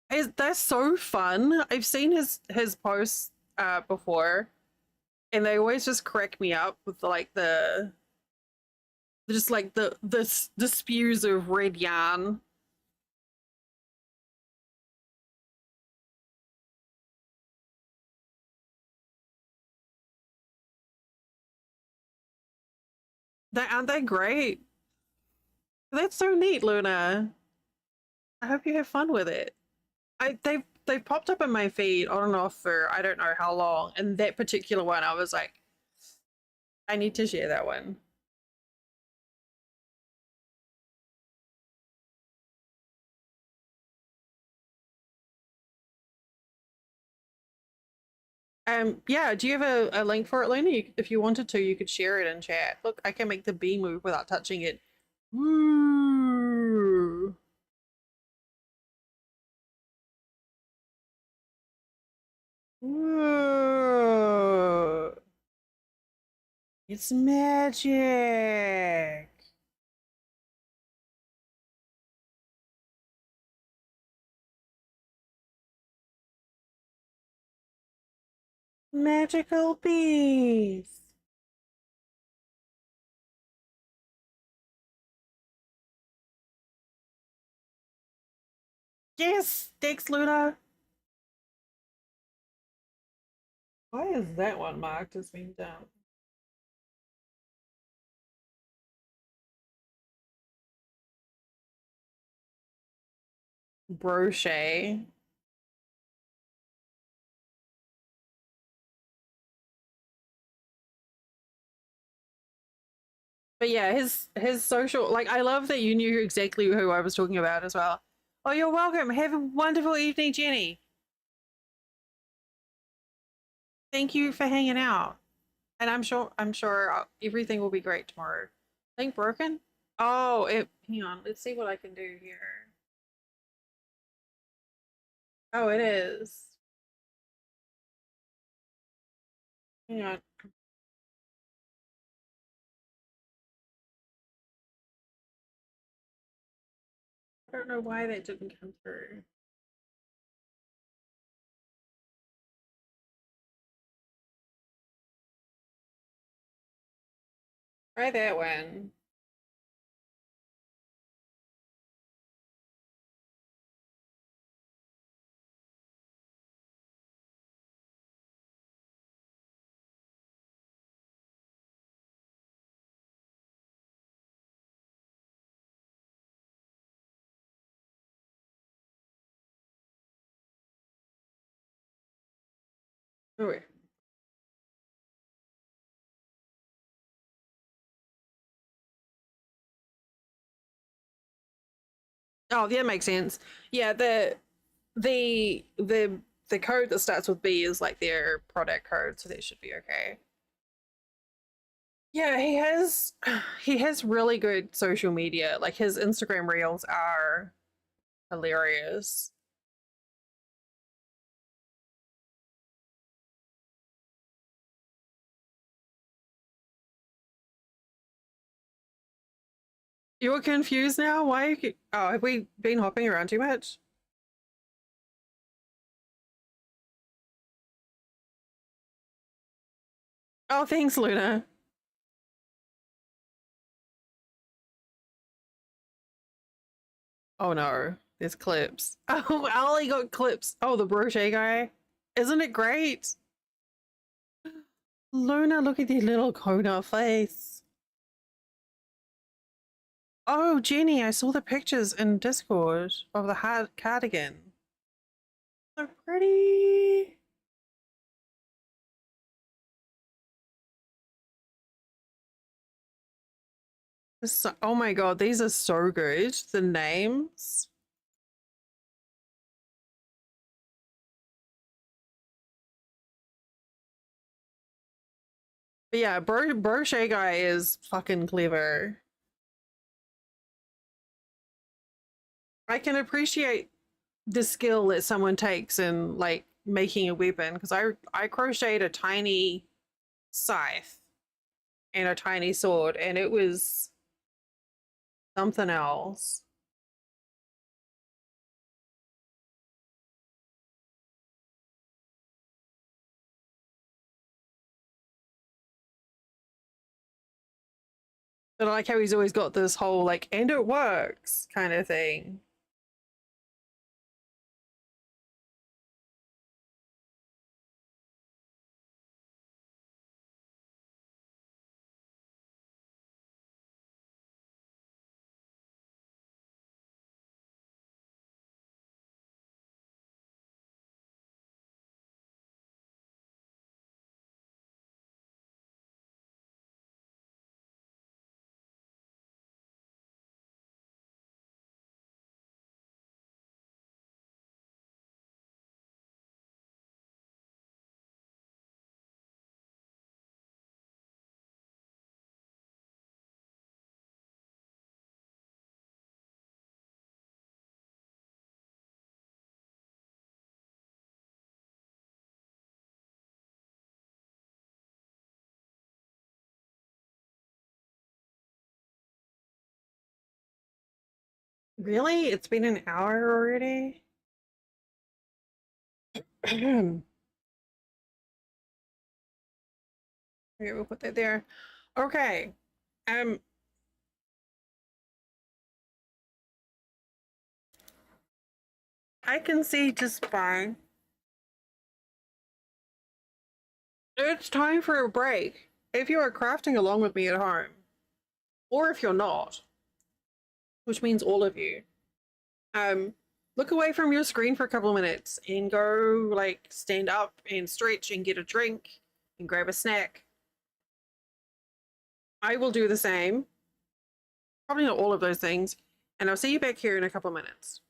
That's so fun. I've seen his posts before, and they always just crack me up with like the just like the spews of red yarn. They aren't they great? That's so neat, Luna. I hope you have fun with it. They've popped up in my feed on and off for I don't know how long, and that particular one I was like, I need to share that one. Yeah, do you have a link for it, Luna? If you wanted to, you could share it in chat. Look, I can make the bee move without touching it. Woo! Woo! It's magic. Magical bees. Yes, thanks, Luna. Why is that one marked as being done? Brochet. But yeah, his social, like, I love that you knew exactly who I was talking about as well. Oh, you're welcome. Have a wonderful evening, Jenny. Thank you for hanging out. And I'm sure everything will be great tomorrow. Thing broken? Oh, hang on. Let's see what I can do here. Oh, it is. Hang on. I don't know why that didn't come through. Try that one. Oh, wait. Oh, yeah, makes sense. Yeah, the code that starts with B is like their product code, so that should be okay. Yeah, he has really good social media. Like his Instagram reels are hilarious. You're confused now? Why? Oh, have we been hopping around too much? Oh, thanks, Luna. Oh no, there's clips. Oh, Ollie got clips. Oh, the brochet guy. Isn't it great? Luna, look at the little Kona face. Oh, Jenny, I saw the pictures in Discord of the hard cardigan. So pretty. Oh my god, these are so good. The names. But yeah, brochet guy is fucking clever. I can appreciate the skill that someone takes in like making a weapon because I crocheted a tiny scythe and a tiny sword and it was something else. But I like how he's always got this whole like and it works kind of thing. Really? It's been an hour already? Okay, we'll put that there. Okay. Um I can see just fine. It's time for a break. If you are crafting along with me at home, or if you're not, which means all of you, um, look away from your screen for a couple of minutes and go like stand up and stretch and get a drink and grab a snack. I will do the same. Probably not all of those things. And I'll see you back here in a couple of minutes.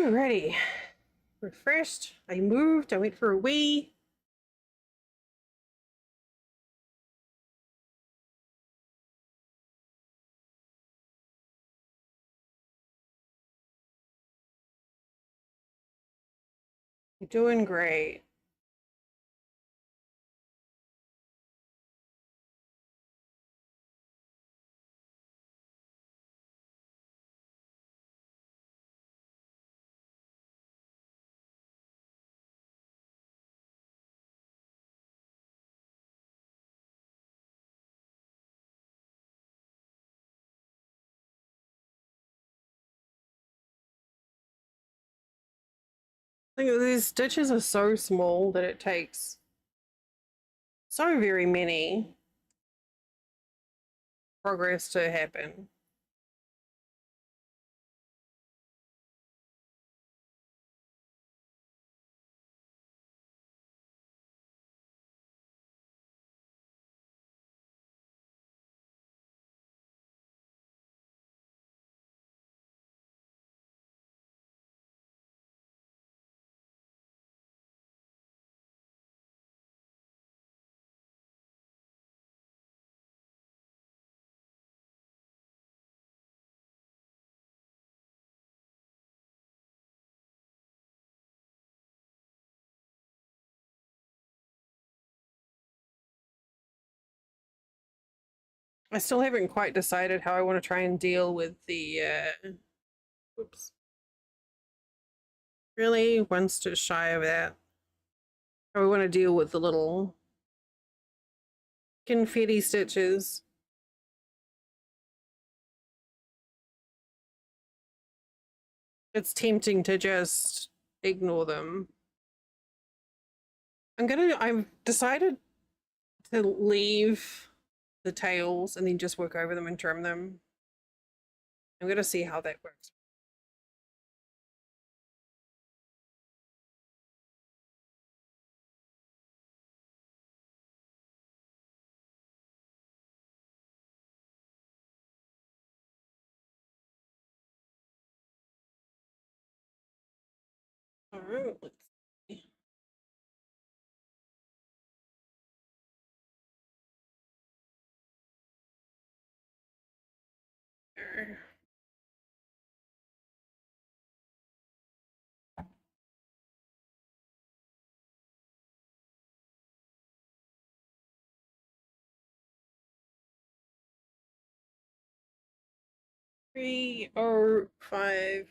Alrighty. Refreshed. I moved. I went for a wee. You're doing great. These stitches are so small that it takes so very many progress to happen. I still haven't quite decided how I want to try and deal with the whoops. Really one stitch shy of that. How we want to deal with the little confetti stitches. It's tempting to just ignore them. I've decided to leave the tails and then just work over them and trim them. I'm gonna see how that works. All right, let's see. There. 305.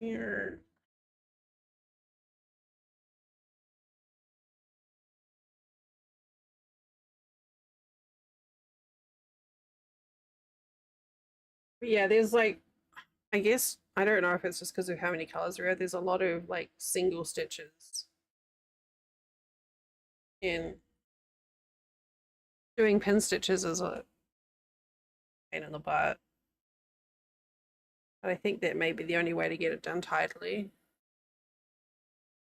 Here. But yeah, there's like, I guess, I don't know if it's just because of how many colors there are. There's a lot of like single stitches. And doing pin stitches is a pain in the butt. But I think that may be the only way to get it done tidily.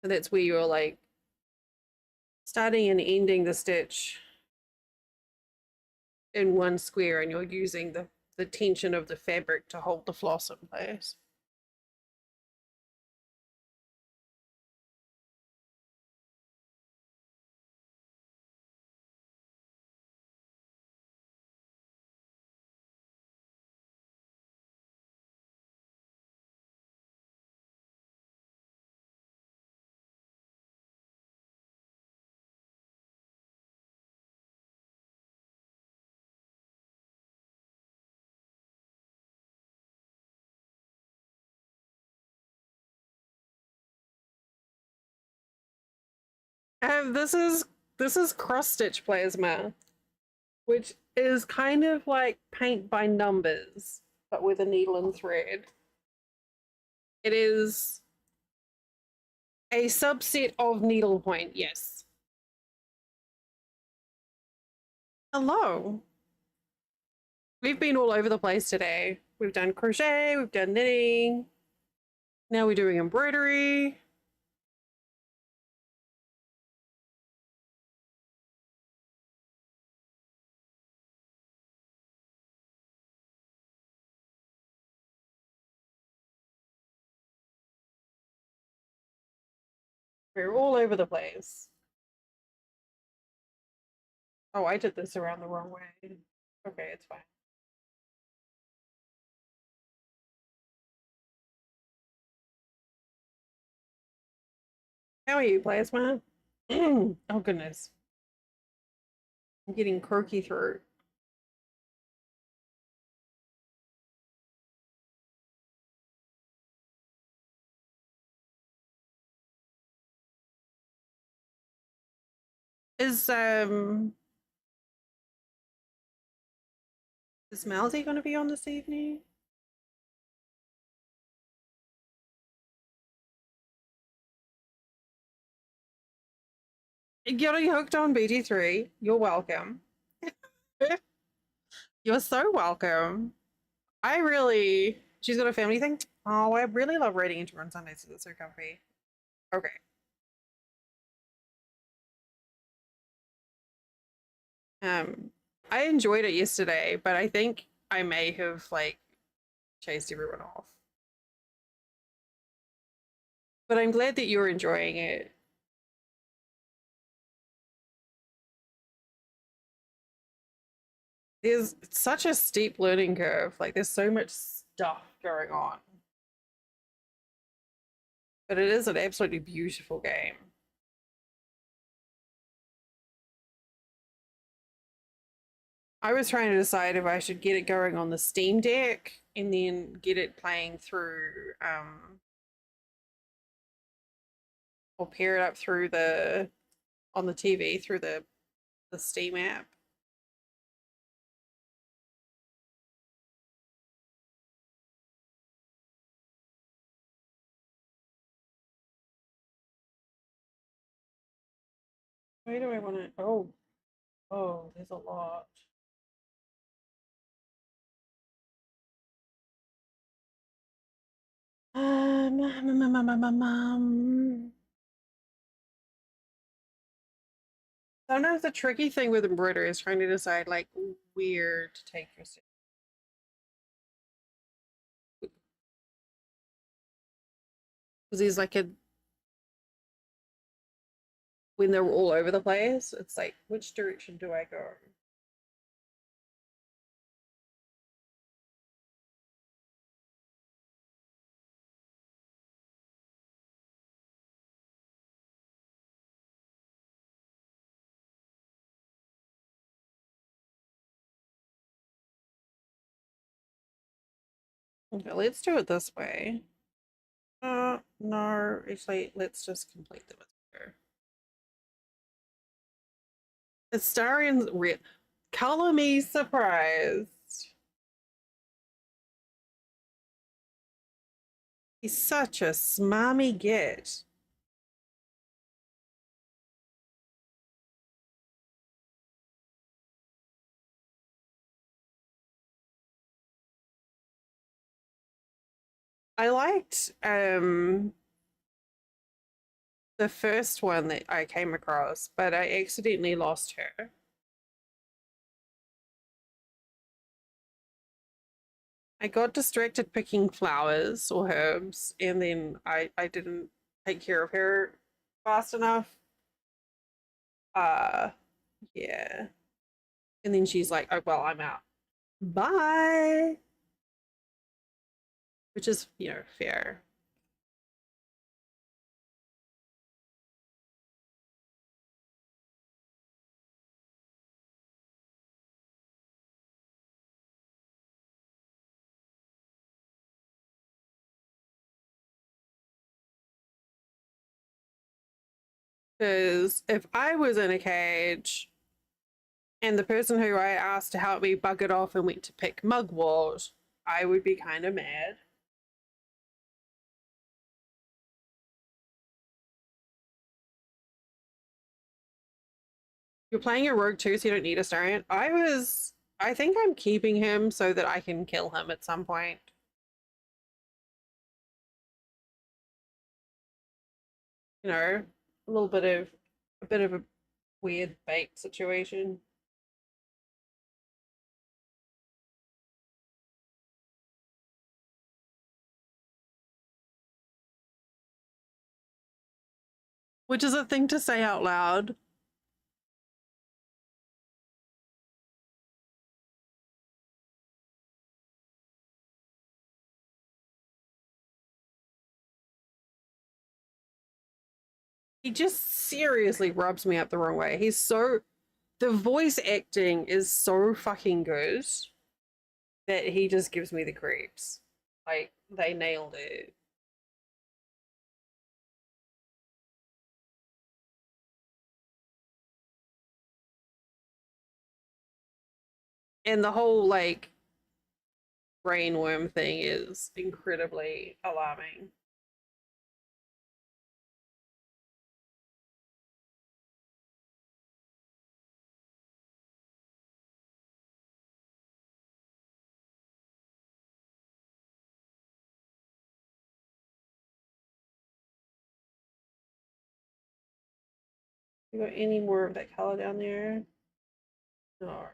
And that's where you're like starting and ending the stitch in one square and you're using the tension of the fabric to hold the floss in place. This is cross stitch plasma, which is kind of like paint by numbers, but with a needle and thread. It is a subset of needlepoint, yes. Hello. We've been all over the place today. We've done crochet, we've done knitting. Now we're doing embroidery. We're all over the place. Oh, I did this around the wrong way. Okay, it's fine. How are you, Plasma? Oh, goodness. I'm getting croaky throat. Is is Mousy going to be on this evening? Getting hooked on BT3. You're welcome. You're so welcome. She's got a family thing. Oh, I really love reading into her on Sundays. It's so comfy. Okay. Um, I enjoyed it yesterday, but I think I may have like chased everyone off. But I'm glad that you're enjoying it. There's such a steep learning curve. Like there's so much stuff going on. But it is an absolutely beautiful game. I was trying to decide if I should get it going on the Steam Deck and then get it playing through or pair it up through the on the TV through the Steam app. Where do I want to? Oh, there's a lot. Um, Sometimes the tricky thing with embroidery is trying to decide like where to take your stitch. Because there's like a when they're all over the place, it's like which direction do I go? Okay, let's do it this way. No, actually, let's just complete the whisker. Astarian's real. Color me surprised. He's such a smarmy git. I liked the first one that I came across, but I accidentally lost her. I got distracted picking flowers or herbs, and then I didn't take care of her fast enough. Uh, yeah. And then she's like, "Oh well, I'm out. Bye," which is fair. Because if I was in a cage and the person who I asked to help me buggered off and went to pick mugwort, I would be kind of mad. You're playing a rogue too, so you don't need a Starion. I think I'm keeping him so that I can kill him at some point. You know, a little bit of a weird bait situation. Which is a thing to say out loud. He just seriously rubs me up the wrong way. The voice acting is so fucking good that he just gives me the creeps. Like, they nailed it. And the whole, like, brainworm thing is incredibly alarming. You got any more of that color down there? No.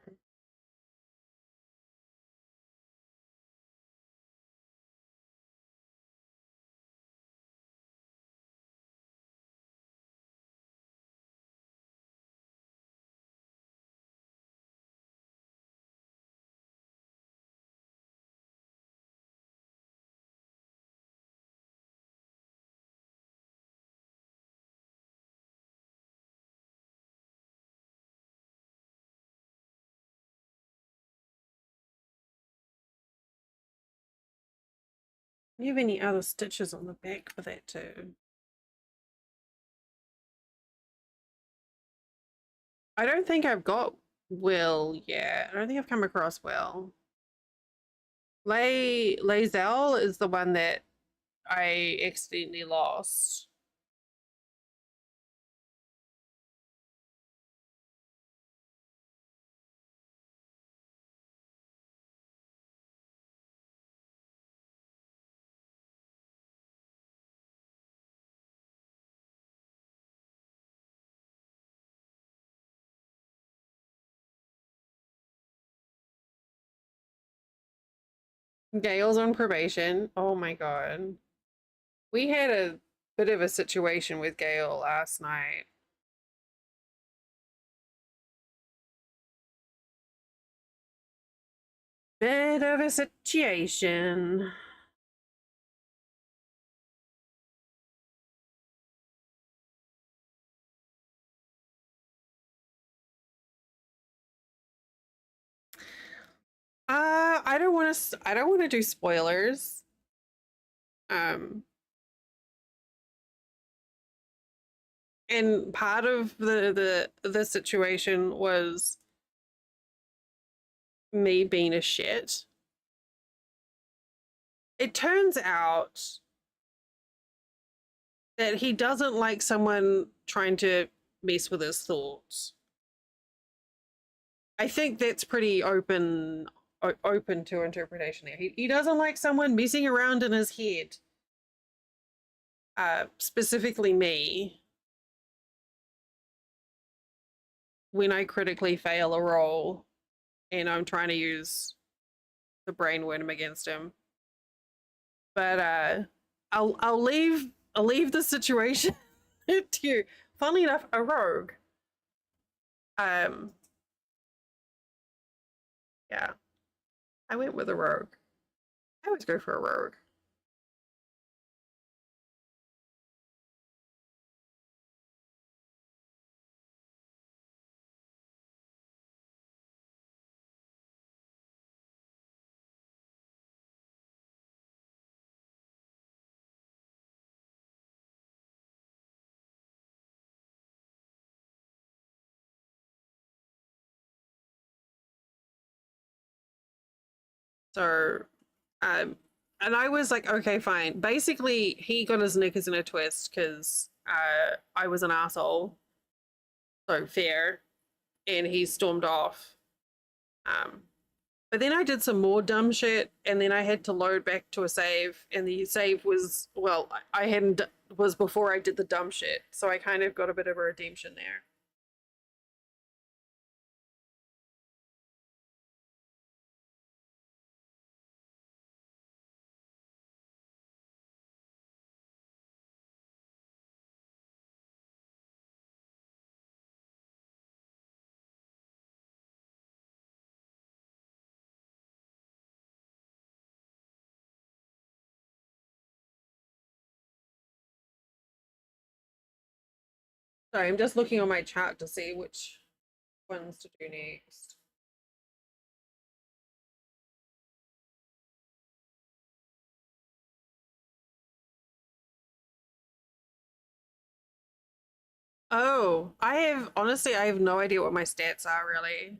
You have any other stitches on the back for that too? I don't think I've got Will yet. I don't think I've come across Will. Lazelle is the one that I accidentally lost. Gail's on probation. Oh my god. We had a bit of a situation with Gail last night. Bit of a situation. I don't want to do spoilers. Um and part of the situation was me being a shit. It turns out that he doesn't like someone trying to mess with his thoughts. I think that's pretty open to interpretation there. He doesn't like someone messing around in his head. Specifically me, when I critically fail a roll and I'm trying to use the brain worm against him. But I'll leave the situation to you. Funnily enough, a rogue. Yeah, I went with a rogue. I always go for a rogue. So, and I was like, okay, fine. Basically, he got his knickers in a twist because I was an asshole. So fair, and he stormed off. Um, but then I did some more dumb shit, and then I had to load back to a save, and the save was, well, I hadn't was before I did the dumb shit, so I kind of got a bit of a redemption there. Sorry, I'm just looking on my chart to see which ones to do next. Oh, I have no idea what my stats are really.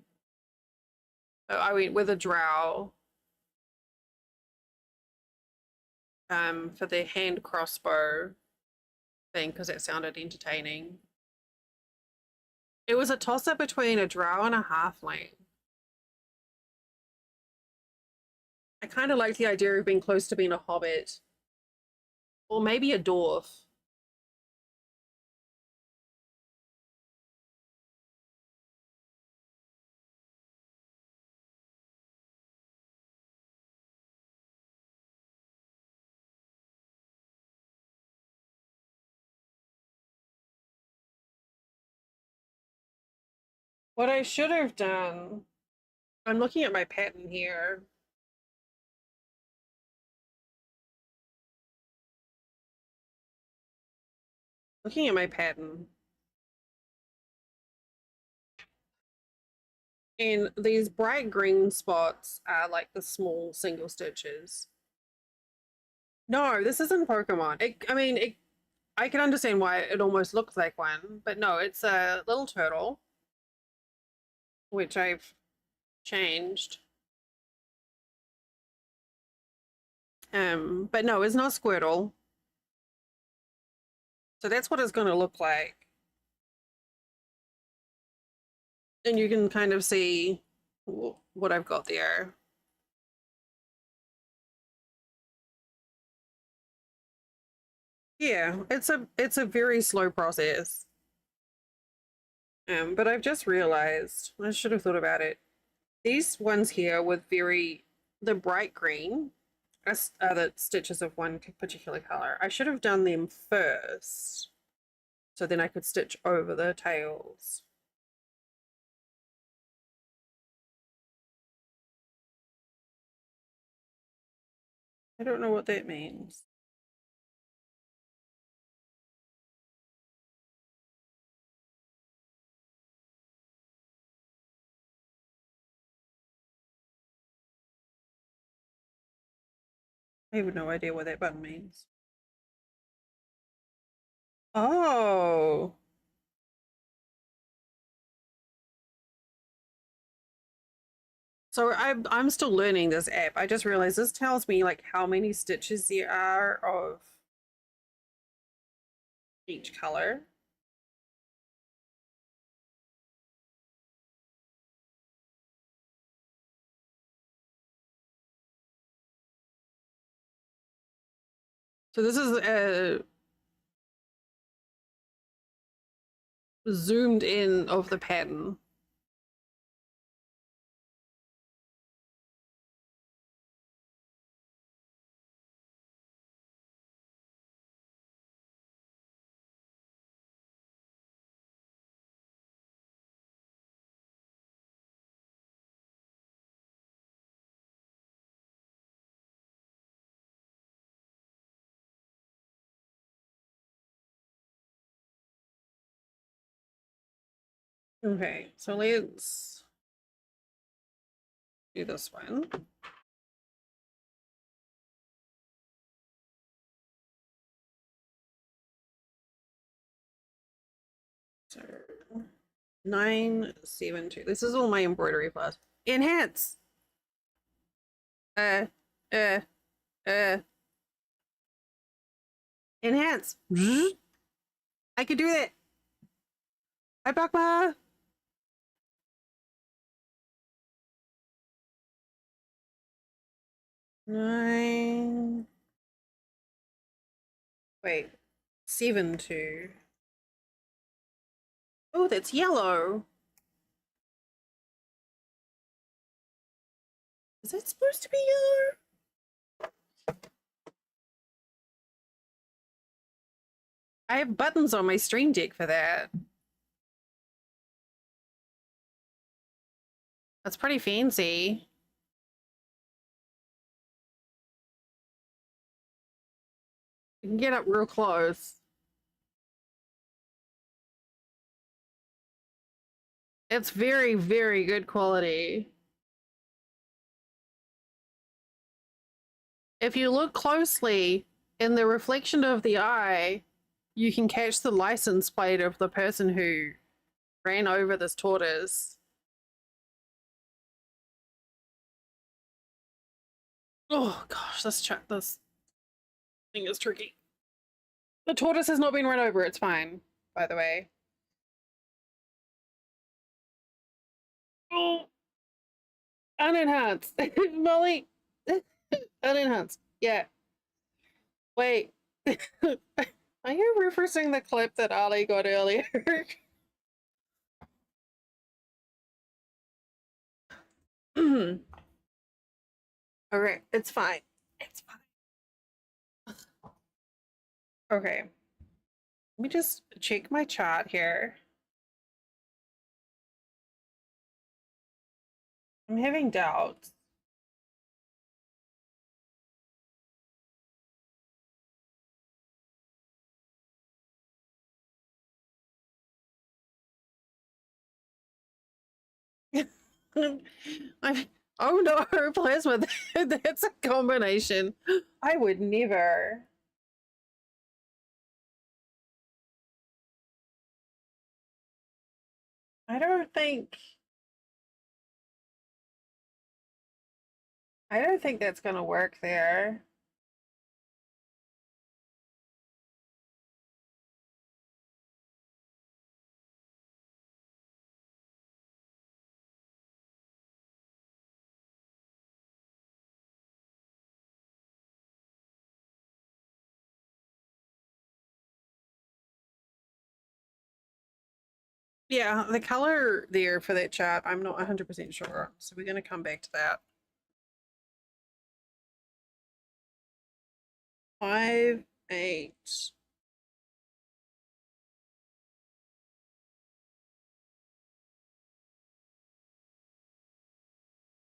Oh, I went with a drow for the hand crossbow thing because it sounded entertaining. It was a toss up between a drow and a halfling. I kind of like the idea of being close to being a hobbit or maybe a dwarf. What I should have done, I'm looking at my pattern here. Looking at my pattern. And these bright green spots are like the small single stitches. No, this isn't Pokemon. I can understand why it almost looks like one, but no, it's a little turtle, which I've changed. But no, it's not Squirtle. So that's what it's going to look like. And you can kind of see what I've got there. Yeah, it's a very slow process. But I've just realized I should have thought about it. These ones here with the bright green are the stitches of one particular color. I should have done them first, so then I could stitch over the tails. I don't know what that means. I have no idea what that button means. Oh, so I'm still learning this app. I just realized this tells me like how many stitches there are of each color. So this is a zoomed in of the pattern. Okay, so let's do this one. So 972. This is all my embroidery class. Enhance. Uh, uh, uh. Enhance. I can do it. Hi, Bakma. Nine. Wait. 7 2. Oh, that's yellow. Is that supposed to be yellow? I have buttons on my stream deck for that. That's pretty fancy. You can get up real close. It's very, very good quality. If you look closely in the reflection of the eye, you can catch the license plate of the person who ran over this tortoise. Oh gosh, this thing is tricky. The tortoise has not been run over. It's fine, by the way. Oh, unenhanced, Molly. Unenhanced. Yeah. Wait. Are you referencing the clip that Ali got earlier? Okay, it's fine. It's fine. Okay. Let me just check my chart here. I'm having doubts. I oh no, plasma. That's a combination. I would never. I don't think I don't think that's gonna work there. Yeah, the color there for that chart, I'm not 100% sure. So we're gonna come back to that. 5, 8.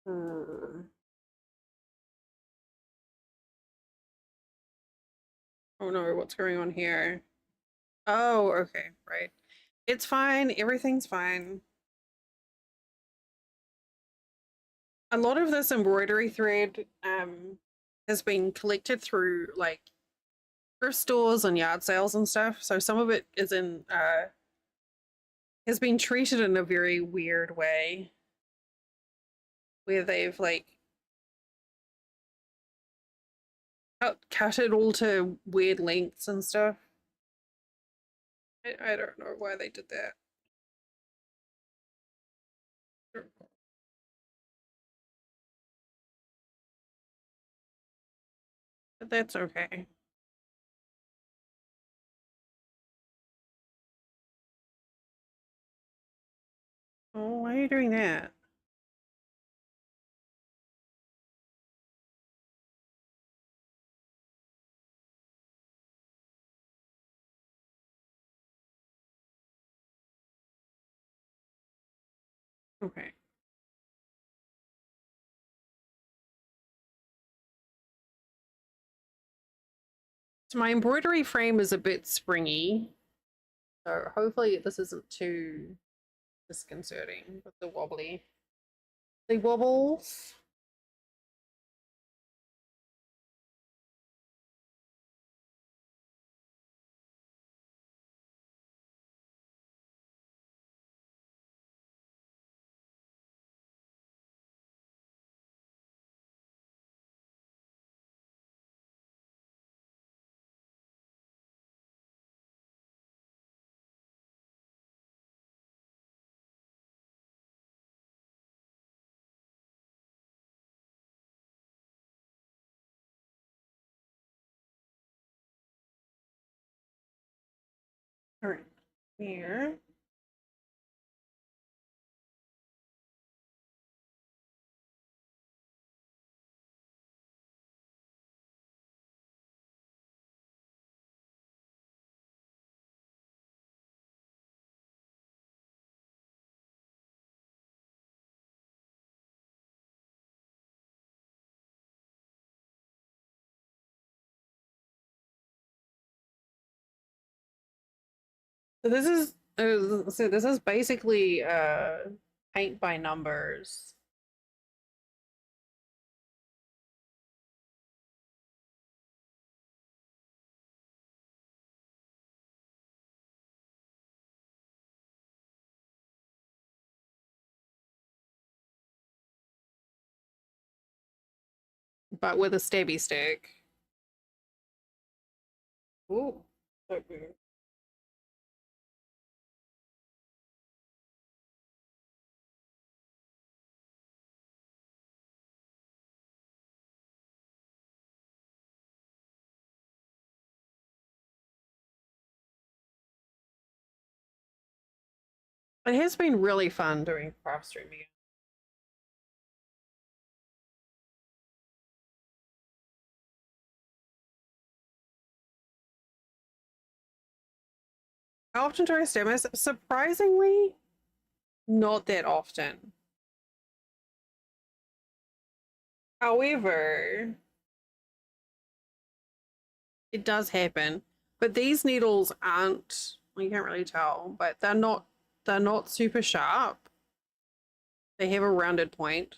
Hmm. Oh no, what's going on here? Oh, okay, right. It's fine. Everything's fine. A lot of this embroidery thread has been collected through like thrift stores and yard sales and stuff. So some of it is in has been treated in a very weird way where they've like cut it all to weird lengths and stuff. I don't know why they did that. But that's okay. Oh, why are you doing that? Okay. So my embroidery frame is a bit springy. So hopefully this isn't too disconcerting with the wobbly. The wobbles. All right, here. So this is basically paint by numbers. But with a stabby stick. Ooh, so good. It has been really fun doing craft streaming. How often do I stab myself? Surprisingly, not that often. However, it does happen. But these needles aren't, you can't really tell, but they're not super sharp. They have a rounded point.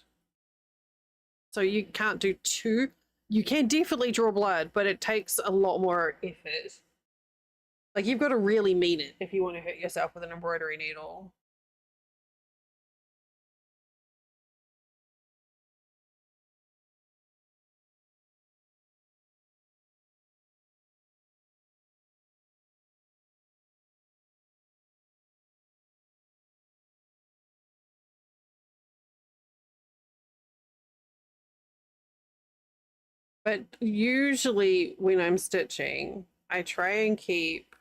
So you can't do two. You can definitely draw blood, but it takes a lot more effort. Like you've got to really mean it if you want to hurt yourself with an embroidery needle. But usually when I'm stitching, I try and keep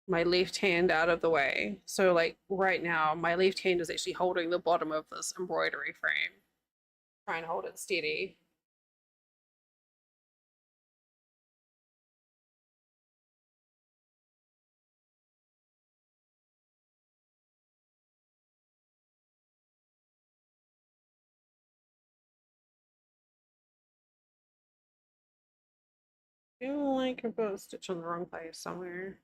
my left hand out of the way. So like right now, my left hand is actually holding the bottom of this embroidery frame. Try and hold it steady. I feel like I've got a stitch on the wrong place somewhere.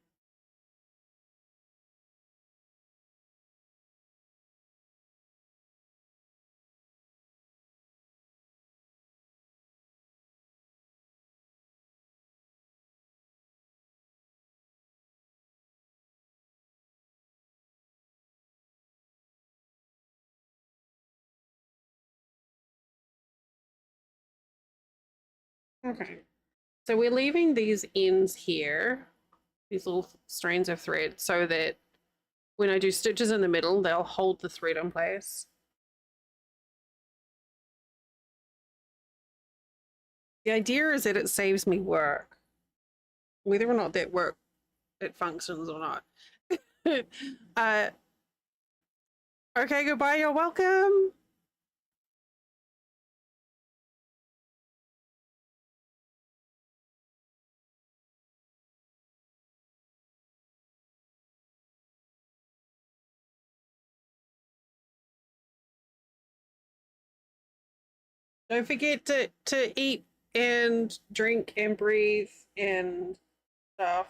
Okay. So we're leaving these ends here, these little strands of thread, so that when I do stitches in the middle, they'll hold the thread in place. The idea is that it saves me work, whether or not that work it functions or not. uh, okay, goodbye. You're welcome. Don't forget to eat and drink and breathe and stuff.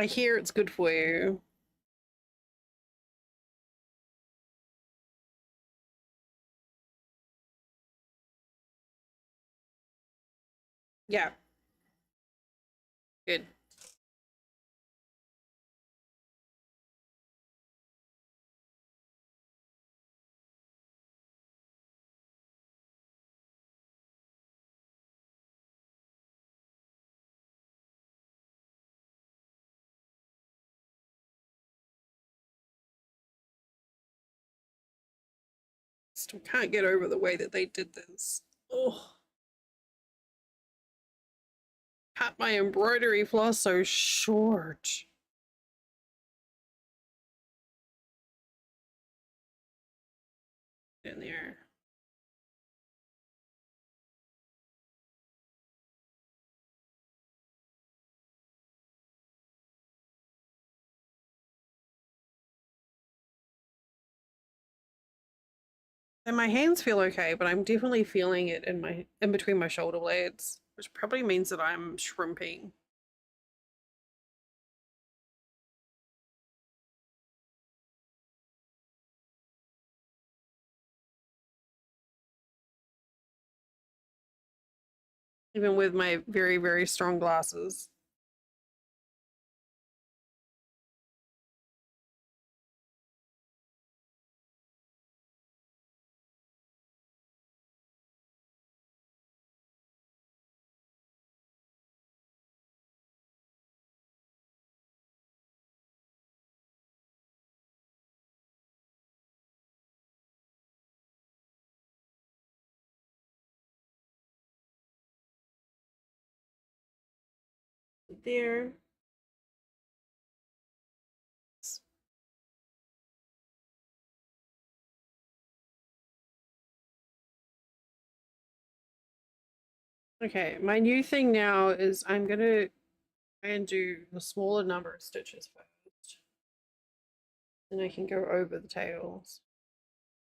I hear it's good for you. Yeah, good. Still can't get over the way that they did this. Oh, cut my embroidery floss so short. In there. And my hands feel okay, but I'm definitely feeling it in between my shoulder blades, which probably means that I'm shrimping. Even with my very, very strong glasses. There. Okay, my new thing now is I'm gonna try and do the smaller number of stitches first. Then I can go over the tails.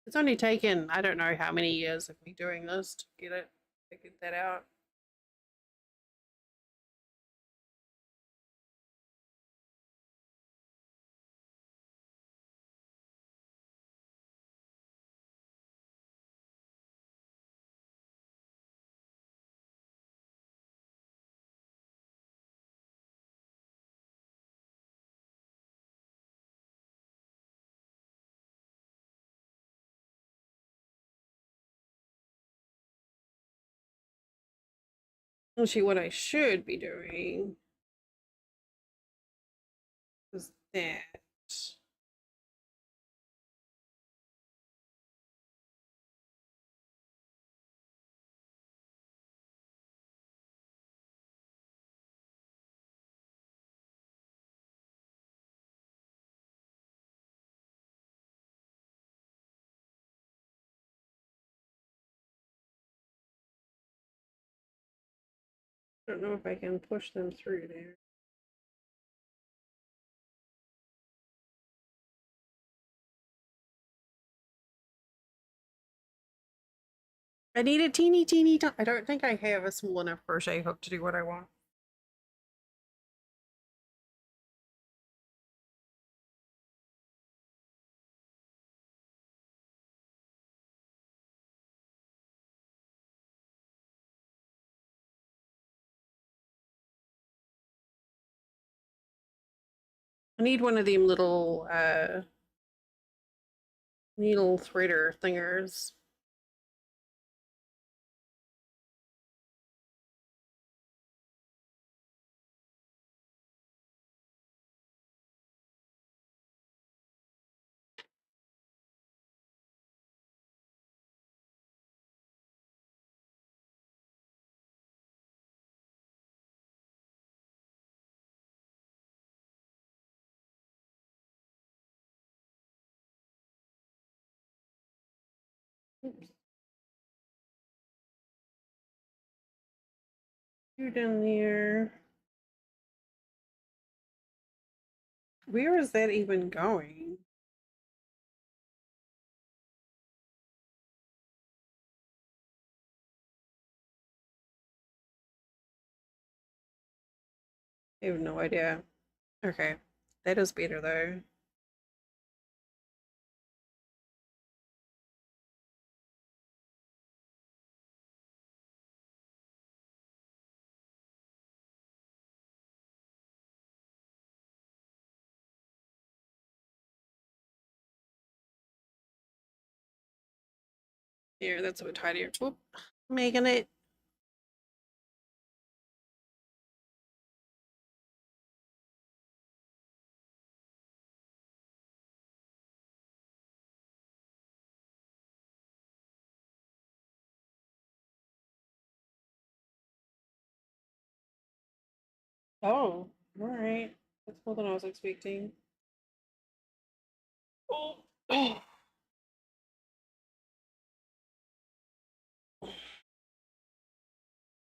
It's only taken, I don't know how many years of me doing this to get that out. Actually, what I should be doing is that. I don't know if I can push them through there. I need a teeny. I don't think I have a small enough crochet hook to do what I want. I need one of them little needle threader thingers. Oops. You down there. Where is that even going? I have no idea. Okay. That is better though. Here, that's a bit tidier. Whoop. Making it. Oh, all right. That's more than I was expecting. Oh, oh,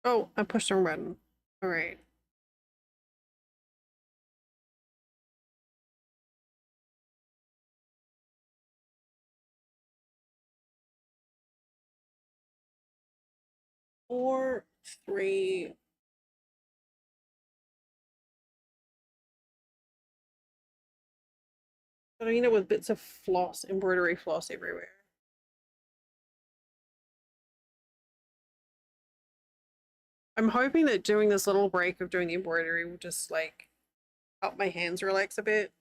oh, I pushed the wrong button. All right. 4, 3. But I mean it with bits of floss, embroidery floss everywhere. I'm hoping that doing this little break of doing the embroidery will just like help my hands relax a bit.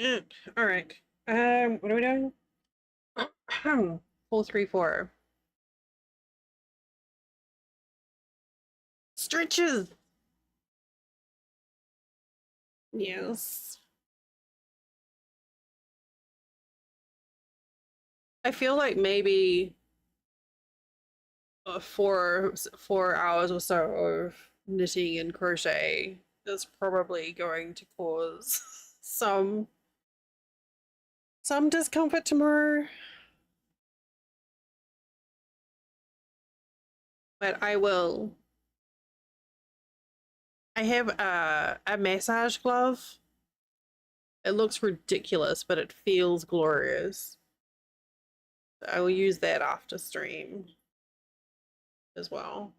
Ouch. All right. What are we doing? 4, 3, 4. Stretches. Yes. I feel like maybe 4 hours or so of knitting and crochet is probably going to cause some discomfort tomorrow. But I will. I have a massage glove. It looks ridiculous, but it feels glorious. I will use that after stream as well.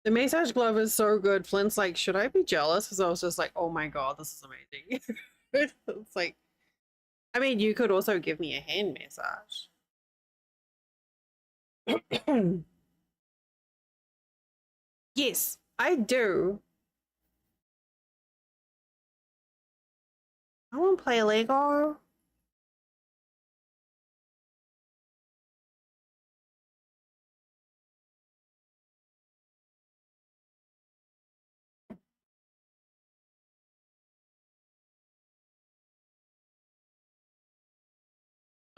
The massage glove is so good. Flint's like, should I be jealous? Because I was just like, oh my god, this is amazing. It's like, I mean, you could also give me a hand massage. Yes, I do. I want to play Lego.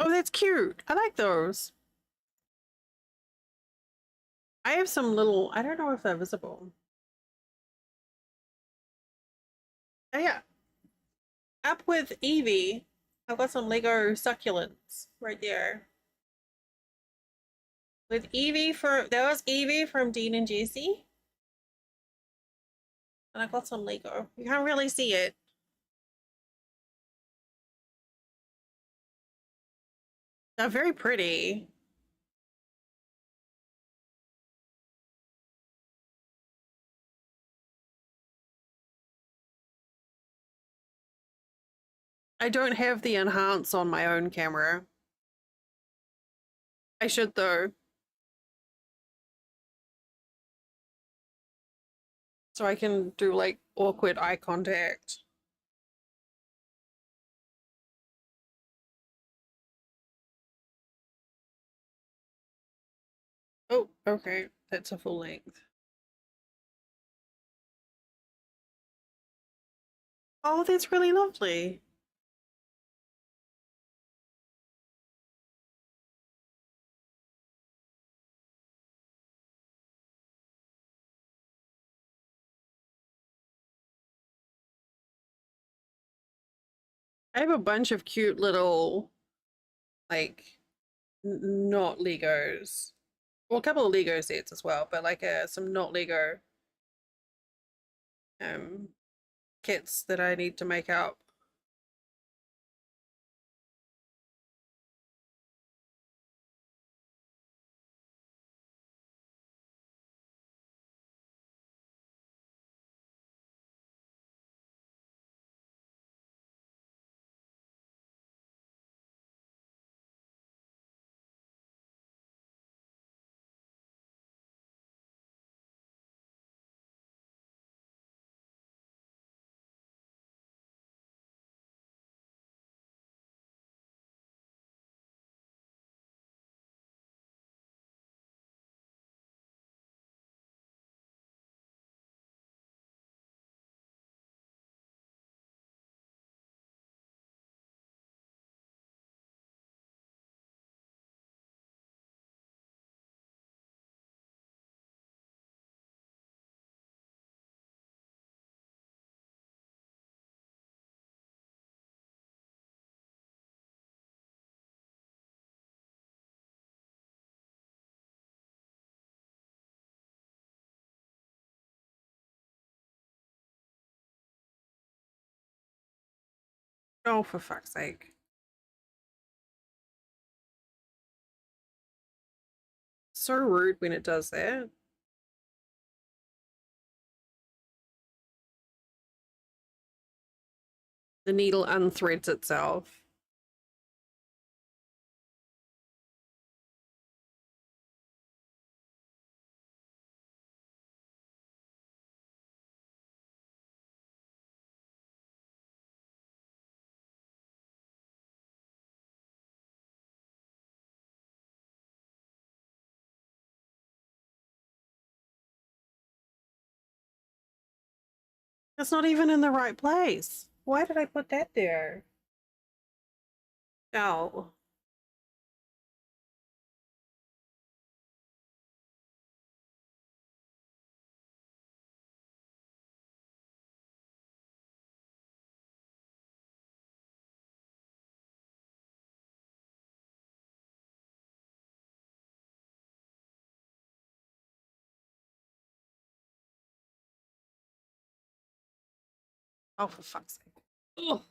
Oh, that's cute. I like those. I have some little, I don't know if they're visible. Oh, yeah. Up with Evie. I've got some Lego succulents right there. With Evie that was Evie from Dean and Jesse. And I got some Lego. You can't really see it. They're very pretty. I don't have the enhance on my own camera. I should though. So I can do like awkward eye contact. Oh, okay. That's a full length. Oh, that's really lovely. I have a bunch of cute little, like, not Legos. Well, a couple of Lego sets as well, but like some not Lego um kits that I need to make up. Oh, for fuck's sake. So rude when it does that. The needle unthreads itself. It's not even in the right place. Why did I put that there? Oh. Oh, for fuck's sake. Ugh.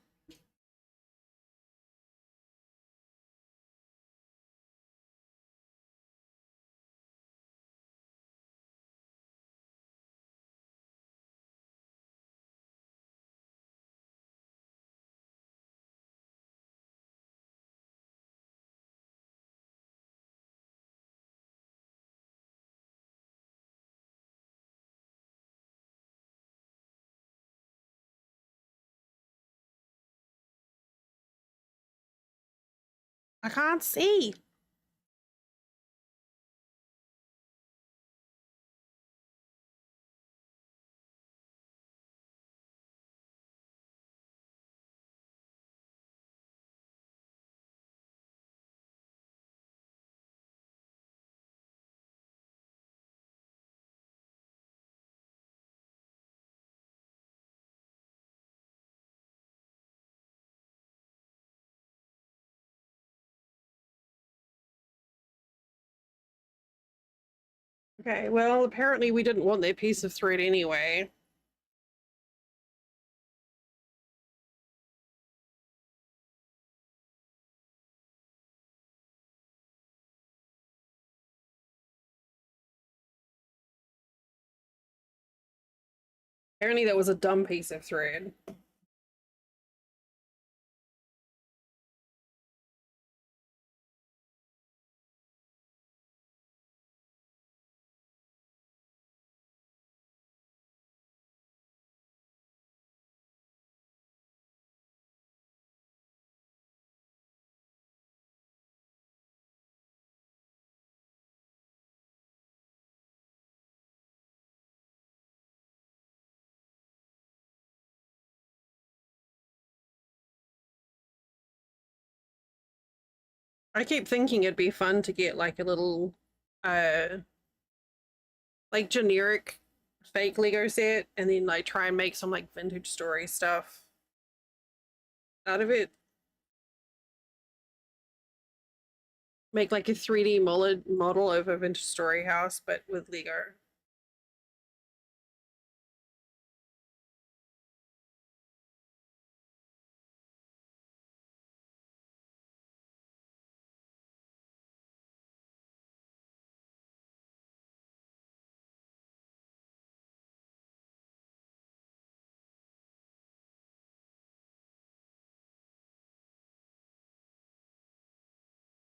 I can't see. Okay, well, apparently we didn't want that piece of thread anyway. Apparently that was a dumb piece of thread. I keep thinking it'd be fun to get like a little uh like generic fake Lego set and then like try and make some like vintage story stuff out of it. Make like a 3D model of a vintage story house, but with Lego.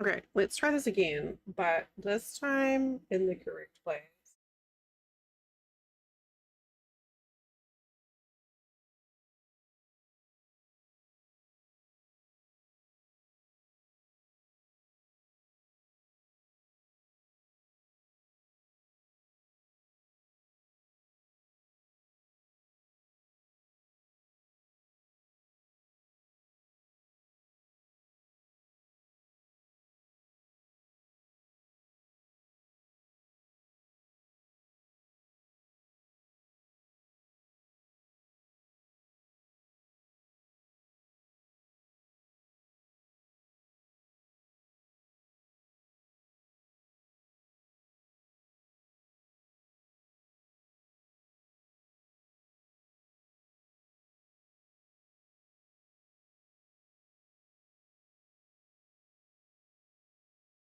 Okay, let's try this again, but this time in the correct place.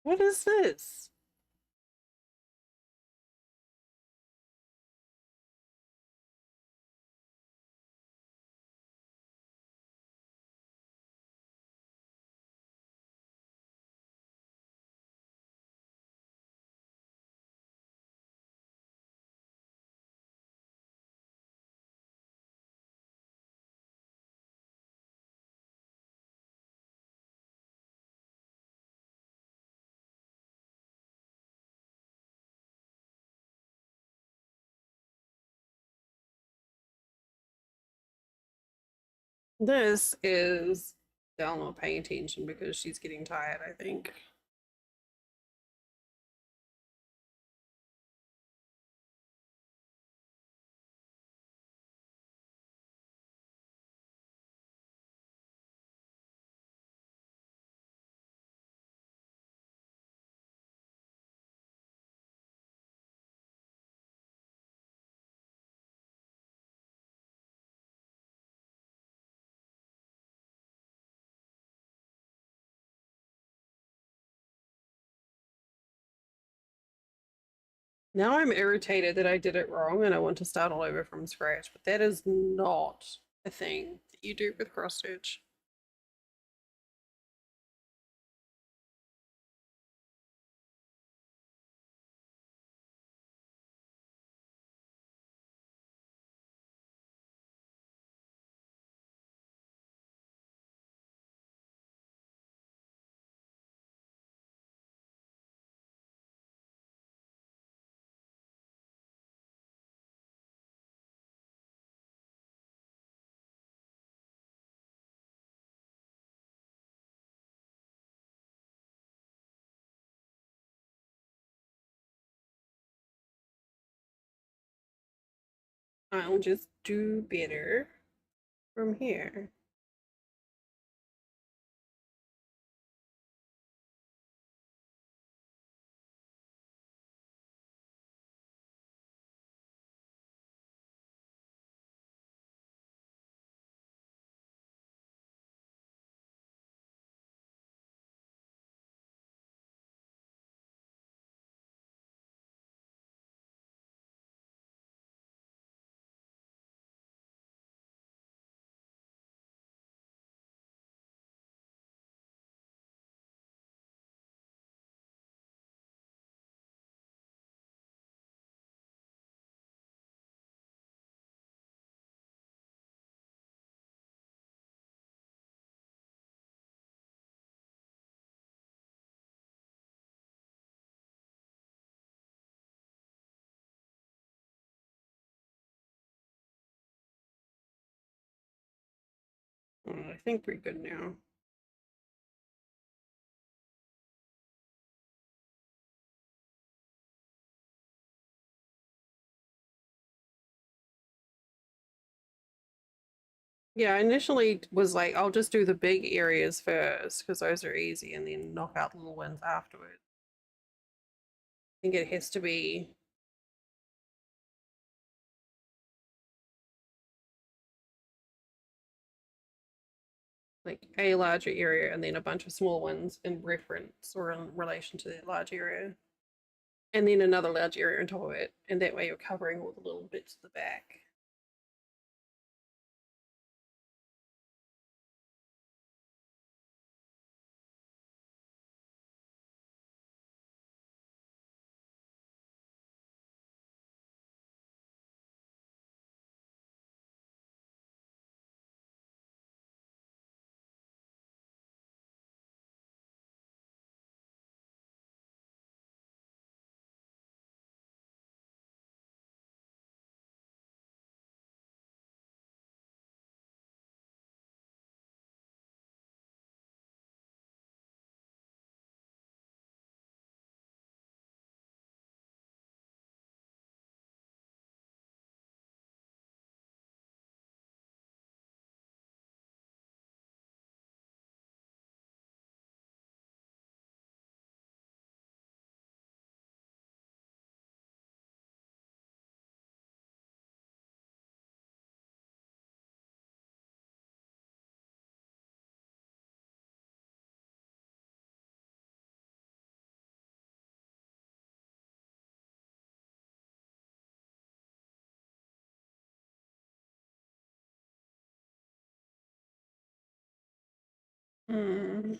What is this? This is Dell not paying attention because she's getting tired, I think. Now I'm irritated that I did it wrong and I want to start all over from scratch, but that is not a thing that you do with cross stitch. I'll just do better from here. I think we're good now. Yeah, I initially was like, I'll just do the big areas first because those are easy and then knock out the little ones afterwards. I think it has to be like a larger area and then a bunch of small ones in reference or in relation to that large area. And then another large area on top of it. And that way you're covering all the little bits at the back. Mm.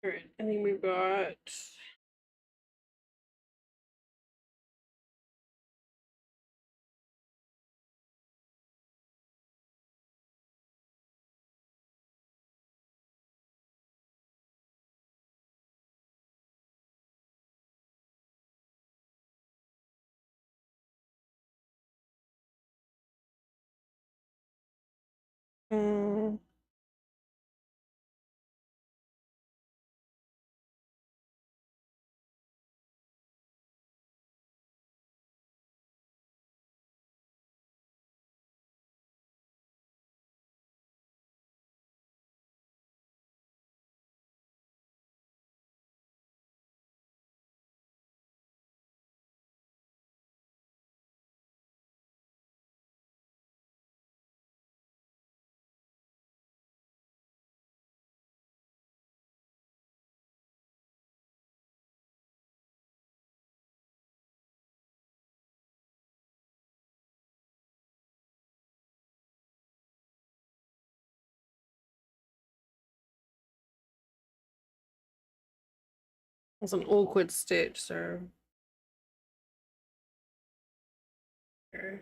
All right, and then we've got mm, it's an awkward stitch, so okay.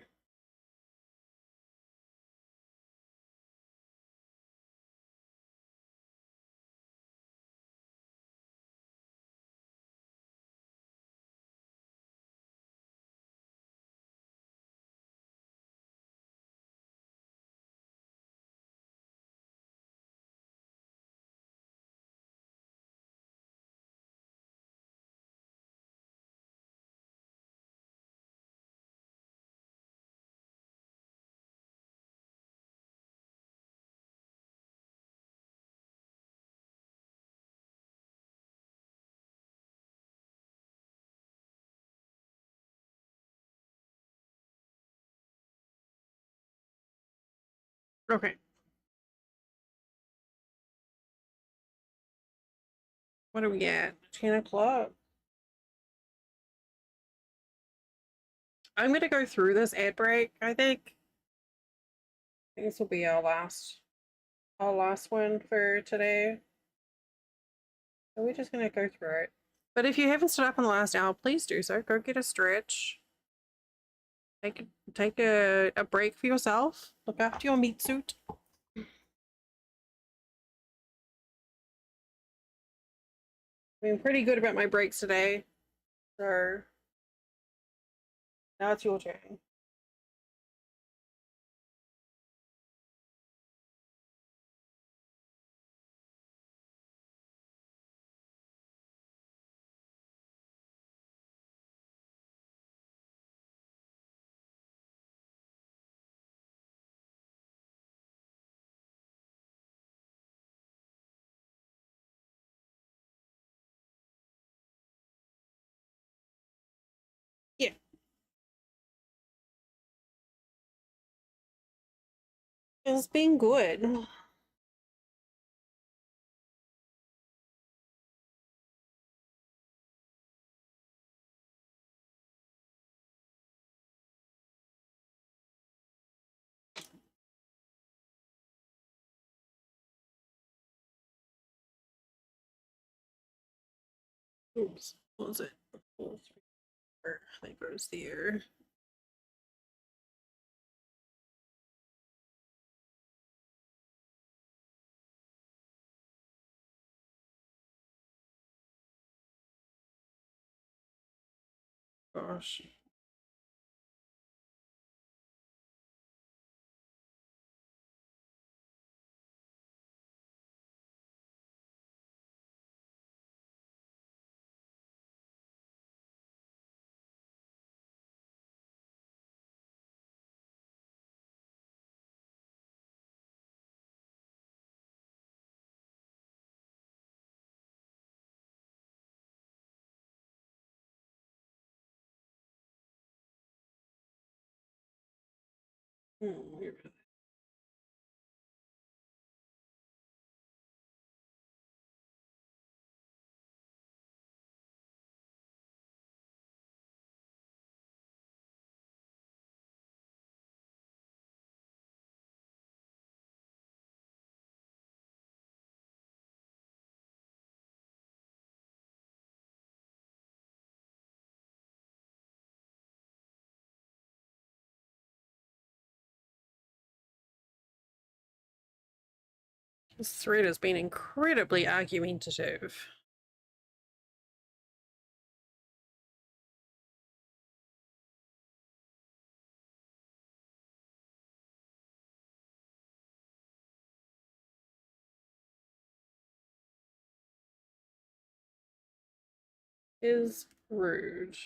Okay, what are we at? 10 o'clock. I'm gonna go through this ad break, I think. This will be our last one for today. So we're just gonna go through it. But if you haven't stood up in the last hour, please do so. Go get a stretch. Take a break for yourself. Look after your meat suit. I've been pretty good about my breaks today. So now it's your turn. Yeah, it's been good. Oops, what was it? 4, 3, 4. That goes there. Gosh. Hmm. This thread has been incredibly argumentative. Is rude.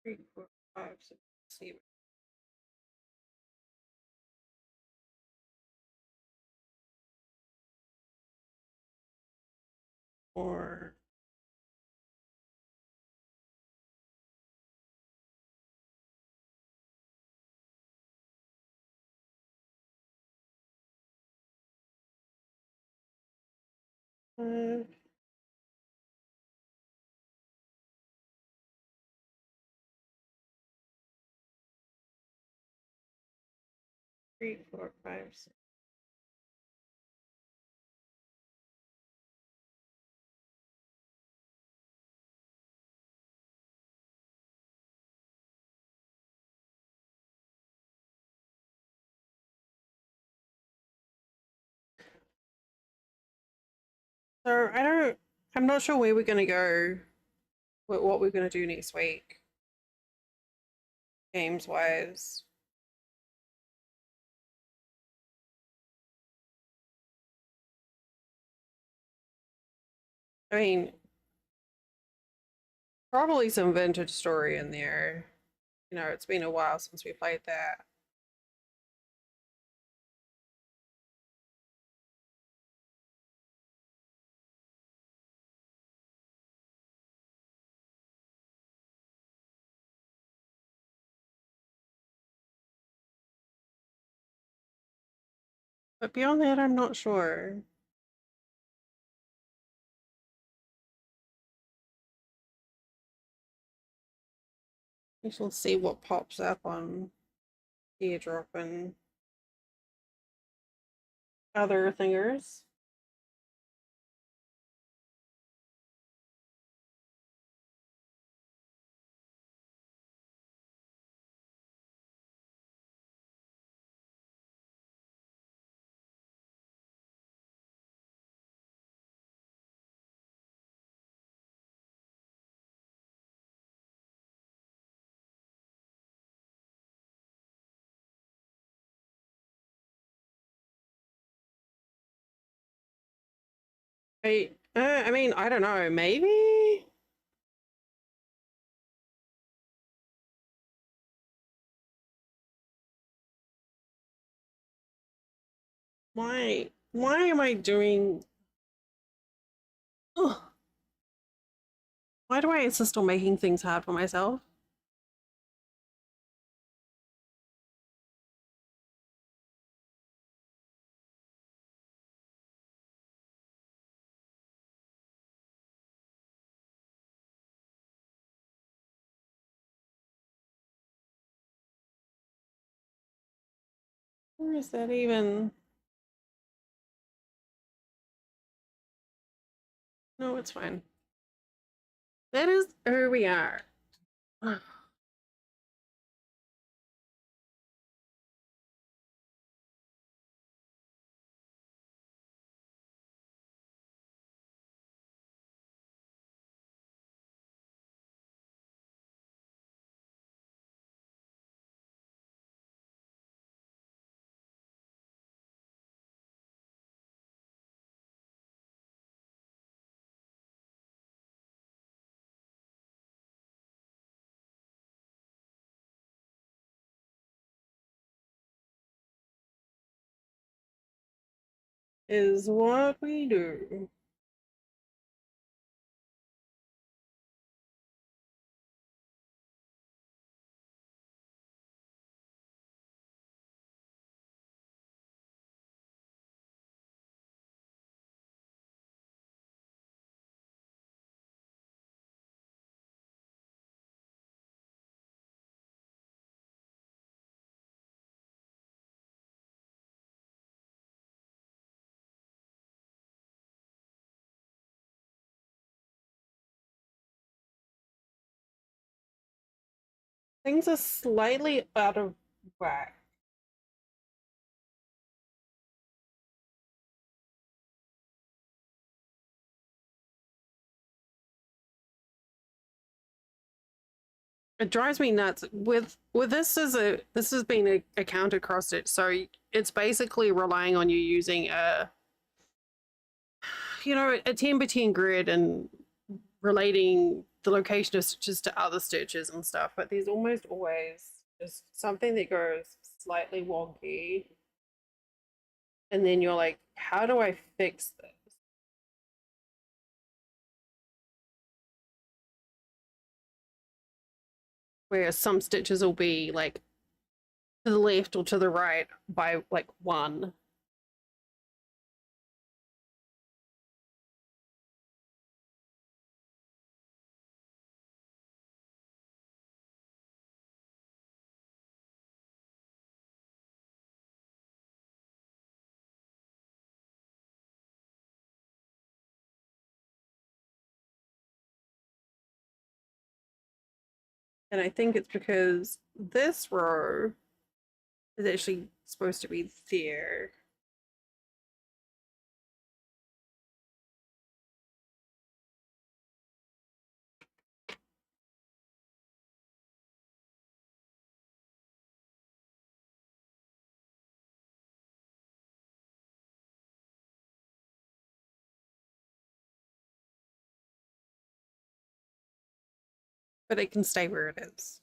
Three, four, five, six, seven. Or 5, 3, 4, 5, 6. So I'm not sure where we're gonna go with what we're gonna do next week, games wise. I mean, probably some vintage story in there. You know, it's been a while since we played that. But beyond that, I'm not sure. We shall see what pops up on Teardrop and other thingers. I mean, I don't know, maybe? Why am I doing... Ugh. Why do I insist on making things hard for myself? Where is that even? No, it's fine. That is where we are. Is what we do. Things are slightly out of whack. It drives me nuts. With this has been a counter cross stitch, so it's basically relying on you using a 10 by 10 grid and relating the location of stitches to other stitches and stuff, but there's almost always just something that goes slightly wonky. And then you're like, how do I fix this? Where some stitches will be like to the left or to the right by like one. And I think it's because this row is actually supposed to be there. But it can stay where it is.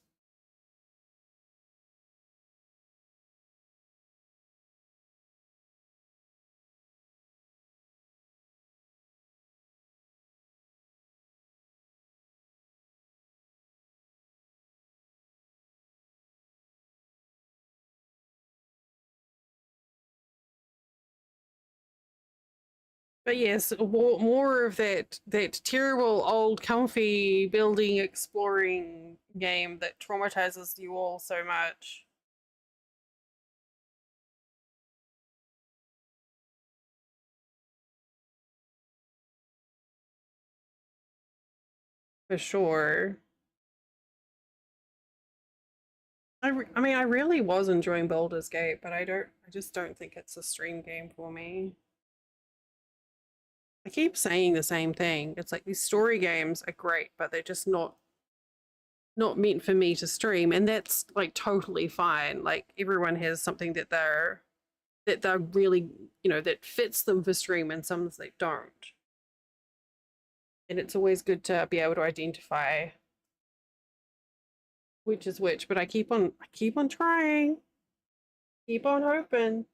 But yes, more of that terrible old comfy building exploring game that traumatizes you all so much. For sure. I mean, I really was enjoying Baldur's Gate, but I just don't think it's a stream game for me. I keep saying the same thing. It's like these story games are great, but they're just not meant for me to stream, and that's like totally fine. Like everyone has something that they're really, that fits them for stream and some that don't. And it's always good to be able to identify which is which, but I keep on trying. Keep on hoping.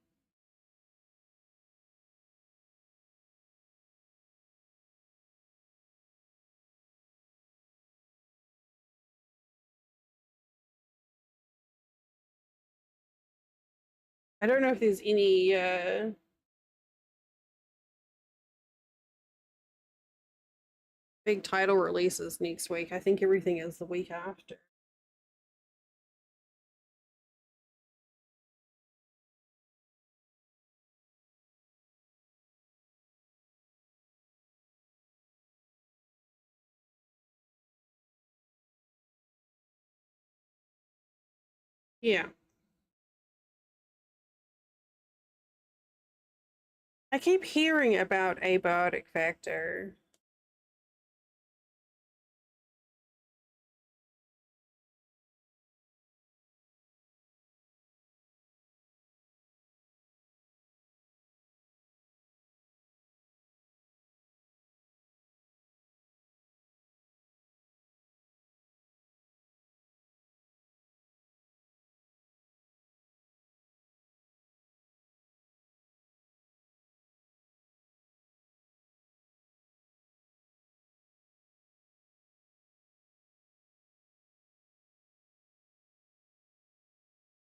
I don't know if there's any big title releases next week. I think everything is the week after. Yeah. I keep hearing about abiotic factor.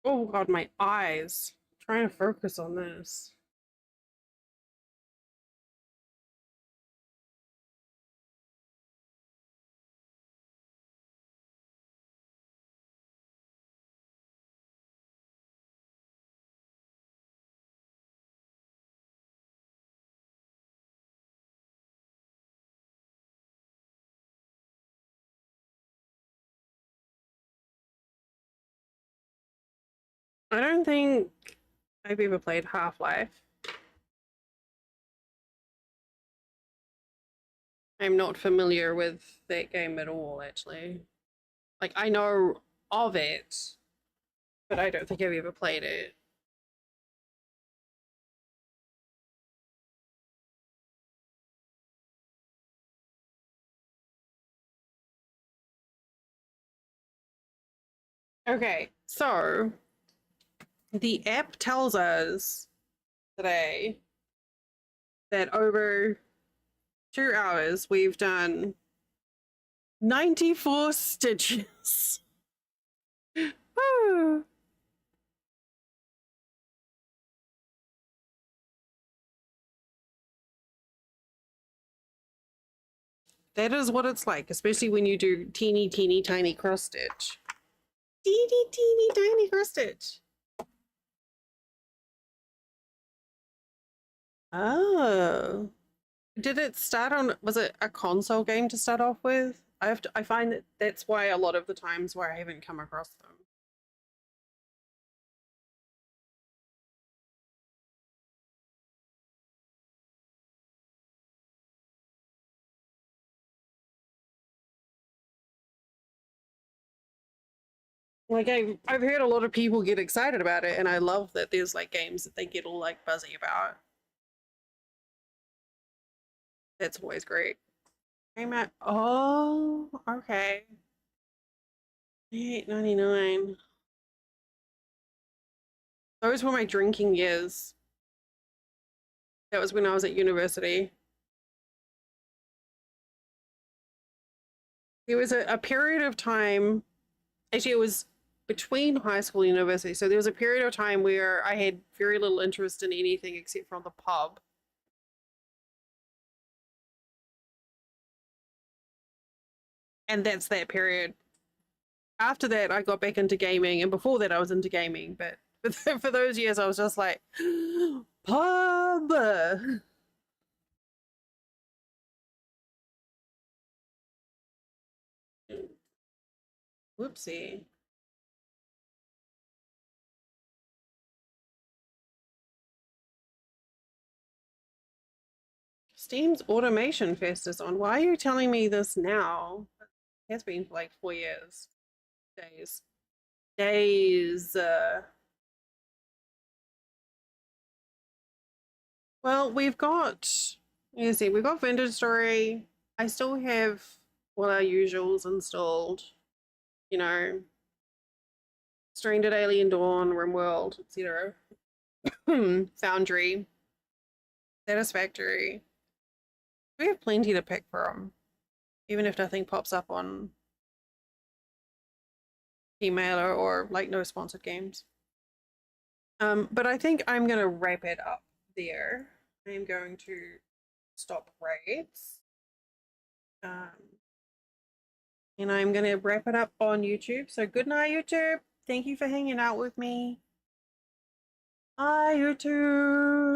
Oh god, my eyes. I'm trying to focus on this. I don't think I've ever played Half-Life. I'm not familiar with that game at all, actually. Like, I know of it, but I don't think I've ever played it. Okay, so the app tells us today that over 2 hours we've done 94 stitches. That is what it's like, especially when you do teeny, teeny, tiny cross stitch. Teeny, teeny, tiny cross stitch. Oh. Did it start on, was it a console game to start off with? I find that that's why a lot of the times where I haven't come across them. Like I've heard a lot of people get excited about it, and I love that there's like games that they get all like buzzy about. That's always great. I'm at oh okay. 8.99. Those were my drinking years. That was when I was at university. There was a period of time, actually, it was between high school and university. So there was a period of time where I had very little interest in anything except from the pub. And that's that period. After that, I got back into gaming. And before that, I was into gaming. But for those years, I was just like, pub. Whoopsie. Steam's Automation Fest is on. Why are you telling me this now? It has been for like 4 years. Days. Days. Well, we've got, you see, we've got Vintage Story. I still have all our usuals installed, you know, Stranded Alien Dawn, RimWorld, etc. Foundry, Satisfactory. We have plenty to pick from, even if nothing pops up on email or like no sponsored games. But I think I'm gonna wrap it up there. I'm going to stop raids. And I'm gonna wrap it up on YouTube. So good night, YouTube. Thank you for hanging out with me. Bye, YouTube.